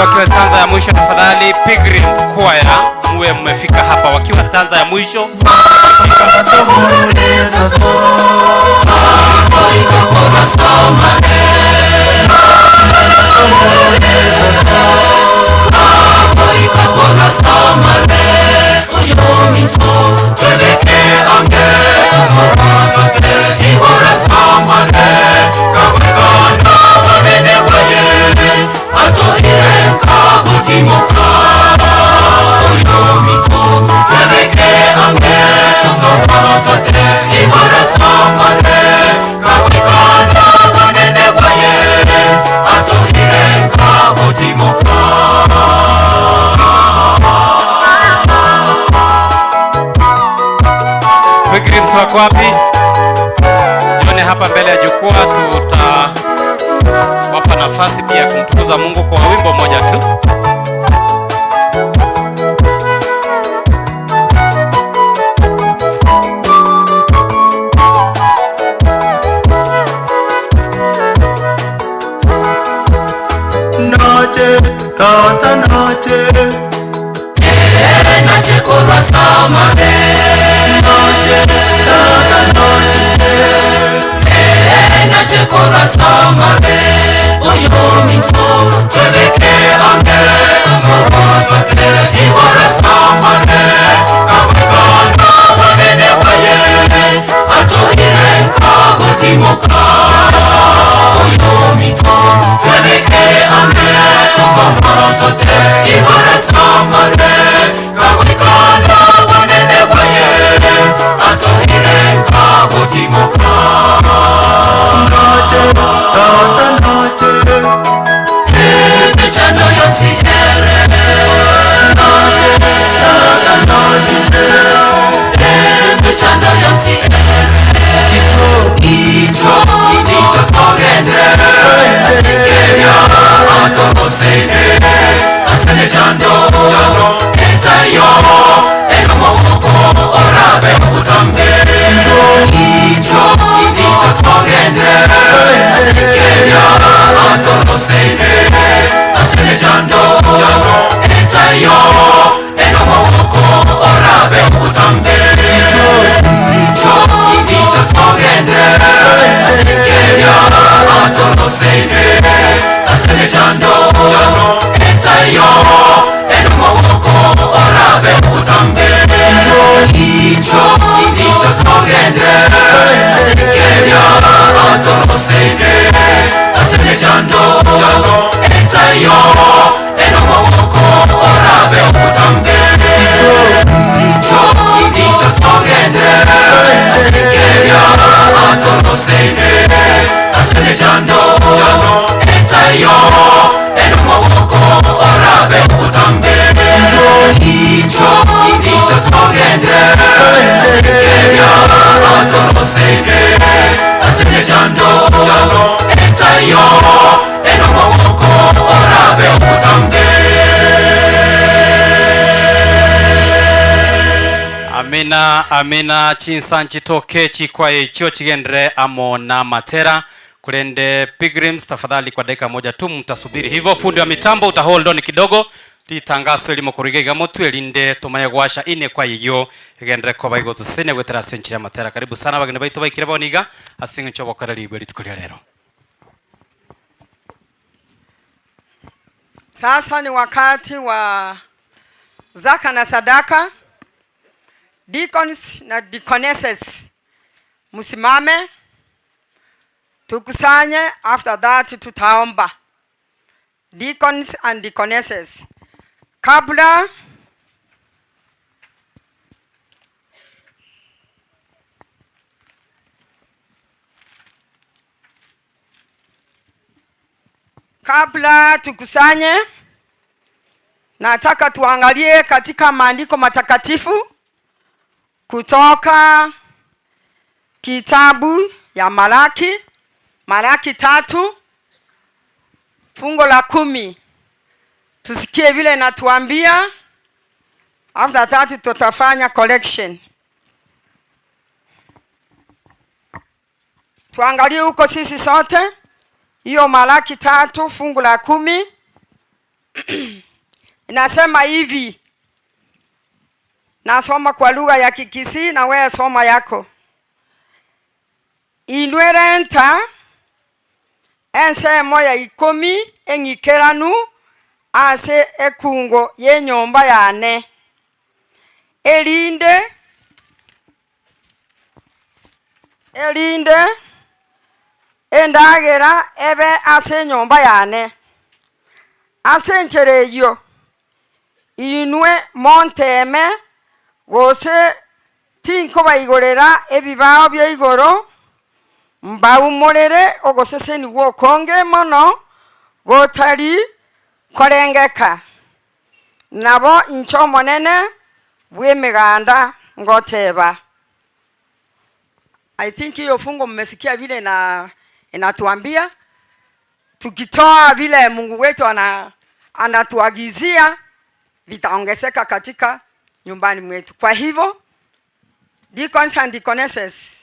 Wakiwa stanza ya mwisho tafadhali Pilgrims Choir muwe mmefika hapa wakiwa stanza ya mwisho. Pilgrims wako wapi? Jione hapa mbele ya jukwaa, tutawapa nafasi pia kumtukuza Mungu kwa wimbo moja tu. Noche, tata noche nache korwa samare noche, tata noche nache korwa samare oyo mito twebeke ange tumorotote iwara samare kawekana wanene waye atohire nkagotimoka oyo mito twebeke ange tumorotote iwara samare kawekana wanene waye atohire nkagotimoka noche, tata noche pechano yonsi ere noche, tata noche pechano yonsi ere icho togende asekeya atoroseine asene jando entayo enomoko orabe utambe icho togende asekeya atoroseine asene jando entayo enomoko orabe utambe icho togende asekeya atoroseine asene jando entayo enomoko orabe utambe icho togende asekeya atoroseine asene jando entayo enomoko orabe utambe icho togende asekeya atoroseine asene jando entayo enomoko orabe utambe icho togende asekeya atoroseine asene jando entayo enomoko orabe utambe. Amina, amina. Chinsa nchitoke chikwaye icho chigendere amo na matera kulende Pilgrims. Tafadhali kwa dakika moja tu mtasubiri hivyo. Fundi wa mitambo uta hold on kidogo litangaso elimo kurigega motu elinde tumaye gwasha ine kwa yiyo igendere kwa baigo tusene wetera senchira matera. Karibu sana bagene baitu baikira boniga asinga nchobo karali bweli tukulia lero. Sasa ni wakati wa zaka na sadaka. Deacons na deaconesses musimame tukusanye. After that tutaomba. Deacons and deaconesses, kabla tukusanye, nataka tuangalie katika maandiko matakatifu kutoka kitabu ya Malaki 3 fungo la 10. Tusikie vile natuambia. After that tutafanya collection. Tuangalie huko sisi sote. Hiyo Malaki 3 fungu la 10 inasema hivi. Nasoma kwa lugha ya Kikisii na wewe soma yako. Inwerenta ense moya 10 engikeranu ase ekungo ye nyomba yane. Elinde endagera ebe ase nyomba yane. Ase nchereyo inwe monteme gose tinko bayigorera ebibao bya igoro mbawumorere ogoseseni gwokonge mono gotari korengeka nabo incho monene bwemeganda ngoteba. I think hiyo fungo mmesikia vile na inatuambia tukitoa vile Mungu wetu anatuagizia vitaongezeka katika nyumbani mwetu. Kwa hivyo deacons and deaconesses,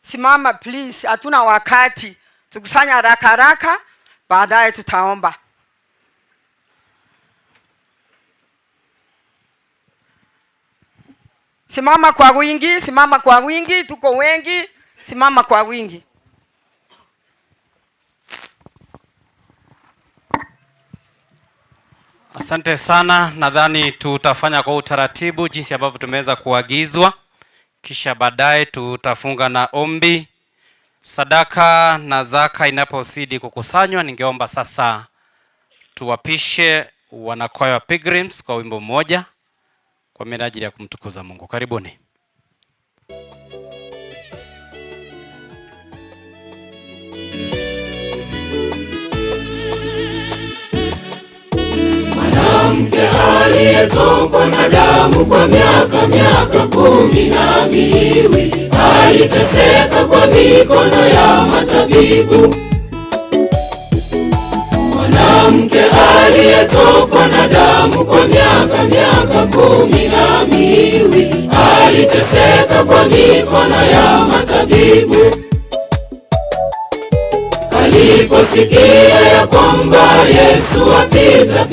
simama please, hatuna wakati. Tukusanya haraka baadaye tutaomba. Simama kwa wingi, tuko wengi, simama kwa wingi. Asante sana. Nadhani tutafanya kwa utaratibu jinsi ambavyo tumeweza kuagizwa. Kisha baadaye tutafunga na ombi. Sadaka na zaka inapozidi kukusanywa, ningeomba sasa tuwapishe wanakwaya wa Pilgrims kwa wimbo mmoja kwa minajili ya kumtukuza Mungu. Karibuni. Mwanamke aliyetokwa na damu kwa miaka 12 aliteseka kwa mikono ya matabibu. Mwanamke aliyetokwa na damu kwa miaka 12 aliteseka kwa mikono ya matabibu. Aliposikia ya kwamba Yesu apita,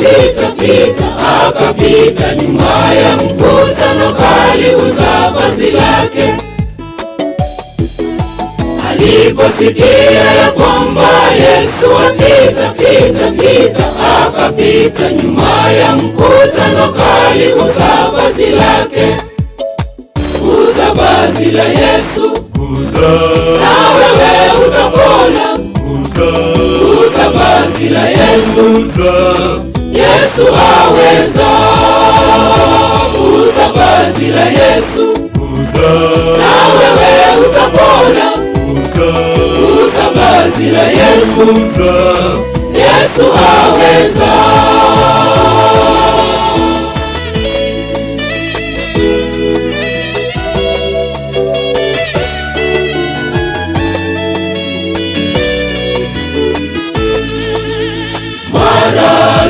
akapita nyuma ya mkutano kaliuza vazi lake. Aliposikia ya kwamba Yesu apita, akapita nyuma ya mkutano kaliuza vazi lake. Uza vazi la Yesu, na wewe utapona. Uza vazi la Yesu, Yesu aweza. Uza vazi la Yesu, na wewe utapona. Uza vazi la Yesu, Yesu aweza.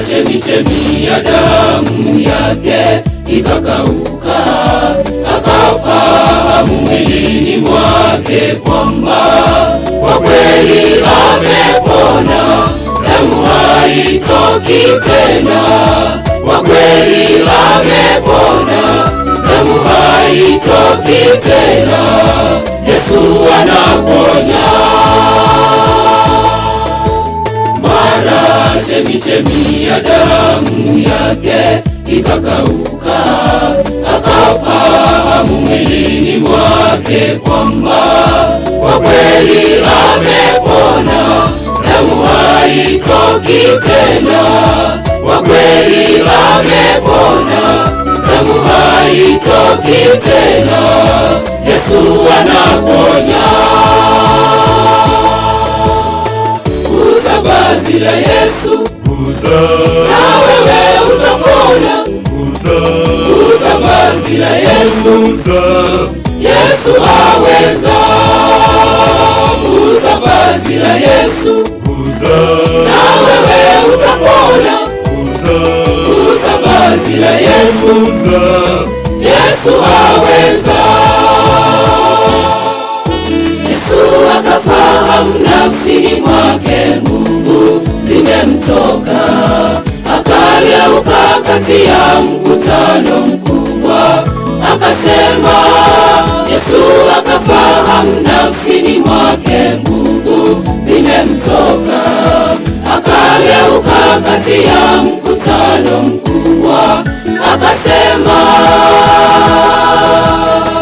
Chemichemi ya damu yake ikakauka, akafahamu mwilini mwake kwamba kwa kweli amepona. Damu haitoki tena, kwa kweli amepona. Damu haitoki tena, Yesu anaponya. Chemichemi ya damu yake ikakauka, akafahamu mwilini mwake kwamba kwa kweli amepona. Damu haitoki tena, kwa kweli amepona. Damu haitoki tena, Yesu anaponya. Uza vazi la Yesu, na wewe utapona. Uza vazi la Yesu, Yesu aweza. nafsini mwake nguvu zimemtoka, akageuka kati ya mkutano mkubwa, akasema Yesu akafahamu nafsini mwake nguvu zimemtoka, akageuka kati ya mkutano mkubwa, akasema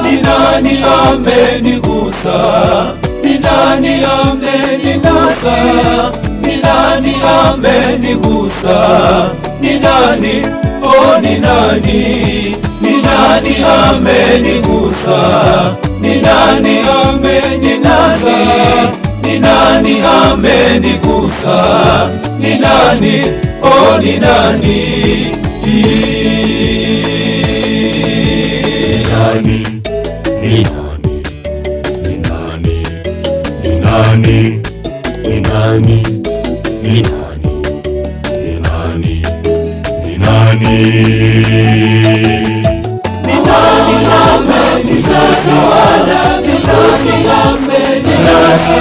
ni nani amenigusa? Ni nani amenigusa? Ni nani amenigusa? Ni nani? Oh, ni nani? Ni nani amenigusa? Ni nani amenigusa? Ni nani amenigusa? Ni nani? Oh, ni nani? Ni nani? Ni nani? Ni nani? Ni nani? Ni nani? Ni nani? Ni nani? Ni nani? Ni nani amenigusa? Ni nani amenigusa? Ni nani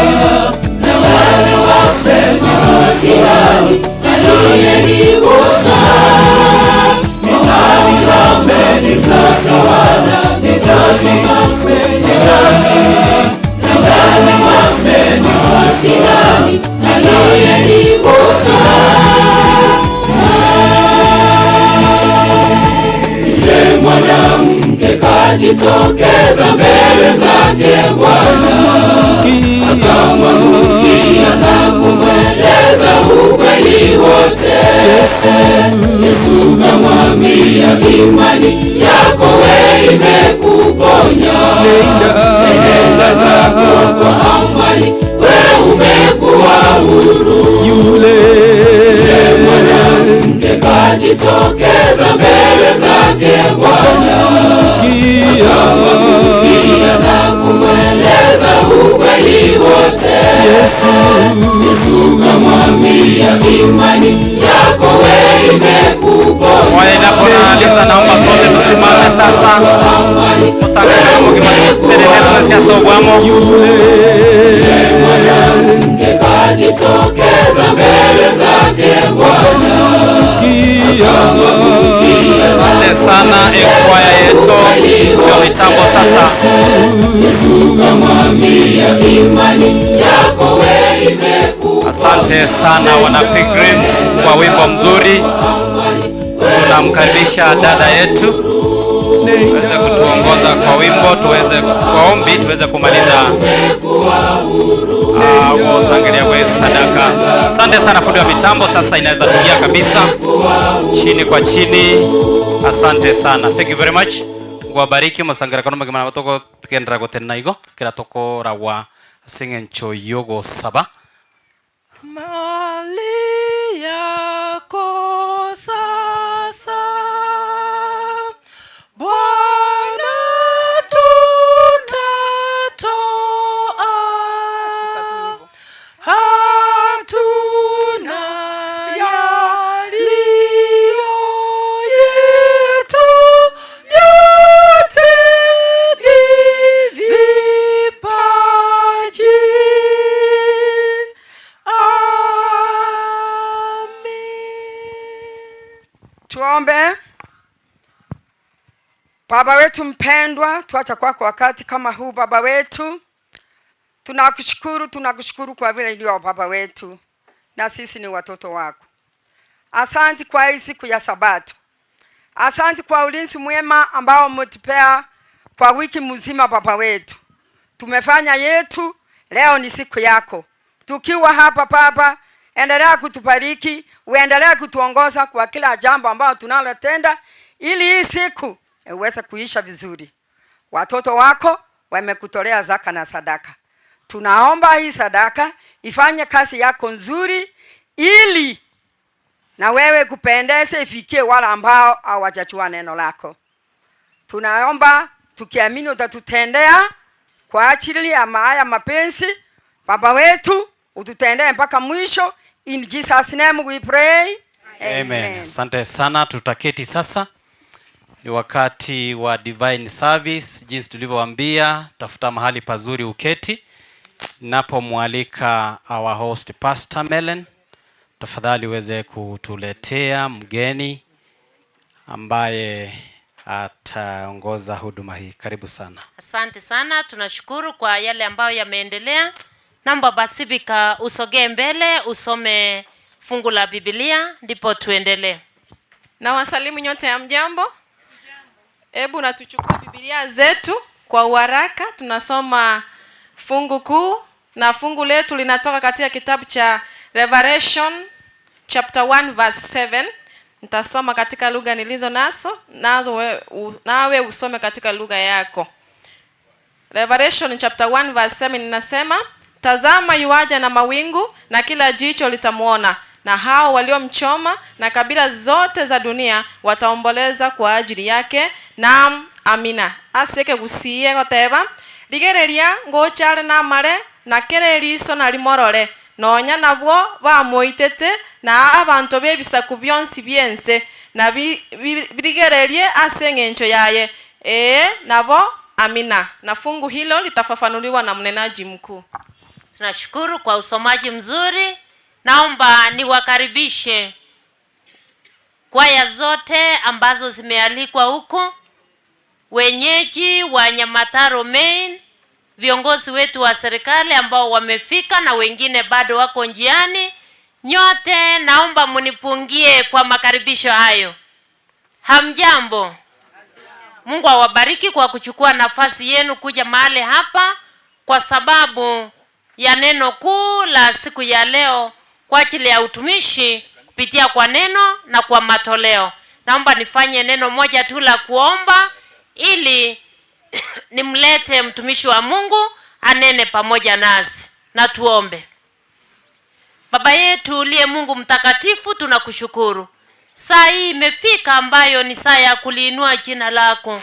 amenigusa? Aliyenigusa. Ni nani amenigusa? Ni nani amenigusa? Ni nani amenigusa? Aliyenigusa. Yule mwanamke kajitokeza mbele zake Bwana, akamwangukia na kumweleza ukweli wote. Yesu kamwambia, imani yako wewe imekuponya, nenda zako kwa amani, wewe umekuwa huru. Yule mwanamke kajitokeza mbele zake Bwana, akamwangukia na kumweleza ukweli wote. Yesu kamwambia, imani yako wewe imekuponya. Wale naponaliza naomba sote tusimame sasa. Musaka mukimani siasa ubwamo. Mwanamke kajitokeza mbele zake Bwana, asante sana ekwaya yetu ya mitambo sasa. Yesu kamwambia, imani yako wewe imekuponya. Asante sana wana Pilgrims kwa wimbo mzuri. Tunamkaribisha dada yetu tuweze kutuongoza kwa wimbo, tuweze kwa ombi, tuweze kumaliza kusangilia kwa sadaka. Asante sana fundi wa mitambo, sasa inaweza tulia kabisa chini kwa chini. Asante sana, thank you very much. Ngwabariki musangira kono magimana batoko tukendera gotena igo kira toko rawa singencho yogo saba. Mali yako sasa Bwana tutatoa, hatuna yaliyo yetu, yote ni vipaji. Tuombe. Baba wetu mpendwa, tuacha kwako wakati kama huu. Baba wetu, tunakushukuru kwa vile ndio baba wetu na sisi ni watoto wako. Asante kwa hii siku ya Sabato. Asante kwa ulinzi mwema ambao umetupea kwa wiki mzima baba wetu. Tumefanya yetu, leo ni siku yako. Tukiwa hapa Baba, endelea kutubariki, uendelea kutuongoza kwa kila jambo ambalo tunalotenda, ili hii siku uweze kuisha vizuri. Watoto wako wamekutolea zaka na sadaka. Tunaomba hii sadaka ifanye kazi yako nzuri, ili na wewe kupendeze, ifikie wale ambao hawajajua neno lako. Tunaomba tukiamini utatutendea kwa ajili ya haya mapenzi. Baba wetu, ututendee mpaka mwisho. In Jesus name we pray. Amen. Asante sana, tutaketi sasa. Ni wakati wa divine service. Jinsi tulivyowaambia, tafuta mahali pazuri uketi Napomwalika our host Pastor Melen, tafadhali uweze kutuletea mgeni ambaye ataongoza huduma hii. Karibu sana. Asante sana, tunashukuru kwa yale ambayo yameendelea. Naomba basi bika usogee mbele, usome fungu la Biblia ndipo tuendelee. Na wasalimu nyote ya mjambo. Hebu na tuchukue Biblia zetu kwa uharaka, tunasoma fungu kuu, na fungu letu linatoka katika kitabu cha Revelation chapter 1 verse 7. Nitasoma katika lugha nilizo nazo nawe usome katika lugha yako. Revelation chapter 1 verse 7 inasema, tazama yuaja na mawingu na kila jicho litamuona, na hao waliomchoma na kabila zote za dunia wataomboleza kwa ajili yake. Naam, amina. Aseke gusiye goteba ligereria ngochare na mare na kereriso na limorore nonya nabwo bamoitete na abantu bebisaku byonsi byense na birigererie asengencho yaye nabo amina. Na fungu hilo litafafanuliwa na mnenaji mkuu. Tunashukuru kwa usomaji mzuri. Naomba niwakaribishe kwaya zote ambazo zimealikwa huko, wenyeji wa Nyamataro Main, viongozi wetu wa serikali ambao wamefika na wengine bado wako njiani. Nyote naomba munipungie kwa makaribisho hayo. Hamjambo. Mungu awabariki kwa kuchukua nafasi yenu kuja mahali hapa kwa sababu ya neno kuu la siku ya leo, kwa ajili ya utumishi kupitia kwa neno na kwa matoleo. Naomba nifanye neno moja tu la kuomba ili nimlete mtumishi wa Mungu anene pamoja nasi. Na tuombe. Baba yetu uliye Mungu mtakatifu, tunakushukuru. Saa hii imefika ambayo ni saa ya kuliinua jina lako.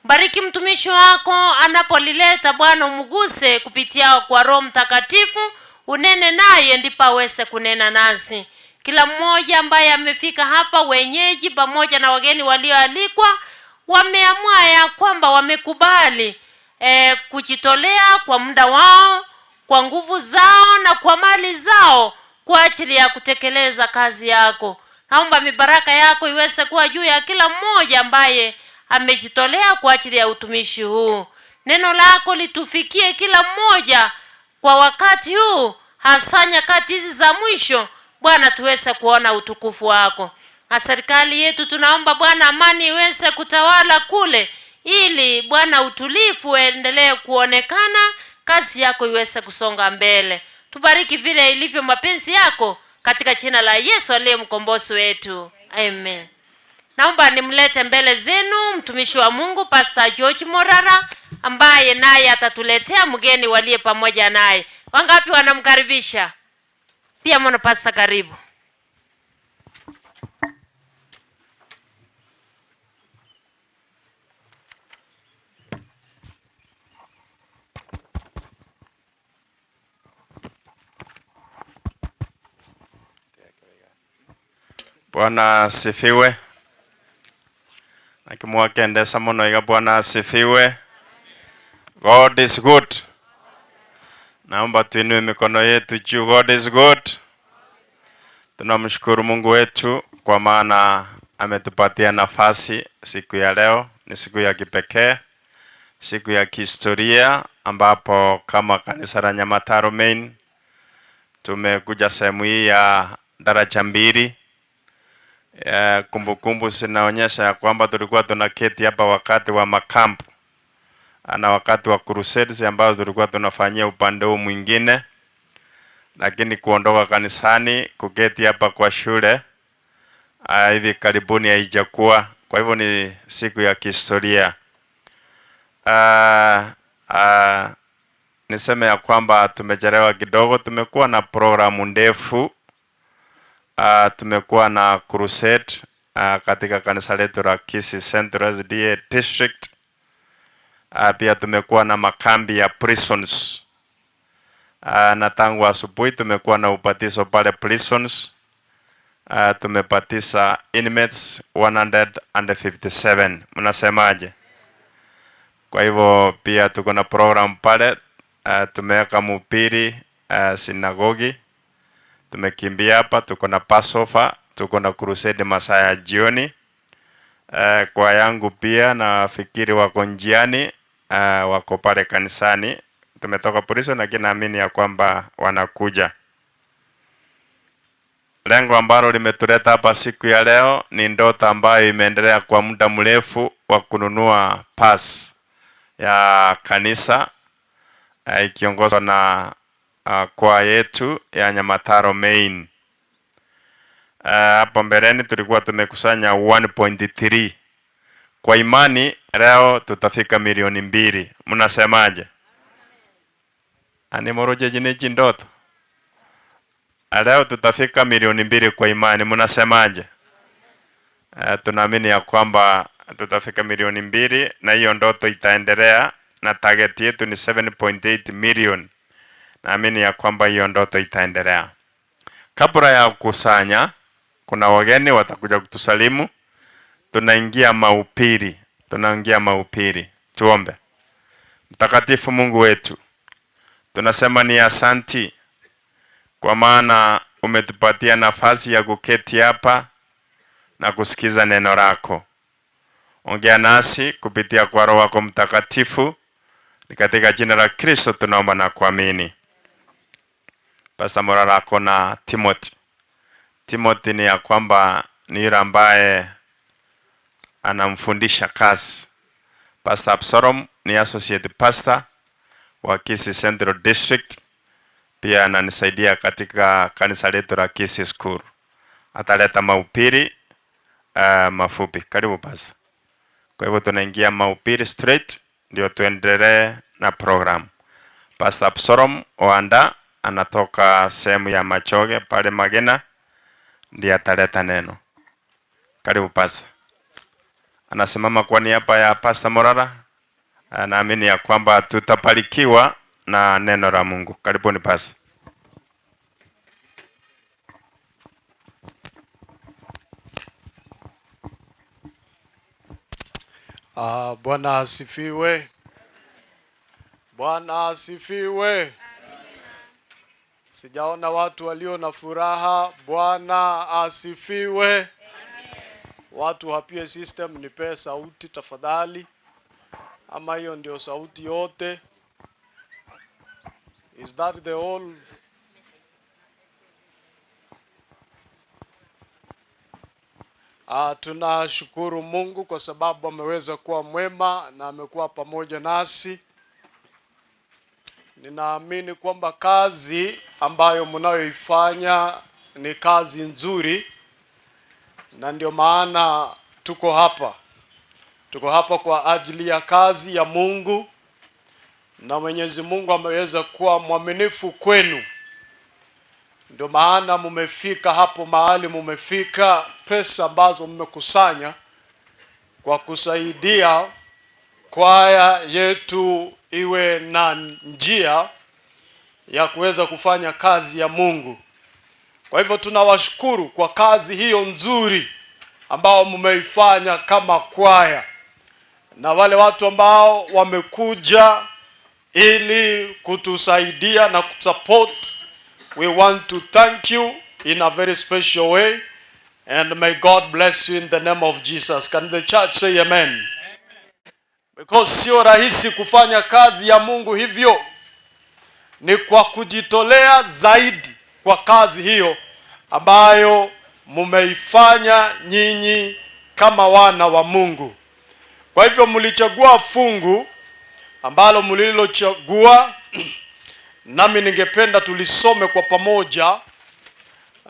Bariki mtumishi wako anapolileta Bwana, umguse kupitia kwa Roho Mtakatifu, unene naye ndipo aweze kunena nasi. Kila mmoja ambaye amefika hapa, wenyeji pamoja na wageni walioalikwa, wameamua ya kwamba wamekubali kujitolea kwa muda wao, kwa nguvu zao na kwa mali zao kwa ajili ya kutekeleza kazi yako. Naomba mibaraka yako iweze kuwa juu ya kila mmoja ambaye amejitolea kwa ajili ya utumishi huu. Neno lako litufikie kila mmoja kwa wakati huu, hasa nyakati hizi za mwisho. Bwana, tuweze kuona utukufu wako. Na serikali yetu tunaomba Bwana, amani iweze kutawala kule, ili Bwana utulivu uendelee kuonekana, kazi yako iweze kusonga mbele. Tubariki vile ilivyo mapenzi yako, katika jina la Yesu aliye mkombozi wetu. Amen. Naomba nimlete mbele zenu mtumishi wa Mungu Pastor George Morara, ambaye naye atatuletea mgeni waliye pamoja naye. Wangapi wanamkaribisha? Pia mwana Pastor, karibu. Bwana asifiwe. Nakimwakendesa muno iga Bwana asifiwe. God is good. Naomba tuinue mikono yetu juu. God is good. Tunamshukuru Mungu wetu kwa maana ametupatia nafasi siku ya leo. Ni siku ya kipekee, siku ya kihistoria ambapo kama kanisa la Nyamataro Main tumekuja sehemu hii ya daraja mbili. Kumbukumbu zinaonyesha ya kwamba tulikuwa tunaketi hapa wakati wa makampu na wakati wa crusades ambazo tulikuwa tunafanyia upande huu mwingine, lakini kuondoka kanisani kuketi hapa kwa shule hivi karibuni haijakuwa. Kwa hivyo ni siku ya kihistoria. Niseme ya kwamba tumechelewa kidogo. Tumekuwa na programu ndefu. Tumekuwa na crusade katika kanisa letu la Kisii Central SDA District. Pia tumekuwa na makambi ya prisons. Na tangu asubuhi tumekuwa na ubatizo pale prisons. Tumebatiza inmates 157. Mnasemaje? Kwa hivyo pia tuko na program pale tumeweka mhubiri sinagogi, tumekimbia hapa, tuko na Passover, tuko na crusade masaa ya jioni. Kwa yangu pia nafikiri wako njiani, wako pale kanisani. Tumetoka polisi, lakini naamini ya kwamba wanakuja. Lengo ambalo limetuleta hapa siku ya leo ni ndoto ambayo imeendelea kwa muda mrefu wa kununua pass ya kanisa ikiongozwa na kwa yetu ya Nyamataro Main. Hapo mbeleni tulikuwa tumekusanya 1.3. Kwa imani leo tutafika milioni 2. Mnasemaje? Ani moroje jineji ndoto. Leo tutafika milioni 2 kwa imani. Mnasemaje? Tunaamini ya kwamba tutafika milioni 2 na hiyo ndoto itaendelea, na target yetu ni 7.8 million. Naamini ya kwamba hiyo ndoto itaendelea. Kabla ya kukusanya, kuna wageni watakuja kutusalimu. Tunaingia mahubiri. Tuombe. Mtakatifu Mungu wetu, tunasema ni asanti kwa maana umetupatia nafasi ya kuketi hapa na kusikiza neno lako. Ongea nasi kupitia kwa Roho wako Mtakatifu. Ni katika jina la Kristo tunaomba na kuamini. Pastor Morara na Timothy. Timothy ni ya kwamba ni yule ambaye anamfundisha kazi. Pastor Absalom ni associate pastor wa Kisii Central District. Pia ananisaidia katika kanisa letu la Kisii School. Ataleta mahubiri mafupi. Karibu pastor. Kwa hivyo tunaingia mahubiri straight ndio tuendelee na program. Pastor Absalom Oanda anatoka sehemu ya Machoge pale Magena, ndiye ataleta neno. Karibu pastor. Anasimama kwa niaba ya Pastor Morara. Naamini ya kwamba tutapalikiwa na neno la Mungu. Karibuni pastor. Bwana asifiwe. Bwana asifiwe. Sijaona watu walio na furaha. Bwana asifiwe. Watu hapie system, nipe sauti tafadhali. Ama hiyo ndio sauti yote? Is that the whole? Tunashukuru Mungu kwa sababu ameweza kuwa mwema na amekuwa pamoja nasi. Ninaamini kwamba kazi ambayo mnayoifanya ni kazi nzuri, na ndio maana tuko hapa. Tuko hapa kwa ajili ya kazi ya Mungu, na Mwenyezi Mungu ameweza kuwa mwaminifu kwenu. Ndio maana mumefika hapo mahali mumefika. Pesa ambazo mmekusanya kwa kusaidia kwaya yetu iwe na njia ya kuweza kufanya kazi ya Mungu. Kwa hivyo tunawashukuru kwa kazi hiyo nzuri ambao mumeifanya kama kwaya, na wale watu ambao wamekuja ili kutusaidia na kusupport. We want to thank you in a very special way, and may God bless you in the name of Jesus. Can the church say amen? Because sio rahisi kufanya kazi ya Mungu hivyo. Ni kwa kujitolea zaidi kwa kazi hiyo ambayo mumeifanya nyinyi kama wana wa Mungu. Kwa hivyo mlichagua fungu ambalo mlilochagua nami ningependa tulisome kwa pamoja.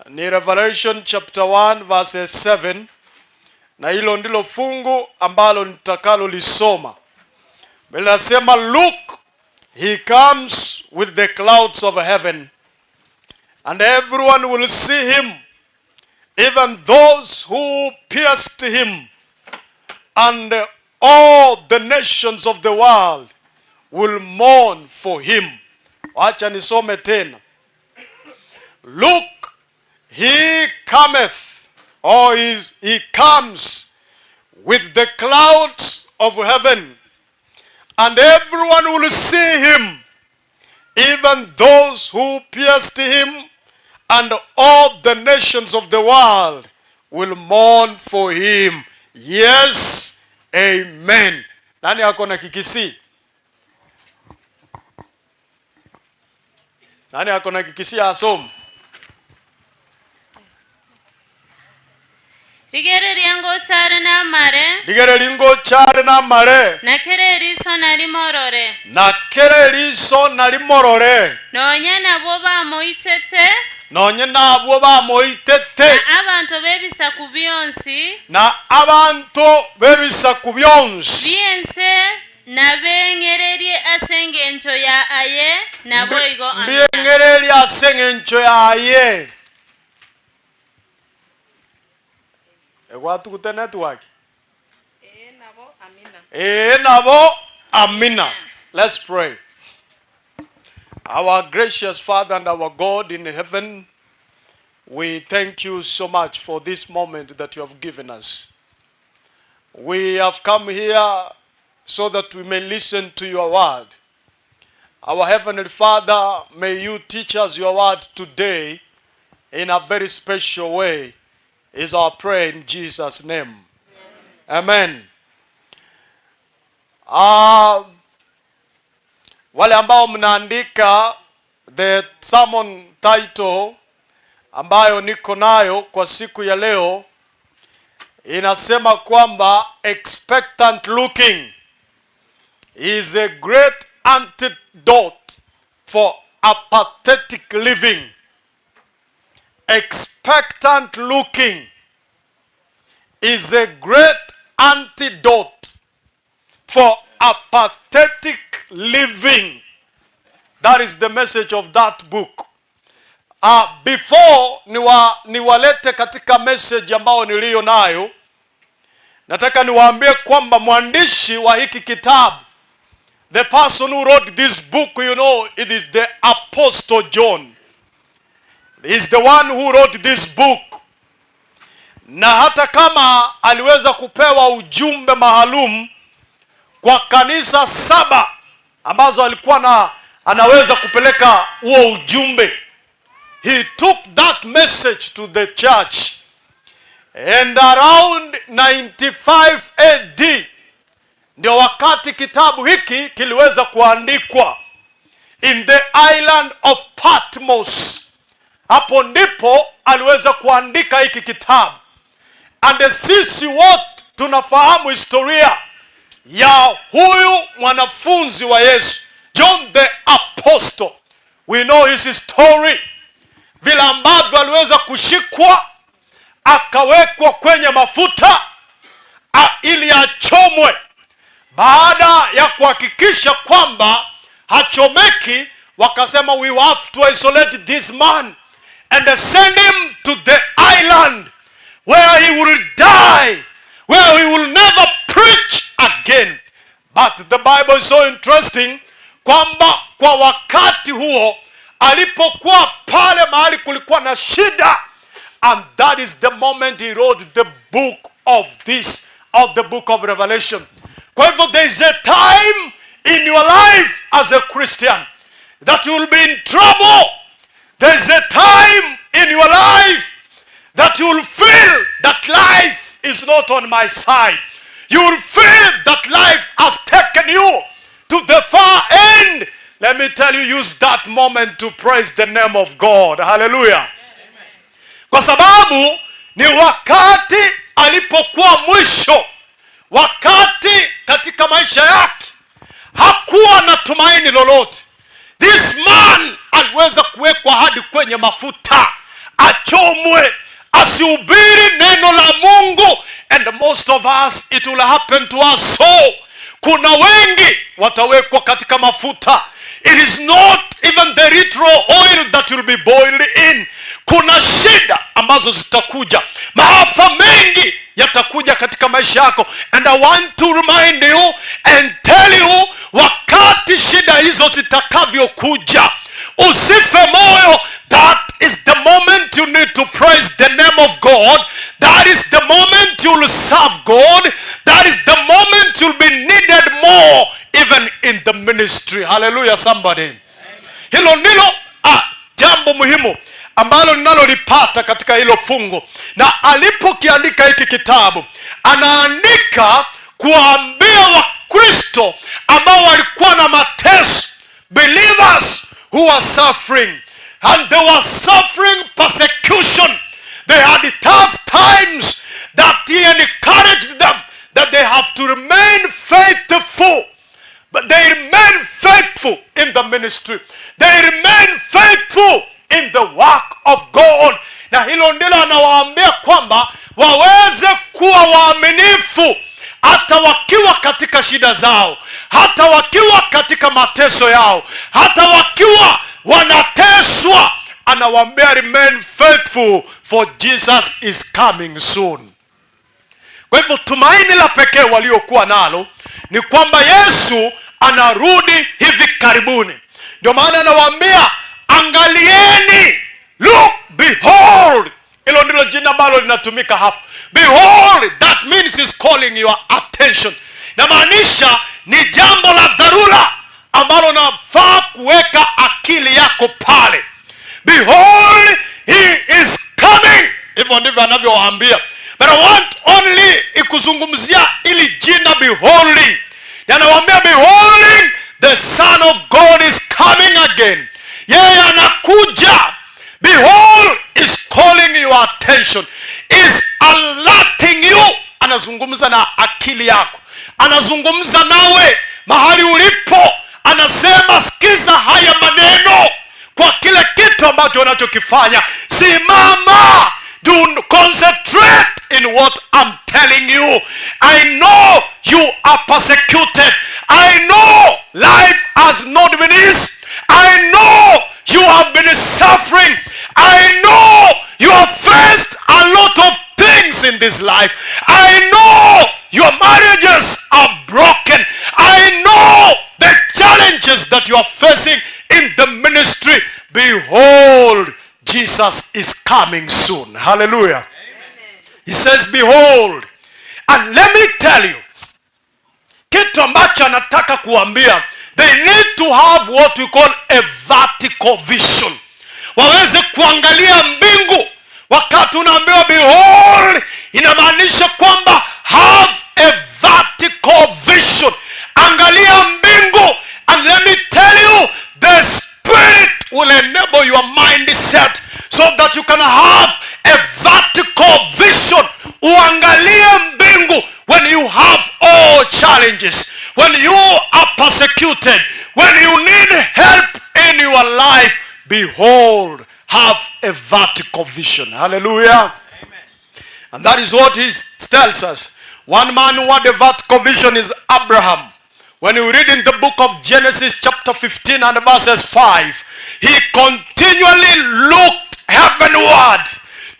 Ni Revelation chapter 1 verse 7, na hilo ndilo fungu ambalo nitakalo lisoma. Linasema, look, he comes with the clouds of heaven, and everyone will see him, even those who pierced him, and all the nations of the world will mourn for him. Wacha nisome tena. Look, he cometh, or he comes with the clouds of heaven, and everyone will see him, even those who pierced him, and all the nations of the world will mourn for him. Yes, amen. Nani ako na kikisi? Nani ako na kikisi asom? Rigere riango chare na mare. Rigere ringo chare na mare. Na kere riso na rimorore. Na kere riso na rimorore. Nonye na boba moitete. Nonye na boba moitete. Na abantu bebisa kubyonsi. Na abantu bebisa kubyonsi. Biense na bengererie asengencho ya aye na boigo amina. Bengererie asengencho ya aye. Egwatu kute network. Nabo amina. Let's pray. Our gracious Father and our God in heaven, we thank you so much for this moment that you have given us. We have come here so that we may listen to your word. Our Heavenly Father, may you teach us your word today in a very special way, is our prayer in Jesus' name. Amen. Wale ambao mnaandika the sermon title ambayo niko nayo kwa siku ya leo inasema kwamba expectant looking is a great antidote for apathetic living. Expectant looking is a great antidote for apathetic living. That is the message of that book. Before niwalete katika message ambayo niliyo nayo, nataka niwaambie kwamba mwandishi wa hiki kitabu, the person who wrote this book, you know, it is the Apostle John. He is the one who wrote this book. Na hata kama aliweza kupewa ujumbe maalum kwa kanisa 7 ambazo alikuwa anaweza kupeleka huo ujumbe, he took that message to the church. And around 95 AD ndio wakati kitabu hiki kiliweza kuandikwa in the island of Patmos. Hapo ndipo aliweza kuandika hiki kitabu. And sisi wote tunafahamu historia ya huyu mwanafunzi wa Yesu, John the Apostle. We know his story, vile ambavyo aliweza kushikwa akawekwa kwenye mafuta ili achomwe. Baada ya kuhakikisha kwamba hachomeki, wakasema we have to isolate this man and send him to the island where he will die, where he will never preach again. But the Bible is so interesting kwamba kwa wakati huo alipokuwa pale mahali kulikuwa na shida, and that is the moment he wrote the book of the book of Revelation. Kwa hivyo there is a time in your life as a Christian that you will be in trouble. There is a time in your life that you will feel that life is not on my side. You will feel that life has taken you to the far end. Let me tell you, use that moment to praise the name of God. Hallelujah. Kwa sababu ni wakati alipokuwa mwisho, wakati katika maisha yake hakuwa na tumaini lolote. This man aliweza kuwekwa hadi kwenye mafuta, achomwe, asihubiri neno la Mungu. And most of us, it will happen to us so. Kuna wengi watawekwa katika mafuta. It is not even the literal oil that will be boiled in. Kuna shida ambazo zitakuja, maafa mengi yatakuja katika maisha yako. And I want to remind you and tell you, wakati shida hizo zitakavyokuja, usife moyo. That is the moment you need to praise the name of God. That is the moment you will serve God. That is the moment you'll be needed more even in the ministry. Hallelujah, somebody. Hilo ndilo jambo muhimu ambalo ninalolipata katika hilo fungu. Na alipokiandika hiki kitabu, anaandika kuambia Wakristo ambao walikuwa na mateso, believers who were suffering, and they were suffering persecution. They had tough times, that he encouraged them that they have to remain faithful. But they remain faithful in the ministry. They remain faithful in the work of God. Na hilo ndilo anawaambia kwamba waweze kuwa waaminifu hata wakiwa katika shida zao, hata wakiwa katika mateso yao, hata wakiwa wanateswa. Anawaambia remain faithful, for Jesus is coming soon. Kwa hivyo tumaini la pekee waliokuwa nalo ni kwamba Yesu anarudi hivi karibuni. Ndio maana anawaambia angalieni, look, behold. Hilo ndilo jina ambalo linatumika hapo. Behold, that means he's calling your attention. Inamaanisha ni jambo la dharura ambalo nafaa kuweka akili yako pale. Behold, he is coming. Hivyo ndivyo anavyowaambia. But I want only ikuzungumzia ili jina beholding. Na anawaambia beholding, the Son of God is coming again. Yeye anakuja. Behold is calling your attention, is alerting you. Anazungumza na akili yako, anazungumza nawe mahali ulipo. Anasema sikiza haya maneno kwa kile kitu ambacho unachokifanya. Simama, do concentrate in what I'm telling you. I know you are persecuted. I know life has not been easy. I know you have been suffering. I know you have faced a lot of things in this life. I know your marriages are broken. I know the challenges that you are facing in the ministry. Behold, Jesus is coming soon. Hallelujah. Amen. He says behold. And let me tell you, kitu ambacho anataka kuambia, they need to have what we call a vertical vision. Waweze kuangalia mbingu. Wakati unaambiwa behold, inamaanisha kwamba have a vertical vision. Angalia mbingu. And let me tell you, the Spirit will enable your mindset so that you can have a vertical vision. Uangalie mbingu when you have all challenges, when you are persecuted, when you need help in your life. Behold, have a vertical vision. Hallelujah. Amen. And that is what he tells us. One man who had a vertical vision is Abraham. When you read in the book of Genesis chapter 15 and verses 5, he continually looked heavenward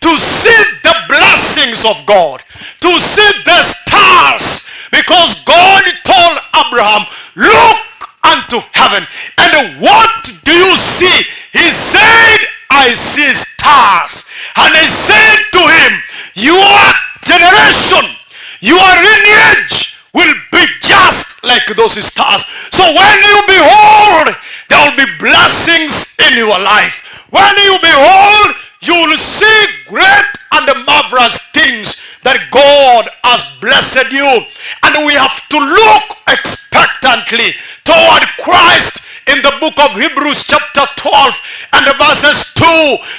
to see the blessings of God, to see the stars, because God told Abraham, look unto heaven. And what do you see? He said, I see stars. And he said to him, your generation, your lineage will be just like those stars. So when you behold, there will be blessings in your life. When you behold, you will see great and marvelous things that God has blessed you. And we have to look expectantly toward Christ. In the book of Hebrews chapter 12 and verses 2,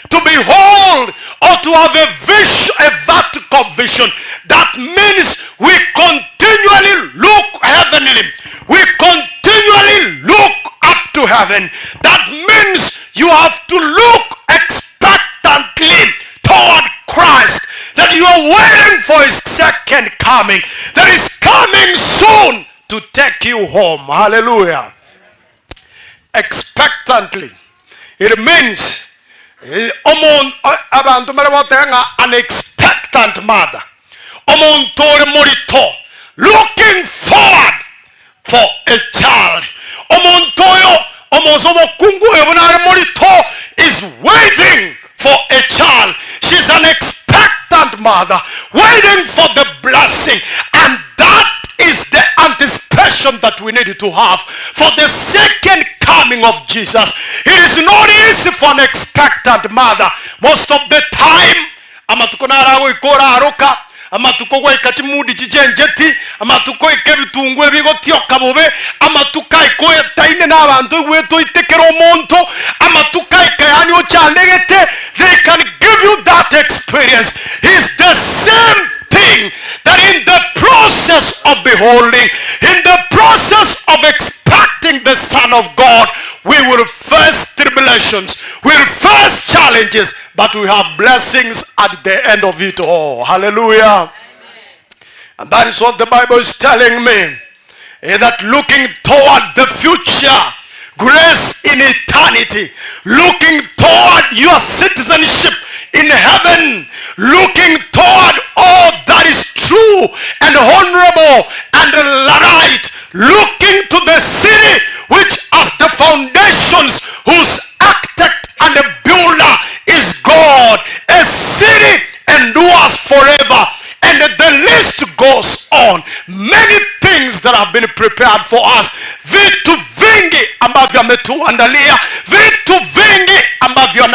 to behold or to have a vision, a vertical vision. That means we continually look heavenly. We continually look up to heaven. That means you have to look expectantly toward Christ, that you are waiting for his second coming, that is coming soon to take you home. Hallelujah. Expectantly, it means abantu marabotenga an expectant mother, omuntu morito, looking forward for a child. Omuntu oyo omosomo kungu ebonare morito is waiting for a child. She's an expectant mother waiting for the blessing, and that is the anticipation that we need to have for the second coming of Jesus. It is not easy for an expectant mother. Most of the time, ama tukonara ikora aroka, ama tukogwa ikati mudi jijenjeti, ama tuko ikebitungwe bigo tioka bobe, ama tukai koe taine na abantu weto itekero monto, ama tukai kayani ochandegete. They can give you that experience. It's the same thing that in the process of beholding, in the process of expecting the Son of God, we will face tribulations, we will face challenges, but we have blessings at the end of it all. Hallelujah. Amen. And that is what the Bible is telling me, that looking toward the future, grace in eternity, looking toward your citizenship in heaven, looking toward all that is true and honorable and right, looking to the city which has the foundations, whose architect and the builder is God. A city endures forever, and the list goes on. Many things that have been prepared for us. Vitu vingi ambavyo ametuandalia, vitu vingi ambavyo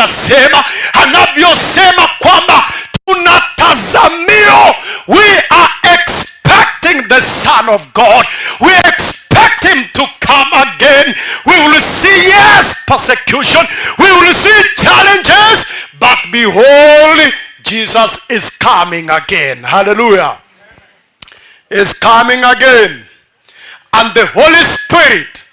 anavyosema kwamba tunatazamio. We are expecting the Son of God. We expect him to come again. We will see, yes, persecution. We will see challenges, but behold, Jesus is coming again. Hallelujah. Is coming again. And the Holy Spirit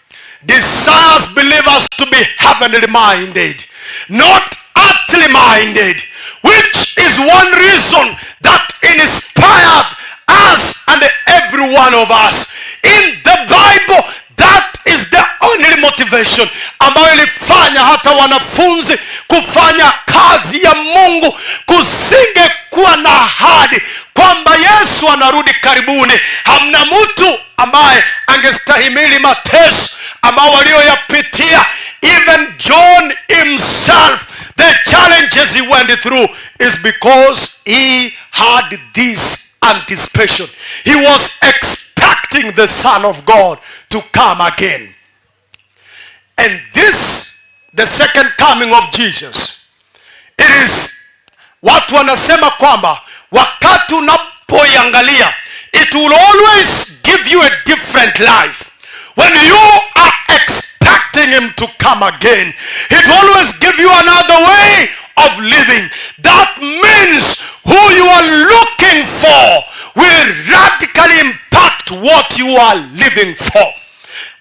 desires believers to be heavenly minded, not earthly minded, which is one reason that inspired us and every one of us. In the Bible, that is the only motivation ambayo ilifanya hata wanafunzi kufanya kazi ya Mungu. Kusinge kuwa na ahadi kwamba Yesu anarudi karibuni, hamna mtu ambaye angestahimili mateso ambao walioyapitia. Even John himself, the challenges he went through is because he had this anticipation. He was expecting the Son of God to come again. And this, the second coming of Jesus, it is watu wanasema kwamba wakati unapoiangalia, it will always give you a different life. When you are expecting him to come again, it will always give you another way of living. That means who you are looking for will radically impact what you are living for.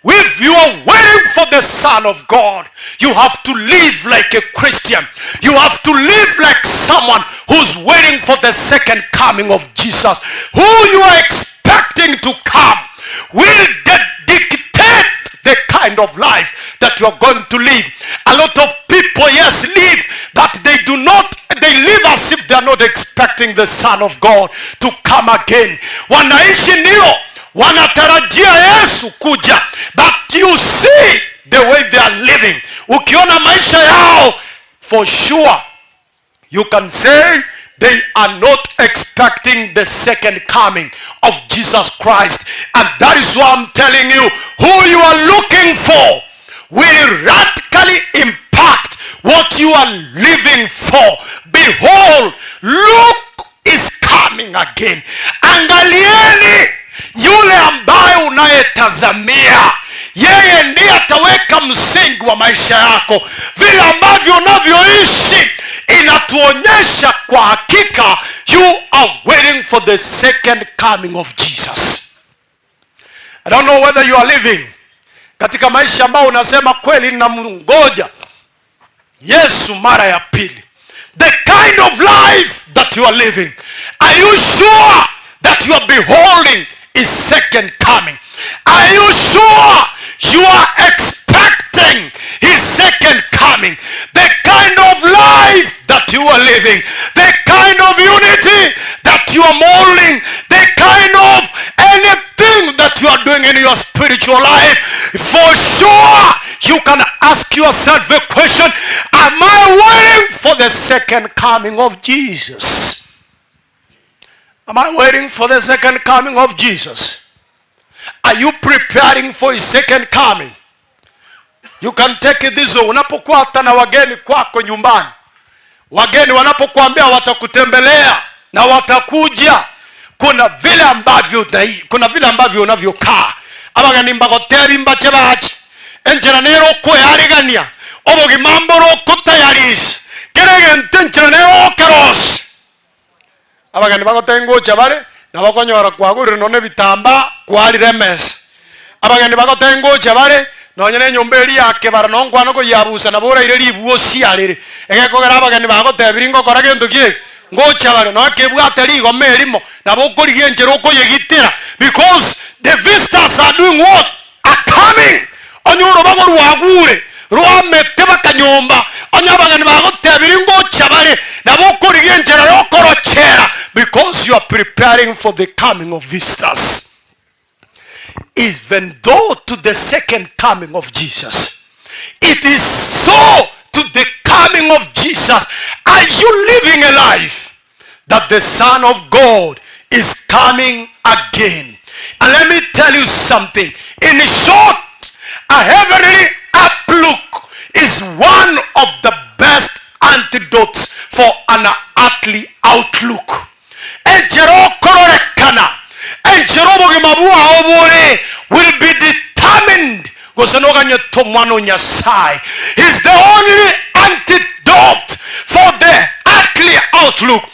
If you are waiting for the Son of God, you have to live like a Christian. You have to live like someone who's waiting for the second coming of Jesus. Who you are expecting to come will dictate the kind of life that you are going to live. A lot of people, yes, live, but they live as if they are not expecting the Son of God to come again. Wanaishi ndio wanatarajia Yesu kuja, but you see the way they are living. Ukiona maisha yao, for sure you can say they are not expecting the second coming of Jesus Christ. And that is why I'm telling you, who you are looking for will radically impact what you are living for. Behold, look is coming again. Angalieni yule ambaye unayetazamia, yeye ndiye ataweka msingi wa maisha yako. Vile ambavyo unavyoishi inatuonyesha kwa hakika you are waiting for the second coming of Jesus. I don't know whether you are living katika maisha ambao unasema kweli ninamngoja Yesu mara ya pili. The kind of life that you are living, are you sure that you are beholding his second coming? Are you sure you are expecting his second coming? The kind of life that you are living, the kind of unity that you are molding, the kind of anything that you are doing in your spiritual life, for sure you can ask yourself the question, am I waiting for the second coming of Jesus? Am I waiting for the second coming of Jesus? Are you preparing for his second coming? You can take it this way. Unapokuwa hata na wageni kwako nyumbani, wageni wanapokuambia watakutembelea na watakuja, kuna vile ambavyo unavyokaa. Abagani mbagoteri mbache bachi enjera nero ko yarigania obogi mamboro kutayaris kerege enjera nero keros. Abagani bagotengo chabare na bakonyora kwagurira none bitamba kwali remes. Abagani bagotengo chabare nonyene nyomberi yake bara nongwana ko yabusa na bora ile libuo siarire egekogera abagani bagotebiringo kora gento kie ngocha bare no kebwate ligo merimo na bokorigie njero ko yegitira, because the visitors are doing what? Are coming. Onyuro bago ruagure ruamete bakanyomba onyabagani bagotebiringo chabare na bokorigie njero yokorochera, because you are preparing for the coming of visitors. Even though to the second coming of Jesus, it is so to the coming of Jesus. Are you living a life that the Son of God is coming again? And let me tell you something. In short, a heavenly outlook is one of the best antidotes for an earthly outlook. Will be determined. He's the only antidote for the earthly outlook.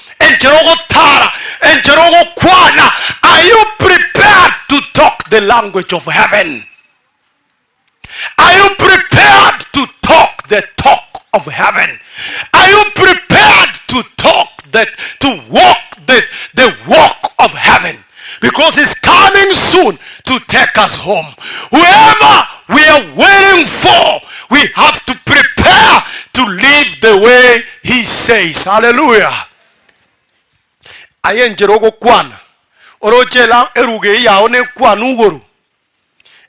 Are you prepared to talk the language of heaven? Are you prepared to talk the talk of heaven? Are you prepared to talk to walk the walk of heaven? Because he's coming soon to take us home. Whoever we are waiting for, we have to prepare to live the way he says. Hallelujah. Ayenjerogo kwana orochela eruge yaone kwanu ugoro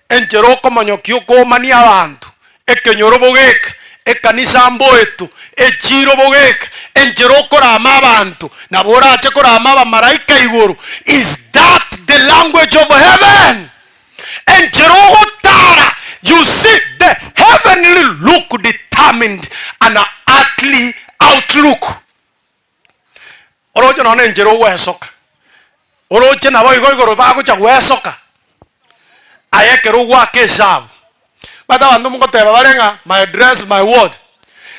enjeroko manyokio ko mani abantu ekenyorobogeka ekanisa mboetu echirobogeka enjeroko rama abantu naborache korama abamaraika igoro. Is that the language of heaven? Enjerogo tara. You see, the heavenly look determined an earthly outlook. Oroche none enjerogo wesoka oroche nabo igoro bago cha wesoka ayekero wake sabu bata bandu mukoteba barenga my dress my word,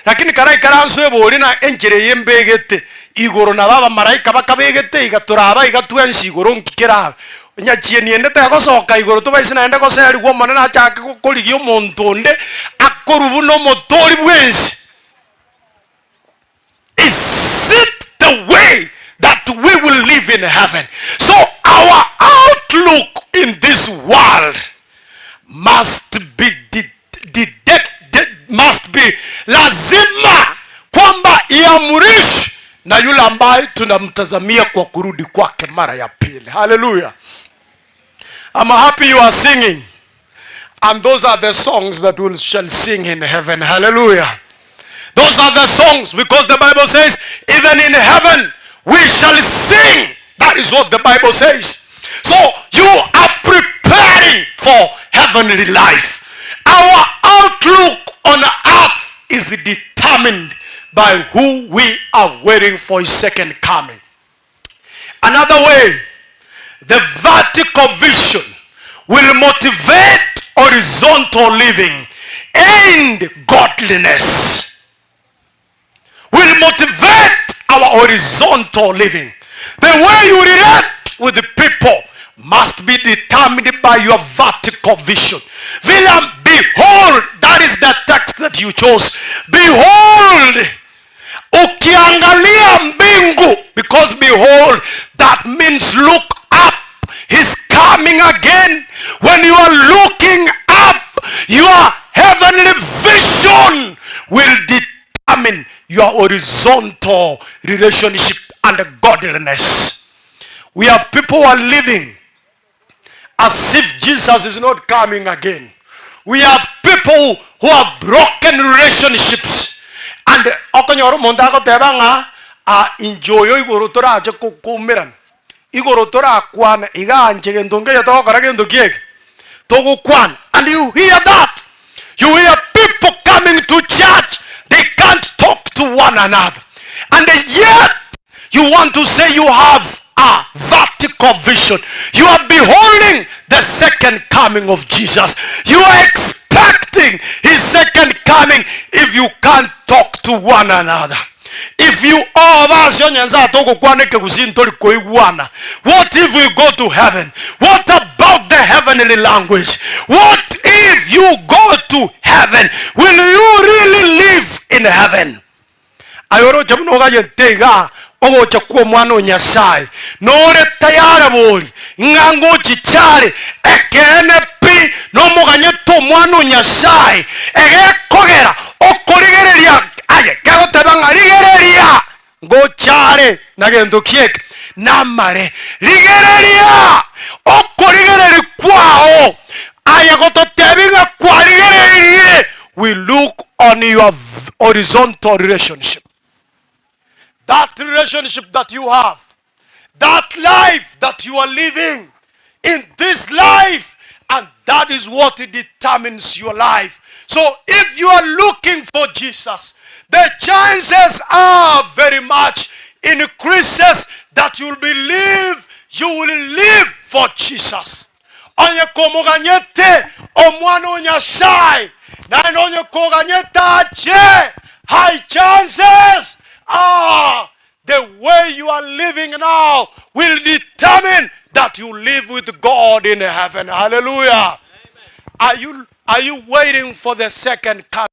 lakini karai karanso ebori na enjere yembegete igoro na baba maraika bakabegete igaturaba igatuensi igoro nkikera nyachie niende te gosoka igoro to baisi naende goseri gwo manana achake kokorigi omonto onde akorubu no motori bwensi. Is it the way that we will live in heaven? So our outlook in this world must be lazima kwamba iamurishi na yule ambaye tunamtazamia kwa kurudi kwake mara ya pili. Hallelujah. I'm happy you are singing, and those are the songs that we shall sing in heaven. Hallelujah. Those are the songs, because the Bible says even in heaven we shall sing. That is what the Bible says. So you are preparing for heavenly life. Our outlook on earth is determined by who we are waiting for his second coming. Another way, the vertical vision will motivate horizontal living and godliness. Will motivate our horizontal living. The way you relate with the people must be determined by your vertical vision. William, behold, that is the text that you chose. Behold, ukiangalia mbingu, because behold, that means look up. He's coming again. When you are looking up, your heavenly vision will determine your horizontal relationship and godliness. We have people who are living as if Jesus is not coming again. We have people who have broken relationships, and okonyoro mondago tebanga enjoy igoro tora je kukumiran igoro tora kwana iganje ngendonge yatokora gendo kiek togukwana. And you hear that. You hear people coming to church. They can't talk to one another. And yet, you want to say you have a vertical vision. You are beholding the second coming of Jesus. You are expecting his second coming if you can't talk to one another. If you all what if we go to heaven? What about the heavenly language? What if you go to heaven? Will you really live in heaven? Ayoro jamunoga yentega ogo chakua mwano nyasai nore tayara boli ngango chichare ekene pi no moganye to mwano nyasai ege kogera okorigereria aye kago tabanga rigereria go chare nagendo kiek namare rigereria okorigereri kwao aye goto tebinga kwa rigereria. We look on your horizontal relationship. That relationship that you have, that life that you are living in this life, and that is what determines your life. So if you are looking for Jesus, the chances are very much increases that you will live for Jesus. Onye komoganyete omwano nyashai na onye koganyeta che high chances are the way you are living now will determine that you live with God in heaven. Hallelujah. Amen. Are you waiting for the second coming?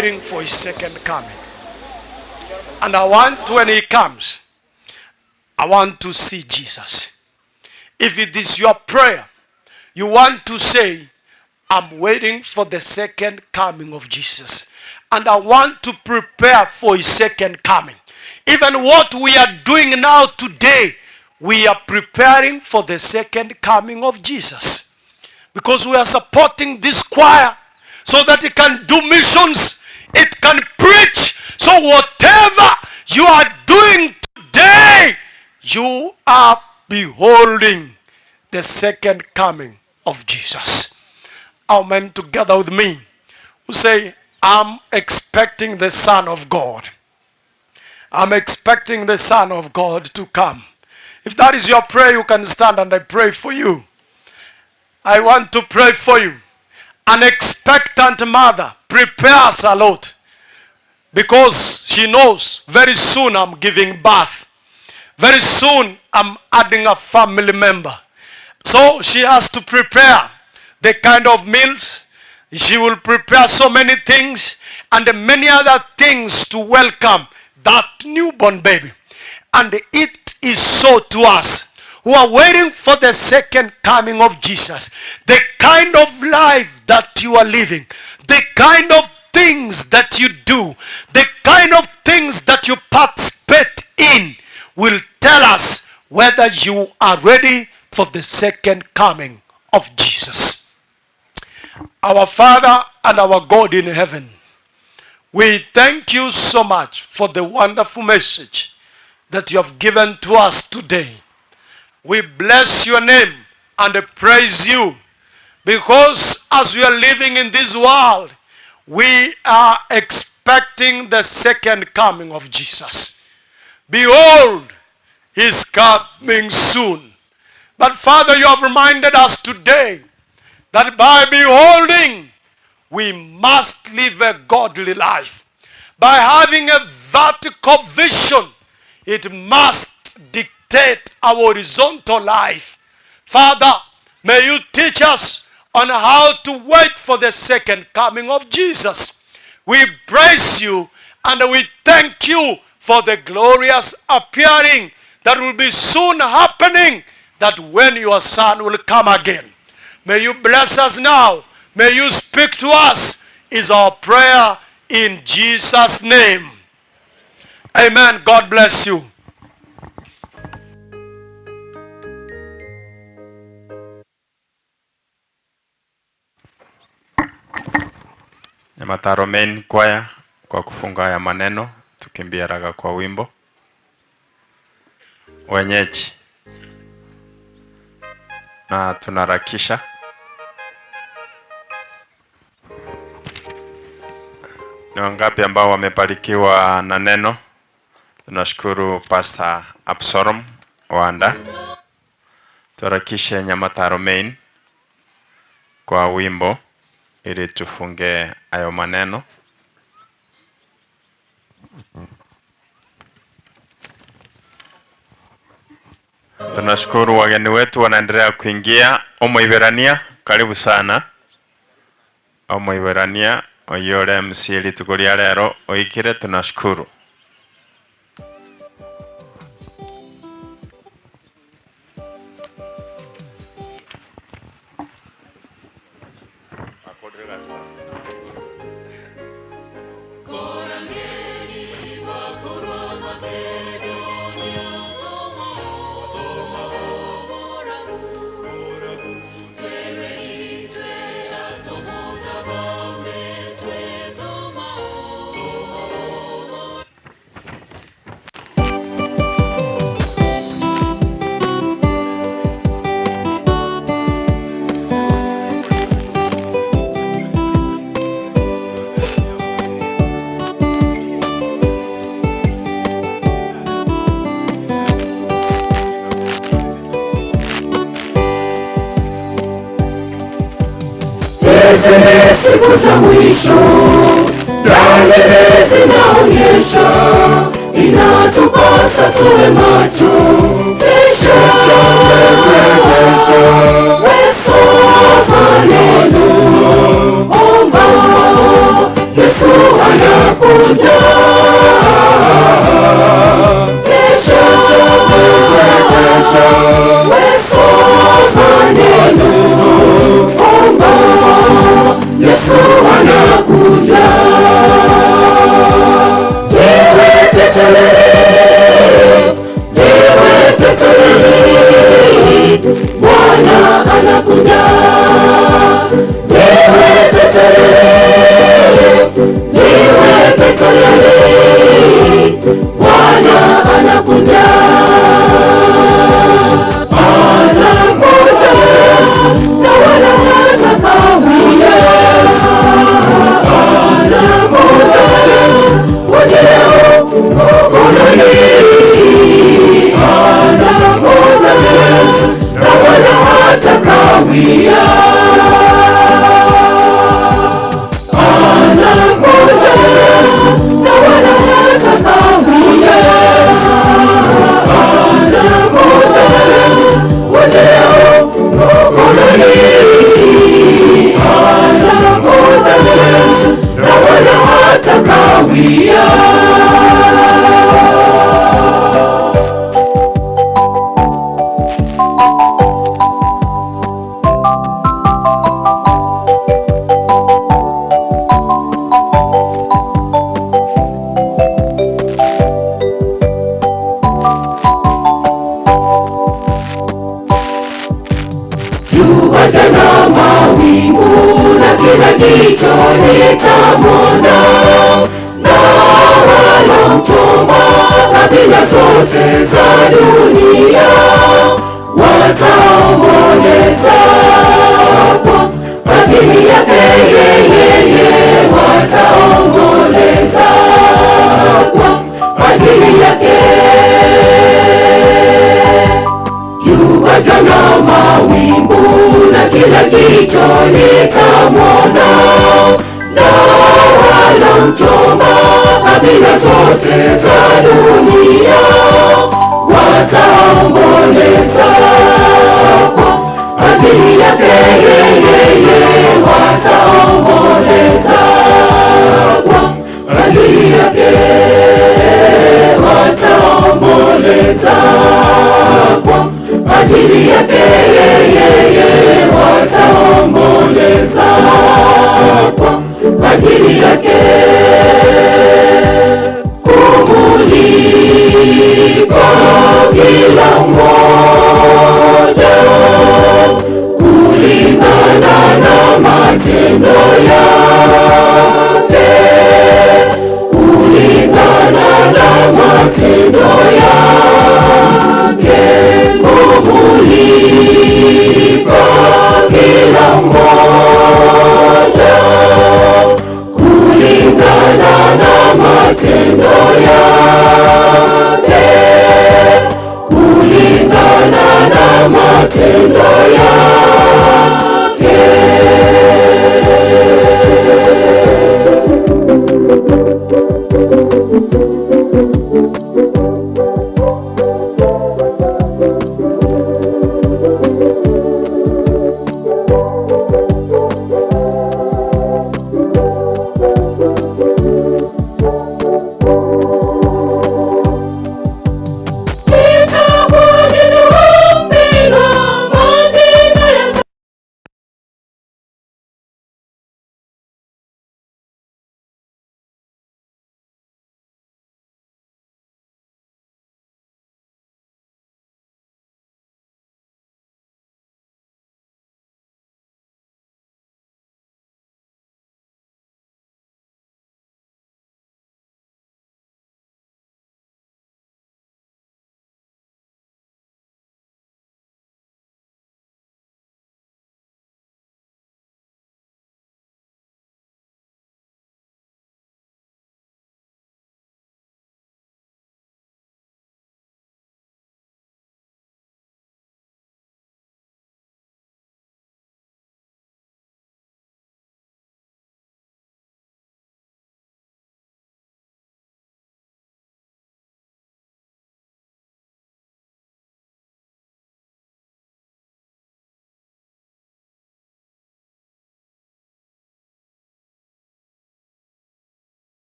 waiting for his second coming. And I want, when he comes, I want to see Jesus. If it is your prayer, you want to say, I'm waiting for the second coming of Jesus. And I want to prepare for his second coming. Even what we are doing now today, we are preparing for the second coming of Jesus. Because we are supporting this choir so that it can do missions, it can preach. So whatever you are doing today, you are beholding the second coming of Jesus. Amen. Together with me, who say, I'm expecting the Son of God. I'm expecting the Son of God to come. If that is your prayer, you can stand and I pray for you. I want to pray for you. An expectant mother prepares a lot because she knows very soon I'm giving birth. Very soon I'm adding a family member. So she has to prepare the kind of meals. She will prepare so many things and many other things to welcome that newborn baby. And it is so to us who are waiting for the second coming of Jesus. The kind of life that you are living, the kind of things that you do, the kind of things that you participate in will tell us whether you are ready for the second coming of Jesus. Our Father and our God in heaven, we thank you so much for the wonderful message that you have given to us today. We bless your name and praise you because as we are living in this world, we are expecting the second coming of Jesus. Behold, he is coming soon. But Father, you have reminded us today that by beholding, we must live a godly life. By having a vertical vision, it must dictate our horizontal life. Father, may you teach us on how to wait for the second coming of Jesus. We praise you and we thank you for the glorious appearing that will be soon happening, that when your Son will come again. May you bless us now. May you speak to us, is our prayer in Jesus' name. Amen. God bless you. Nyamata Romain kwaya kwa kufunga haya maneno, tukimbia raga kwa wimbo. Wenyeji na tunarakisha. Ni wangapi ambao wamebarikiwa na neno? Tunashukuru Pastor Absalom Wanda. Turakishe Nyamata Romain kwa wimbo ili tufunge ayo maneno. Tunashukuru wageni wetu wanaendelea kuingia. Omoiberania, karibu sana. Omoiberania, oyore msili tukulia lero, oikire tunashukuru. Siku za mwisho, dalili zinaonyesha, inatupasa tuwe macho. Kesho, wesoma neno, omba Yesu anakuja. Kesho, wesoma neno, omba, Yesu anakuja. Jiweke tayari, Bwana anakuja. Jiweke tayari, Bwana anakuja. Anakuja Yesu, na wala hatakawia. Anakuja Yesu, ujao mkononi. Anakuja Yesu, na wala hatakawia. Anakuja Yesu, na wala hatakawia. Anakuja Yesu, ujao mkononi. Anakuja Yesu, na wala hatakawia. Yuwaja na mawingu na kila jicho litamwona, na walomchoma kabila zote za dunia wataomboleza kwa ajili yake yeye, wataomboleza kwa ajili yake. Yuwaja na mawingu na kila jicho litamwona, na walomchoma kabila zote za dunia wataomboleza kwa ajili yake yeye, wataomboleza kwa ajili yake, wataomboleza kwa ajili yake yeye, wataomboleza kwa ajili yake. Kumulipa kila mmoja kulingana na matendo yake, kulingana na matendo yake. Kumulipa kila mmoja kulingana na matendo yake, kulingana na matendo yake.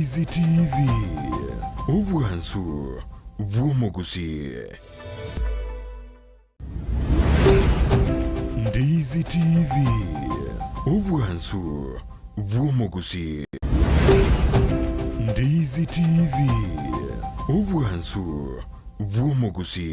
Ndizi TV obwansu bw'omuguzi. Ndizi TV obwansu bw'omuguzi. Ndizi TV obwansu bw'omuguzi.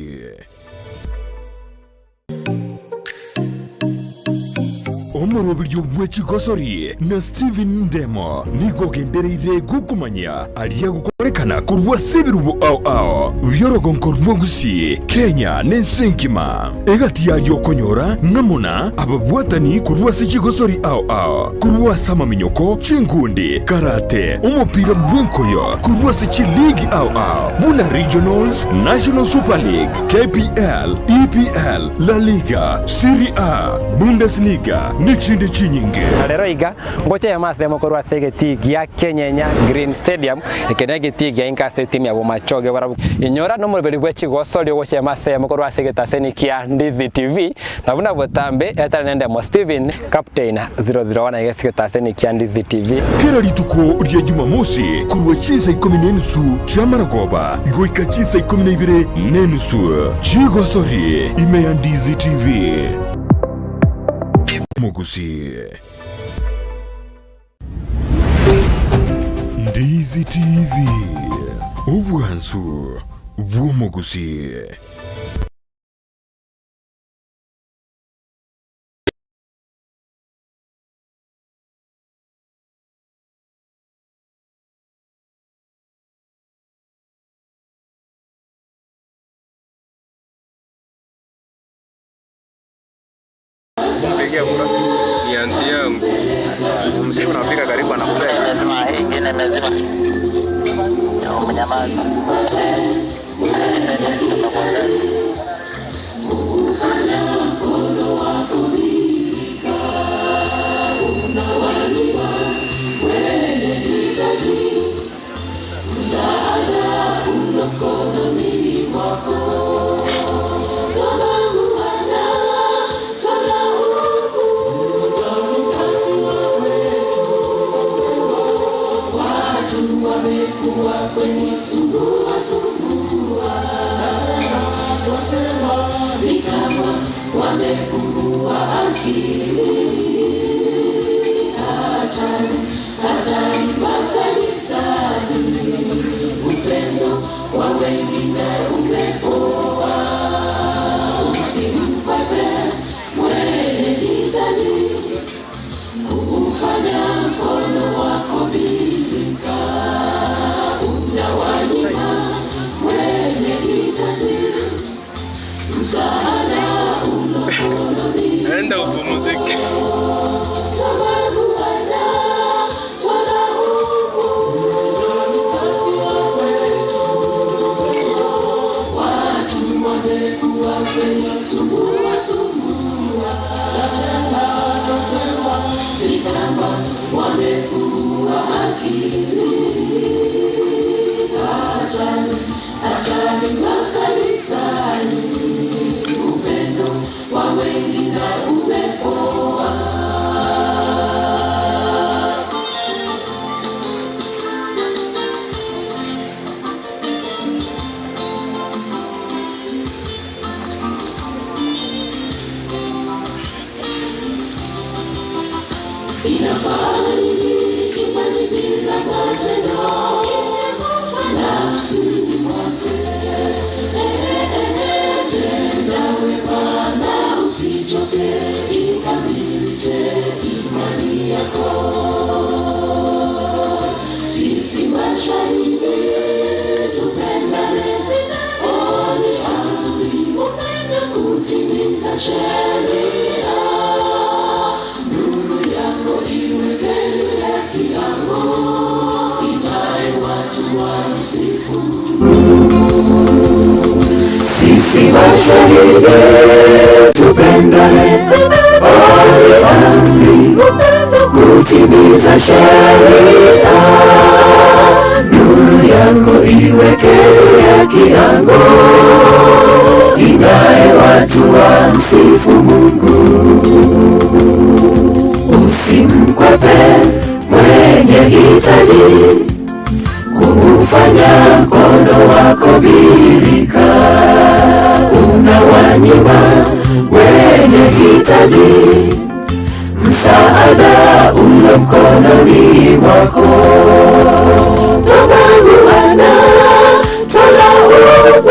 Omurobiryo bw'ekigosori na Steven Ndemo nigogendereire gukumanya aliya gukorekana kurwa sebirubo ao byorogonko rwogusi Kenya n'ensenkima egati yalyo konyora namuna ababwatani kurwa sekigosori ao kurwa samaminyoko chingundi karate umupira bw'enkoyo kurwa sekiligi ao buna regionals National Super League KPL EPL La Liga Serie A Bundesliga nichinde chinyinge rero iga ngoche ya mase mokorwa segeti ya Kenya Green Stadium ekenege tigi ya inkase timu ya Bomachoge barabu inyora no muri bwechi gosoli ngoche ya mase mokorwa segeta senikia Ndizi TV nabuna botambe etale nende mo Steven captain 001 yesiketa senikia Ndizi TV kera lituko rya Jumamosi kurwa chisa 10 chamaragoba goika chisa 12 nenusu chigosori ime ya Ndizi TV Mugusi. Ndizi TV obwansu bw'omugusi. Mpigia kura ni anti yangu. Msimu unafika karibu anakupea. Lazima hii ingine lazima. Mnyamaza. Enda upumzike. Sisi mashahidi tupendane, ole amri kutimiza sheria, nuru yako iweke ya kiango, ingae watu wa msifu Mungu. Usimkwepe mwenye hitaji, unawanyima wenye hitaji msaada ulo mkononi mwako. Toba Bwana, tola hubu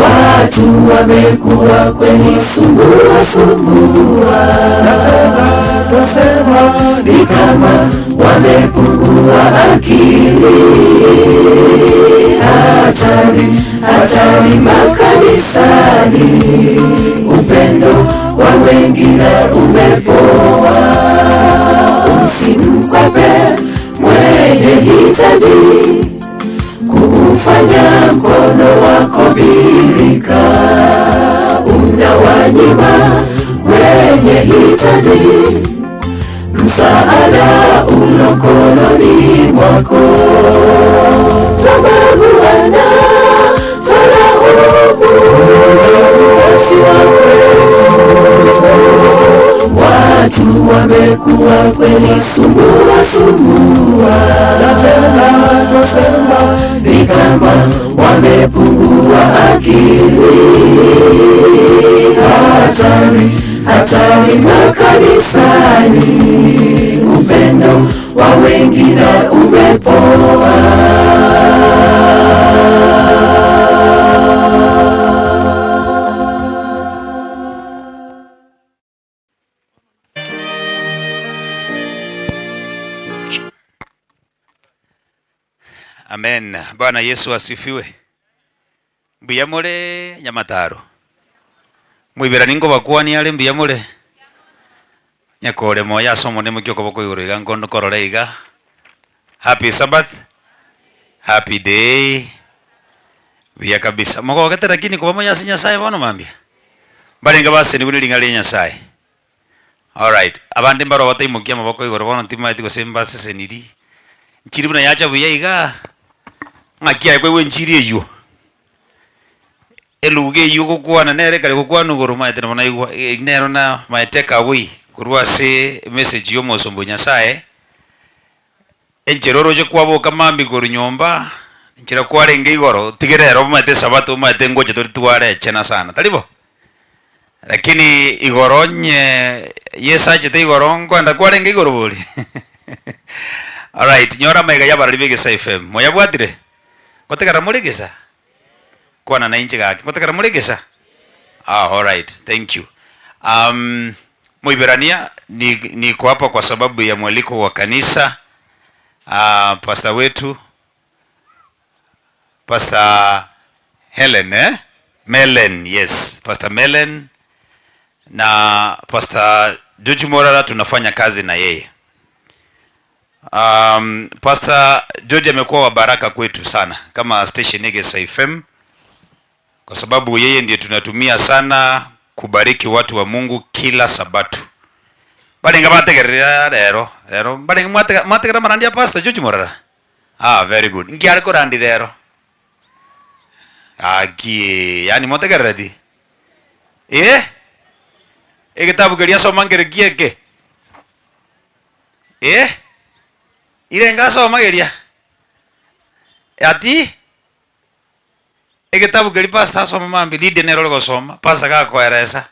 watu wamekuwa kweli sumbua, na tena twasema ni kama wamepungua akili. Hatari makanisani, upendo wa wengine umepoa. Usimkwepe mwenye hitaji kuufanya mkono wako birika. Unawanyima wenye hitaji msaada ulo mkononi mwako. Toba Bwana, tola hubu watu wamekuwa kweli sumbua, na tena twasema ni kama wamepungua akili. Hatari makanisani, upendo wa wengine umepoa. Amen. Bwana Yesu asifiwe. Mbiyamule Nyamataro. Mwibera ningo bakwani ale mbiyamule. Nyakore moya somo ne mukyo koboko igoro iga ngondo korore iga. Happy Sabbath. Happy day. Biya kabisa. Mogo gete lakini kwa moya sinya sai bono mambia. Balinga base ni kulinga linya sai. All right. Abande mbaro batai mukia maboko igoro bono tima etiko semba seseniri. Nchiri buna yacha buya iga. Ngakia kwe wenchiri eyo. Eluge yuko kuana nere kale kuana goro maite na igwa nero na my take away kurwa se message yo mosombo nyasaye encheroro je kwabo kamambi goro nyomba nchira kware nge igoro tigerero maite sabato maite ngoje tori tuare chena sana talibo lakini igoro nye yesa chete igoro ngwanda kware nge igoro boli. All right, nyora maiga yabara libege FM moya bwatire kotekara muregesa kwana na inchi gake kotekara muregesa. All right, thank you. Muiberania niko hapa kwa sababu ya mwaliko wa kanisa. Pastor wetu Pastor Helen Melen, yes, Pastor Melen na Pastor George Morara tunafanya kazi na yeye. Pastor George amekuwa wa baraka kwetu sana kama station Egesa FM kwa sababu yeye ndiye tunatumia sana kubariki watu wa Mungu kila Sabato. Balinga bategerera rero balinga mategera marandia Pastor George Morara. Very good. Ngiare ko randi rero. Yani mategera di. Kitabu geria soma ngere gieke. Irenga soma geria. Ati kitabu gari Pastor soma mambi lide nero go soma Pastor ga koeresa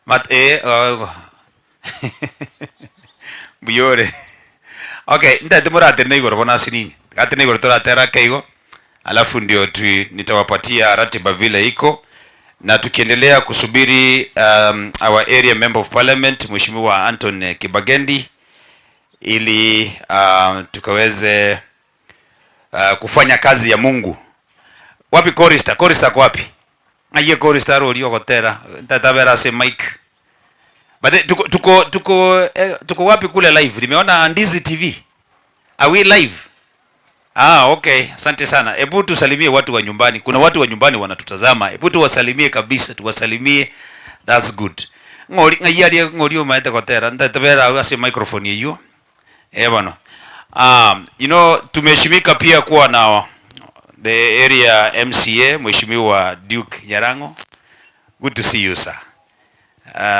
mat buyore. Okay, ndate murate neigoro bona sinini kati neigoro toratera keigo alafu ndio nitawapatia ratiba vile iko na tukiendelea kusubiri our area member of parliament Mheshimiwa Anton Kibagendi ili tukaweze kufanya kazi ya Mungu. Wapi Chorister? Chorister kwa wapi? Aye Chorister rolio gotera. Tatabera se mic. But tuko wapi kule live? Nimeona Ndizi TV. Are we live? Okay. Asante sana. Hebu tusalimie watu wa nyumbani. Kuna watu wa nyumbani wanatutazama. Hebu tuwasalimie kabisa, tuwasalimie. That's good. Ngori umaete gotera. Tatabera ase microphone hiyo. Bwana. You know, tumeheshimika pia kuwa na the area MCA Mheshimiwa Duke Nyarango. Good to see you sir.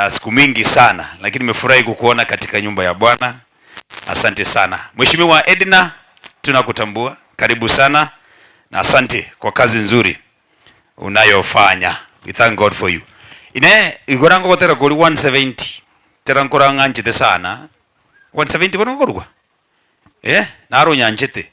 Siku mingi sana lakini nimefurahi kukuona katika nyumba ya Bwana. Asante sana. Mheshimiwa Edna tunakutambua. Karibu sana. na asante kwa kazi nzuri unayofanya. We thank God for you. Ine igorango gotera kuri 170 terankora nganjite sana 170 bono gorwa naro nyanjite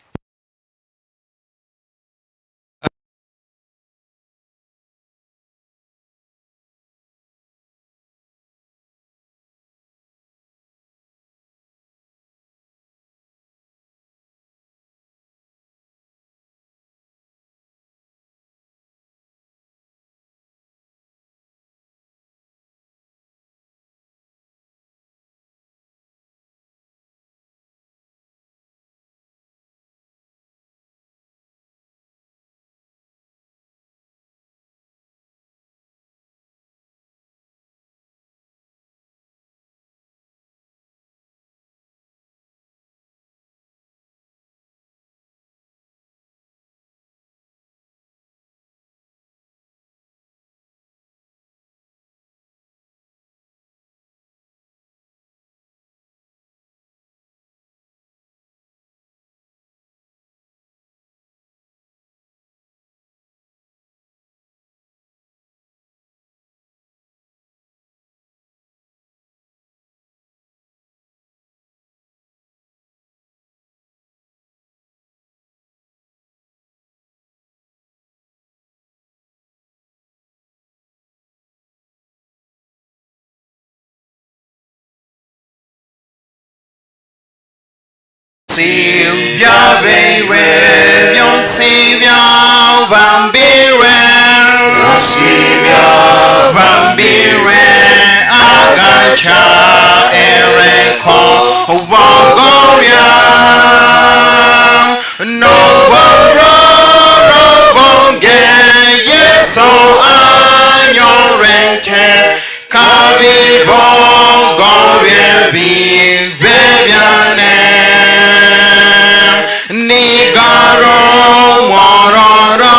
Silvia baby, yon Silvia bambire, Silvia bambire, agacha ereko wagoria, no waro bonge yeso anyorente, kavivo gorie bi bebiane. Nigaro mororo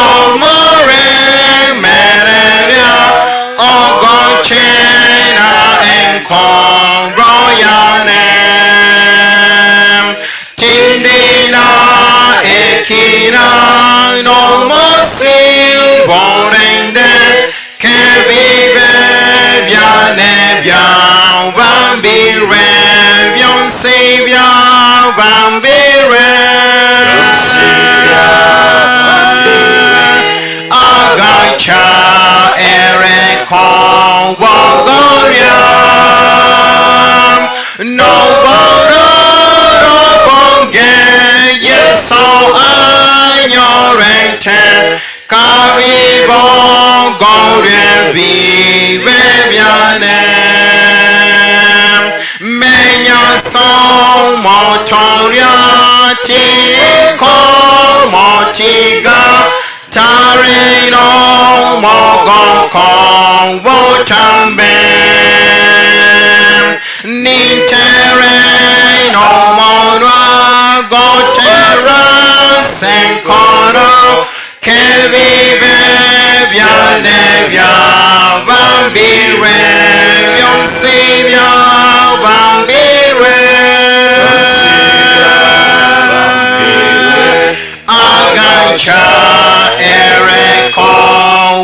omore mereria ogochena enkoroyane tindina ekina no mosi borende kevive biane bian bambire bian sibia bambire agacha ereko wagoria no bororo bonge yeso anyorente kavivo gorie vive biane menya son motoria chico motiga tarino mogon con wotambe ni terreno monua gotera sencoro che vive viane via bambire vion sivia bambire agacha ereko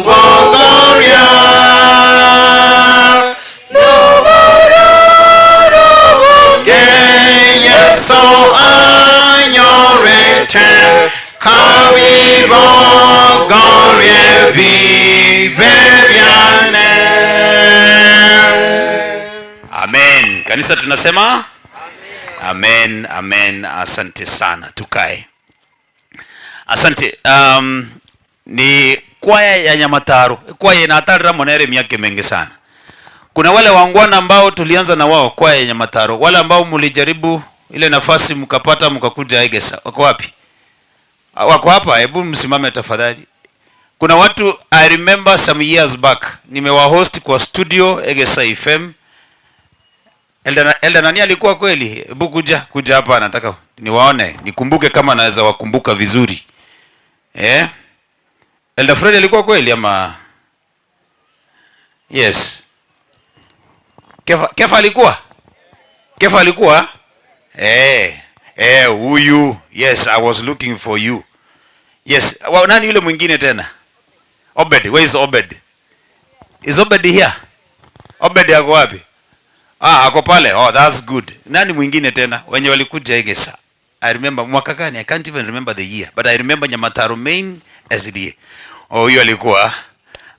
wagoria no bororo bonge yeso anyorente kavivo gorie vive viane. Amen. Kanisa tunasema amen, amen. Asante sana, tukae. Asante. Ni kwaya ya Nyamataro. Kwaya inatarira monere miaka mengi sana. Kuna wale wangwana ambao tulianza na wao kwaya ya Nyamataro. Wale ambao mulijaribu ile nafasi mkapata mkakuja Egesa. Wako wapi? Wako hapa, hebu msimame tafadhali. Kuna watu I remember some years back nimewahost kwa studio Egesa FM. Elda nani alikuwa kweli? Hebu kuja hapa, nataka niwaone, nikumbuke kama naweza wakumbuka vizuri. Elda Fred alikuwa kweli ama? Yes. Kefa alikuwa? Kefa alikuwa? Huyu. Yes, I was looking for you. Yes. Nani yule mwingine tena? Obed. Where is Obed? Is Obed here? Obed yako wapi? Ako pale. Oh, that's good. Nani mwingine tena? Wenye walikuja Egesa. I remember mwaka gani? I can't even remember the year, but I remember Nyamataro main SDA. Oh, hiyo alikuwa.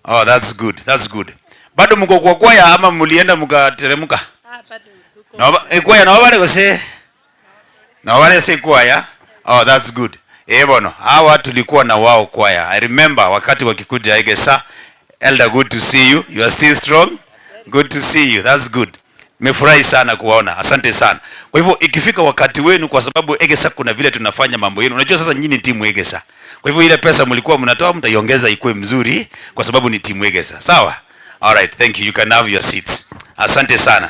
Oh, that's good. That's good. Bado mko kwa kwaya ama mlienda mkateremka? Bado. No, kwaya na wale gose. Na wale si kwaya. Oh, that's good. Bono, hawa tulikuwa na wao kwaya. I remember wakati wakikuja Egesa. Elder, good to see you. You are still strong. Good to see you. That's good. Nimefurahi sana kuwaona. Asante sana. Kwa hivyo ikifika wakati wenu, kwa sababu Egesa kuna vile tunafanya mambo yenu. Unajua sasa nyinyi timu Egesa. Kwa hivyo ile pesa mlikuwa mnatoa mtaiongeza ikuwe mzuri kwa sababu ni timu Egesa. Sawa? All right, thank you. You can have your seats. Asante sana.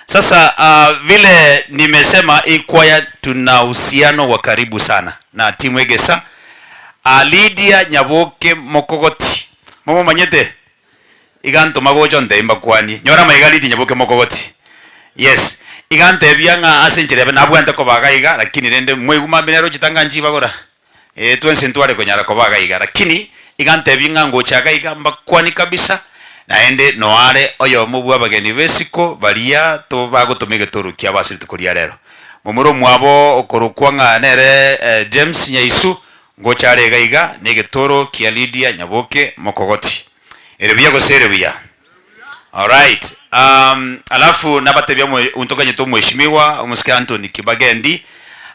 Sasa vile nimesema kwaya tuna uhusiano wa karibu sana na timu Egesa. Lydia Nyaboke Mokogoti. Momo manyete. Iganto magojo ndemba kwani. Nyora maiga Lydia Nyaboke Mokogoti. Yes. Igante byanga asenjere nabwanta ko bagaiga lakini rende mweguma binero chitanga njiba gora. Twense ntware konyara ko bagaiga lakini igante byanga ngo chagaiga mbakwani kabisa. Naende noare oyo mubu abageni besiko baria to bagotomege torukia basiri tukoria rero. Mumuro mwabo okorukwanga nere James Nyaisu ngo chare gaiga negetoro kia Lydia Nyaboke Mokogoti. Erebia goserebia. All right. Alafu nabatebya untokanye to mheshimiwa umusikia Anthony Kibagendi.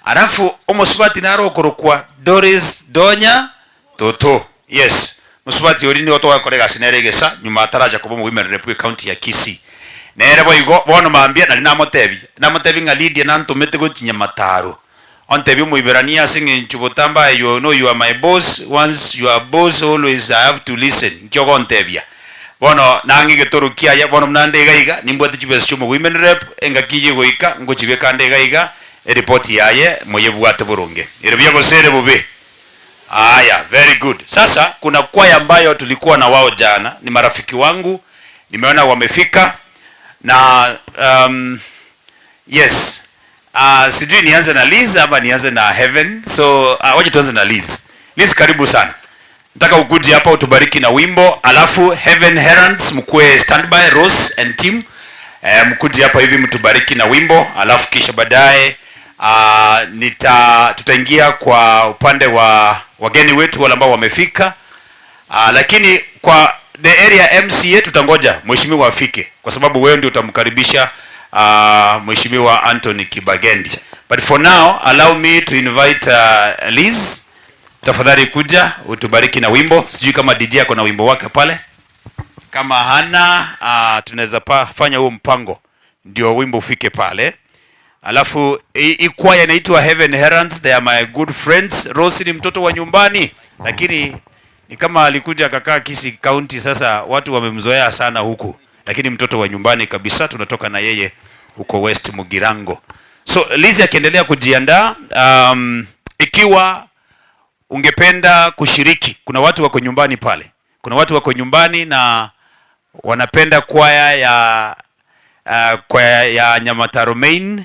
Alafu omusubati naro okorukwa Doris Donya Toto. Yes. Musubati ori ni otoka kolega sineregesa nyuma ataraja kuba mu Women Rep County ya Kisii. Nere boigo bono mambia na namotebi. Namotebi nga Lydia nantumete go Nyamataro. Ontebi mu Iberania singing Chubotamba, you know you are my boss. Once you are boss always I have to listen. Kyogo ontebia. Bono nangi getorukia ya bono mnande gaiga nimbwate chibes chumo Women Rep enga kije goika ngo chibe kande gaiga report yaye moyebwate burunge. Irebya gosere bube. Aya, very good. Sasa kuna kwaya ambayo tulikuwa na wao jana, ni marafiki wangu, nimeona wamefika na yes. Sijui nianze na Liz ama nianze na Heaven. So waje tuanze na Liz. Liz, karibu sana. Nataka ukuje hapa utubariki na wimbo, alafu Heaven Heralds mkue standby, Rose and team. Mkuje hapa hivi mtubariki na wimbo, alafu kisha baadaye tutaingia kwa upande wa wageni wetu wale ambao wamefika. Lakini kwa the area MCA tutangoja mheshimiwa afike kwa sababu wewe ndio utamkaribisha mheshimiwa Anthony Kibagendi. But for now allow me to invite Liz. Tafadhali kuja utubariki na wimbo. Sijui kama DJ ako na wimbo wake pale. Kama hana tunaweza fanya huo mpango ndio wimbo ufike pale. Alafu kwaya inaitwa Heaven Heralds. They are my good friends. Rose ni mtoto wa nyumbani lakini ni kama alikuja akakaa Kisii County, sasa watu wamemzoea sana huku, lakini mtoto wa nyumbani kabisa. Tunatoka na yeye huko West Mugirango. So Liz akiendelea kujiandaa, ikiwa ungependa kushiriki, kuna watu wako nyumbani pale. Kuna watu wako nyumbani na wanapenda kwaya ya Nyamataro Main.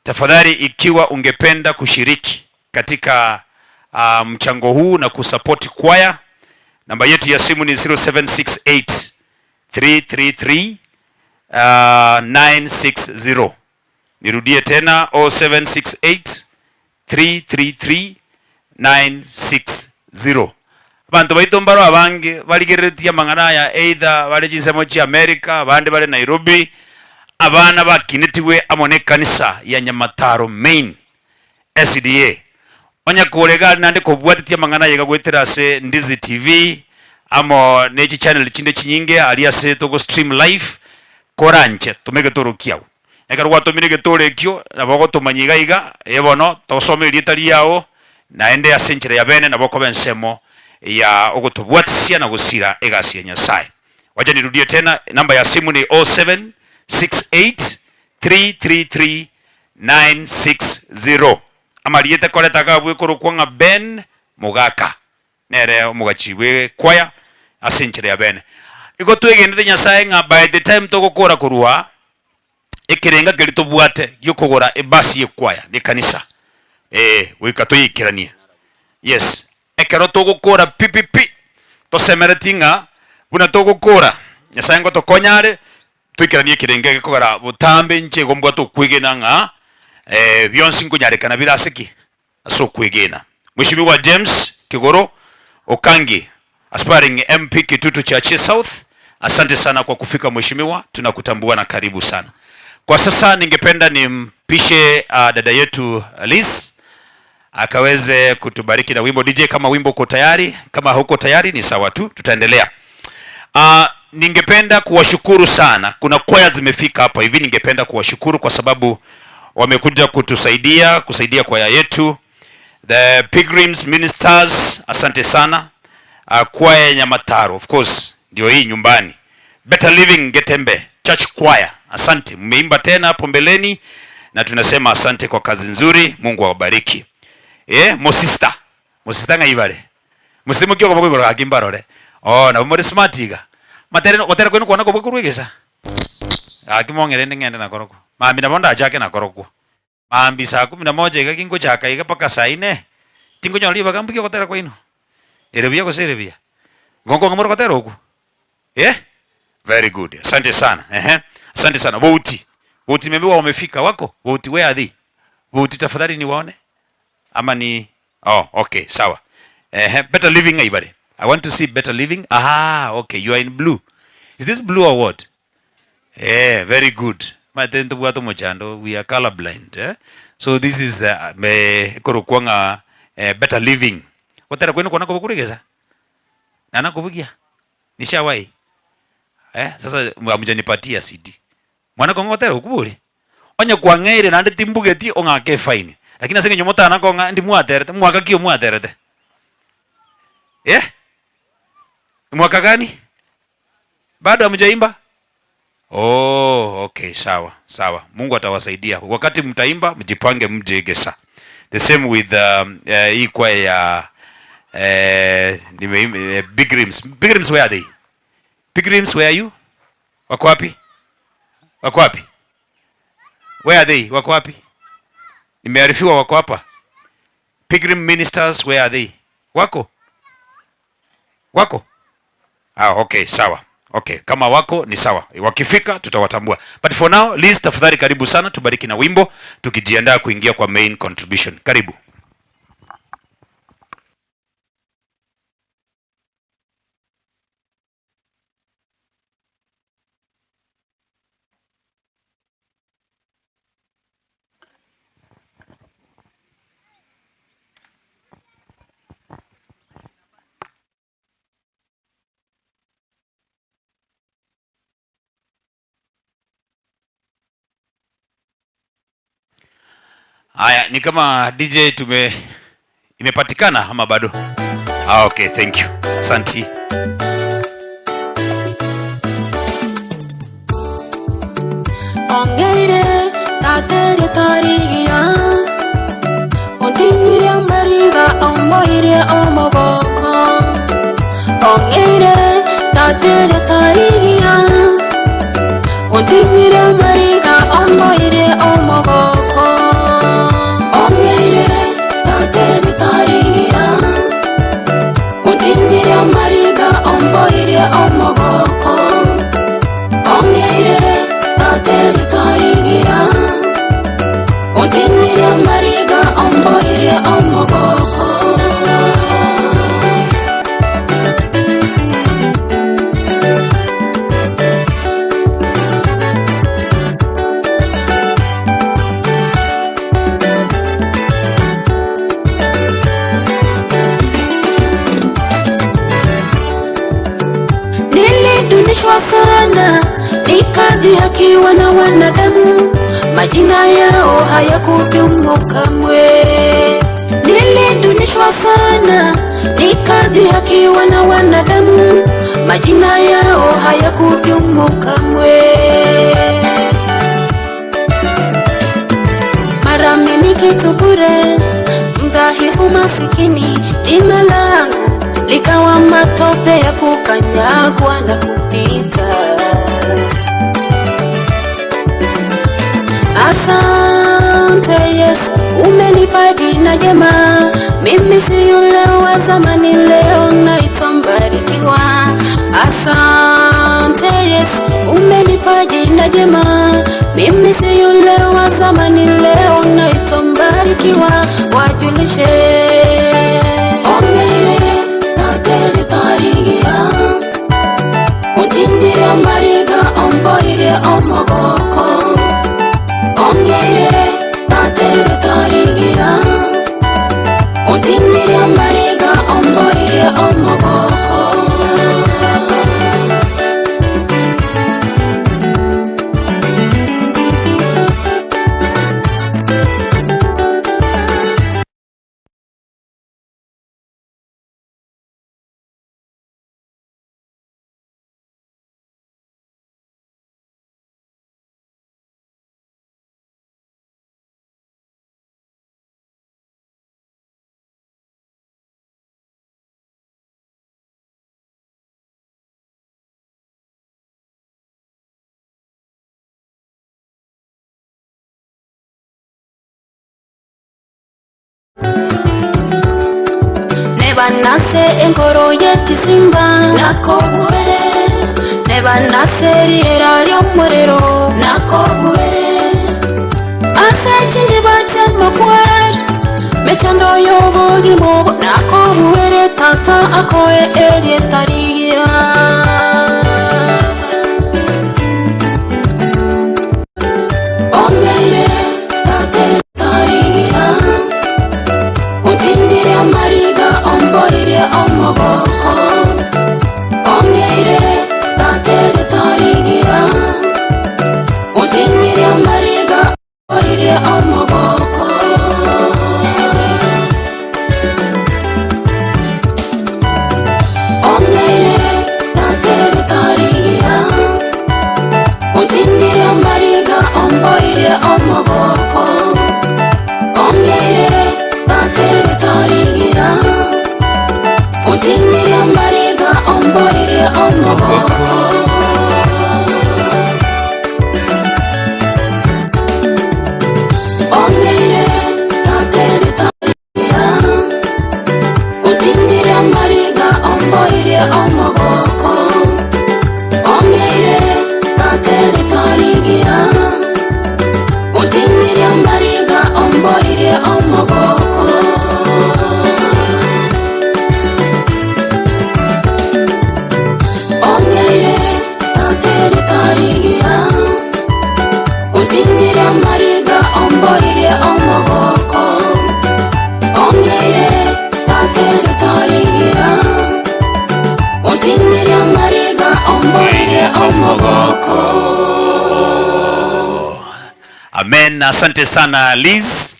Tafadhali ikiwa ungependa kushiriki katika mchango huu na kusupport kwaya, namba yetu ya simu ni 0768 333 960. Nirudie tena 0768 333 960. Bantu baito mbaro abange baligeretia mangana ya either bali jinsemo chi America, abandi bali Nairobi, abana bakinetiwe amone kanisa ya Nyamataro Main SDA. Onya kolega nande ko bwatitia mangana yega gwetera se Ndizi TV amo nechi channel chinde chinyinge alia se togo stream live koranche tumege torukiao. Eka rwato minege torekyo na bogo tumanyiga iga ebono tosome litali yao naende asenchire ya bene na boko bensemo ya ogotobwatisia na gusira egasi ya Nyasaye. Wacha nirudie tena, namba ya simu ni 0768 333 960. Amaliete kole takabwe korukwanga Ben Mugaka nere omugachiwe kwaya asenchire ya bene iko twegende Nyasaye nga by the time togokora kurua ekirenga gelitobwate gyokogora ebasi yekwaya ni kanisa wika toyikirania. Yes, ekero togokora pipipi tosemeretinga buna togokora nyasaye ngo tokonyare twikiranie kirenge gikogara butambe nche gombwa tokwigena nga byonsi nkunyarekana birasiki aso kwigena Mheshimiwa James Kigoro Okangi aspiring MP Kitutu Chache South, asante sana kwa kufika mheshimiwa, tunakutambua na karibu sana. Kwa sasa ningependa nimpishe dada yetu Liz akaweze kutubariki na wimbo. DJ, kama wimbo uko tayari, kama huko tayari ni sawa tu, tutaendelea. Ningependa kuwashukuru sana, kuna kwaya zimefika hapa hivi, ningependa kuwashukuru kwa sababu wamekuja kusaidia kwaya yetu. The Pilgrims Ministers, asante sana. Kwaya Nyamataro, of course, ndio hii nyumbani. Better Living Getembe Church Choir, asante. Mmeimba tena hapo mbeleni na tunasema asante kwa kazi nzuri, Mungu awabariki. Mosista ngaibare. Musimu kyo kwa kwa kimbarore. Na muri smartiga. Matera kwenu kwa nako bukurwegesa. Akimongere ngende na koroko. Mami na bonda ajake na koroko. Mambi saa 11 igakingo chaka igapaka saa 4. Tingo nyoli bagambi kyo kotera kwenu. Erebia ko serebia. Gongo ngamoro kotera huko. Very good. Asante sana. Asante sana. Woti memewa wamefika wako? Woti where are they? Woti tafadhali ni waone. Ama ni okay, sawa. Better Living ibare. I want to see Better Living. Okay, you are in blue. Is this blue or what? Very good. Matendo bwato mochando, we are colorblind. So this is me korokwanga Better Living. Kotera kwenu kona kubukurigeza? Nana kubugia? Nishawai. Sasa amujanipatia CD. Mwana ko ngotera ukuburi. Onye kwa ngeire na ndi timbugeti ongake fine. Lakini asenge nyomota nako ndi muaterete, mwaka kio muaterete. Mwaka gani? Bado hamjaimba? Okay, sawa. Mungu atawasaidia. Wakati mtaimba mjipange mje Gesa. The same with hii kwaya ya Pilgrims. Pilgrims, where are they? Pilgrims, where are you? Wako wapi? Where are they? Wako wapi? Nimearifiwa wako hapa. Pilgrim Ministers, where are they? Wako? Okay, sawa. Okay, kama wako ni sawa. Wakifika tutawatambua. But for now, Liz, tafadhali karibu sana, tubariki na wimbo tukijiandaa kuingia kwa main contribution. Karibu. Haya, ni kama DJ imepatikana ama bado? Okay, thank you. Asante. Ongeire tatere tarigia Ondingiria mariga omboire omogoko Ongeire tatere tarigia Ondingiria mariga omboire omogoko Ongeire tatere tarigia Ondingiria mariga omboire omogoko Ongeire tatere tarigia Ondingiria mariga omboire omogoko Nilidunishwa sana nikadhihakiwa na wanadamu, majina yao hayakudumu kamwe. Nilidunishwa sana nikadhihakiwa na wanadamu, majina yao hayakudumu kamwe. Mara mimi kitu bure, mdhaifu masikini, jina langu likawa matope ya kukanyagwa na kupita. Asante Yesu, umenipa jina jina jema. Mimi si yule wa zamani, leo naitwa mbarikiwa. Asante Yesu, umenipa jina jema. Mimi si yule wa zamani, leo naitwa mbarikiwa. Wajulishe ongele tatele tarigia undindire mbariga omboire omogoko. Ongele tatele tarigia undindire mbariga omboire omogoko. Nebanase enkoro y'ekisimba nakobwere, nebanase riera ly'omuriro nakobwere, ase ekindibwa ky'amakwera mechando y'obugimo nakobwere, tata akoe eryetariya. Ongeire tate tariya undindire amariga omboire omogoko. Ongeire tate tariya undindire amariga omboire omogoko. Ongeire tate tariya undindire amariga omboire omogoko. Ongeire tate tariya undindire amariga omboire omogoko. Ongeire tate tariya undindire amariga omboire omogoko. Ongeire tate tariya undindire amariga omboire omogoko. Ongeire tate tariya undindire amariga omboire omogoko. Ongeire tate tariya undindire amariga omboire omogoko. Amen. Asante sana Liz.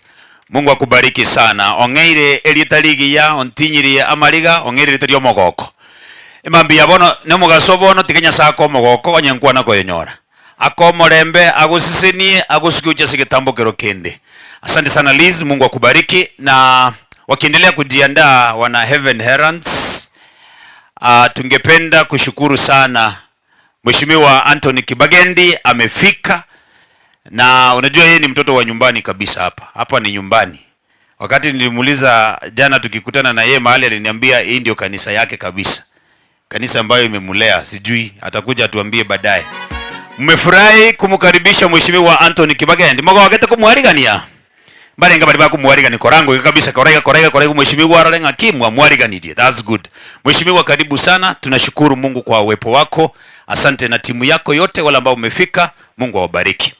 Mungu akubariki sana. Ongeire eritarigia ontinyirie amariga ongeire ritario mogoko. Imambi yabono nemugaso bono tikenya sako mogoko onyankwa nako yenyora. Akomorembe agusisini agusukucha sigitambokero kende. Asante sana Liz, Mungu akubariki na wakiendelea kujiandaa wana Heaven Herants. Tungependa kushukuru sana Mheshimiwa Anthony Kibagendi amefika. Na unajua yeye ni mtoto wa nyumbani kabisa hapa. Hapa ni nyumbani. Wakati nilimuuliza jana tukikutana na yeye mahali aliniambia hii ndio kanisa yake kabisa. Kanisa ambayo imemulea, sijui atakuja atuambie baadaye. Mmefurahi kumkaribisha Mheshimiwa Anthony Kibagendi. Moga wakati kumwarigania. Barenga bali bakumwarigani korango kabisa korega Mheshimiwa ararenga kimwa mwariganitie. That's good. Mheshimiwa karibu sana. Tunashukuru Mungu kwa uwepo wako. Asante na timu yako yote wale ambao umefika. Mungu awabariki.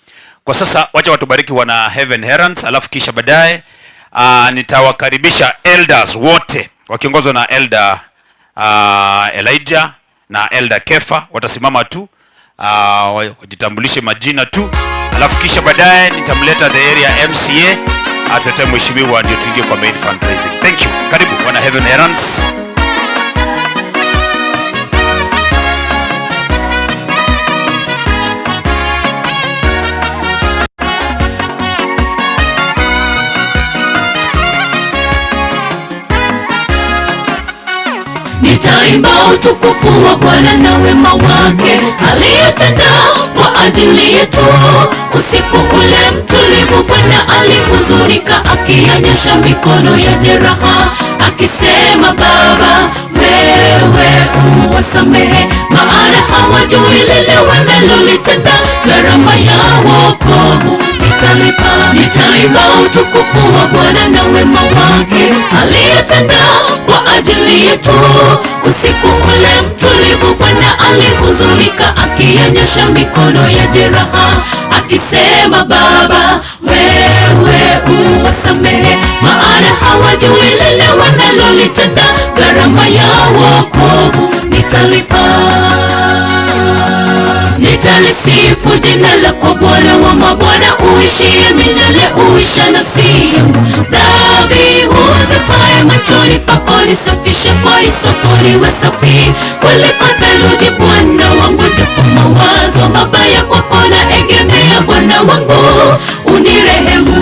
Kwa sasa wacha watubariki wana Heaven Herants, alafu kisha baadaye nitawakaribisha elders wote wakiongozwa na elder Elijah na elder Kefa. Watasimama tu wajitambulishe majina tu, alafu kisha baadaye nitamleta the area MCA atete mheshimiwa ndio tuingie kwa main fundraising. Thank you. Karibu wana Heaven Herants. Nitaimba utukufu wa Bwana na wema wake aliyotenda kwa ajili yetu. Usiku ule mtulivu Bwana alihuzunika, akionyesha mikono ya jeraha, akisema Baba, wewe uwasamehe, maana hawajui lile wanalolitenda. Gharama ya wokovu nitalipa, nitaimba utukufu wa Bwana na wema wake aliyetenda kwa ajili yetu. Usiku ule mtulivu Bwana alihuzunika, akionyesha mikono ya jeraha, akisema Baba, wewe uwasamehe, maana hawajui lile wanalolitenda. Gharama ya wokovu nitalipa, nitalisifu jina lako Bwana wa mabwana, uishie milele, uisha nafsi yangu. Dhabihu zifae machoni pako nisafishe kwa hisopo niwe safi kuliko theluji Bwana wangu. Japo mawazo mabaya kwako naegemea Bwana wangu, unirehemu.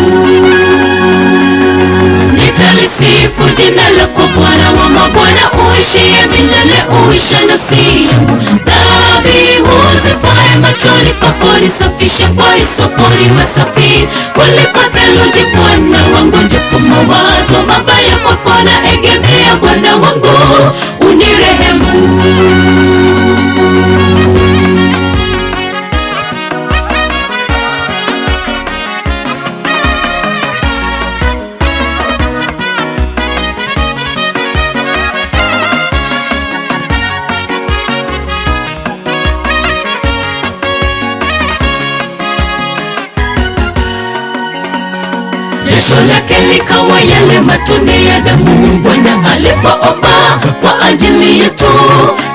Nitalisifu jina lako Bwana wa mabwana, uishie milele, uisha nafsi yangu. Dhabihu zifae machoni pako nisafishe kwa hisopo niwe safi kuliko theluji Bwana wangu. Japo mawazo mabaya kwako naegemea Bwana wangu, unirehemu. Jasho lake likawa yale matone ya damu Bwana alipoomba kwa ajili yetu.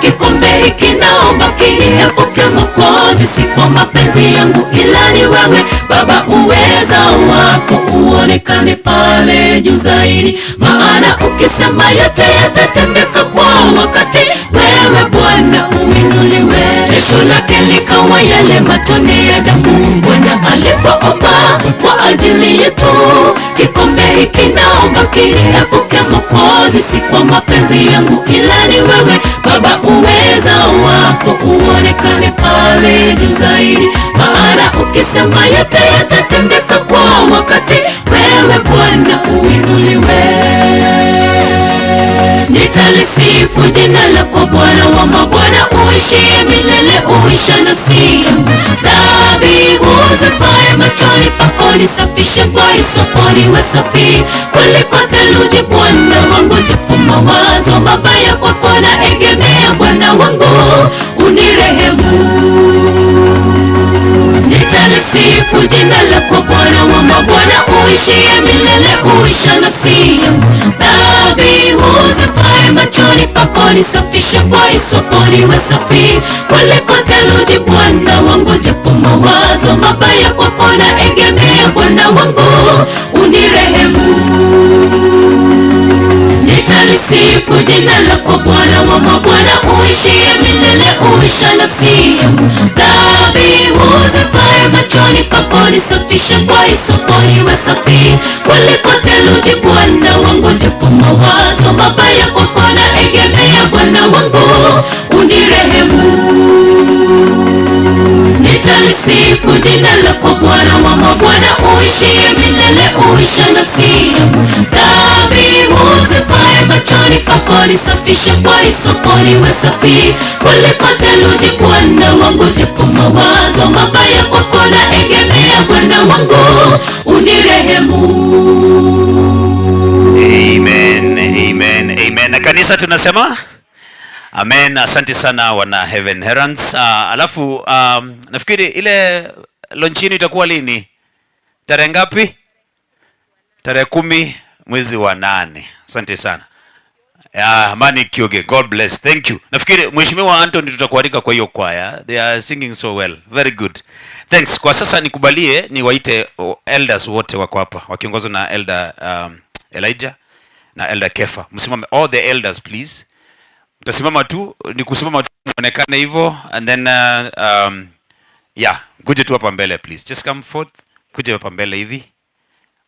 Kikombe hiki naomba kiniepuke Mwokozi, si kwa mapenzi yangu ila ni wewe Baba, uweza wako uonekane pale juu zaidi, maana ukisema yote yatatendeka kwa wakati. Wewe Bwana uinuliwe. Jasho lake likawa yale matone ya damu Bwana alipoomba kwa ajili yetu. Kikombe hiki naomba kiniepuke Mwokozi, si kwa mapenzi yangu ila ni wewe Baba, uweza wako uonekane pale juu zaidi, maana ukisema yote yatatendeka kwa wakati. Wewe Bwana uinuliwe. Nitalisifu jina lako Bwana wa mabwana, uishie milele, uisha nafsi yangu. Dhabihu zifae machoni pako nisafishe kwa hisopo niwe safi kuliko theluji Bwana wangu. Japo mawazo mabaya kwako naegemea Bwana wangu, unirehemu. Nitalisifu jina lako Bwana wa mabwana, uishie milele, uisha nafsi yangu. Dhabihu zifae machoni pako nisafishe kwa hisopo niwe safi kuliko theluji Bwana wangu. Japo mawazo mabaya kwako naegemea Bwana wangu, unirehemu. Nitalisifu jina lako Bwana wa mabwana, uishie milele, uisha nafsi yangu. Dhabihu zifae machoni pako nisafishe kwa hisopo niwe safi kuliko theluji Bwana wangu. Japo mawazo mabaya kwako naegemea Bwana wangu, unirehemu. Nitalisifu jina lako Bwana wa mabwana, uishie milele, uisha nafsi yangu. Dhabihu zifae machoni pako nisafishe kwa hisopo niwe safi kuliko theluji Bwana wangu. Japo mawazo mabaya kwako naegemea Bwana wangu, unirehemu. Amen, amen, amen. Na kanisa tunasema amen. Asante sana wana Heaven Herons. Alafu nafikiri ile launchini itakuwa lini? Tarehe ngapi? Tarehe 10 mwezi wa 8. Asante sana. Amani Kioge, God bless. Thank you. Nafikiri Mheshimiwa Anthony tutakualika kwa hiyo kwaya. They are singing so well. Very good. Thanks. Kwa sasa nikubalie niwaite elders wote wako hapa wakiongozwa na Elder Elijah na Elder Kefa. Msimame all the elders please. Mtasimama tu, ni kusimama tu muonekane hivyo and then kuje tu hapa mbele please. Just come forth. Kuje hapa mbele hivi.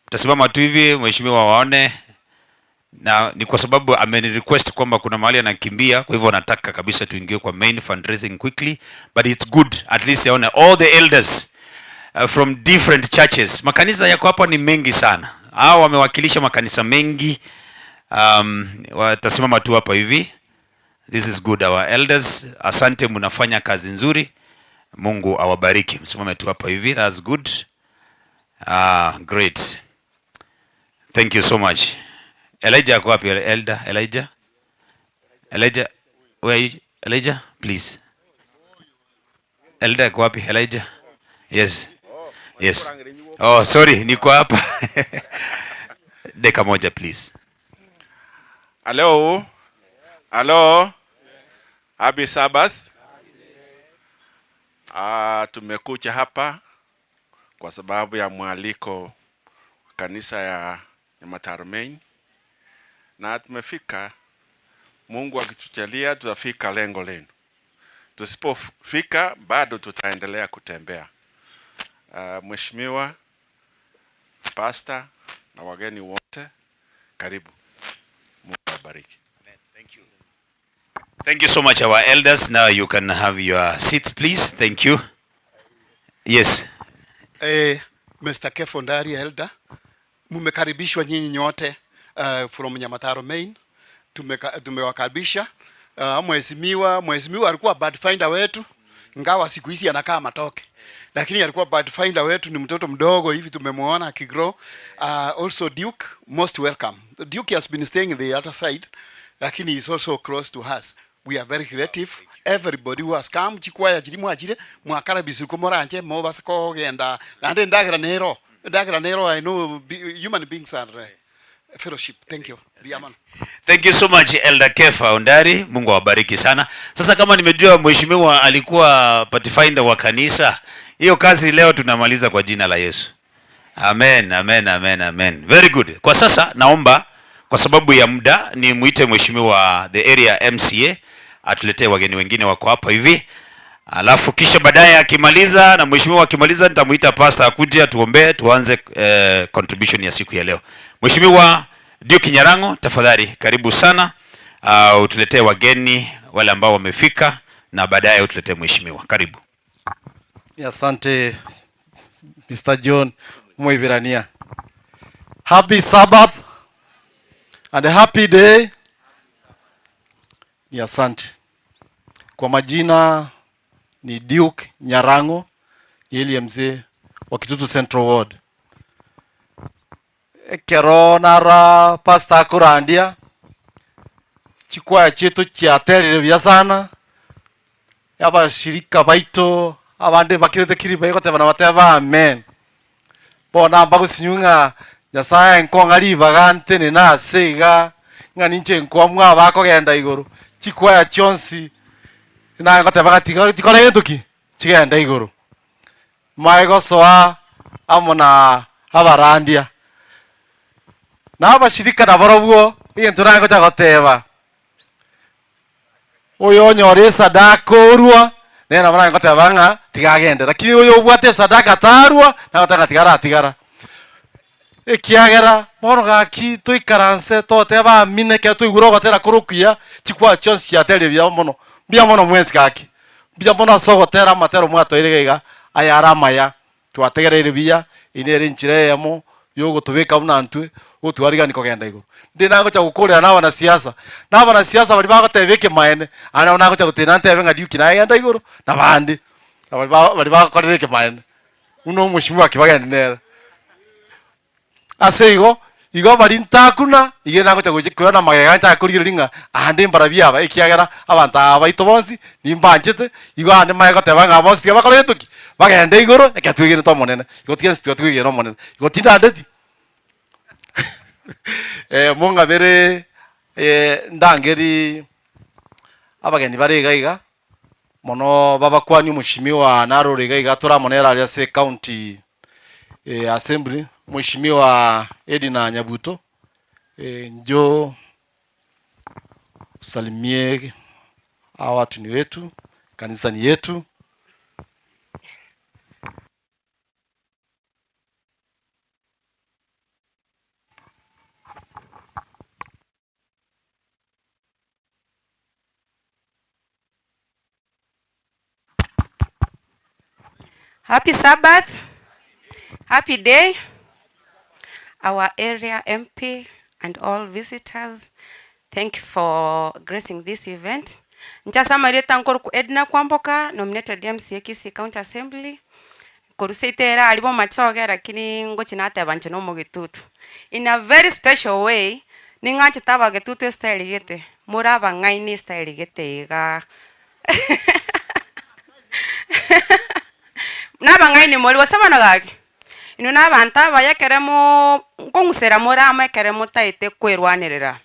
Mtasimama tu hivi Mheshimiwa waone. na ni kwa sababu amenirequest kwamba kuna mahali anakimbia, kwa hivyo nataka kabisa tuingie kwa main fundraising quickly, but it's good at least yaone all the elders from different churches. Makanisa yako hapa ni mengi sana, hao wamewakilisha makanisa mengi. Watasimama tu hapa hivi. This is good, our elders, asante, mnafanya kazi nzuri, Mungu awabariki. Msimame tu hapa hivi, that's good. Great, thank you so much. Elijah ako wapi? Elder Elijah, where are you? Elijah, please. Elder ako wapi? Elijah, yes. Oh, sorry, niko hapa. Deka moja please. Hello. Happy Sabbath. Tumekuja hapa kwa sababu ya mwaliko kanisa ya Nyamataro Main, na tumefika. Mungu akitujalia tutafika lengo lenu. Tusipofika bado tutaendelea kutembea. Mheshimiwa pastor na wageni wote, karibu. Mungu awabariki. Thank you so much, our elders. Now you can have your seats, please. Thank you. Yes. Mr. Kefondari elder, mumekaribishwa nyinyi nyote from Nyamataro Main. Tumewakaribisha. Mheshimiwa alikuwa bad finder wetu, ingawa siku hizi anakaa Matoke, lakini alikuwa bad finder wetu. Ni mtoto mdogo hivi, tumemwona akigrow. Also Duke, most welcome. Duke has been staying the other side, lakini is also close to us. We are very creative. Everybody who has come, chikwaya chirimu ajire mwakara bisuko moranje mo basako genda ande ndagira nero I know human beings are fellowship. Thank you. Thank you so much Elder Kefa Ondari, Mungu awabariki sana. Sasa kama nimejua mheshimiwa alikuwa pathfinder wa kanisa, hiyo kazi leo tunamaliza kwa jina la Yesu. Amen. Very good. Kwa sasa naomba kwa sababu ya muda ni muite mheshimiwa the area MCA atuletee wageni wengine wako hapa hivi. Alafu kisha baadaye akimaliza na mheshimiwa akimaliza nitamuita pastor akuje tuombe tuanze contribution ya siku ya leo. Mheshimiwa Duke Nyarango, tafadhali karibu sana. Utuletee wageni wale ambao wamefika na baadaye utuletee mheshimiwa. Karibu. Asante Mr. John Mwivirania. Happy Sabbath and a happy day. Ni asante. Kwa majina ni Duke Nyarango, yeye mzee wa Kitutu Central Ward. Kero nara pastor kurandia chikwaya chetu chiaterere bya sana yaba shirika baito abande bakirete kiri bayiko tebana bateba amen. Bona bagusinyunga Nyasaye nkongari bagante ne nasega ngani nche nkwamwa bako genda iguru chikwaya chonsi na ngoteba gatiga tikore yetuki chigenda iguru maigo soa amona abarandia na abashirika na borobuo into nango chagoteba oyo nyore sadaka orua nena bana ngoteba nga tigagende, lakini oyo bwate sadaka tarua na gotanga tigara ekiagera bono gaki toikaranse toteba mine ke toiguro gotera kurukia chikwa chonsi ya tele bya mono mwensi gaki bya mono so gotera matero mwato iregega ayarama ya twategerere bya inere nchire yamo yogo tubeka unantwe utwariga niko genda igo ndina cha gukorera na wana siasa bali bagotebeke maene ana ona cha gutinante benga Duke na genda igoro na bandi bali bakorereke maene uno mushimwa kibagenda nera aseigo igo bali ntakuna igena gocha kuona magega cha kuriringa ande mbarabia ikiagera abantu abaito bonsi nimbanjete igo ande maego tebanga bonsi bakoretuki bagenda igoro ekatwigene to monene igo tiensi twatwigene no monene igo tinda ndeti munga bere ndangeri abageni barega iga mono babakwani mushimiwa narorega iga turamonera ya se county assembly mheshimiwa Edina Nyabuto njo salimie hawa watu ni wetu, kanisa ni yetu. Happy Sabbath. Happy day. Our area MP and all visitors, thanks for gracing this event. Nchasama leta nkoro ku Edna Kwamboka, nominated MCA Kisii County Assembly. Koruseitera alibo machoge lakini ngochi nate bancho no mogitutu. In a very special way, ningachi taba getutu style gete. Muraba ngaini style gete ga. Naba ngaini moli wasema nagaki. Ino nabanta bayakeremo ngongusera murama yakeremo taite kwerwanirira.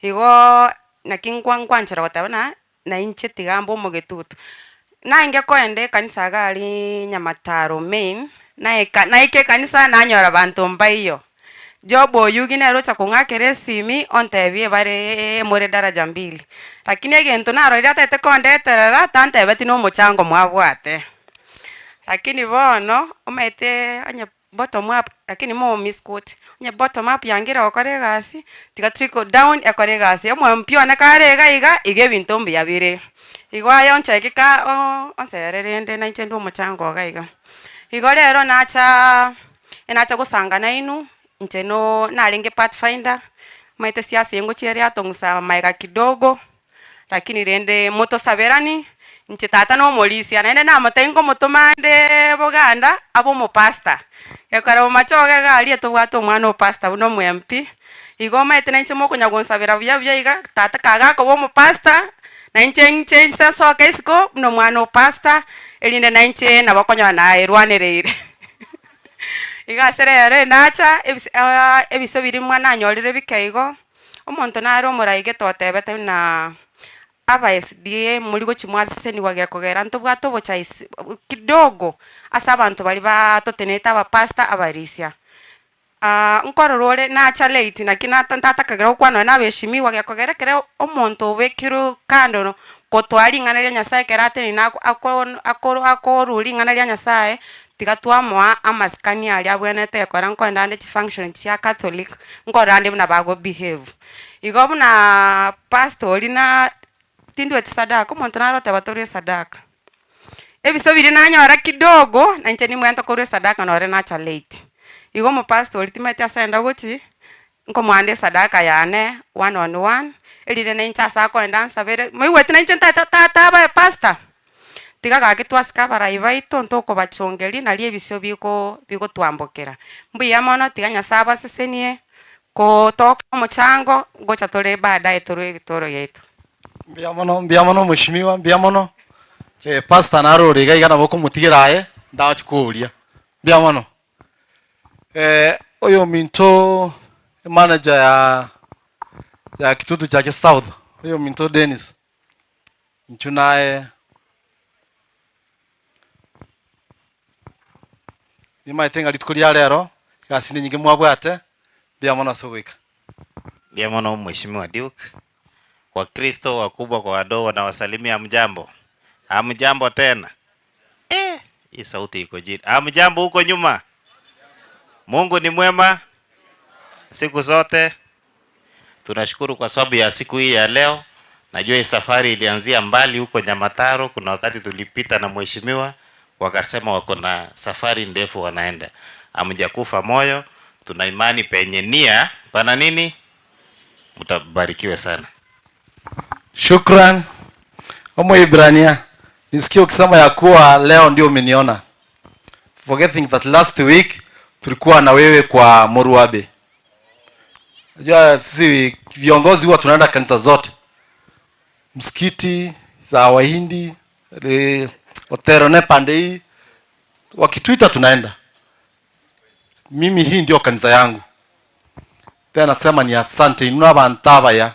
Igo nakingwankwanchara watabana na inche tigambo mogitutu. Na inge koende kanisa gali Nyamataro main na ike kanisa nanyora bantu mbaiyo. Jobo yugi na rocha kungakere simi ontebie bare more daraja mbili. Lakini egento naro ira tete konde terera tante beti no mochango mwabwate. Lakini bono umete anya bottom up lakini mo misquote. Anya bottom up yangira okore gasi tika trickle down ekore gasi. Amwe mpio na kare iga ige bintu mbiyabire. Igwa yonche kika onsererende na inchendo mochango gaiga. Igo rero nacha gusangana inu incheno nalinge pathfinder maite siasa yengo chieri atongusa maiga kidogo lakini rende moto saberani inche tata no molisia nene na matengo motomande Buganda abo mo pasta yakara machoga gali etobwato mwana o pasta uno mwempi igo maite na inche moko nyagonsabera bya iga tata kaga ko mo pasta na inche sasa kaisiko no mwana o pasta elinde na inche na bakonya na irwanereire iga serere nacha ebiso biri mwana anyorire bikaigo omonto naro moraige totebete na aba SDA muri go chimwase ni wage kogera nto bwato bocha kidogo asa abantu bali batoteneta aba pasta abarisia nkororore nacha late na kinatantata kagera kwano na beshimi wage kogera kere omonto bekiru kando no kotwali ngana lya Nyasaye kerate ni nako akoro lingana lya Nyasaye tigatwamwa amaskani ali abwenete yakora nkonda ndi function cia Catholic nkorande buna bago behave igo na pastor na tindu etsadaka omonto narote batore sadaka ebiso biri nanyora kidogo na nche ni mwento kore sadaka nore nacha late igo mo pastor ultimate asenda gochi nkomwande sadaka yane 1-on-1 elire na incha sako endansa bere moiwete na inche tata ba pastor tigaga kitwasika baraibaito ntoko bachongeri na lie bisyo biko twambokera mbuya mono tiganya saba sesenie ko toka mochango gocha tore baadaye toro yetu mbiamono mheshimiwa mbiamono che pastor naro riga igana boko mutigirae ndawa chikuria mbiamono oyo minto manager ya kitutu cha South oyo minto Dennis nchunae nima itenga litukuria lero gasini nyingi mwabwate mbiamono sogwika mbiamono mheshimiwa Duke Wakristo wakubwa kwa wadogo na wasalimia mjambo. Amjambo tena. Hii sauti iko jini. Amjambo huko nyuma. Mungu ni mwema siku zote. Tunashukuru kwa sababu ya siku hii ya leo. Najua hii safari ilianzia mbali huko Nyamataro. Kuna wakati tulipita na mheshimiwa wakasema wako na safari ndefu wanaenda. Hamjakufa moyo. Tuna imani penye nia pana nini? Mtabarikiwe sana. Shukran. Omo Ibrania, nisikia ukisema ya kuwa leo ndio umeniona. Forgetting that last week tulikuwa na wewe kwa Moruabe. Unajua sisi viongozi huwa tunaenda kanisa zote. Msikiti za Wahindi, Oterone pande hii. Wakituita tunaenda. Mimi hii ndio kanisa yangu. Tena nasema ni asante inua bantaba ya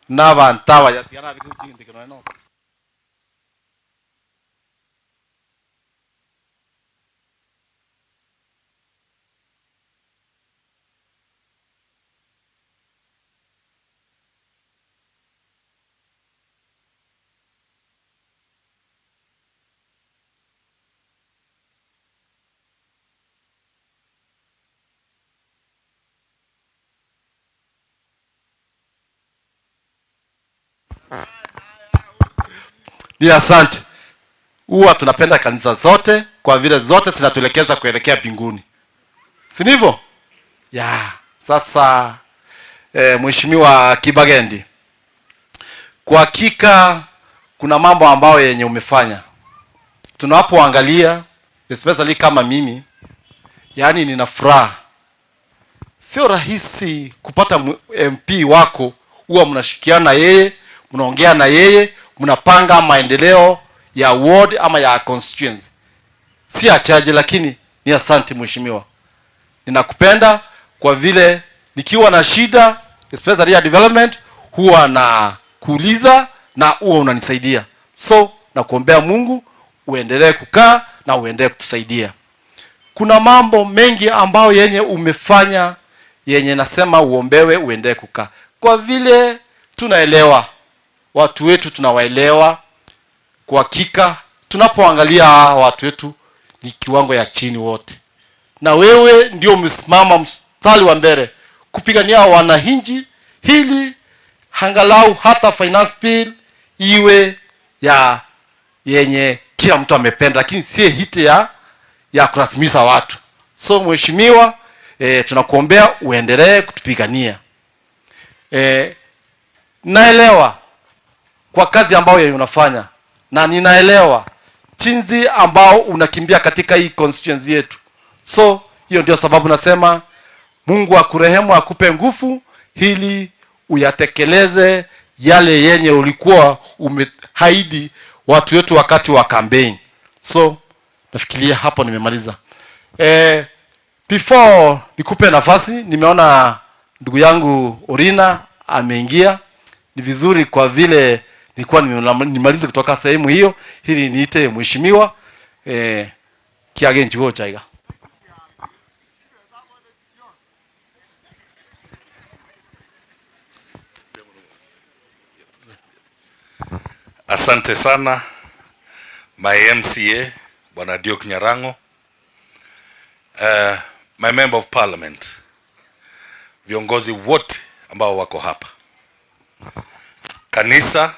naba ntaba ya tiana bikuti ndikino no. Ni asante. Huwa tunapenda kanisa zote kwa vile zote zinatuelekeza kuelekea mbinguni, si ndivyo? Sasa Mheshimiwa Kibagendi, kwa hakika kuna mambo ambayo yenye umefanya tunapoangalia, especially kama mimi, yani nina furaha. Sio rahisi kupata MP wako huwa mnashikiana na yeye, mnaongea na yeye, mnapanga maendeleo ya ward ama ya constituency. Si achaje, lakini ni asante mheshimiwa. Ninakupenda kwa vile nikiwa na shida especially ya development huwa na kuuliza na huwa unanisaidia. So nakuombea Mungu uendelee kukaa na uendelee kutusaidia. Kuna mambo mengi ambayo yenye umefanya yenye nasema uombewe uendelee kukaa. Kwa vile tunaelewa watu wetu, tunawaelewa kwa hakika. Tunapoangalia watu wetu ni kiwango ya chini wote, na wewe ndio umesimama mstari wa mbele kupigania wananchi hili angalau hata finance bill iwe ya yenye kila mtu amependa, lakini si hiti ya kurasimisha watu. So mheshimiwa, tunakuombea uendelee kutupigania. Naelewa kwa kazi ambayo unafanya, na ninaelewa jinsi ambao unakimbia katika hii constituency yetu. So hiyo ndio sababu nasema Mungu akurehemu, akupe nguvu ili uyatekeleze yale yenye ulikuwa umehaidi watu wetu wakati wa campaign. So nafikiria hapo nimemaliza. Before nikupe nafasi, nimeona ndugu yangu Orina ameingia. Ni vizuri kwa vile nilikuwa nimalize kutoka sehemu hiyo ili niite mheshimiwa Kiagenji huo chaiga. Asante sana my MCA Bwana Duke Nyarango, my member of parliament, viongozi wote ambao wako hapa, kanisa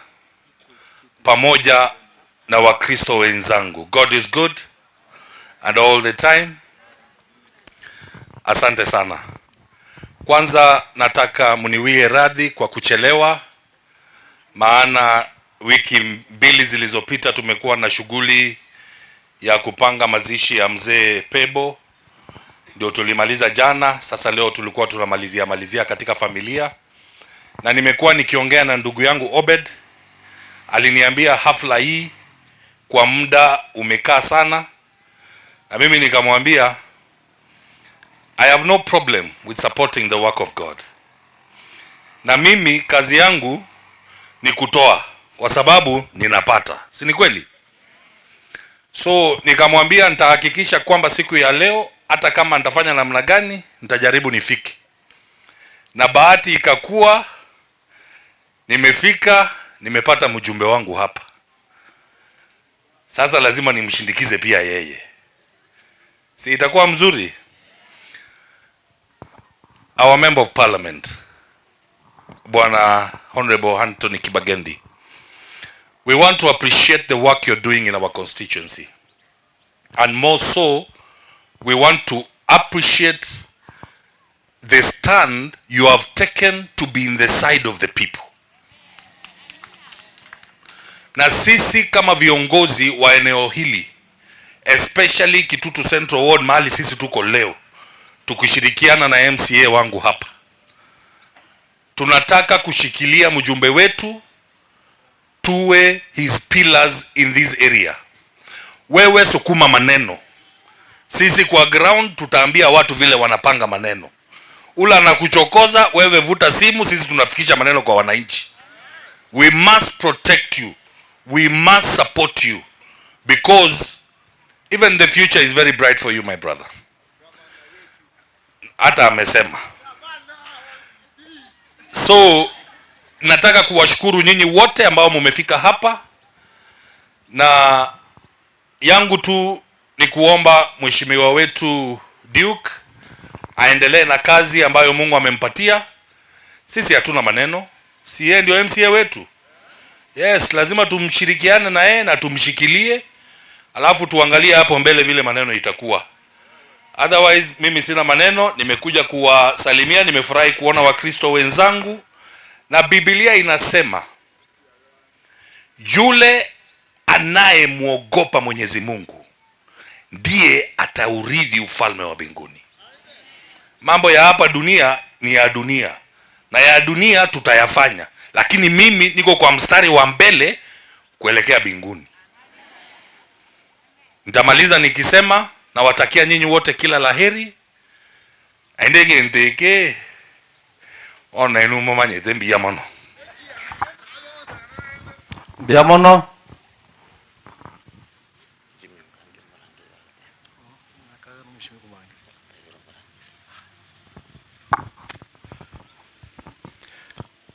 pamoja na Wakristo wenzangu. God is good and all the time. Asante sana. Kwanza nataka muniwie radhi kwa kuchelewa, maana wiki mbili zilizopita tumekuwa na shughuli ya kupanga mazishi ya mzee Pebo, ndio tulimaliza jana. Sasa leo tulikuwa tunamalizia katika familia, na nimekuwa nikiongea na ndugu yangu Obed. Aliniambia hafla hii kwa muda umekaa sana, na mimi nikamwambia I have no problem with supporting the work of God. Na mimi kazi yangu ni kutoa kwa sababu ninapata, si ni kweli? So nikamwambia nitahakikisha kwamba siku ya leo hata kama nitafanya namna gani nitajaribu nifike. Na bahati ikakuwa nimefika, nimepata mjumbe wangu hapa. Sasa lazima nimshindikize pia yeye, si itakuwa mzuri? Our member of parliament Bwana Honorable Anthony Kibagendi, we want to appreciate the work you're doing in our constituency, and more so we want to appreciate the stand you have taken to be in the side of the people. Na sisi kama viongozi wa eneo hili, especially Kitutu Central Ward mahali sisi tuko leo, tukishirikiana na MCA wangu hapa, tunataka kushikilia mjumbe wetu, tuwe his pillars in this area. Wewe sukuma maneno, sisi kwa ground tutaambia watu vile wanapanga maneno. Ula na kuchokoza, wewe vuta simu, sisi tunafikisha maneno kwa wananchi. We must protect you, we must support you, because even the future is very bright for you, my brother. Hata amesema. So nataka kuwashukuru nyinyi wote ambao mumefika hapa, na yangu tu ni kuomba mheshimiwa wetu Duke aendelee na kazi ambayo Mungu amempatia. Sisi hatuna maneno, si yeye ndio MCA wetu. Yes, lazima tumshirikiane na yeye na tumshikilie, alafu tuangalie hapo mbele vile maneno itakuwa. Otherwise mimi sina maneno, nimekuja kuwasalimia, nimefurahi kuona Wakristo wenzangu, na Biblia inasema yule anayemwogopa Mwenyezi Mungu ndiye ataurithi ufalme wa mbinguni. Mambo ya hapa dunia ni ya dunia, na ya dunia tutayafanya, lakini mimi niko kwa mstari wa mbele kuelekea mbinguni. Nitamaliza nikisema nawatakia nyinyi wote kila laheri. Aindege ndege ona inu mumanye zembi ya mono biamono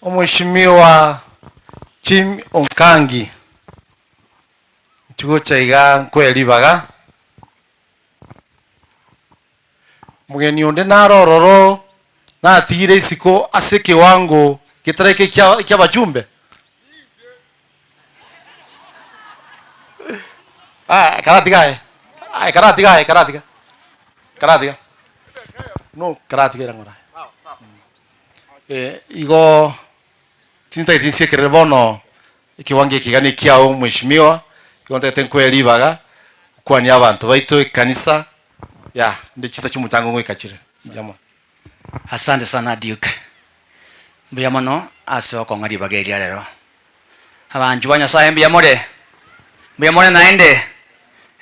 Mheshimiwa Jim Onkangi chuo cha iga kwelibaga mugeni onde narororo natigire isiko ase kiwango gitareke kya bajumbe karatiga no karatiga ngora igo tinta tinsie kerebono ikiwange kigani kiao mheshimiwa kionte tenkwelibaga kwani abantu baito kanisa ya ndichisa cy'umutango ngwikakire njamo. Asante sana Duke mbiyamono ase okong'ari bageria rero abanju banyasaye mbiyamore naende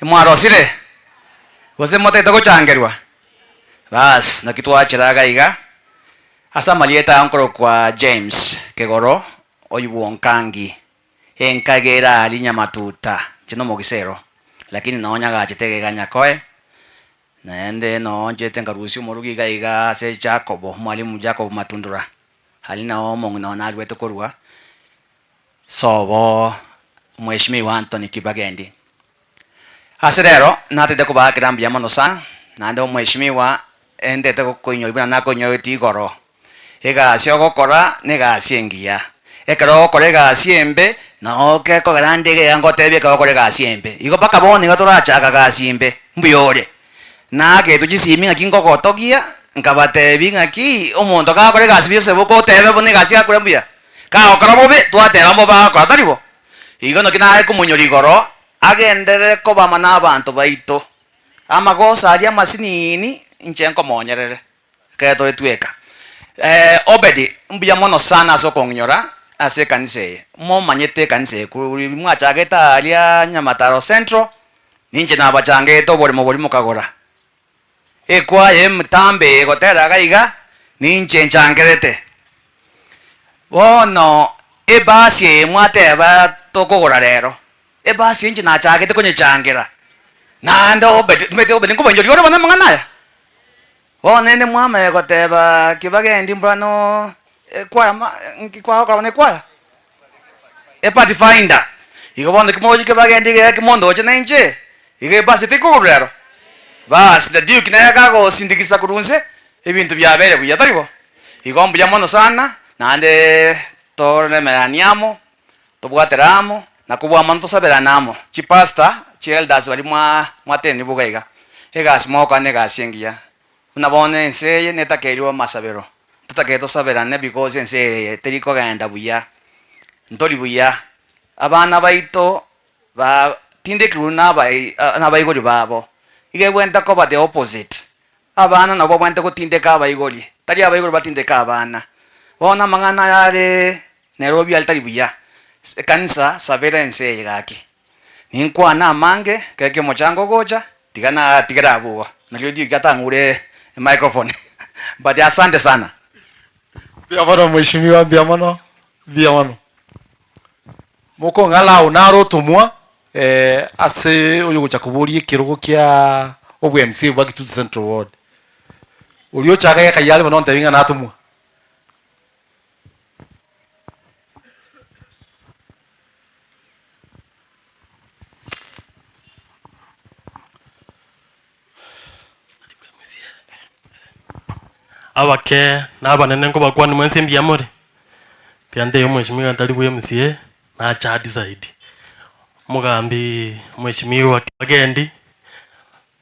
mwarosire gose motete gochangerwa bas nakitwachiraga iga asa malieta ankoro kwa James Kegoro oyibu Onkangi enkagera ali Nyamatuta chino mogisero lakini naonyaga chitege nyakoe naende no njete ngarusi murugi gaiga se Jacobo mwalimu Jacob Matundura halina omo ngona alwete korwa sobo mheshimiwa Anthony Kibagendi aserero natete kubakira mbiyamano sa nande mheshimiwa endete koinyo ibana nakonyo tigoro ega siogokora nega siengia ekero korega siembe no ke ko grande ge angotebye ko korega siembe igo paka boni gatorachaga ga siembe mbiyore na ke tujisimi ngakingo gotogia ngabatebi ngaki omonto ka korega sibyo sebo ko tebe boni gasia kurambia ka okara bobe twateba mo ba ko ataribo igo no kina ko munyorigoro agendere ko bamana abantu baito amagosa ari amasinini inchenko monyerere keto etweka Obedi mbiyamono sana sokongnyora ase kanise mo manyete kanise kuri mwachageta alia Nyamataro Central ninje na bachange to bori mo kagora ekwa mtambe gotera gaiga ninje njangerete bono ebasi mwate ba tokogora rero ebasi ninje na chagete konye changera nando Obedi ngobonjori ore bana mangana nene mwame goteba Kibagendi mbano kwa ngikwa kwa ne kwa Pathfinder igo bonde kimoji Kibagendi ge kimondo che nenje ige basi tikurero bas the Duke na yakago sindikisa kurunse ebintu byabere buya taribo igo mbyamono sana nande tore meraniamo tobwateramo na kubwa manto saberanamo chipasta cheldas bali mwateni bugaiga egas moka ne gasengia unabone nseye netakeriwa masabero tutaketo saberane because nseye teriko ganda buya ntori buya abana baito ba tinde kruna bai na baigori babo ige wenda ko ba the opposite abana nabo bwente ko tinde ka baigori tari abaigori batinde ka abana bona mangana yare Nairobi altari buya kanisa sabera nseye gaki ninkwana mange keke mochango gocha tigara abuwa nalio katangure microphone but asante sana biamono mheshimiwa biamono moko ngala unaro tumwa ase uyu guchakuburie kirugo kya obwMC bwa Kitutu Central Ward ulio chaga ya kayale bono ntabinga natumwa abake nabanene ngo bakwani mwense mbiyamore tiande yo mheshimiwa ndali buye MCA na chadi zaidi mugambi mheshimiwa Kibagendi,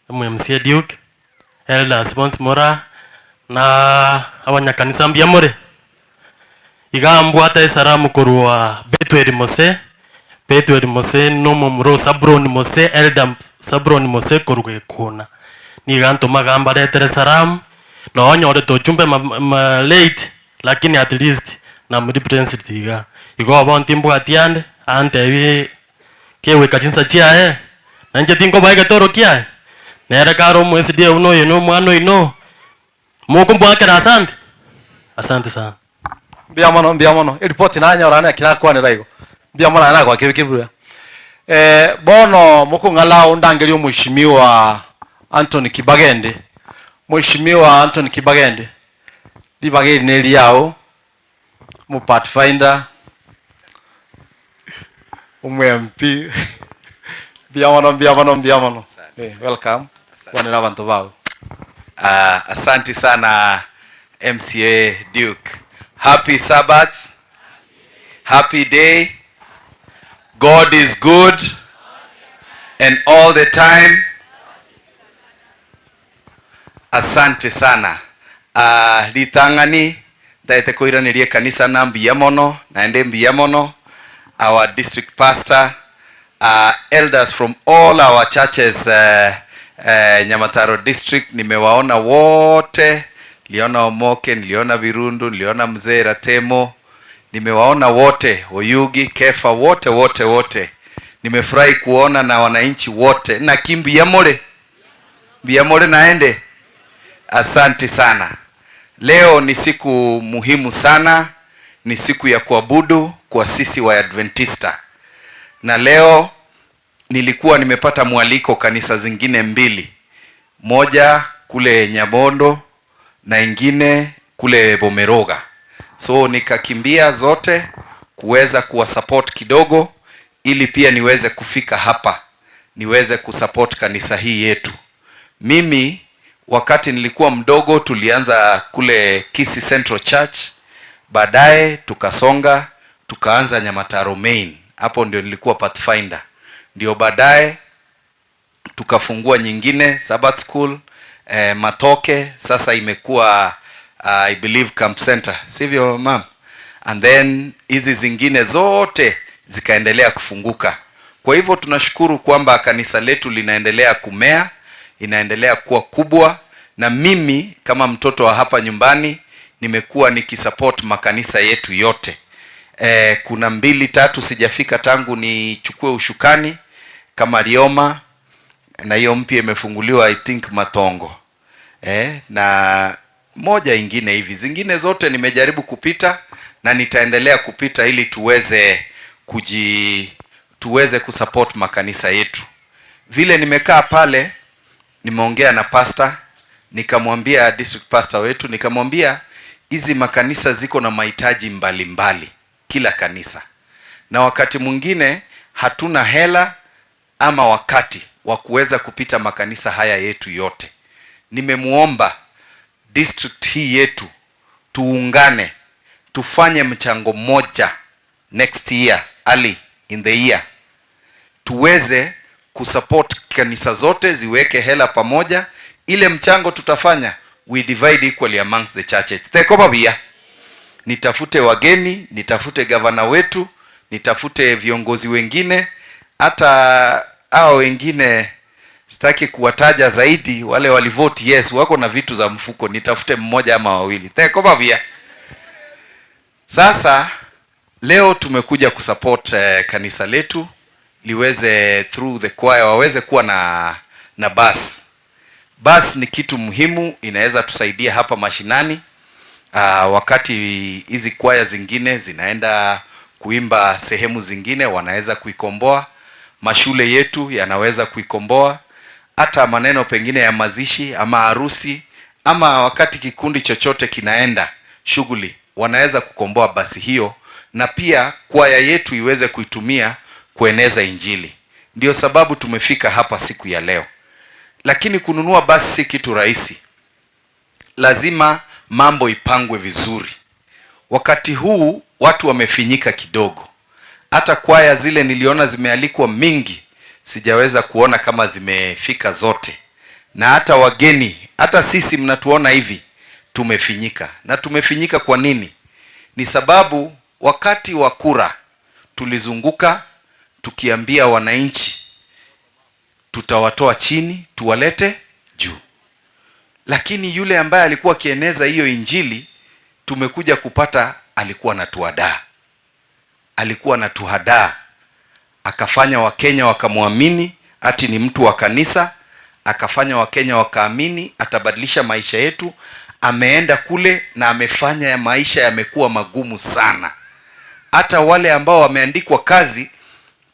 MMC Duke, Elder Spons Mora na abanyakanisa mbiamore. Igambwata esaramu kurwa Betweri Mose nomo muro Sabron Mose Elder Sabron Mose kurwe kuna. Niganto magamba retere saram no onyore to chumbe ma late lakini at least na mrepresent tiga. Igo abon timbo atiande ante bi kewe kachinsa chia nanje tingo baige toro kia. Nere karo mwezi dia uno yeno mwano ino. Moko mbwakera asante. Asante sana. Mbiamono report nanya orana kila kwa niraigo mbiamono ana kwa kibura bono mukungala undangeli mheshimiwa Anthony Kibagende Libagende neli yao mu pathfinder MP mbiamono welcome wana abantu bao. Asante sana MCA Duke. Happy Sabbath. Happy day. God is good and all the time. Asante sana. Litangani daite koiranirie kanisa na mbiamono naende mbiamono, our district pastor, elders from all our churches Nyamataro district nimewaona wote. Niliona Omoke, niliona Virundu, niliona Mzee Ratemo, nimewaona wote, Oyugi, Kefa, wote. Nimefurahi kuona na wananchi wote. Na Mbiamore naende. Asante sana. Leo ni siku muhimu sana, ni siku ya kuabudu kwa sisi wa Adventista. Na leo nilikuwa nimepata mwaliko kanisa zingine mbili. Moja kule Nyabondo na ingine kule Bomeroga. So nikakimbia zote kuweza kuwasupport kidogo ili pia niweze kufika hapa, niweze kusupport kanisa hii yetu. Mimi wakati nilikuwa mdogo tulianza kule Kisii Central Church, baadaye tukasonga tukaanza Nyamataro Main. Hapo ndio nilikuwa pathfinder. Ndio baadaye tukafungua nyingine Sabbath School Matoke, sasa imekuwa I believe Camp Center, sivyo ma'am? And then hizi zingine zote zikaendelea kufunguka. Kwa hivyo tunashukuru kwamba kanisa letu linaendelea kumea, inaendelea kuwa kubwa, na mimi kama mtoto wa hapa nyumbani nimekuwa nikisupport makanisa yetu yote. Kuna 2-3 sijafika tangu nichukue ushukani kama Lioma, na hiyo mpya imefunguliwa I think Matongo. Na moja ingine hivi. Zingine zote nimejaribu kupita na nitaendelea kupita ili tuweze kusupport makanisa yetu. Vile nimekaa pale, nimeongea na pastor, nikamwambia district pastor wetu, nikamwambia hizi makanisa ziko na mahitaji mbalimbali kila kanisa. Na wakati mwingine hatuna hela ama wakati wa kuweza kupita makanisa haya yetu yote. Nimemuomba district hii yetu tuungane, tufanye mchango mmoja next year, early in the year, tuweze kusupport kanisa zote ziweke hela pamoja. Ile mchango tutafanya we divide equally amongst the churches. Tekoba bia, nitafute wageni, nitafute gavana wetu, nitafute viongozi wengine, hata hao wengine sitaki kuwataja zaidi, wale walivote yes wako na vitu za mfuko, nitafute mmoja ama wawili. Tekoba bia. Sasa leo tumekuja kusupport kanisa letu liweze through the choir waweze kuwa na bus. Bus ni kitu muhimu, inaweza tusaidia hapa mashinani. Wakati hizi choir zingine zinaenda kuimba sehemu zingine, wanaweza kuikomboa. Mashule yetu yanaweza kuikomboa. Hata maneno pengine ya mazishi ama harusi ama wakati kikundi chochote kinaenda shughuli, wanaweza kukomboa basi hiyo, na pia kwaya yetu iweze kuitumia kueneza injili. Ndio sababu tumefika hapa siku ya leo. Lakini kununua basi si kitu rahisi. Lazima mambo ipangwe vizuri. Wakati huu watu wamefinyika kidogo. Hata kwaya zile niliona zimealikwa mingi, sijaweza kuona kama zimefika zote. Na hata wageni, hata sisi mnatuona hivi, tumefinyika. Na tumefinyika kwa nini? Ni sababu wakati wa kura tulizunguka tukiambia wananchi tutawatoa chini tuwalete juu. Lakini yule ambaye alikuwa akieneza hiyo injili tumekuja kupata alikuwa anatuhadaa. Alikuwa anatuhadaa. Akafanya Wakenya wakamwamini ati ni mtu wa kanisa, akafanya Wakenya wakaamini atabadilisha maisha yetu. Ameenda kule na amefanya ya maisha yamekuwa magumu sana. Hata wale ambao wameandikwa kazi,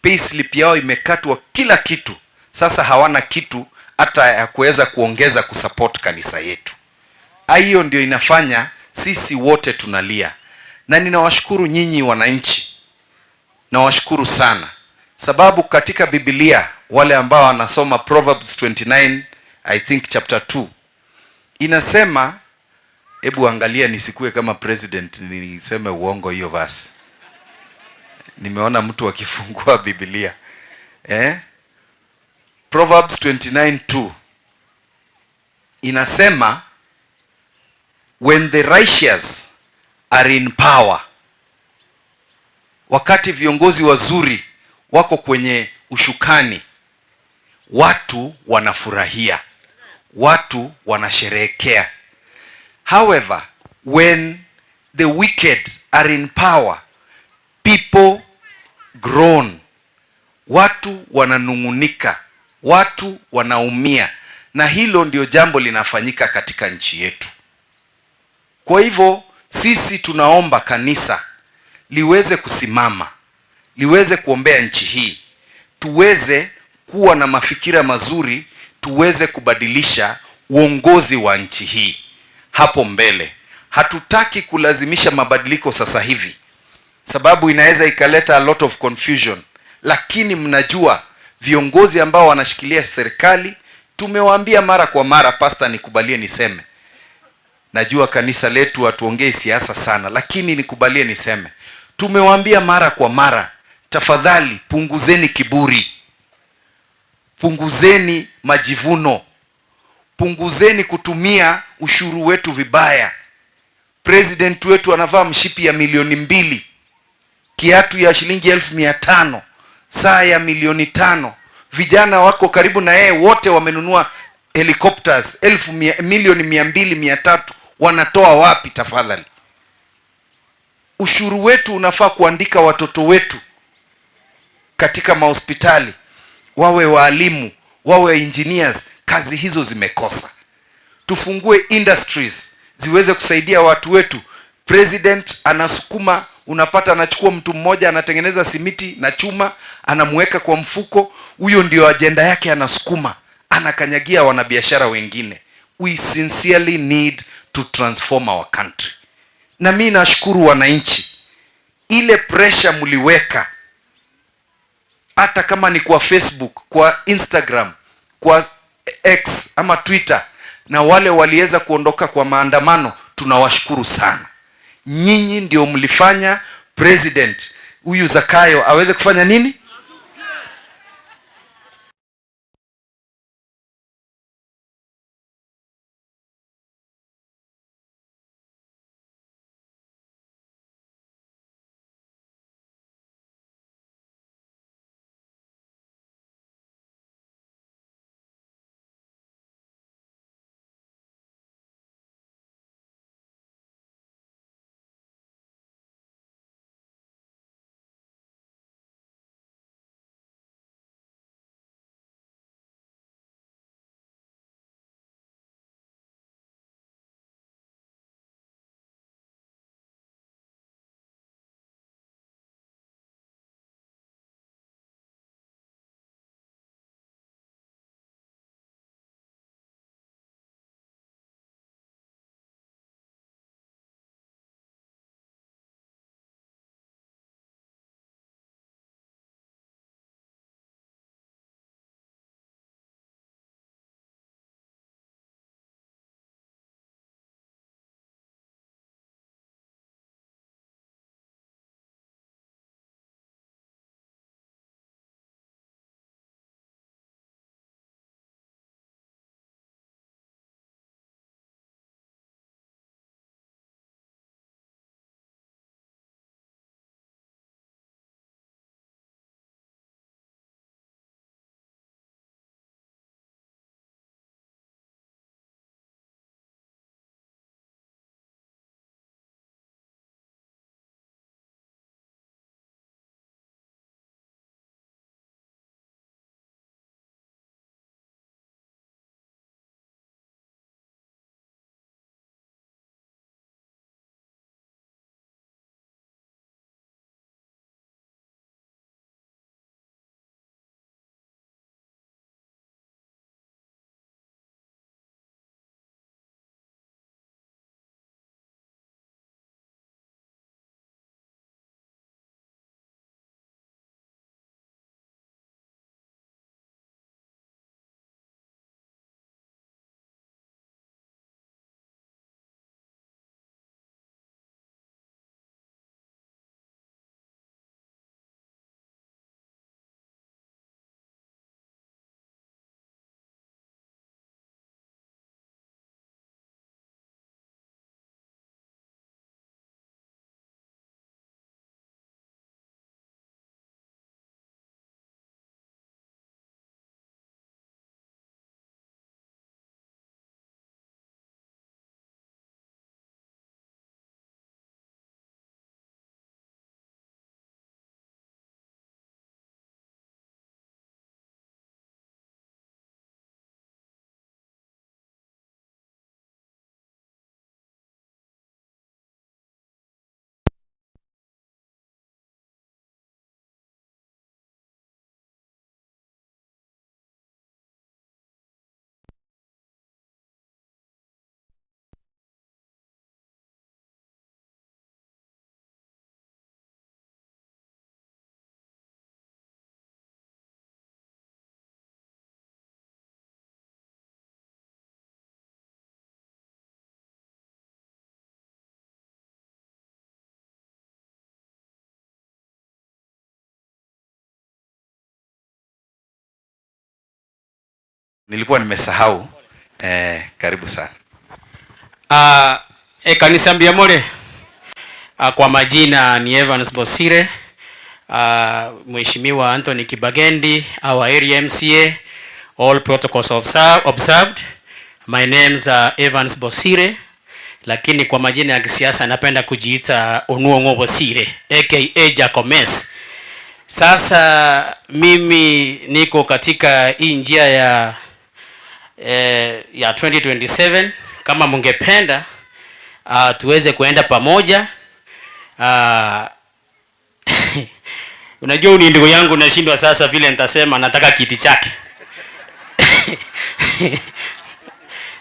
payslip yao imekatwa kila kitu. Sasa hawana kitu hata ya kuweza kuongeza kusupport kanisa yetu. Hiyo ndio inafanya sisi wote tunalia. Na ninawashukuru nyinyi wananchi. Nawashukuru sana. Sababu katika Biblia wale ambao wanasoma Proverbs 29, I think chapter 2, inasema, hebu angalia nisikue kama president niseme uongo hiyo verse. Nimeona mtu akifungua Biblia. Proverbs 29:2 inasema, when the righteous are in power, wakati viongozi wazuri wako kwenye ushukani, watu wanafurahia, watu wanasherehekea. However, when the wicked are in power, people groan, watu wananungunika, watu wanaumia. Na hilo ndio jambo linafanyika katika nchi yetu. Kwa hivyo sisi tunaomba kanisa liweze kusimama, liweze kuombea nchi hii, tuweze kuwa na mafikira mazuri, tuweze kubadilisha uongozi wa nchi hii hapo mbele. Hatutaki kulazimisha mabadiliko sasa hivi, sababu inaweza ikaleta a lot of confusion. Lakini mnajua viongozi ambao wanashikilia serikali, tumewaambia mara kwa mara, pastor nikubalie niseme, najua kanisa letu hatuongei siasa sana, lakini nikubalie niseme, tumewaambia mara kwa mara, tafadhali punguzeni kiburi, punguzeni majivuno, punguzeni kutumia ushuru wetu vibaya. President wetu anavaa mshipi ya milioni 2, kiatu ya shilingi 1500, saa ya milioni 5. Vijana wako karibu na yeye wote wamenunua helicopters milioni 200, 300. Wanatoa wapi tafadhali? Ushuru wetu unafaa kuandika watoto wetu katika mahospitali, wawe waalimu, wawe engineers. Kazi hizo zimekosa. Tufungue industries ziweze kusaidia watu wetu. President anasukuma, unapata anachukua mtu mmoja anatengeneza simiti na chuma, anamuweka kwa mfuko, huyo ndio ajenda yake, anasukuma, anakanyagia wanabiashara wengine. We sincerely need to transform our country. Na mimi nashukuru wananchi, ile pressure mliweka, hata kama ni kwa Facebook, kwa Instagram, kwa X ama Twitter, na wale waliweza kuondoka kwa maandamano, tunawashukuru sana. Nyinyi ndio mlifanya president huyu Zakayo aweze kufanya nini? nilikuwa nimesahau. Karibu sana. Kanisa Mbiamore, kwa majina ni Evans Bosire, Mheshimiwa Anthony Kibagendi, our area MCA, all protocols observed. My name's Evans Bosire, lakini kwa majina ya kisiasa napenda kujiita Onuongo Bosire aka Jacomes. Sasa mimi niko katika hii njia ya 2027. Kama mungependa tuweze kuenda pamoja. Unajua ni ndugu yangu, nashindwa sasa vile nitasema nataka kiti chake.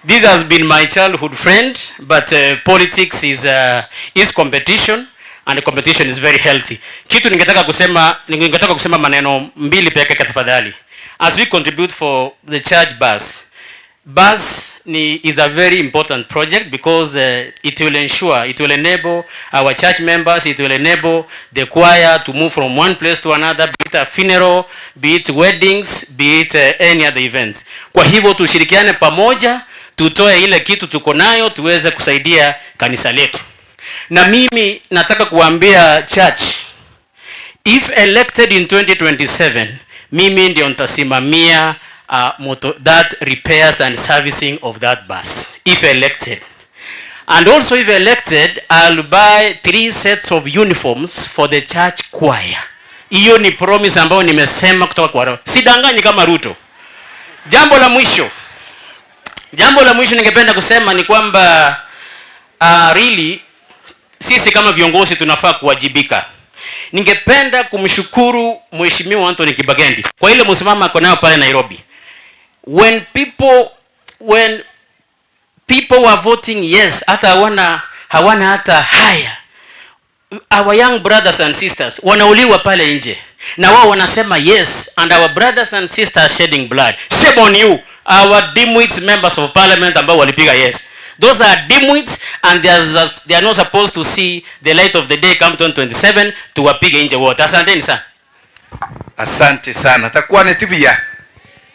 This has been my childhood friend, but politics is competition, and competition is very healthy. Kitu ningetaka kusema maneno mbili pekee tafadhali. As we contribute for the church bus is a very important project because it will enable our church members, it will enable the choir to move from one place to another, be it a funeral, be it weddings, be it any other events. Kwa hivyo tushirikiane pamoja, tutoe ile kitu tuko nayo tuweze kusaidia kanisa letu. Na mimi nataka kuambia church, if elected in 2027, mimi ndio nitasimamia that repairs and servicing of that bus, if elected. And also if elected, I'll buy 3 sets of uniforms for the church choir. Hiyo ni promise ambayo nimesema kutoka kwa roho. Sidanganyi kama Ruto. Jambo la mwisho ningependa kusema ni kwamba really sisi kama viongozi tunafaa kuwajibika. Ningependa kumshukuru Mheshimiwa Anthony Kibagendi kwa ile msimamo ako nayo pale Nairobi. When people were voting yes, hata hawana hata haya, our young brothers and sisters wanauliwa pale nje, na wao wanasema yes, and our brothers and sisters shedding blood. Shame on you, our dimwits members of parliament ambao walipiga yes. Those are dimwits, and they are not supposed to see the light of the day come 2027 tuwapige nje wote. Asanteni sana. Asante sana. Takuwa netibia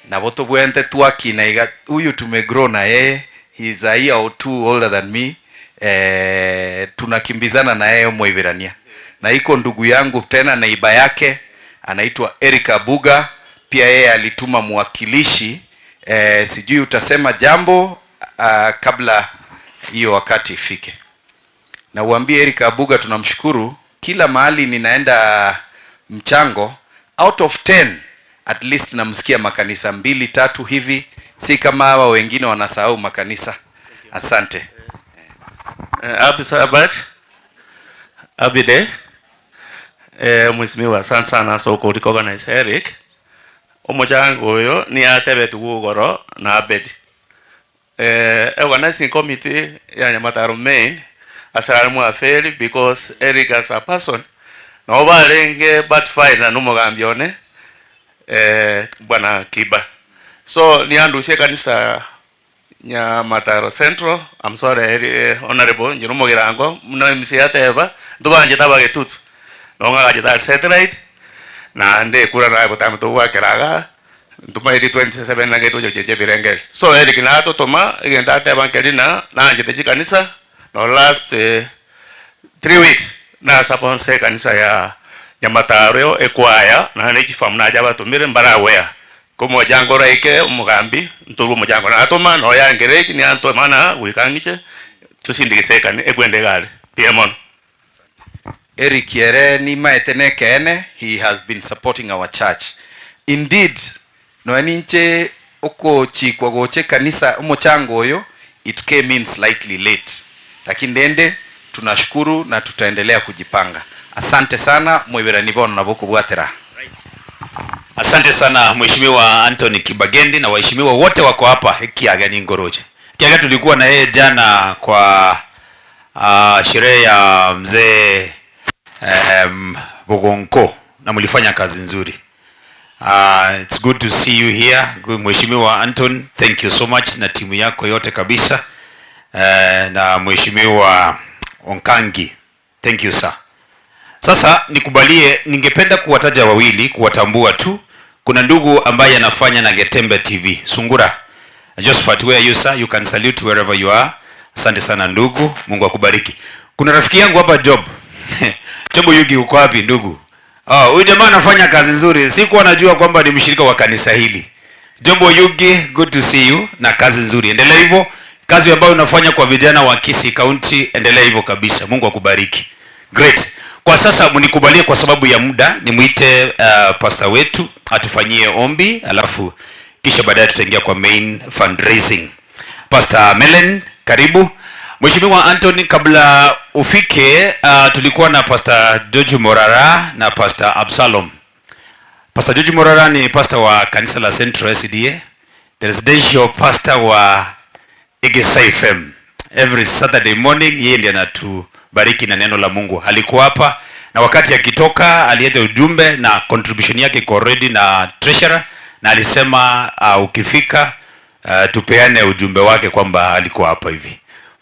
na voto bwente tuaki na iga huyu tumegrow na yeye, he is a year or 2 older than me. Tunakimbizana na yeye Mwiberania, na iko ndugu yangu tena naiba yake anaitwa Erika Buga, pia yeye alituma mwakilishi. Sijui utasema jambo kabla hiyo wakati ifike. Na uambie Erika Buga tunamshukuru, kila mahali ninaenda mchango, out of 10 at least namsikia makanisa 2-3 hivi, si kama hawa wengine wanasahau makanisa. Asante. Happy Sabbath. Happy day. Mheshimiwa asante sana soko recognize Eric. Omochango oyo ni atebe tugugoro na abedi. Organizing committee ya Nyamataro main asalamu afeli because Eric as a person no balenge but fine na numugambione bwana Kiba. So ni andushe kanisa Nyamataro Central. I'm sorry honorable njirumo girango muna msiate eva ndubanje tabage tutu nonga gajita satellite na nde kura na botamu to wa keraga ntuma 27 na geto jeje birengel. So Eric na to toma igenda te bankelina na njete kanisa no last 3 weeks na saponse kanisa ya Nyamataro ekwaya na nekifamu na jaba tumire mbarawea komo jango raike umugambi ntubu mujango na atoma no yangereki ni anto mana wikangiche tusindigisekane ekwende gale piemon. Eric yere ni maetene kene, he has been supporting our church indeed. No aninche oko chikwa goche kanisa umochango oyo, it came in slightly late, lakini ndende tunashukuru na tutaendelea kujipanga. Asante sana Mwiberani bono na boku bwatera. Asante sana Mheshimiwa Anthony Kibagendi na waheshimiwa wote wako hapa Kiaga ni Ngoroje. Kiaga tulikuwa na yeye jana kwa sherehe ya mzee Bogonko na mlifanya kazi nzuri. It's good to see you here. Mheshimiwa Anton, thank you so much na timu yako yote kabisa. Na Mheshimiwa Onkangi, thank you sir. Sasa nikubalie, ningependa kuwataja wawili, kuwatambua tu Kuna ndugu ambaye anafanya na Getembe TV, Sungura. Josephat, where you sir? You can salute wherever you are. Asante sana ndugu, Mungu akubariki. Kuna rafiki yangu hapa Job. Job Yugi, uko wapi ndugu? Huyu jamaa anafanya kazi nzuri. Sikuwa najua kwamba ni mshirika wa kanisa hili. Job Yugi, good to see you, na kazi nzuri. Endelea hivyo. Kazi ambayo unafanya kwa vijana wa Kisii County, endelea hivyo kabisa. Mungu akubariki. Great. Kwa sasa mnikubalie kwa sababu ya muda nimuite pastor wetu atufanyie ombi, alafu kisha baadaye tutaingia kwa main fundraising. Pastor Melen, karibu. Mheshimiwa Anthony, kabla ufike tulikuwa na Pastor George Morara na Pastor Absalom. Pastor George Morara ni pastor wa kanisa la Central SDA, the residential pastor wa Igesa FM. Every Saturday morning yeye ndiye anatubariki na neno la Mungu. Alikuwa hapa na wakati akitoka alileta ujumbe na contribution yake iko ready na treasurer, na alisema ukifika tupeane ujumbe wake kwamba alikuwa hapa hivi.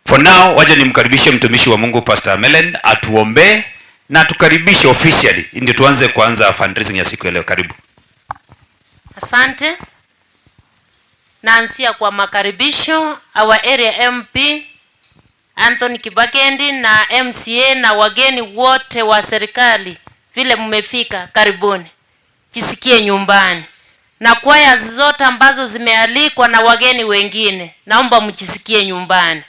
For now, waje nimkaribishe mtumishi wa Mungu Pastor Melen atuombe na tukaribishe officially ndio tuanze kuanza fundraising ya siku ya leo. Karibu. Asante. Naanzia kwa makaribisho our area MP Anthony Kibagendi na MCA na wageni wote wa serikali, vile mmefika, karibuni. Jisikie nyumbani. Na kwaya zote ambazo zimealikwa na wageni wengine, naomba mjisikie nyumbani.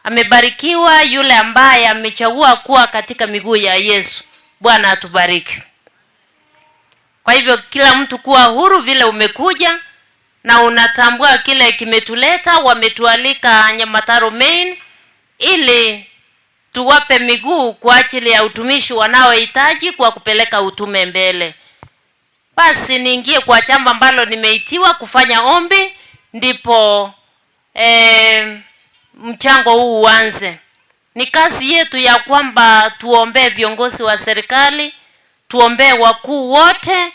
Amebarikiwa yule ambaye amechagua kuwa katika miguu ya Yesu. Bwana atubariki. Kwa hivyo kila mtu kuwa huru vile umekuja na unatambua kile kimetuleta. Wametualika Nyamataro Main ili tuwape miguu kwa ajili ya utumishi wanaohitaji kwa kupeleka utume mbele. Basi niingie kwa chamba ambalo nimeitiwa kufanya ombi, ndipo mchango huu uanze. Ni kazi yetu ya kwamba tuombee viongozi wa serikali, tuombee wakuu wote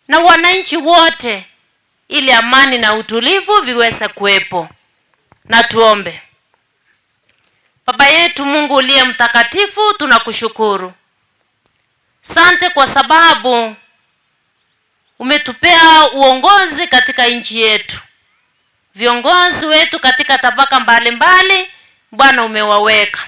na wananchi wote, ili amani na utulivu viweze kuwepo. Na tuombe. Baba yetu Mungu uliye mtakatifu, tunakushukuru. Asante kwa sababu umetupea uongozi katika nchi yetu. Viongozi wetu katika tabaka mbalimbali, Bwana umewaweka.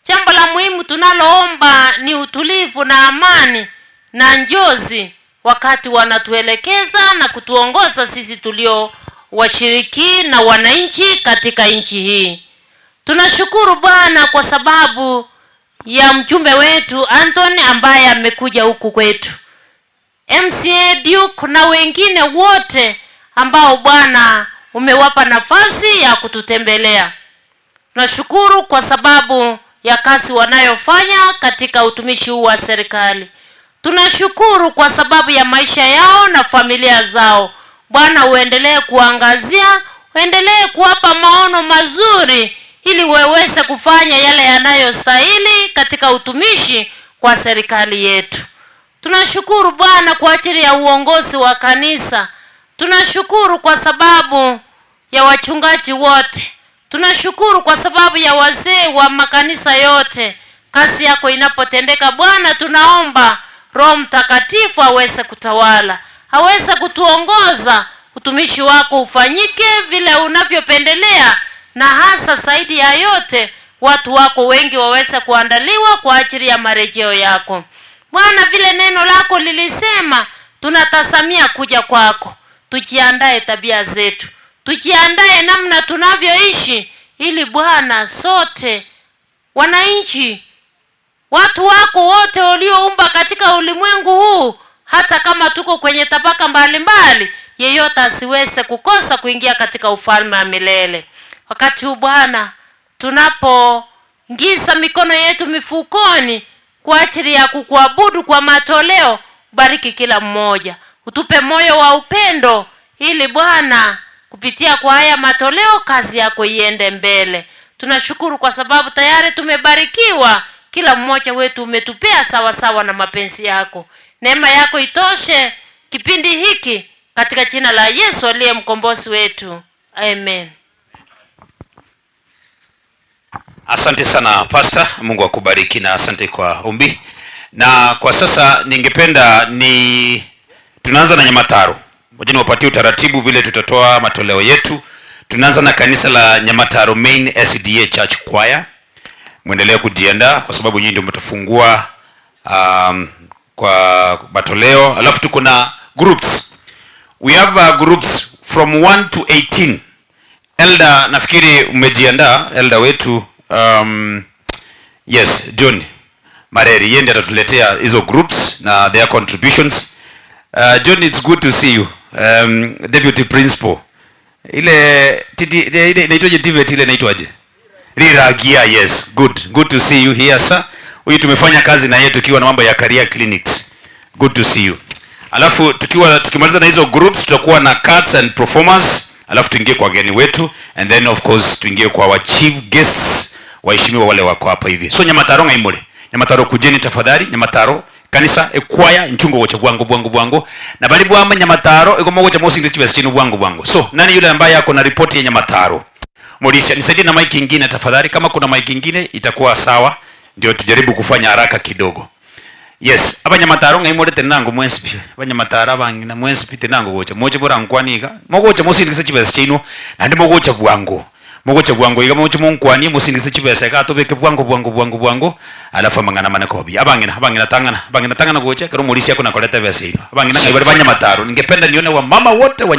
Jambo la muhimu tunaloomba ni utulivu na amani na njozi wakati wanatuelekeza na kutuongoza sisi tulio washiriki na wananchi katika nchi hii. Tunashukuru Bwana kwa sababu ya mjumbe wetu Anthony ambaye amekuja huku kwetu. MCA Duke na wengine wote ambao Bwana umewapa nafasi ya kututembelea. Tunashukuru kwa sababu ya kazi wanayofanya katika utumishi huu wa serikali. Tunashukuru kwa sababu ya maisha yao na familia zao. Bwana uendelee kuangazia, uendelee kuwapa maono mazuri ili waweze kufanya yale yanayostahili katika utumishi kwa serikali yetu. Tunashukuru Bwana kwa ajili ya uongozi wa kanisa. Tunashukuru kwa sababu ya wachungaji wote. Tunashukuru kwa sababu ya wazee wa makanisa yote. Kazi yako inapotendeka Bwana, tunaomba Roho Mtakatifu aweze kutawala, aweze kutuongoza, utumishi wako ufanyike vile unavyopendelea, na hasa zaidi ya yote watu wako wengi waweze kuandaliwa kwa ajili ya marejeo yako. Bwana, vile neno lako lilisema, tunatazamia kuja kwako. Tujiandae tabia zetu, tujiandae namna tunavyoishi, ili Bwana sote wananchi, watu wako wote ulioumba katika ulimwengu huu, hata kama tuko kwenye tabaka mbalimbali, yeyote asiweze kukosa kuingia katika ufalme wa milele. Wakati huu Bwana, tunapoingiza mikono yetu mifukoni kwa ajili ya kukuabudu kwa matoleo, bariki kila mmoja. Utupe moyo wa upendo, ili Bwana kupitia kwa haya matoleo kazi yako iende mbele. Tunashukuru kwa sababu tayari tumebarikiwa. Kila mmoja wetu umetupea sawa sawa na mapenzi yako. Neema yako itoshe kipindi hiki, katika jina la Yesu aliye mkombozi wetu. Amen. Asante sana Pastor, Mungu akubariki na asante kwa ombi. Na kwa sasa ningependa Tunaanza na Nyamataro. Ngoja niwapatie utaratibu vile tutatoa matoleo yetu. Tunaanza na kanisa la Nyamataro Main SDA Church Choir. Muendelee kujiandaa kwa sababu nyinyi ndio mtafungua kwa matoleo. Alafu tuko na groups. We have groups from 1 to 18. Elder, nafikiri umejiandaa, elder wetu yes, John Mareri yeye ndiye atatuletea hizo groups na their contributions. John, it's good to see you. Deputy Principal. Ile inaitwaje TVET ile inaitwaje? Riragia, yes. Good to see you here, sir. Huyu tumefanya kazi na yeye tukiwa na mambo ya career clinics. Good to see you. Alafu tukimaliza na hizo groups tutakuwa na cards and performers, alafu tuingie kwa wageni wetu and then of course tuingie kwa our chief guests, waheshimiwa wale wako hapa hivi. So Nyamataro ngaimole. Nyamataro kujeni tafadhali. Nyamataro kanisa ekwaya nchungo wocha bwango na bali bwamba Nyamataro ego mogocha mosi ndichi besino bwango. So nani yule ambaye yako na report ya Nyamataro? Morisha nisaidie na mic nyingine tafadhali, kama kuna mic nyingine itakuwa sawa ndio tujaribu kufanya haraka kidogo. Yes, aba Nyamataro ngaimole tenango mwensipi. Aba Nyamataro abangina mwensipi tenango wocha moche bora nkwanika. Mogocha mosi ndichi besino na ndi mogocha bwango. Mogocha bwango iga moche munkwani musingise chibese ka tobeke bwango alafu mangana manako babi abangina tangana gocha kero mulisi yako nakoleta bese ino abangina ngibali Banyamataro. Ningependa nione wa mama wote wa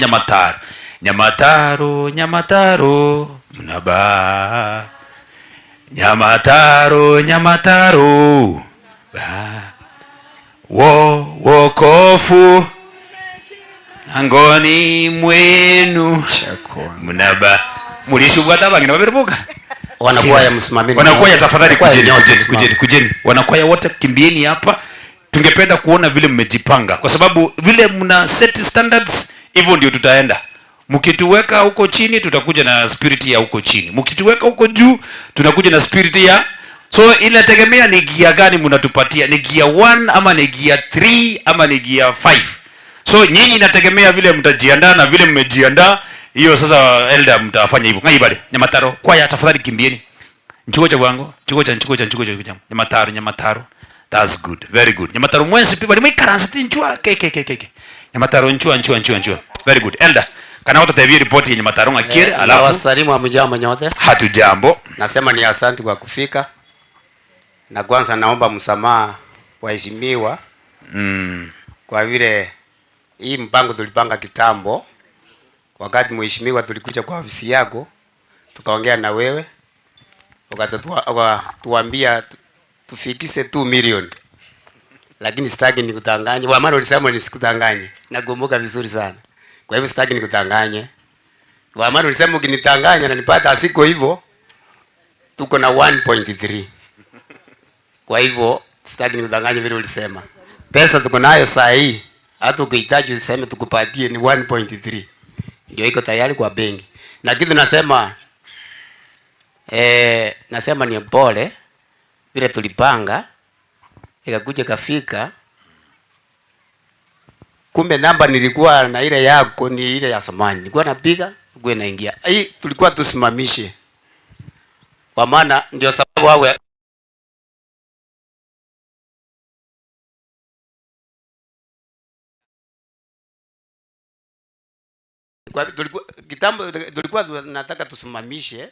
Nyamataro mnaba Nyamataro ba wokofu angoni mwenu mnaba mulishi bwata bangina baberuka wanakwaya msimameni, wanakwaya tafadhali kujeni wanakwaya wote kimbieni hapa. Tungependa kuona vile mmejipanga kwa sababu vile mna set standards hivyo ndio tutaenda. Mkituweka huko chini tutakuja na spirit ya huko chini, mkituweka huko juu tunakuja na spirit ya, so inategemea ni gear gani mnatupatia, ni gear 1 ama ni gear 3 ama ni gear 5. So nyinyi inategemea vile mtajiandaa na vile mmejiandaa. Hiyo sasa elder mtafanya hivyo. Ngaibale Nyamataro kwaya tafadhali kimbieni. Nchugocha bwango, nchugocha Nyamataro. That's good. Very good. Nyamataro mwensi pipa ni mwikaransi nchua keke. Nyamataro nchua. Very good. Elder, kana watu tavia report ya Nyamataro ngakire alafu wasalimu amjambo nyote. Hatujambo. Nasema ni asante kwa kufika. Na kwanza naomba msamaha waheshimiwa. Kwa vile hii mpango tulipanga kitambo. Wakati mheshimiwa tulikuja kwa ofisi yako, tukaongea na wewe, wakatuambia tufikise 2 million. Lakini sitaki nikudanganye. Wamana ulisema nisikudanganye. Nakumbuka vizuri sana. Kwa hivyo sitaki nikudanganye. Wamana ulisema ukinitanganya na nipata asiko hivyo, tuko na 1.3. Kwa hivyo sitaki nikudanganye vile ulisema. Pesa tuko nayo saa hii. Hata ukihitaji useme tukupatie ni 1.3. Ndio iko tayari kwa benki. Na kitu nasema ni pole vile tulipanga ikakuja kafika, kumbe namba nilikuwa na ile yako ni ile ya samani. Nilikuwa napiga kwa naingia. Hii tulikuwa tusimamishe. Kwa maana ndio sababu wawe kwa tulikuwa tunataka tusimamishe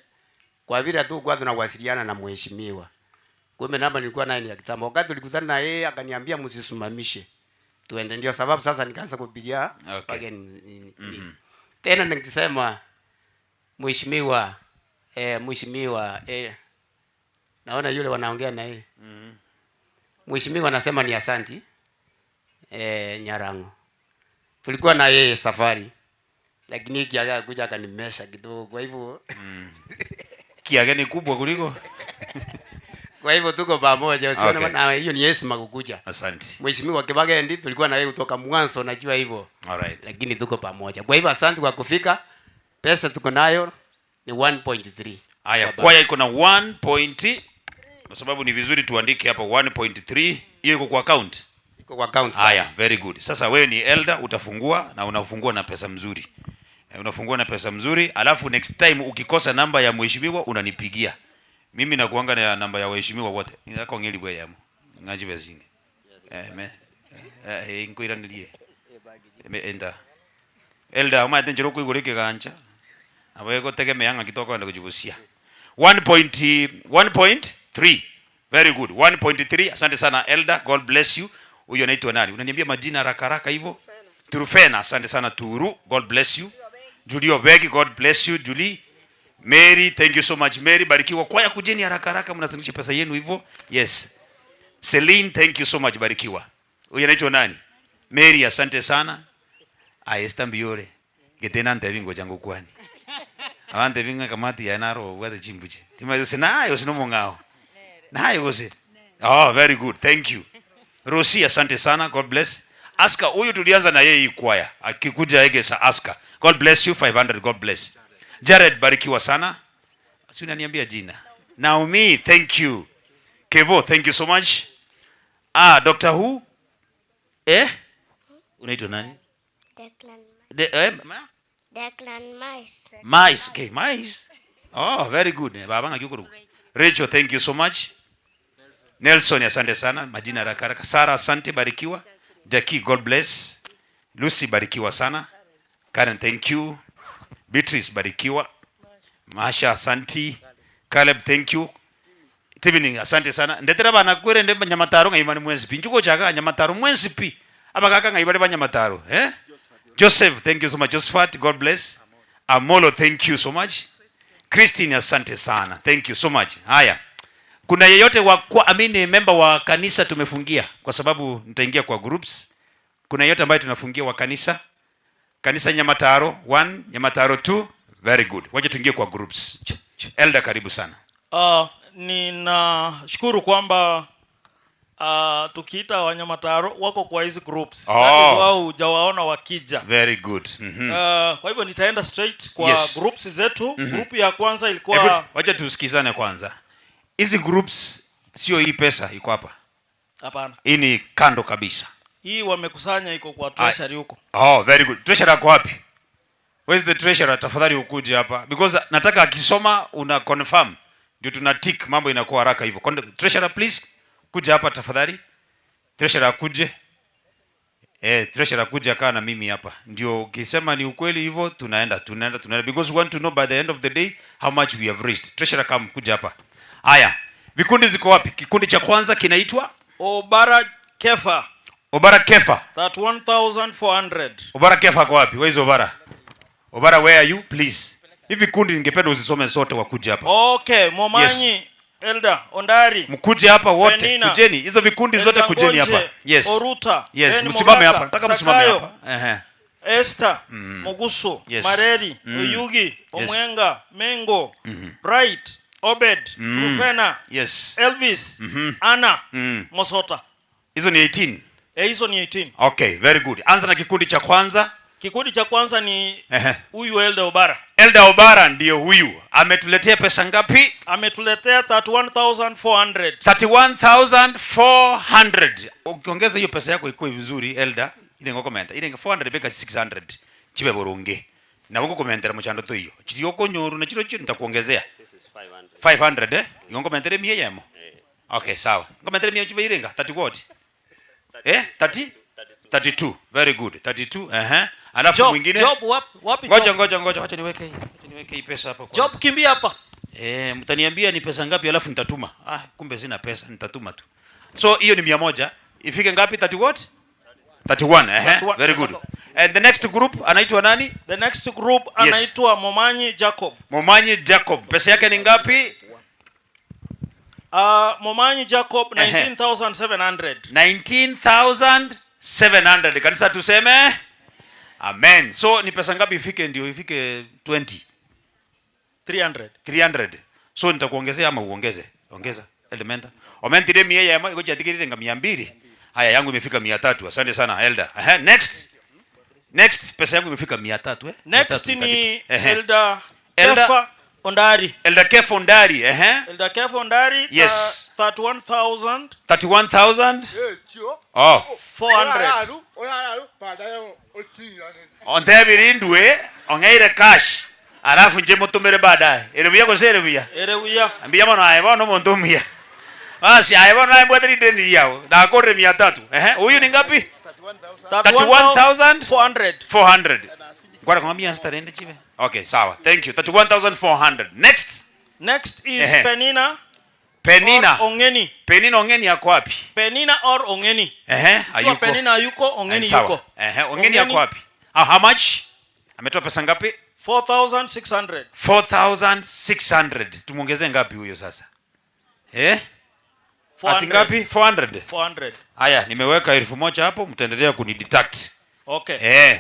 kwa vile tu kwa tunawasiliana na mheshimiwa. Kumbe namba nilikuwa naye ni ya kitambo. Wakati tulikutana na yeye akaniambia msisimamishe. Tuende, ndio sababu sasa nikaanza kupigia wageni. Tena nikisema mheshimiwa naona yule wanaongea na yeye. Mheshimiwa anasema ni asanti Nyarango. Tulikuwa na yeye safari. Lakini hiki akakuja akanimesha kidogo, kwa hivyo kiage ni kubwa kuliko. Kwa hivyo tuko pamoja, usione na hiyo ni heshima kukuja. Asante. Mheshimiwa Kibagendi tulikuwa na yeye kutoka mwanzo, najua hivyo. Alright. Lakini tuko pamoja. Kwa hivyo asante kwa kufika. Pesa tuko nayo ni 1.3. Haya, kwaya iko na 1. Kwa sababu ni vizuri tuandike hapa 1.3. Hiyo iko kwa account. Iko kwa account. Haya, very good. Sasa wewe ni elder, utafungua na unafungua na pesa mzuri. Unafungua na pesa mzuri, alafu next time ukikosa namba ya mheshimiwa unanipigia. Mimi nakuanga na namba ya waheshimiwa wote. Nitaka ngeli bwa yamu. Ngaji bezingi. Me. Ngoiranilie. enda elda ama tenjero kuigurike ganja abego tegemea nga kitoko enda kujibusia 1.3 very good 1.3 asante sana elda, God bless you. Huyo anaitwa nani? Unaniambia majina haraka hivyo? Turufena, asante sana Turu, God bless you. Julio Begi, God bless you. Julie Mary, thank you so much Mary, barikiwa. Kwaya kujeni haraka mnazindisha pesa yenu hivyo. Yes. Celine, thank you so much, barikiwa. Huyo anaitwa nani? Mary, asante sana. Esther Mbiore. Getena ntevingo jangu kwani. Awante vinga kamati ya naro wade chimbuche. Timayo senayo sinomo ngao. Nayo gose. Oh, very good. Thank you. Rosi, asante sana. God bless. Aska, huyu tulianza na yeye kwaya. Akikuja egesa Aska. God bless you. 500. God bless. Jared, barikiwa sana. Si unaniambia jina. Naomi, thank you. Kevo, thank you so much. Dr. Who? Unaitwa nani? Declan Mais. Mais. Okay, Mais. Oh, very good. Baba ngakukuru. Rachel, thank you so much. Nelson, asante sana. Majina haraka. Sara, asante, barikiwa. Jackie, God bless. Lucy, barikiwa sana. Karen, thank you. Beatrice, barikiwa. Masha, asante. Caleb, thank you. Steven, asante sana. Ndetera bana kwere ndemba Nyamataro ngayimani mwensipi. Nchuko chaka Nyamataro mwensipi. Aba kaka ngayibale ba Nyamataro, Joseph, thank you so much. Josephat, God bless. Amolo, thank you so much. Christine, asante sana. Thank you so much. Haya. Kuna yeyote member wa kanisa tumefungia kwa sababu nitaingia kwa groups. Kuna yeyote ambaye tunafungia wa kanisa? Kanisa Nyamataro 1, Nyamataro 2. Very good. Waje tuingie kwa groups. Elder, karibu sana. Ninashukuru kwamba tukiita Wanyamataro wako kwa hizi groups. Oh. That is wao hujawaona wakija. Very good. Kwa hivyo nitaenda straight kwa groups zetu. Group ya kwanza ilikuwa wacha tusikizane kwanza. Hizi groups sio hii pesa iko hapa. Hapana. Hii ni kando kabisa. Hii wamekusanya iko kwa treasury huko. Oh, very good. Treasurer ako wapi? Where is the treasurer? Tafadhali ukuje hapa because nataka akisoma una confirm. Ndio tuna tick mambo inakuwa haraka hivyo. Treasurer please kuja hapa tafadhali. Treasurer akuje. Treasurer akuje akaa na mimi hapa. Ndio ukisema ni ukweli hivyo tunaenda because we want to know by the end of the day how much we have raised. Treasurer come kuja hapa. Haya. Vikundi ziko wapi? Kikundi cha kwanza kinaitwa Obara Kefa. Obara Kefa. That 1400. Obara Kefa kwa wapi? Where is Obara? Obara, where are you? Please. Hivi kundi ningependa usisome sote wakuje hapa. Okay, Momanyi, yes. Elder Ondari. Mkuje hapa wote. Penina. Kujeni. Hizo vikundi zote kujeni hapa. Yes. Oruta. Yes, msimame hapa. Nataka msimame hapa. Esther, Muguso, yes. Mareri, Oyugi, Omwenga, Mengo, Bright, Obed, Trufena, yes. Elvis, Anna, Mosota. Hizo ni 18. Hizo ni 18. Okay, very good. Anza na kikundi cha kwanza. Kikundi cha kwanza ni huyu Elder Obara. Elder Obara ndio huyu. Ametuletea pesa ngapi? Ametuletea 31400. 31400. Ukiongeza hiyo pesa yako ikuwe vizuri Elder. Ile ngoko komenta. Ile 400 beka 600. Chibe boronge. Na wako komenta muchando to hiyo. Chiyoko nyoru na chiro nitakuongezea. 500 Ngoko komenta mie yemo. Okay, sawa. Komenta mie chibe irenga 30 what? 30? 32. Very good. 32. Alafu mwingine. Job wapi? Ngoja. Acha niweke hii pesa hapa kwanza. Job kimbia hapa. Mtaniambia ni pesa ngapi alafu nitatuma. Kumbe sina pesa, nitatuma tu. So hiyo ni 100. Ifike ngapi? 30 what? 31. Very good. And the next group anaitwa nani? The next group anaitwa Momanyi Jacob. Momanyi Jacob. Pesa yake ni ngapi? Momanyi Jacob 19,700. 19,700. Kanisa tuseme amen. So ni pesa ngapi ifike ndio ifike 20? 300. So nitakuongezea ama uongeze? Ongeza elementa. Omentire mie ya iko chatikiri nga 200. Haya yangu imefika 300. Asante sana Elder. Next pesa yangu imefika 300 Next ni Elder Kefa Ondari. Elder Kefa Ondari, Elder Kefa Ondari, yes. 31,000. 31,000? Oh. 400. Ontebirindwe, ongeire cash. Alafu nje mutumire baadaye. Erebuya ko serebuya. Erebuya. Ambia bana aiba no montumia. Si aiba na mbwa 3 yao. Na kore 300. Huyu ni ngapi? 31,400. Kwa kumwambia starende chibe. Okay, sawa. Thank you. 31,400. Next. Next is Penina. Penina. Or Ongeni. Penina Ongeni yako wapi? Penina or Ongeni. Ayuko. Penina yuko, Ongeni yuko. Ongeni yako wapi? How much? Ametoa pesa ngapi? 4,600. 4,600. Tumuongeze ngapi huyo sasa? 400. Ati ngapi? 400. 400. Haya, nimeweka 1,000 hapo, mtaendelea kunideduct. Okay.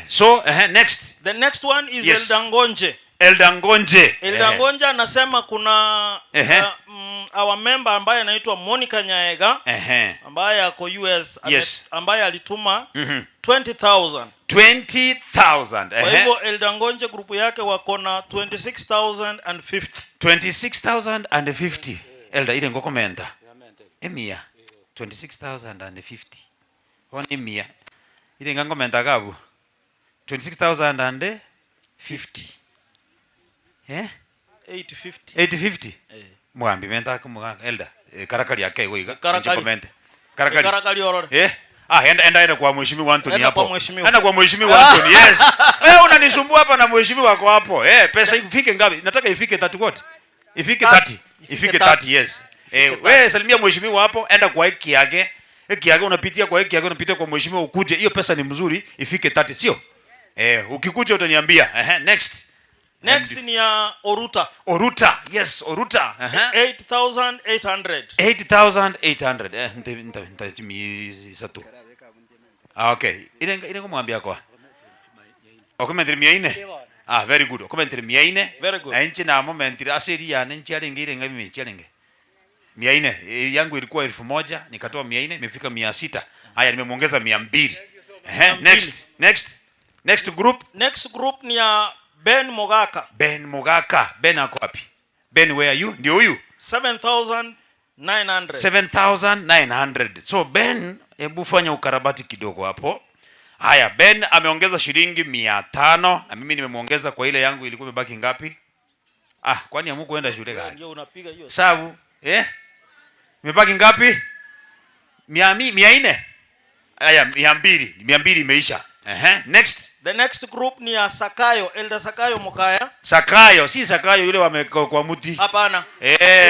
So, next. The next one is Yes. Eldangonje. Eldangonje. Eldangonje anasema kuna our member ambaye anaitwa Monica Nyaega ambaye ako US Yes. ambaye alituma 20,000. 20,000. Kwa hivyo Eldangonje grupu yake wako na 26,050. 26,050. Elda ile ngoko menda. Emia. 26,050. One emia. Ile ngango menda gabu. 26,050. 850. 850. Mwambi menda kumuga Elda. Karakali yake igo Karakali. comment. Karakali. Karakali orore. Enda kwa mheshimiwa Anthony hapo. Enda kwa mheshimiwa Anthony. Yes. Unanisumbua hapa na mheshimiwa wako hapo. Pesa ifike ngapi? Nataka ifike 30 what? Ifike 30. Ifike 30, yes. Wewe salimia mheshimiwa hapo, enda kwa hiki yake. Hiki yake unapitia kwa hiki yake, unapitia kwa mheshimiwa ukuje. Hiyo pesa ni mzuri, ifike 30, sio? Ukikuja utaniambia. Next. Next ni ya Oruta. Oruta. Yes, Oruta. 8,800. 8,800. Nitachimi satu. Okay. Ile kumwambia kwa. Okomentri 400. Very good. Okomentri 400. Very good. Enchi na moment asiri ya nchi alingire ngami chialenge. 400. Yangu ilikuwa 1,000, nikatoa 400, imefika 600. Haya nimemuongeza 200. Next group. Next group ni ya Ben Mogaka. Ben Mogaka. Ben ako wapi? Ben, where are you? Ndio huyu. 7,900. 7,900. So Ben, hebu fanya ukarabati kidogo hapo. Haya, Ben ameongeza shilingi 500 na mimi nimemuongeza kwa ile yangu ilikuwa imebaki ngapi? Kwani amu kuenda shule gani? Ndio unapiga hiyo. Sabu, imebaki ngapi? 400. Haya, 200 imeisha. Next. The next group ni ya Sakayo, Elda Sakayo Mokaya. Sakayo, si Sakayo yule wameko kwa muti. Hapana.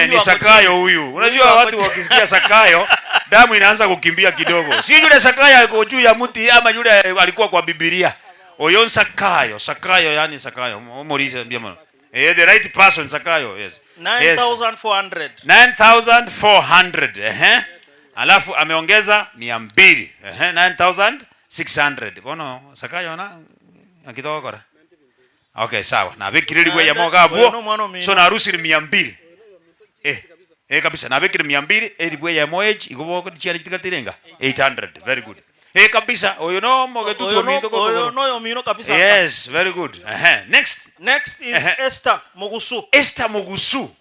Ni Sakayo huyu. Unajua watu wakisikia Sakayo, damu inaanza kukimbia kidogo. Si yule Sakayo yuko juu ya muti ama yule alikuwa kwa Biblia. Oyon Sakayo, Sakayo yani Sakayo. Umeuliza mbona? The right person Sakayo, yes. 9,400. 9,400. Alafu ameongeza 200. 9,600. Bono Sakayo na akitoka kora. Okay, sawa. Na bekireli kwa yamoga abuo. So na harusi ni 200. Kabisa. Na bekire 200 elibwe ya moej igubo ko chiari tikatirenga 800. Very good. Kabisa. Oyo no mogetu to ko. Oyo no yo mino kabisa. Yes, very good. Next is Esther Mugusu. Esther Mugusu.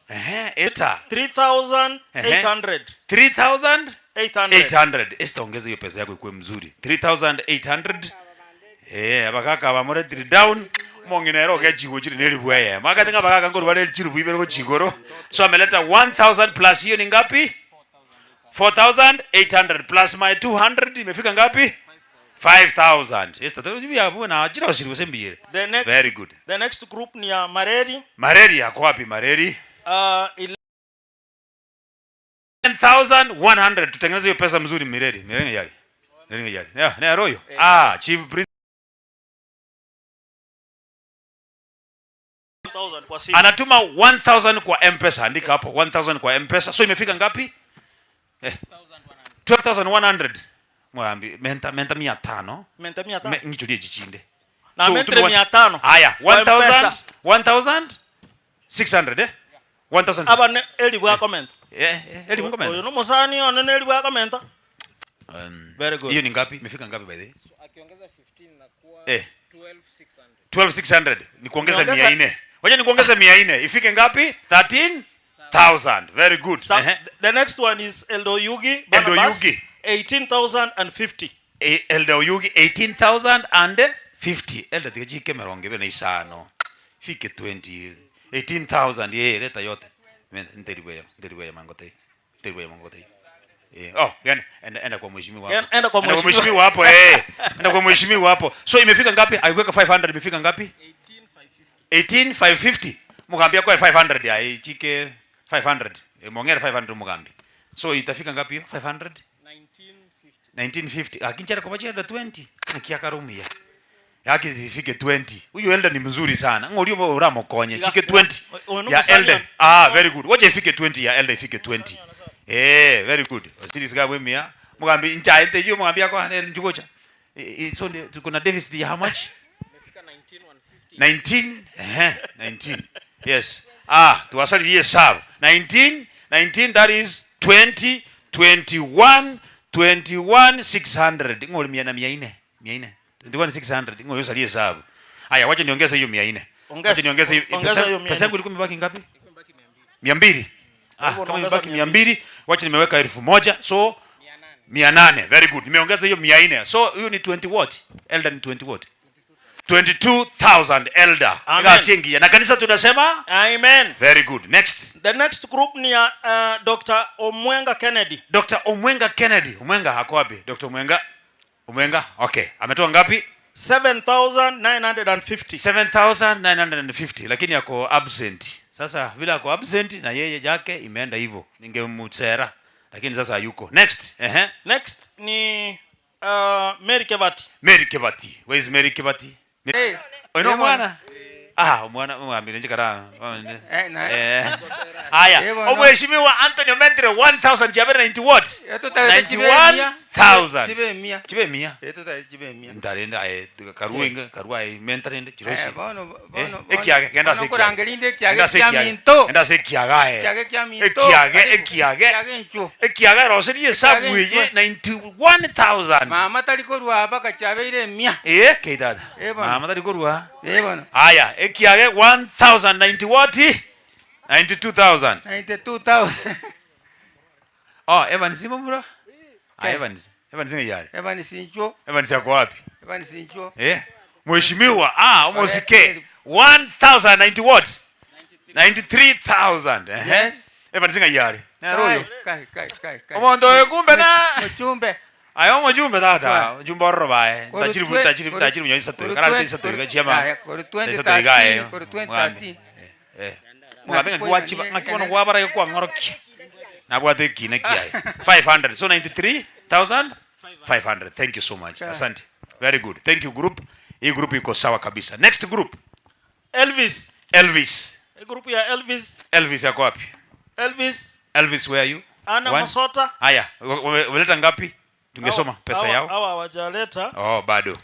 Esther 3,800. 3,800. Esther ongeza hiyo pesa yako ikuwe mzuri. 3,800. Abakaka bamore 3 down. Monginero ke chigo chiri neli bweye. Makatenga bakaka ngoro bale chiri bwibere ko chigoro. So ameleta 1,000 plus hiyo ni ngapi? 4,800 plus my 200 imefika ngapi? 5,000. Esther tujibi hapo na ajira usiri usembiere. Very good. The next group ni ya Mareri. Mareri yako wapi Mareri? 10,100 tutengeneze hiyo pesa mzuri Mireri. Mireri yali. Na royo. Chief Prince anatuma 1,000 kwa M-Pesa. Andika hapo 1,000 kwa M-Pesa. So imefika ngapi? 12,100. Mwambi menta 500. Menta 500. Ngicho die jichinde. Na mentre 500. Haya, 1,600 1,000. Aba eli bwa comment. Eli bwa comment. Oyo no musani ono eli bwa comment. Very good. Hiyo ni ngapi? Imefika ngapi by the way? Akiongeza 15 na kuwa 12,600. Ni kuongeza 400. Waje ni kuongeza 400. Ifike ngapi? 13,000. Very good. The next one is Eldo Yugi. 18,050. Eldo Yugi 18,050. Eldo tiji kemeronge bena isano. Fike 20. 18,000 leta yote. Nteriwe mangote. Yani enda kwa mheshimiwa hapo. Enda kwa mheshimiwa hapo Enda kwa mheshimiwa hapo. So imefika ngapi? Aiweka 500 imefika ngapi? 18550. Mugambia kwa 500 ya chike 500. Mongera 500 mugambi. So itafika ngapi hiyo? 500? 1950. Akinchara kwa bajeti 20. Nikiaka rumia. Yaki zifike 20. Huyu elder ni mzuri sana. Ngolio uramo konye chike 20 ya elder. Very good. Wacha ifike 20 ya elder ifike 20. Very good. Wasiri siga wemia. Mugambi incha ente hiyo mugambia kwa njugocha. So kuna deficit ya how much? 19. 19. Yes. Tuwasali hesabu. 19 that is 20 21 600. Ngoli 400. 21,600 ngoyo salie hesabu. Haya wacha niongeze hiyo 400. Wacha niongeze hiyo pesa yangu ilikuwa imebaki ngapi? 200. Kama imebaki 200, wacha nimeweka 1000 so 800. Very good. Nimeongeza hiyo 400. So hiyo ni 20 what? Elder ni 20 what? 22,000 elder. Ngasingia. Na kanisa tunasema amen. Very good. Next. The next group ni Dr. Omwenga Kennedy. Dr. Omwenga Kennedy. Omwenga hako wapi? Dr. Omwenga. Okay. Ametoa ngapi? 7,950. 7,950 lakini yako absent. Sasa vile yako absent na yeye yake imeenda hivyo. Ningemtsera lakini sasa hayuko. Next. Next ni Mary Kebati. Mary Kebati. Where is Mary Kebati? Oino mwana. Mwana mwambie njikara. Haya. Mheshimiwa Anthony Mentre 1000 jabera 90 what? 91,000. Chibe mia. Ndarenda karua mentarende chirosi. Ekiage kenda se. Enda se kiagae. Ekiage roseli hesabu ye 91,000. Mama talikorwa abaka chabeire mia. Keidada. Mama talikorwa. Haya, ekiage 1090 what? 92,000. 92,000. Evans simo bro? Evans ngiyari. Evans sincho. Evans yako wapi? Evans sincho. Mheshimiwa, umosike 1090 what? 93,000. Yes. Evans ngiyari. Na royo. Kai. Omondo kumbe na mchumbe. Ayo mjumbe tata, jumbo robae. Tajiri mnyoni sato. Karate sato ga chema. Kwa 2013. Mwabenga kuachiba ngakiona kwabara kwa ngoroki. Nabwate kine kiai. 500. So 93,500. Thank you so much. Asante. Very good. Thank you group. Hii group iko sawa kabisa. Next group. Elvis. Hii group ya Elvis. Elvis yako wapi? Elvis where are you? Ana Masota. Haya, weleta ngapi? Tungesoma pesa yao. Hawa hawajaleta. Bado.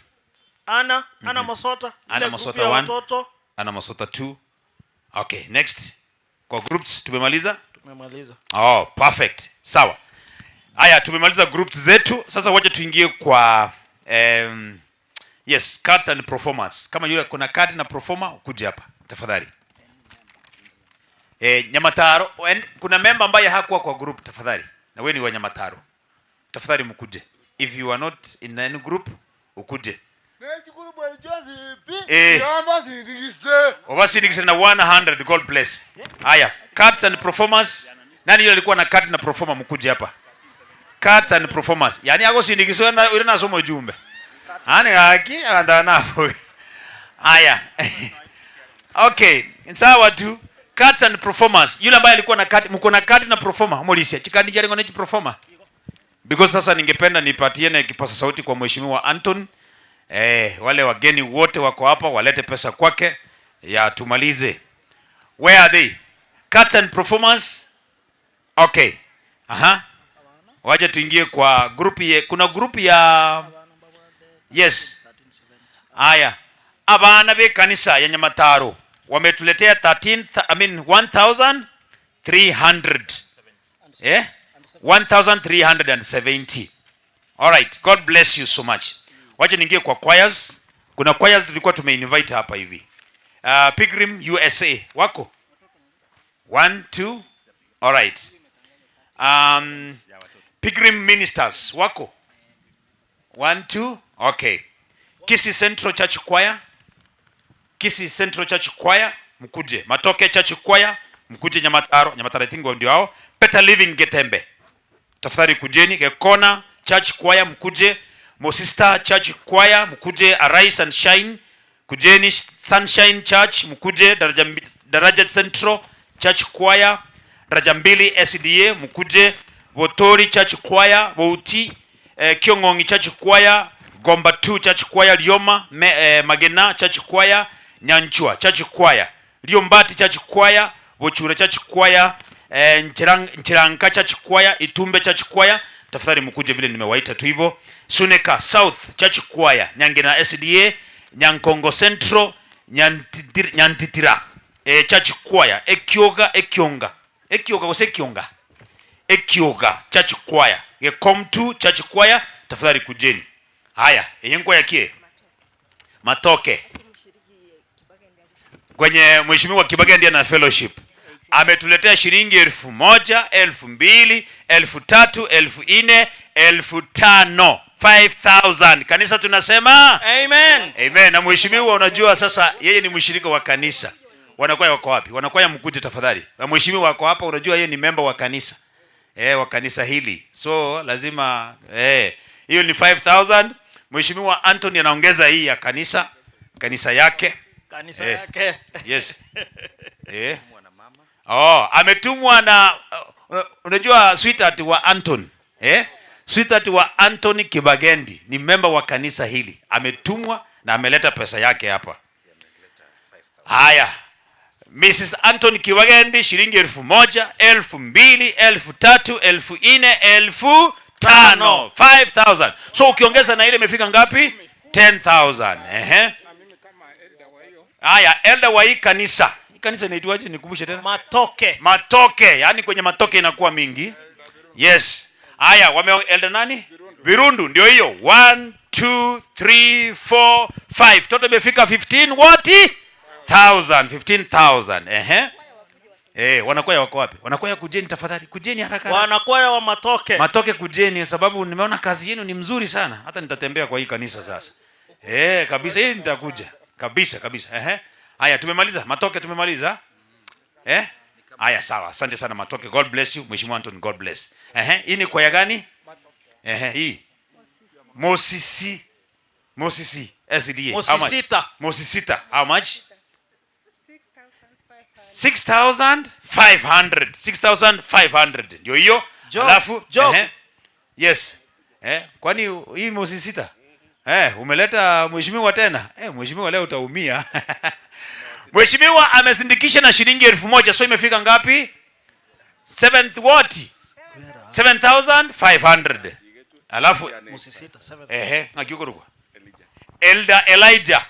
Ana Masota. Ana Masota 1. Ana Masota 2. Okay, next. Kwa groups tumemaliza? Tumemaliza. Perfect. Sawa. Haya, tumemaliza groups zetu. Sasa wacha tuingie kwa yes, cards and performance. Kama yule kuna card na performer ukuje hapa. Tafadhali. Nyamataro, kuna member ambaye hakuwa kwa group tafadhali. Na wewe ni wa Nyamataro. Tafadhali mkuje. If you are not in any group, ukuje. Obasindikise na 100. God bless. Haya, cards and performance. Nani yule alikuwa na card na performer mkuje hapa? Cards and performance. Yani yako sindikiswe na yule nasoma ujumbe. Haki andana hapo. Haya. Okay, sawa tu. Cards and performance. Yule ambaye alikuwa na card, mko na card na performer, mulisia. Chikandi jari ngonechi performer. Because sasa ningependa nipatie na kipasa sauti kwa Mheshimiwa Anton. Wale wageni wote wako hapa walete pesa kwake ya tumalize. Where are they? Cards and performance. Okay. Waje tuingie kwa group kuna group ya yes. Haya. Abana be kanisa ya Nyamataro wametuletea 1,300. 1,370. All right. God bless you so much. Wacha niingie kwa choirs. Kuna choirs tulikuwa tumeinvite hapa hivi. Pilgrim USA wako 1 2. All right. Pilgrim Ministers wako 1 2. Okay. Kisii Central Church Choir. Kisii Central Church Choir mkuje. Matoke Church Choir mkuje Nyamataro. Nyamataro I think ndio hao. Better Living Getembe. tafadhali kujeni. Gekona Church Choir mkuje, Mosista Church Choir mkuje, Arise and Shine kujeni, Sunshine Church mkuje, Daraja Central Church Choir, Daraja 2 SDA mkuje, Votori Church Choir, Vouti Kiongongi Church Choir, Gomba 2 Church Choir, Lioma Magena Church Choir, Nyanchua Church Choir, Liombati Church Choir, Vochura Church Choir, Nchiranka Church Choir, Itumbe Church Choir. Tafadhali mkuje vile nimewaita tu hivyo. Suneka South Church Choir, Nyangena SDA, Nyankongo Central, Nyantitira Church Choir, Ekioga Church Choir, Gekomtu Church Choir. Tafadhali kujeni. Haya, yengo yakie Matoke kwenye mheshimiwa Kibagendi na fellowship ametuletea shilingi 1000, 2000, 3000, 4000, 5000, 5000. Kanisa tunasema amen. Amen. Na mheshimiwa, unajua sasa yeye ni mshirika wa kanisa. Wanakwaya wako wapi? Wanakwaya mkuje tafadhali. Na mheshimiwa wako hapa, unajua yeye ni member wa kanisa. Wa kanisa hili. So lazima hiyo ni 5000. Mheshimiwa Anthony anaongeza hii ya kanisa yake. Kanisa yake. Yes. Ametumwa na unajua sweetheart wa Anthony. Sweetheart wa Anthony Kibagendi ni member wa kanisa hili. Ametumwa na ameleta pesa yake hapa. Haya. Mrs. Anthony Kibagendi shilingi 1000, 2000, 3000, 4000, 5000, 5000. So ukiongeza na ile imefika ngapi? 10000. Haya, elder wa hii kanisa. Hii kanisa inaitwaje? Nikumbushe tena. Matoke. Yaani kwenye Matoke inakuwa mingi. Yes. Haya, elder nani? Virundu ndio hiyo. 1 2 3 4 5. Total imefika 15 what? 15,000. Wanakwaya wako wapi? Wanakwaya kujeni tafadhali. Kujeni haraka. Wanakwaya wa Matoke. Matoke kujeni sababu nimeona kazi yenu ni mzuri sana. Hata nitatembea kwa hii kanisa sasa. Kabisa hii nitakuja. Kabisa. Haya, tumemaliza. Matoke tumemaliza. Haya, sawa. Asante sana Matoke. God bless you. Mheshimiwa Anthony, God bless. Hii ni kwaya gani? Hii. Mosisi SDA. Mosisita. How much? 6,500. Ndio hiyo. Alafu yes. Kwani hii Mosisita? Umeleta mheshimiwa tena? Mheshimiwa leo utaumia. Mheshimiwa amesindikisha na shilingi 1000, so imefika ngapi? 7,500. Alafu ngakikuruka. Elder Elijah.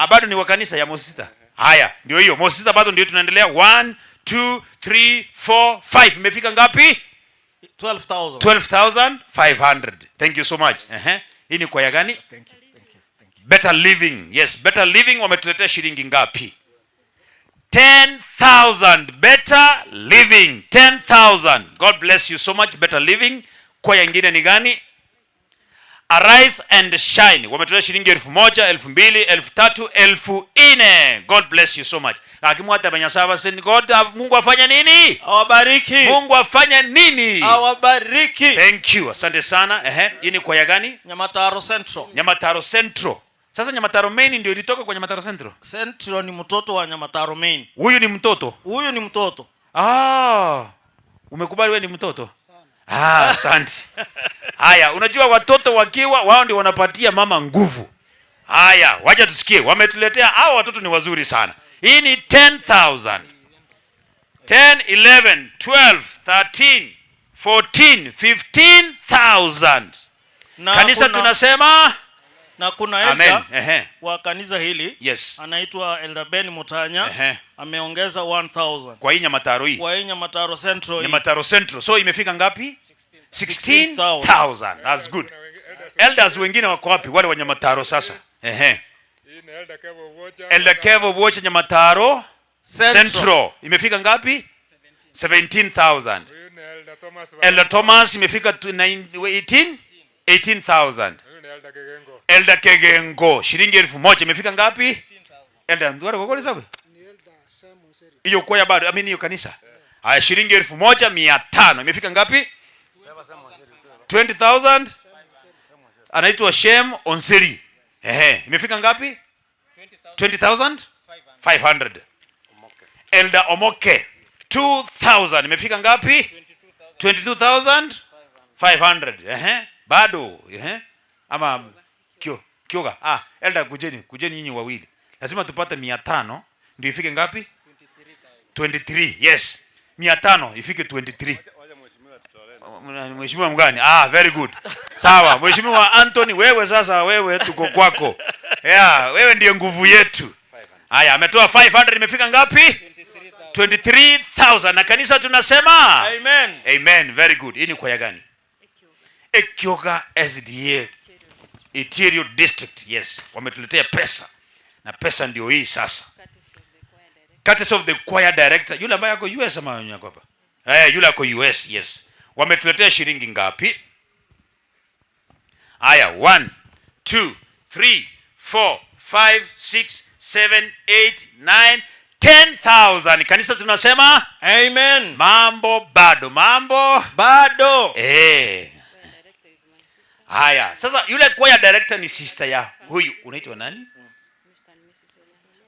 Bado ni wa kanisa ya Mosisita. Haya, ndio hiyo. Mosisita bado ndio tunaendelea. 1 2 3 4 5. Imefika ngapi? 12,500. Thank you so much. Hii ni kwaya gani? Thank you. Better Living. Yes, Better Living wametuletea shilingi ngapi? 10,000. Better Living. 10,000. God bless you so much Better Living. Kwaya nyingine ni gani? Arise and Shine. Wametolea shilingi 1000, 2000, 3000, 4000. God bless you so much. Akimwata banyasaba send God, Mungu afanye nini? Awabariki. Mungu afanye nini? Awabariki. Thank you. Asante sana. Hii ni kwaya gani? Nyamataro Central. Sasa Nyamataro Main ndio ilitoka kwa Nyamataro Central. Central ni mtoto wa Nyamataro Main. Huyu ni mtoto. Umekubali wewe ni mtoto? Asante. Haya, unajua watoto wakiwa wao ndio wanapatia mama nguvu. Haya, wacha tusikie. Wametuletea hao watoto ni wazuri sana. Hii ni 10,000. 10, 11, 12, 13, 14, 15,000. Kanisa tunasema na kuna elder wa kanisa hili anaitwa Elder Ben Mutanya ameongeza 1,000 kwa hii Nyamataro hii. Kwa hii Nyamataro Central. Nyamataro Central. So imefika ngapi? 16,000. That's good. Elders wengine wako wapi? Wale wa Nyamataro sasa. Elder Kevo Bocha Nyamataro Central. Imefika ngapi? 17,000. Elder Thomas imefika 18,000. Elder Kegengo shilingi 1000 imefika ngapi? Elder Ndwara kwa sababu hiyo kwa bado hiyo kanisa. Haya, shilingi 1500 imefika ngapi? 20,000 anaitwa Shem Onseri. Imefika ngapi? 20,500. Elder Omoke 2,000. Imefika ngapi? 22,500. Bado ama Kyoga. Elder kujeni nyinyi wawili. Lazima tupate 500 ndio ifike ngapi? 23. Yes. 500 ifike 23. Mheshimiwa mgani? Very good. Sawa. Mheshimiwa Anthony, wewe tuko kwako. Wewe ndiye nguvu yetu. Haya, ametoa 500, imefika ngapi? 23,000. Na kanisa tunasema amen. Amen. Very good. Hii ni kwaya gani? Ekyoga SDA Interior District. Yes. Wametuletea pesa. Na pesa ndio hii sasa. Courtesy of the choir director. Yule ambaye yako US ama yako hapa? Yule yako US. Yes. Wametuletea shilingi ngapi? Haya, 1 2 3 4 5 6 7 8 9 10,000. Kanisa tunasema amen. Mambo bado. Haya, sasa yule choir director ni sister ya huyu. Unaitwa nani?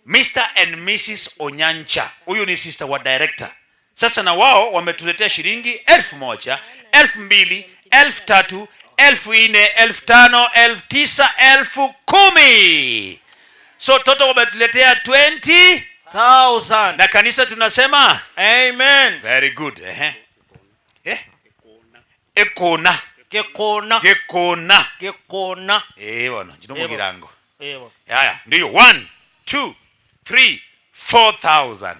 Mr. and Mrs. Onyancha. Huyu ni sister wa director. Sasa na wao wametuletea shilingi 1,000, 2,000, 3,000, 4,000, 5,000, 9,000, 10,000. So total wametuletea 20,000. Na kanisa tunasema amen. Very good. Ekona. Bwana, jino mugirango. Haya, ndio 1 2 3 4,000.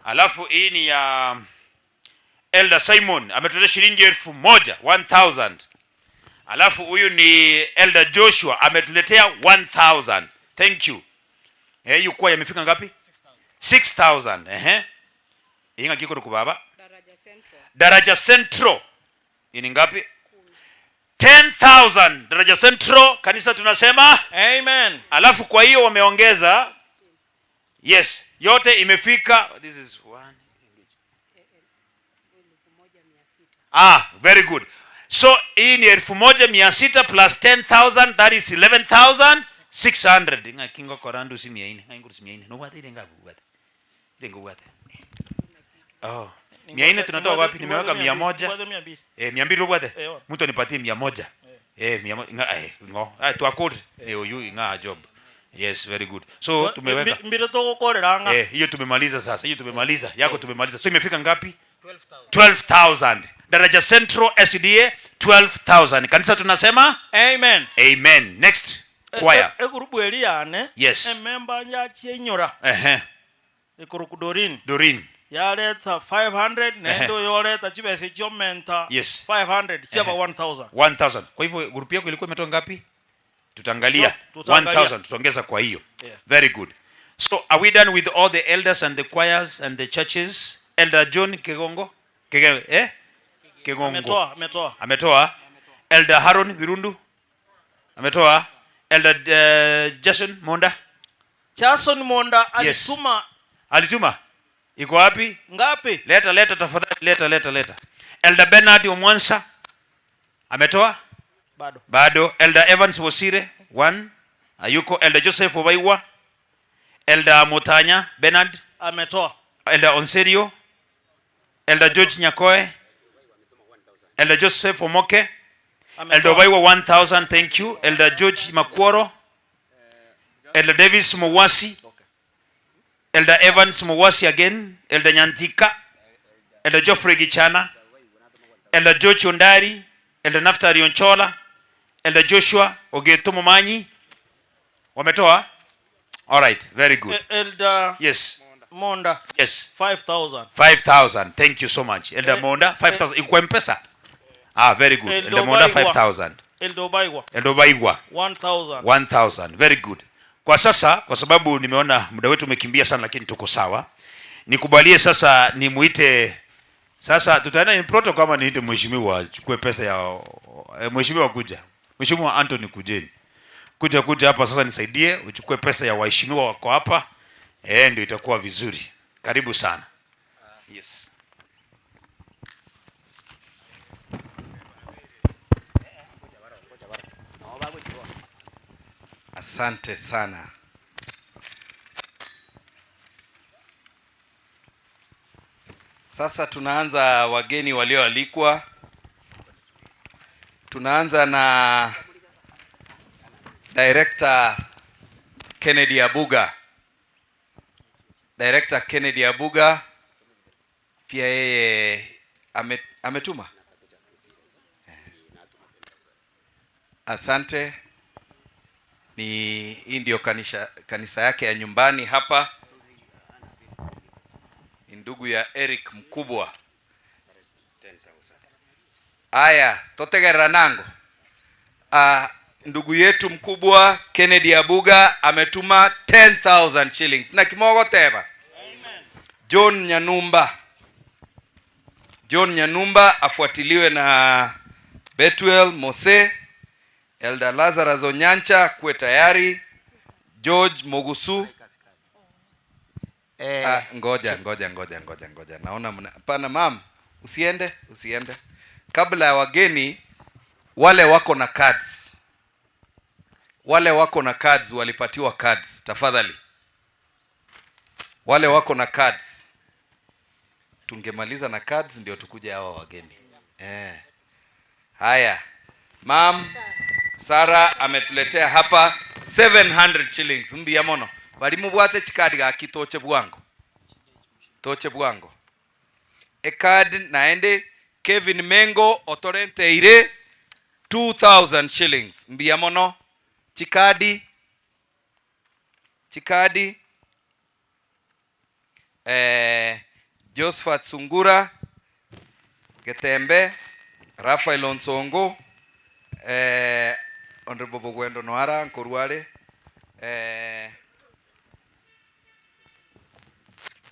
Alafu hii ni ya Elder Simon, ametolea shilingi 1,000, 1,000. Alafu huyu ni Elder Joshua, ametuletea 1,000. Thank you. Hiyo kwa yamefika ngapi? 6,000. Inga kiko kwa baba? Daraja Central. Ni ngapi? 10,000. Daraja Central, kanisa tunasema amen. Alafu kwa hiyo wameongeza, yes, yote imefika. This is one. Very good. So hii ni 1,600 plus 10,000, that is 11,600. Inga kingo korandu si 400. Inga si 400. No wate denga buwate. Denga buwate. 400 tunatoa wapi? Nimeweka 100. 200 buwate. Mtu anipatie 100. 100 ngo. Tuakode. Huyu inga job. Yes, very good. So tumeweka mbira to gukoreranga. Hiyo tumemaliza sasa. Hiyo tumemaliza. Yako tumemaliza. So imefika ngapi? 12,000. Daraja Central SDA 12,000. Kanisa tunasema amen. Amen. Next choir. Grupu eliane. Yes. Member ya Chenyora. Ekuruku Dorin. Yaleta 500 nendo yoleta chibese chomenta. Yes. 500 chaba 1,000. 1,000. Kwa hivyo grupu yako ilikuwa imetoa ngapi? Tutaangalia 1,000 tutaongeza kwa hiyo. Very good. So are we done with all the elders and the choirs and the churches? Elder John Kegongo? Kegongo. Ametoa. Elder Haron Virundu? Ametoa. Elder Jason Monda? Jason Monda alituma. Iko wapi? Ngapi? Leta tafadhali, leta. Elder Bernard Omwansa? Ametoa? Bado. Elder Evans Wosire 1. Ayuko. Elder Joseph Obaiwa? Elder Mutanya Bernard? Ametoa. Elder Onserio? Elder George Nyakoe? Elder Joseph Omoke? Elder Obaiwa 1,000, thank you. Elder George Makworo? Elder Davis Mwasi? Elder Evans Mwasi again? Elder Nyantika? Elder Geoffrey Gichana? Elder George Ondari? Elder Naftali Onchola? Elder Joshua Ogeto Momanyi? Wametoa? All right, very good. Elder Monda. Yes. 5,000. 5,000. Thank you so much. Elder Monda 5,000. Iko M-Pesa? Very good. Elder Monda 5,000. Elder Obaigwa 1,000. 1,000. Very good. Kwa sasa, kwa sababu nimeona muda wetu umekimbia sana, lakini tuko sawa, nikubalie sasa nimuite sasa, tutaenda in protocol kama niite mheshimiwa chukue pesa ya mheshimiwa kuja. Mheshimiwa Anthony kujeni. Kuja hapa sasa nisaidie uchukue pesa ya waheshimiwa wako hapa. Ndio itakuwa vizuri. Karibu sana. Yes. Asante sana. Sasa tunaanza wageni walioalikwa. Tunaanza na Director Kennedy Abuga. Director Kennedy Abuga pia yeye ametuma. Asante. Hii ndio kanisa yake ya nyumbani hapa. Ni ndugu ya Eric mkubwa. Aya, totegera nango. Ndugu yetu mkubwa Kennedy Abuga ametuma 10,000 shillings. Na kimogo teba. Amen. John Nyanumba afuatiliwe na Betuel Mose, Elder Lazarus Onyancha kuwe tayari, George Mogusu. Ngoja. Naona pana mam, usiende. Kabla ya wageni wale wako na cards. Walipatiwa cards, tafadhali. Wale wako na cards. Tungemaliza na cards ndio tukuje hawa wageni. Haya. Mam Sara ametuletea hapa 700 shillings. Mbia mono. Balimu bwate chikadi ga kitoche bwango. Card naende Kevin Mengo otorente ire 2,000 shillings. Mbia mono. Chikadi. Josephat Sungura Getembe, Rafael Onsongo, Honorable Bogwendo Noara Nkorwale,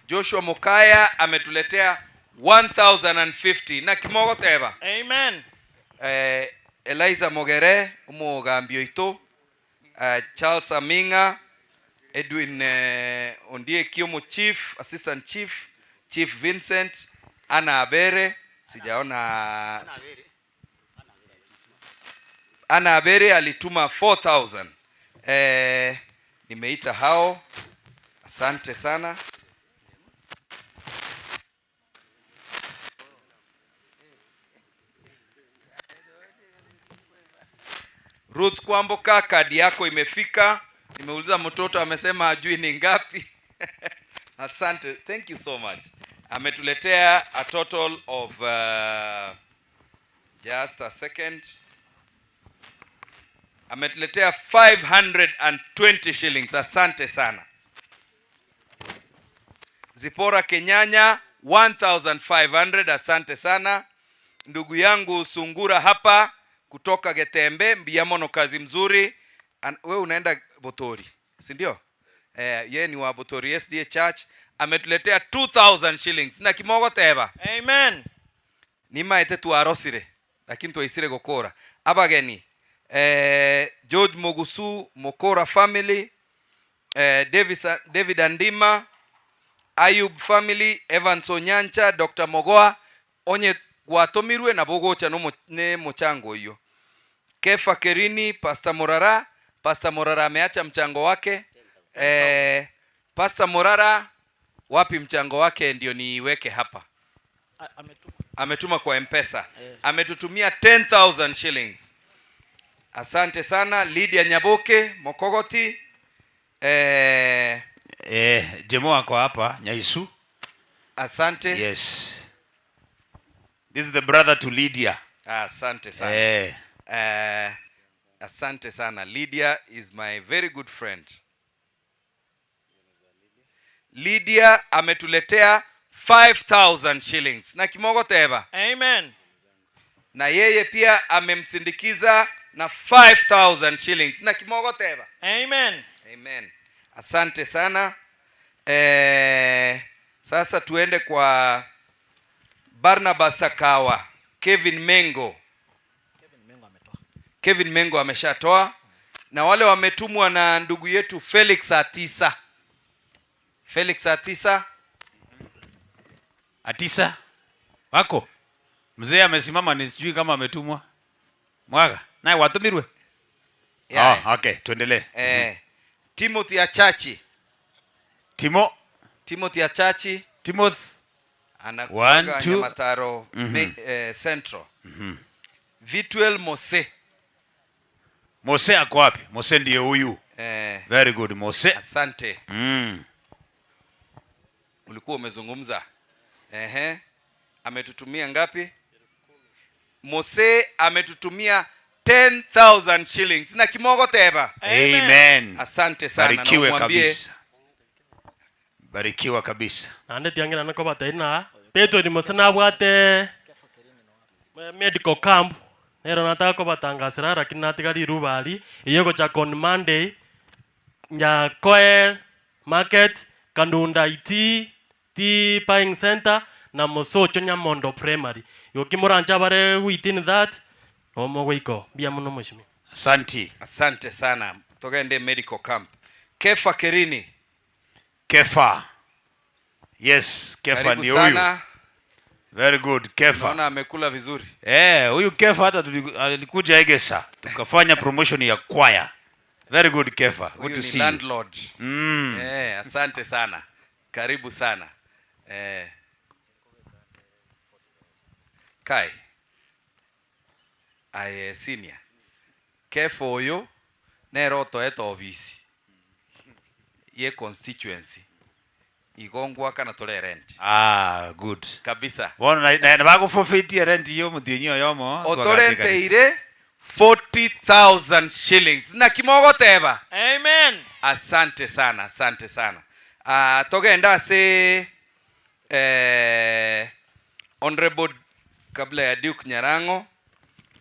Joshua Mokaya ametuletea 1,050 na kimogo teba. Amen. Eliza Mogere umugambio ito, Charles Aminga, Edwin Ondie Kiomo Chief, Assistant Chief Vincent, Ana Abere, sijaona Ana Abere alituma 4,000. Nimeita hao. Asante sana. Ruth Kwamboka, kadi yako imefika. Nimeuliza mtoto amesema ajui ni ngapi. Asante. Thank you so much. Ametuletea a total of just a second. Ametuletea 520 shillings. Asante sana. Zipora Kenyanya 1,500. Asante sana. Ndugu yangu Sungura hapa kutoka Getembe, Mbiamono, kazi mzuri. Wewe unaenda Botori, si ndio? Yeye ni wa Botori SDA Church. Ametuletea 2,000 shillings. Na kimogo teba. Amen. Nima ete tu arosire, lakini tu isire gokora. Abageni. George Mogusu, Mokora family, David Andima, Ayub family, Evans Onyancha, Dr. Mogoa, onye gwatomirwe na bogocha no ne mochango hiyo. Kefa Kerini, Pastor Morara ameacha mchango wake. Pastor Morara, wapi mchango wake ndio niweke hapa. Ametuma kwa M-Pesa. Ametutumia 10,000 shillings. Asante sana. Lydia Nyaboke Mokogoti, Jemo wako hapa Nyaisu. Asante. Yes. This is the brother to Lydia. Asante sana. Asante sana. Lydia is my very good friend. Lydia ametuletea 5,000 shillings. Na kimogo teba. Amen. Na yeye pia amemsindikiza na 5,000 shillings. Na kimogo teba. Amen. Amen. Asante sana. Sasa tuende kwa Barnabas Sakawa. Kevin Mengo ameshatoa. Na wale wametumwa na ndugu yetu Felix Atisa wako mzee amesimama, ni sijui kama ametumwa mwaga naye watumirwe. Yeah. Okay, tuendelee. Timothy Achachi. Timothy Achachi. Timothy. Anakuwa 1 2 Nyamataro Central. Vituel Mose. Mose ako wapi? Mose ndiye huyu. Very good Mose. Asante. Ulikuwa umezungumza. Ametutumia ngapi? Mose ametutumia 10,000 shillings na kimogo teba. Amen. Asante sana. Barikiwe kabisa. Barikiwa kabisa. Ande tiangina nako bataina. Petro ni Mose na bwate medical camp. Nero nataka ko batangasira lakini natigari rubali. Iyo ko cha on Monday. Nya koe market Kandunda IT buying center na Mosocho Nyamondo primary. Yokimuranja bare within that. Omo wiko bia muno mheshimiwa. Asante sana. Togende medical camp. Kefa Kerini. Kefa. Yes, Kefa ndio huyu. Very good, Kefa. Naona amekula vizuri. Huyu Kefa hata alikuja Egesa. Tukafanya promotion ya choir. Very good Kefa. Good to see you. Landlord. Asante sana. Karibu sana. Kai. Senior. Kefa oyo neroto eto obisi. Ye constituency. Igongwa kana tole rent. Good. Kabisa. Bona na bago forfeit rent yo mudinyo yomo. Otorente ire 40,000 shillings. Na kimogo teba. Amen. Asante sana, asante sana. Togenda se Honorable kabla ya Duke Nyarango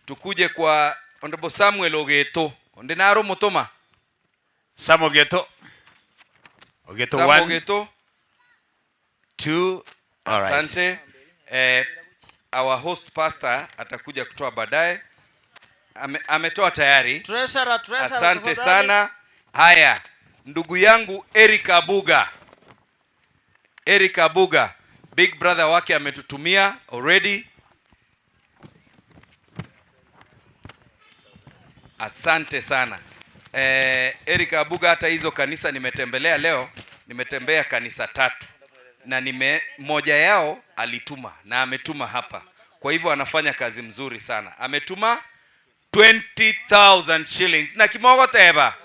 tukuje kwa Honorable Samuel Ogeto. Onde naro mutoma. Samuel Ogeto. Ogeto 1 Ogeto 2. Asante. Our host pastor atakuja kutoa baadaye. Ametoa tayari. Treasurer. Asante sana. Haya, ndugu yangu Eric Abuga. Eric Abuga, big brother wake ametutumia already. Asante sana. Eric Abuga, hata hizo kanisa nimetembelea leo, nimetembea kanisa 3. Na moja yao alituma na ametuma hapa. Kwa hivyo anafanya kazi mzuri sana. Ametuma 20,000 shillings na kimogo teba.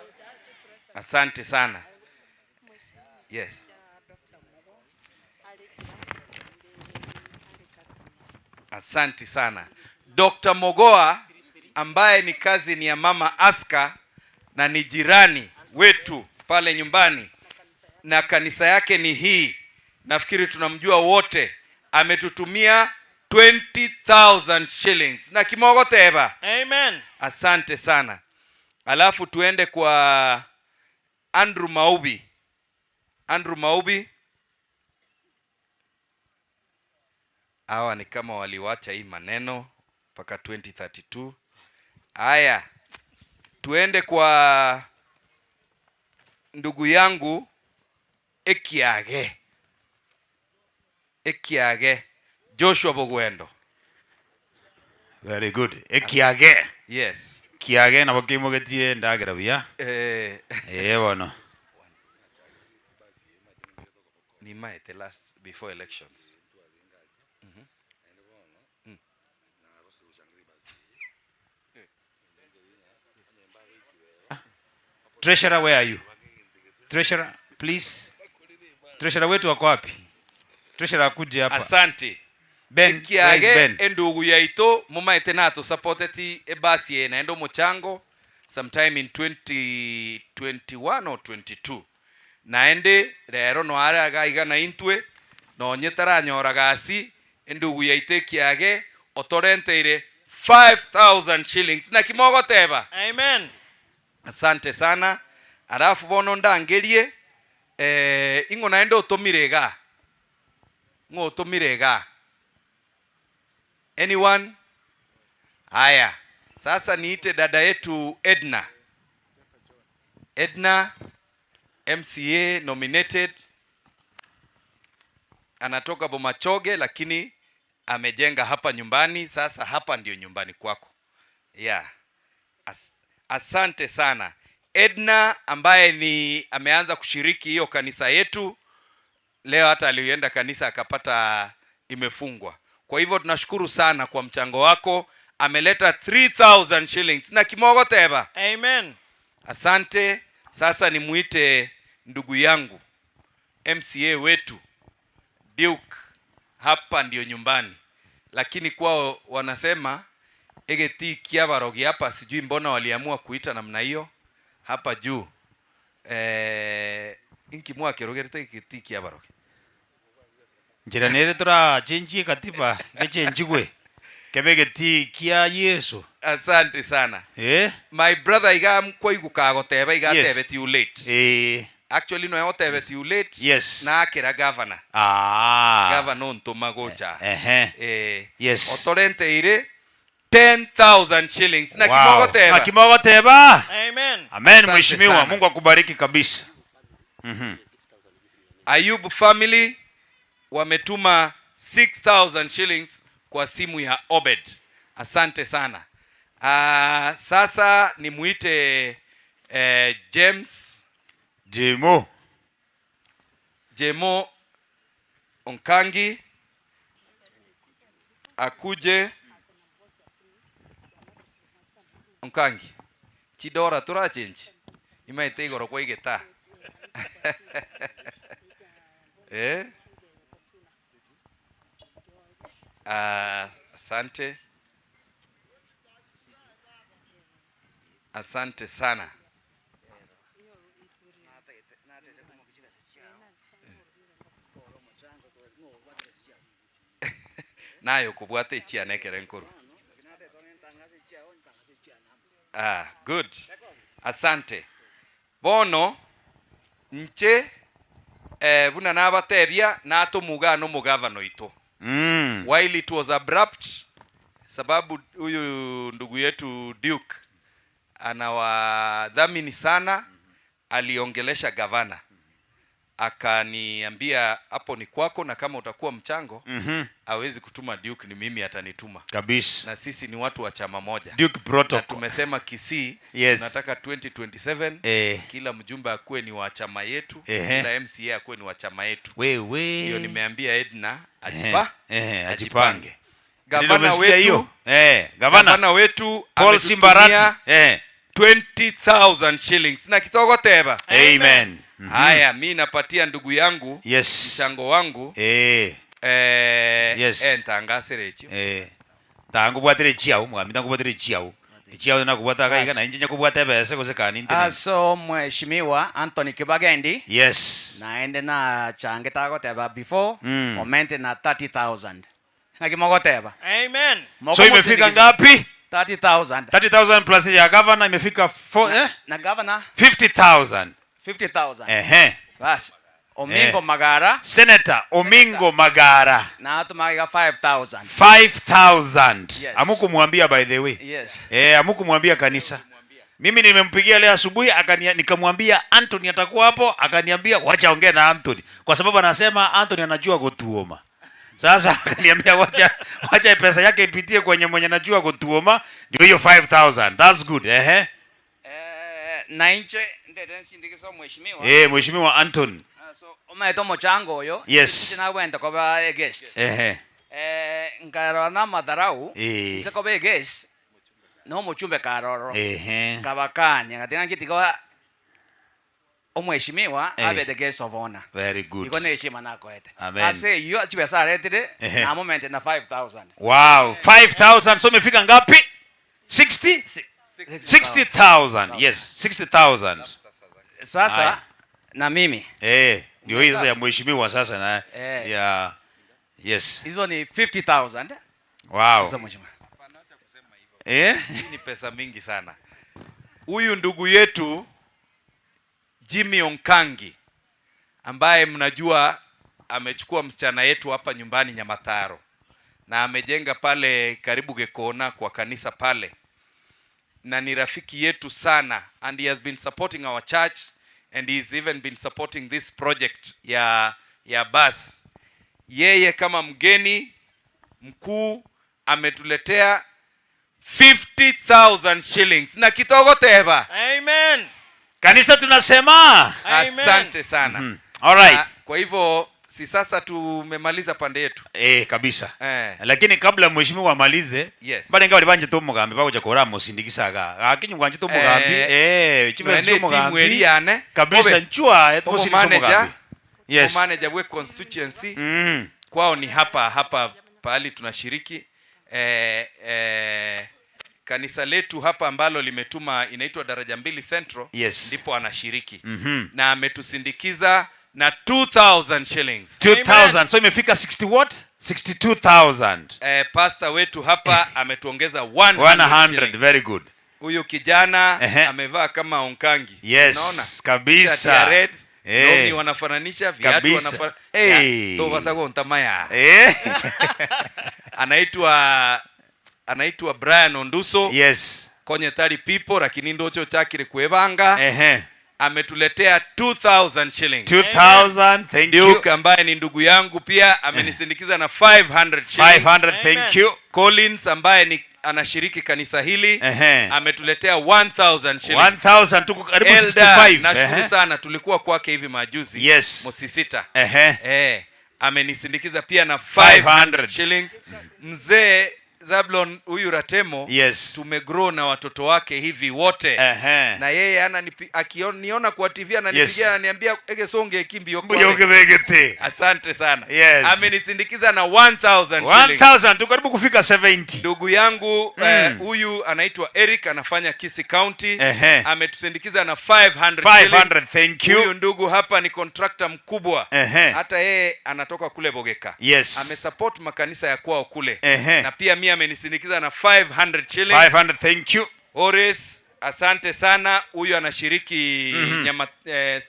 Asante sana. Yes. Asante sana. Dr. Mogoa ambaye ni kazi ni ya mama Aska na ni jirani wetu pale nyumbani na kanisa yake ni hii. Nafikiri tunamjua wote. Ametutumia 20,000 shillings na kimogo teba. Amen. Asante sana. Alafu tuende kwa Andrew Maubi. Andrew Maubi. Hawa ni kama waliwacha hii maneno mpaka 2032. Haya. Tuende kwa ndugu yangu Ekiage Joshua Bogwendo. Very good. Ekiage. Yes. Kiage na bakimo getie ndagira bia. Bono. Ni the last before elections. Treasurer, where are you? Treasurer, please. Treasurer wetu wako wapi? Treasurer akuje hapa. Asante. Ben, Kiage endugu yaito mumaite nato supported ebasi na endo mochango sometime in 2021 or 22. Naende rero no ara gaiga na intwe no nyetara nyora gasi endugu yaite Kiage otorenteire 5,000 shillings na kimogo teba. Amen. Asante sana. Alafu bono ndangerie ingo naende otomirega. Ngo otomirega. Anyone? Haya. Sasa niite dada yetu Edna. Edna MCA nominated. Anatoka Bomachoge lakini amejenga hapa nyumbani. Sasa hapa ndio nyumbani kwako. Yeah. Asante sana. Edna ambaye ni ameanza kushiriki hiyo kanisa yetu leo, hata alienda kanisa akapata imefungwa. Kwa hivyo tunashukuru sana kwa mchango wako. Ameleta 3000 shillings na kimogo teba. Amen. Asante. Sasa nimuite ndugu yangu MCA wetu Duke, hapa ndio nyumbani, lakini kwao wanasema egeti kiabarogi hapa, sijui mbona waliamua kuita namna hiyo hapa juu. Inki mwa kerogerete egeti kiabarogi njira nere tura chenji katiba ngechenjigwe kebegeti kia Yesu. Asante sana. My brother iga mko igukago teba iga Yes. tebe too late. Actually no yo tebe too late. Yes. Na akira governor. Governor onto magocha. Yes. Otorente ire 10,000 shillings na Wow. kimogo teba. Na kimogo teba. Amen. Amen. Asante Mheshimiwa, sana. Mungu akubariki kabisa. Ayub family wametuma 6,000 shillings kwa simu ya Obed. Asante sana. Sasa nimuite James Jemo Onkangi akuje. Onkangi chidora tura chenji imaite igoro kwa igeta. Asante. Asante sana. Nayo kubwate ichiane kerenkuru. Good. Asante. Bono nche buna nabatebia nato muga no mugavano ito. While it was abrupt, sababu huyu ndugu yetu Duke anawadhamini sana, aliongelesha gavana akaniambia hapo ni kwako, na kama utakuwa mchango hawezi kutuma Duke, ni mimi atanituma kabisa, na sisi ni watu wa chama moja, Duke protocol. Na tumesema Kisii nataka 2027 kila mjumbe akuwe ni wa chama yetu, kila MCA akuwe ni wa chama yetu. Hiyo nimeambia Edna ajipange. Gavana wetu gavana wetu Paul Simbarati 20,000 shillings na kitogo teba. Amen. Haya, mimi napatia ndugu yangu mchango wangu. Ntangaserecho tangu bwatere chiao mwami tangu bwatere chiao na kubwata kaiga na injinya kubwata bese kuzekana internet. So Mheshimiwa Anthony Kibagendi naende na change tago teba before comment na 30,000 na kimogo teba. Amen. So imefika ngapi? 30,000. 30,000 plus ya governor imefika na governor 50,000. Bas Omingo Magara, Senator Omingo Magara na tumaga 5,000. 5,000. Amuku muambia by the way. Amuku muambia kanisa. Mimi nimempigia leo asubuhi nikamwambia Anthony atakuwa hapo, akaniambia wacha ongea na Anthony kwa sababu anasema Anthony anajua kutuoma. Sasa akaniambia wacha pesa yake ipitie kwenye mwenye anajua kutuoma, ndio hiyo 5,000. That's good. Na inche ndensi ndikisa Mheshimiwa. Mheshimiwa Anthony. So umeto mochango oyo. Sina wenda kwa guest. Ngarona madharau. Siko be guest. No muchumbe karoro. Kabakani ngatenga kitiko Mheshimiwa abe the guest of honor. Very good. Iko heshima nako ete. Amen. Ase hiyo chipesa retire na moment na 5,000. Wow, 5,000. So imefika ngapi? 60,000. Yes, 60,000. Sasa na mimi ndio hizo ya mheshimiwa sasa na ya hizo ni 50,000. Wow. Hizo mheshimiwa. Ni pesa mingi sana. Huyu ndugu yetu Jimmy Onkangi ambaye mnajua amechukua msichana yetu hapa nyumbani Nyamataro na amejenga pale karibu Gekona kwa kanisa pale, na ni rafiki yetu sana, and he has been supporting our church and he's even been supporting this project ya bus. Yeye kama mgeni mkuu ametuletea 50,000 shillings na kitogo teba. Amen. Kanisa tunasema asante sana. All right. Kwa hivyo si sasa tumemaliza pande yetu. Kabisa. Lakini kabla mheshimiwa amalize, bali ngawa libanje to mugambi bakuja kora musindikisaga. Akinyu kwanje to mugambi chibe so mugambi. Kabisa nchua musindikiso mugambi. Yes. Manager we constituency. Kwao ni hapa pahali tunashiriki. Kanisa letu hapa ambalo limetuma inaitwa Daraja Mbili Central, ndipo anashiriki. Na ametusindikiza na 2,000 shillings. 2,000. So imefika 60 what? 62,000. Pastor wetu hapa ametuongeza 100. Very good. Huyu kijana amevaa kama onkangi. Yes. Unaona? Kabisa. Ya red. Ndio wanafananisha viatu wanafananisha. Toba sago ntamaya. Anaitwa Brian Onduso. Yes. Konye 30 people lakini ndocho chakire kuebanga. Ametuletea 2,000 shillings. 2,000. Thank you. Duke ambaye ni ndugu yangu pia amenisindikiza na 500 shillings. 500. Thank you. Collins ambaye ni anashiriki kanisa hili ametuletea 1,000 shillings. 1,000 tuko karibu 65. Nashukuru sana, tulikuwa kwake hivi majuzi. Yes. Mosisita. Amenisindikiza pia na 500 shillings. Mzee Zablon huyu Ratemo, tumegrow na watoto wake hivi wote. Na yeye niona kwa TV ananipigia ananiambia ege songe kimbi yoko. Asante sana. Amenisindikiza na 1,000 shillings. 1,000 tuko karibu kufika 70. Ndugu yangu huyu anaitwa Eric anafanya Kisii County. Ametusindikiza na 500. Thank you. Huyu ndugu hapa ni contractor mkubwa. Hata yeye anatoka kule Bogeka. Amesupport makanisa ya kwao kule. Na pia mimi amenisindikiza na 500 shillings. 500. Thank you. Horace, asante sana. Huyu anashiriki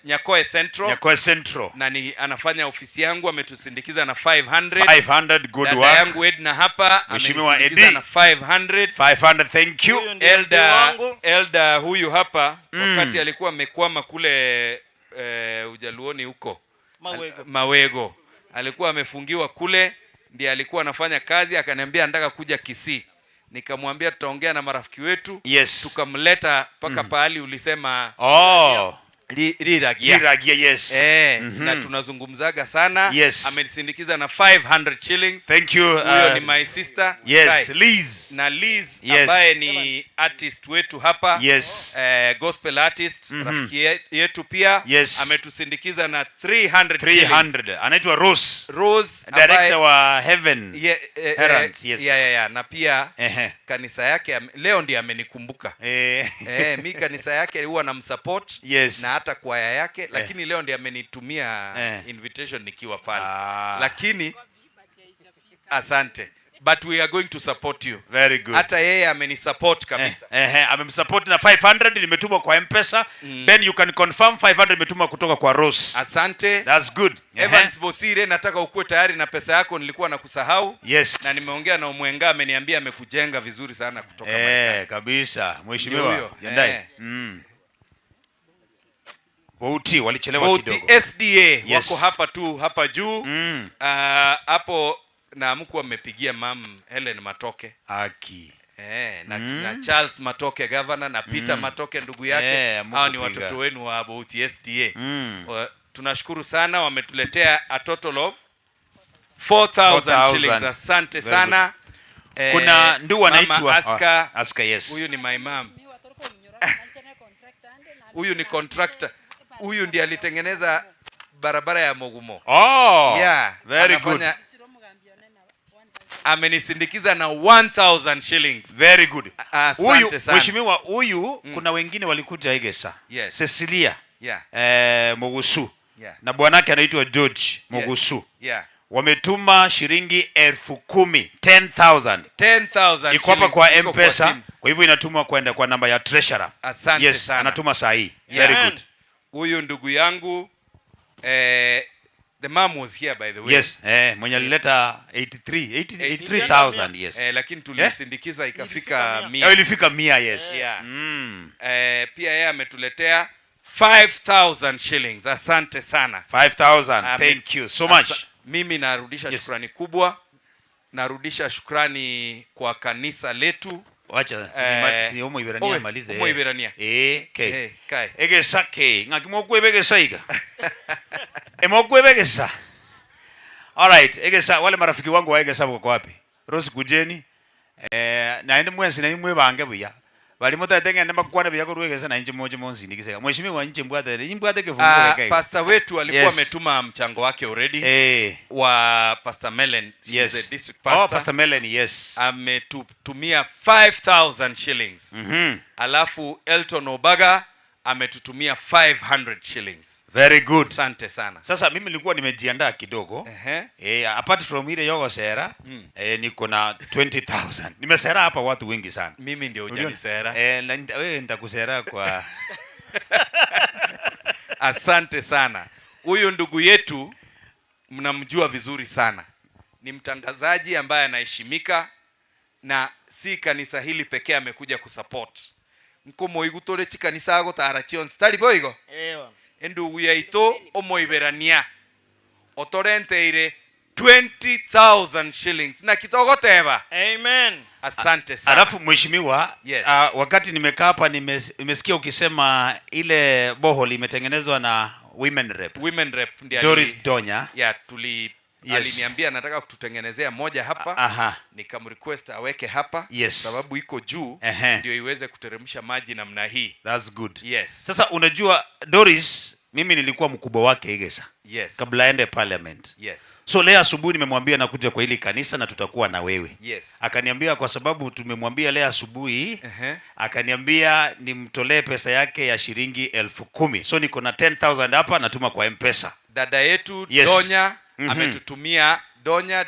Nyakoe Central. Nyakoe Central. Na anafanya ofisi yangu, ametusindikiza na 500. 500. Good work. Dada yangu Edna hapa amenisindikiza na 500. 500. Thank you. Elda huyu hapa wakati alikuwa amekwama kule Ujaluoni huko Mawego. Alikuwa amefungiwa kule, ndiye alikuwa anafanya kazi, akaniambia nataka kuja Kisii. Nikamwambia tutaongea na marafiki wetu. Tukamleta paka pahali ulisema Riragia. Na tunazungumzaga sana. Amenisindikiza na 500 shillings. Thank you. Huyo ni my sister. Liz. Na Liz ambaye ni artist wetu hapa. Gospel artist. Rafiki yetu pia. Ametusindikiza na 300. Anaitwa Rose. Director wa Heaven Herons. Na pia kanisa yake leo ndiye amenikumbuka. Mi kanisa yake huwa namsupport. Na hata kwaya yake, lakini leo ndiye amenitumia invitation nikiwa pale. Lakini asante, but we are going to support you. Very good. Hata yeye amenisupport kabisa. Amemsupport na 500 nimetumwa kwa M-Pesa. Then you can confirm 500 nimetumwa kutoka kwa Rose. Asante. That's good. Evans Bosire, nataka ukuwe tayari na pesa yako, nilikuwa nakusahau. Na nimeongea na Omwenga, ameniambia amekujenga vizuri sana kutoka Marekani. Kabisa. Mheshimiwa, jiandae. Bouti walichelewa kidogo. SDA wako hapa juu. Hapo na mkuu amepigia Mam Helen Matoke. Na Charles Matoke governor na Peter Matoke ndugu yake. Hao ni watoto wenu wa Bouti SDA. Tunashukuru sana, wametuletea a total of 4,000 shillings. Asante sana. Kuna ndugu anaitwa Aska. Huyu ni my mom. Huyu ni contractor. Huyu ndiye alitengeneza barabara ya Mogumo. Very good. Amenisindikiza na 1,000 shillings. Very good. Asante sana. Mheshimiwa, huyu kuna wengine walikuja Igesa. Cecilia. Mogusu. Na bwanake anaitwa George Mogusu. Wametuma shilingi 10,000. 10,000. Iko hapa kwa M-Pesa. Kwa hivyo inatumwa kwenda kwa namba ya treasurer. Asante sana. Anatuma saa hii. Very good. Huyu ndugu yangu the mom was here by the way. Mwenye alileta 83,000. Lakini tulisindikiza ikafika 100. Ilifika 100. Pia yeye ametuletea 5,000 shillings. Asante sana. 5,000. Thank you so much. Mimi narudisha shukrani kubwa. Narudisha shukrani kwa kanisa letu Wacha si omo iberania malize. Omo iberania. Kai. Kai. Egesa ke ngakimo kwebegesa iga. Emokwebegesa. All right, egesa wale marafiki wangu wa egesa wako wapi? Rose kujeni. Na ende mwensi na imwe bange buya. Bali mota tenge ndema kwana buya ko ruegesa na inje moja monsi ndikiseka. Mheshimiwa nje mbwate kefungu weka. Pastor wetu alikuwa ametuma mchango wake already. Wa Pastor Melen. Yes. The district pastor. Pastor Melen, yes. Ametutumia 5,000 shillings. Alafu Elton Obaga ametutumia 500 shillings. Very good. Asante sana. Sasa mimi nilikuwa nimejiandaa kidogo. Apart from ile yogo sera, niko na 20,000. Nimesera hapa watu wengi sana. Mimi ndio hujanisera. Wewe nitakusera kwa Asante sana. Huyu ndugu yetu mnamjua vizuri sana. Ni mtangazaji ambaye anaheshimika na si kanisa hili pekee amekuja kusupport. Nkomo igutore chikanisa ago tarachion stari boigo. Ndugu yaito omoiberania. Otorenteire 20,000 shillings na kitogo teba. Amen. Asante sana. Alafu mheshimiwa, yes. Wakati nimekaa hapa nimesikia ukisema ile bohol imetengenezwa na Women Rep. Women Rep ndiye Doris Donya. Yeah, aliniambia nataka kututengenezea moja hapa. Nikamrequest aweke hapa sababu iko juu ndio iweze kuteremsha maji namna hii. That's good. Yes. Sasa unajua Doris, mimi nilikuwa mkubwa wake Igesa. Yes. Kabla aende parliament. Yes. So leo asubuhi nimemwambia nakuja kwa hili kanisa na tutakuwa na wewe. Yes. Akaniambia kwa sababu tumemwambia leo asubuhi, akaniambia nimtolee pesa yake ya shilingi 10,000. So niko na 10,000 hapa natuma kwa M-Pesa. Dada yetu Donya ametutumia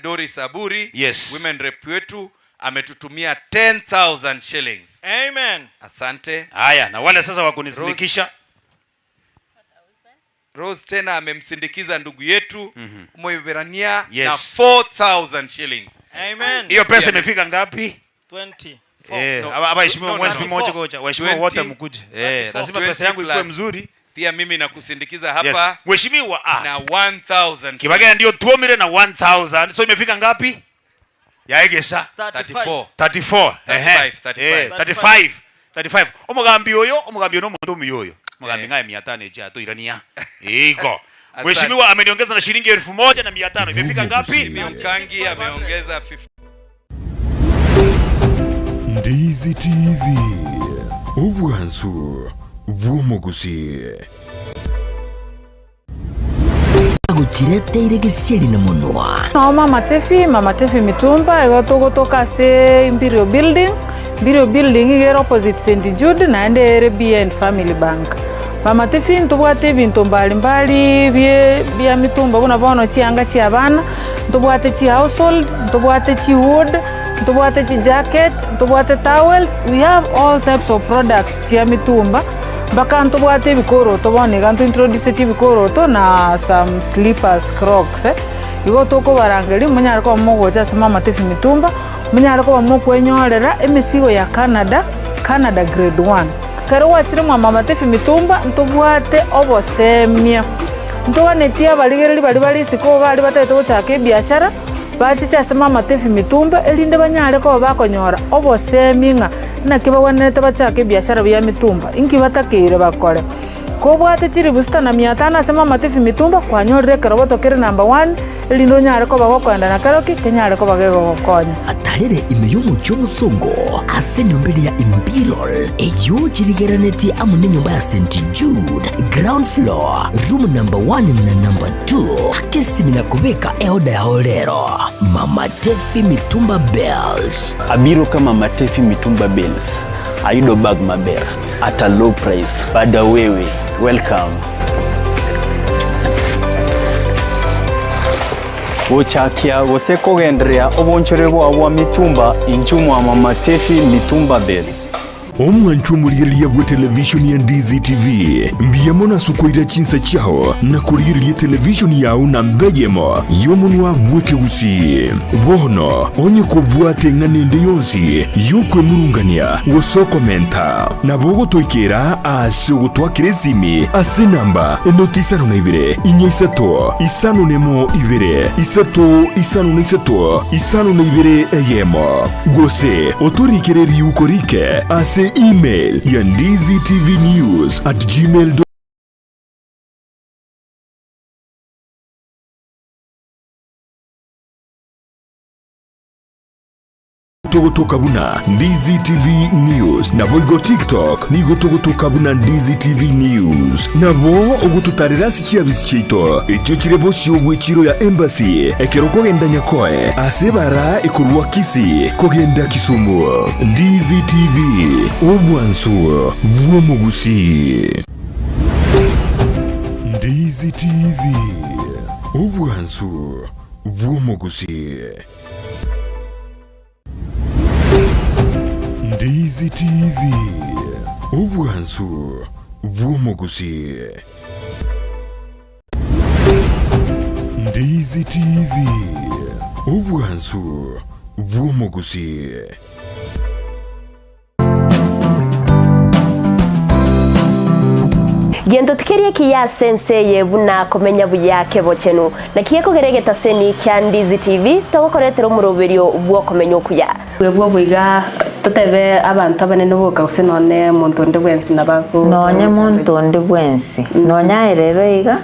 Doris Aburi, Women Rep wetu ametutumia 10,000 shillings. Amen. Asante. Haya, na wale sasa wakunisindikisha. Rose tena amemsindikiza ndugu yetu Moiberania na 4,000 shillings. Amen. Hiyo pesa imefika ngapi? 20. Waheshimiwa mwezi mmoja kocha. Waheshimiwa wote mkuje. Lazima pesa yangu ikuwe mzuri. Pia mimi nakusindikiza hapa. Mheshimiwa na 1,000. Kibageni ndio tuomire na 1,000. So imefika ngapi? Ya Egesa 34. 35. Omugambi oyo no muntu muyoyo. Mugambi ngaye 500 echa to irania. Iko. Mheshimiwa ameniongeza na shilingi 1,500. Imefika ngapi? Mkangi ameongeza 50. Ndizi TV. Ubwansu bw'omugusi. Guchireteire gisieri na munwa. Mama Tefi Mitumba egotogotoka se Imperial Building igero opposite St Jude na ende BN Family Bank. Mama Tefi ntubwate bintu mbalimbali bya mitumba buna bono chianga chi abana, ntubwate chi household, ntubwate chi wood, ntubwate chi jacket, ntubwate towels. We have all types of products chi mitumba. Baka ntubwate bikoro tobone gantu introduce bikoro to na some slippers, Crocs. Igo toko barangeri munyara ko mogoja sama Mama Tefi Mitumba, munyara ko mokwenyorera emisigo ya Canada grade 1. Kero wachire Mama Tefi Mitumba ntubwate obosemia. Ntobanetia baligereri bali siko bali batete gochaka biashara. Bachicha sama Mama Tefi Mitumba elinde banyare ko bakonyora oboseminga na kibawanete bachaka biashara bya mitumba inki batakire bakore ko bwate chiri busta na 500 asema Mama Tefi Mitumba kwanyorere kero botokere number 1 elindo nyare ko bagokwenda na karoki kenyare ko bagego gokonya atarere imiyumu cy'omusongo ase nyombere ya Imperial eyo chirigeraneti amune nyumba ya St Jude ground floor room number 1 na number 2 akesimina kubeka eoda ya olero Mama Tefi Mitumba Bells abiro kama Mama Tefi Mitumba Bells ayudo bag maber at a low price. Bada wewe, welcome. Uchakia gosekogendrea obonchore bwa mitumba inchumu Mama Tefi Mitumba Bells. omwanchu muliriria bwa televishoni ya Ndizi TV mbiyemo na sukoira chinsa chao na kuliriria televishoni yao na mbejemo yomunwa bweke gusi bono onye kubwate nganende yonsi yukwe murungania wosokomenta na bogo toikera ase gutwakire simi ase namba notisano na ibere inyisato isano nemo ibere isato isano na isato isano na ibere eyemo gose otorikere riukorike ase email ya ndiztvnews@gmail.com. Togotoka buna Ndizi TV News na boigo TikTok ni gotogotoka buna Ndizi TV News na bo ogututarira sikiabisi chito ekyo kirebo cy'obwekiro ya embassy ekero kogenda nyakoe asebara ekurwa kisi kogenda Kisumu. Ndizi TV obwansu bwomugusi. Ndizi TV obwansu bwomugusi. Ndizi TV obwansu bwomugusi. Ndizi TV obwansu bwomugusi. Gendo tukerie kiya sense yebuna komenya buyake bochenu na kiyeko geregeta seni kya Ndizi TV togokoretero muroberio bwo komenya okuya bwo bwiga tutebe abantu abanene boka kusenone muntu ndi bwensi nabako nonye muntu ndi bwensi nonya rero iga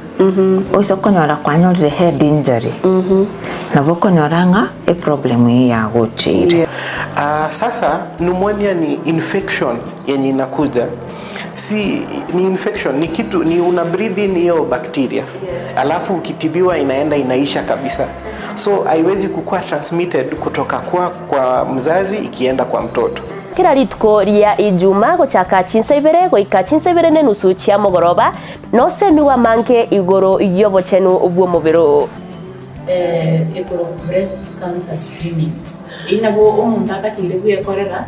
oiso konyora kwanyorire head injury nabo konyoranga e problem ya gochire. Sasa pneumonia ni infection yenye inakuja, si ni infection, ni kitu, ni una breathe in hiyo bacteria, alafu ukitibiwa inaenda inaisha kabisa, so haiwezi kukua transmitted kutoka kwa mzazi ikienda kwa mtoto. Kira ritko ria ijuma gochaka chinsa ibere goika chinsa ibere ne nusu chia mogoroba no semi wa manke igoro yobo chenu ubwo mubero igoro breast cancer screening inabo umuntu akakire kuyekorera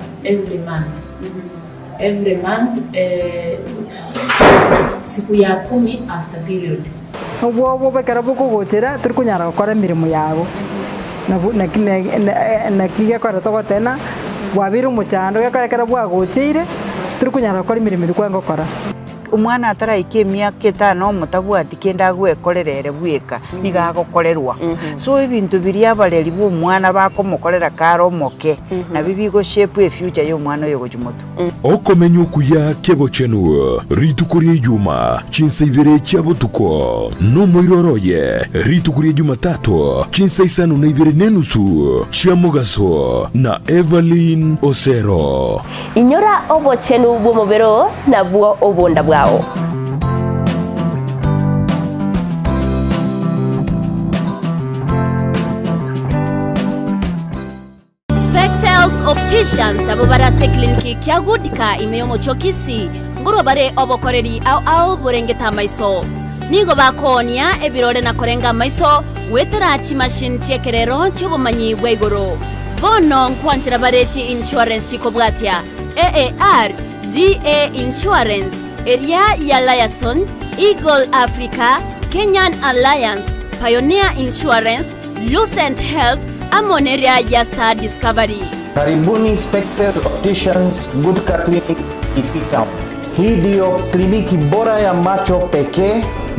every month siku ya 10 after period ubwo bekara buko gotera turi kunyara gukora mirimo yabo na kiga kora togotena wabira umuchando gakarekera bwagukire turi kunyara gukora imirimo iri kwango kora umwana ataraike myaka 5 mutabwati kenda gwekorerere bweka nigagokorerwa so ibintu biri abareri bwo umwana bakomukorera karo moke na bibigo shape future yo mwana yo gujumuto okomenya okuya kebo chenu ritukuri juma chinsa ibere chabutuko no moiroroye ritukuri juma 3 chinsa isano na ibere nenusu chiamugaso na Evelyn Osero inyora obo chenu bwo mobero na bwo obonda bwao. Spexels Opticians abo barase kliniki kya gudika imeyomo chokisi nguro bare obokoreri au burengeta maiso nigo bakonia ebirore na korenga maiso wetera chi machine chekerero chubumanyi bwegoro bono nkwanchira barechi insurance ikobwatia AAR GA Insurance Area ya Liason, Eagle Africa, Kenyan Alliance, Pioneer Insurance, Lucent Health, Amoneria ya Star Discovery. Karibuni Spectral Opticians Good Clinic Kisii Town. Hii ndio kliniki bora ya macho pekee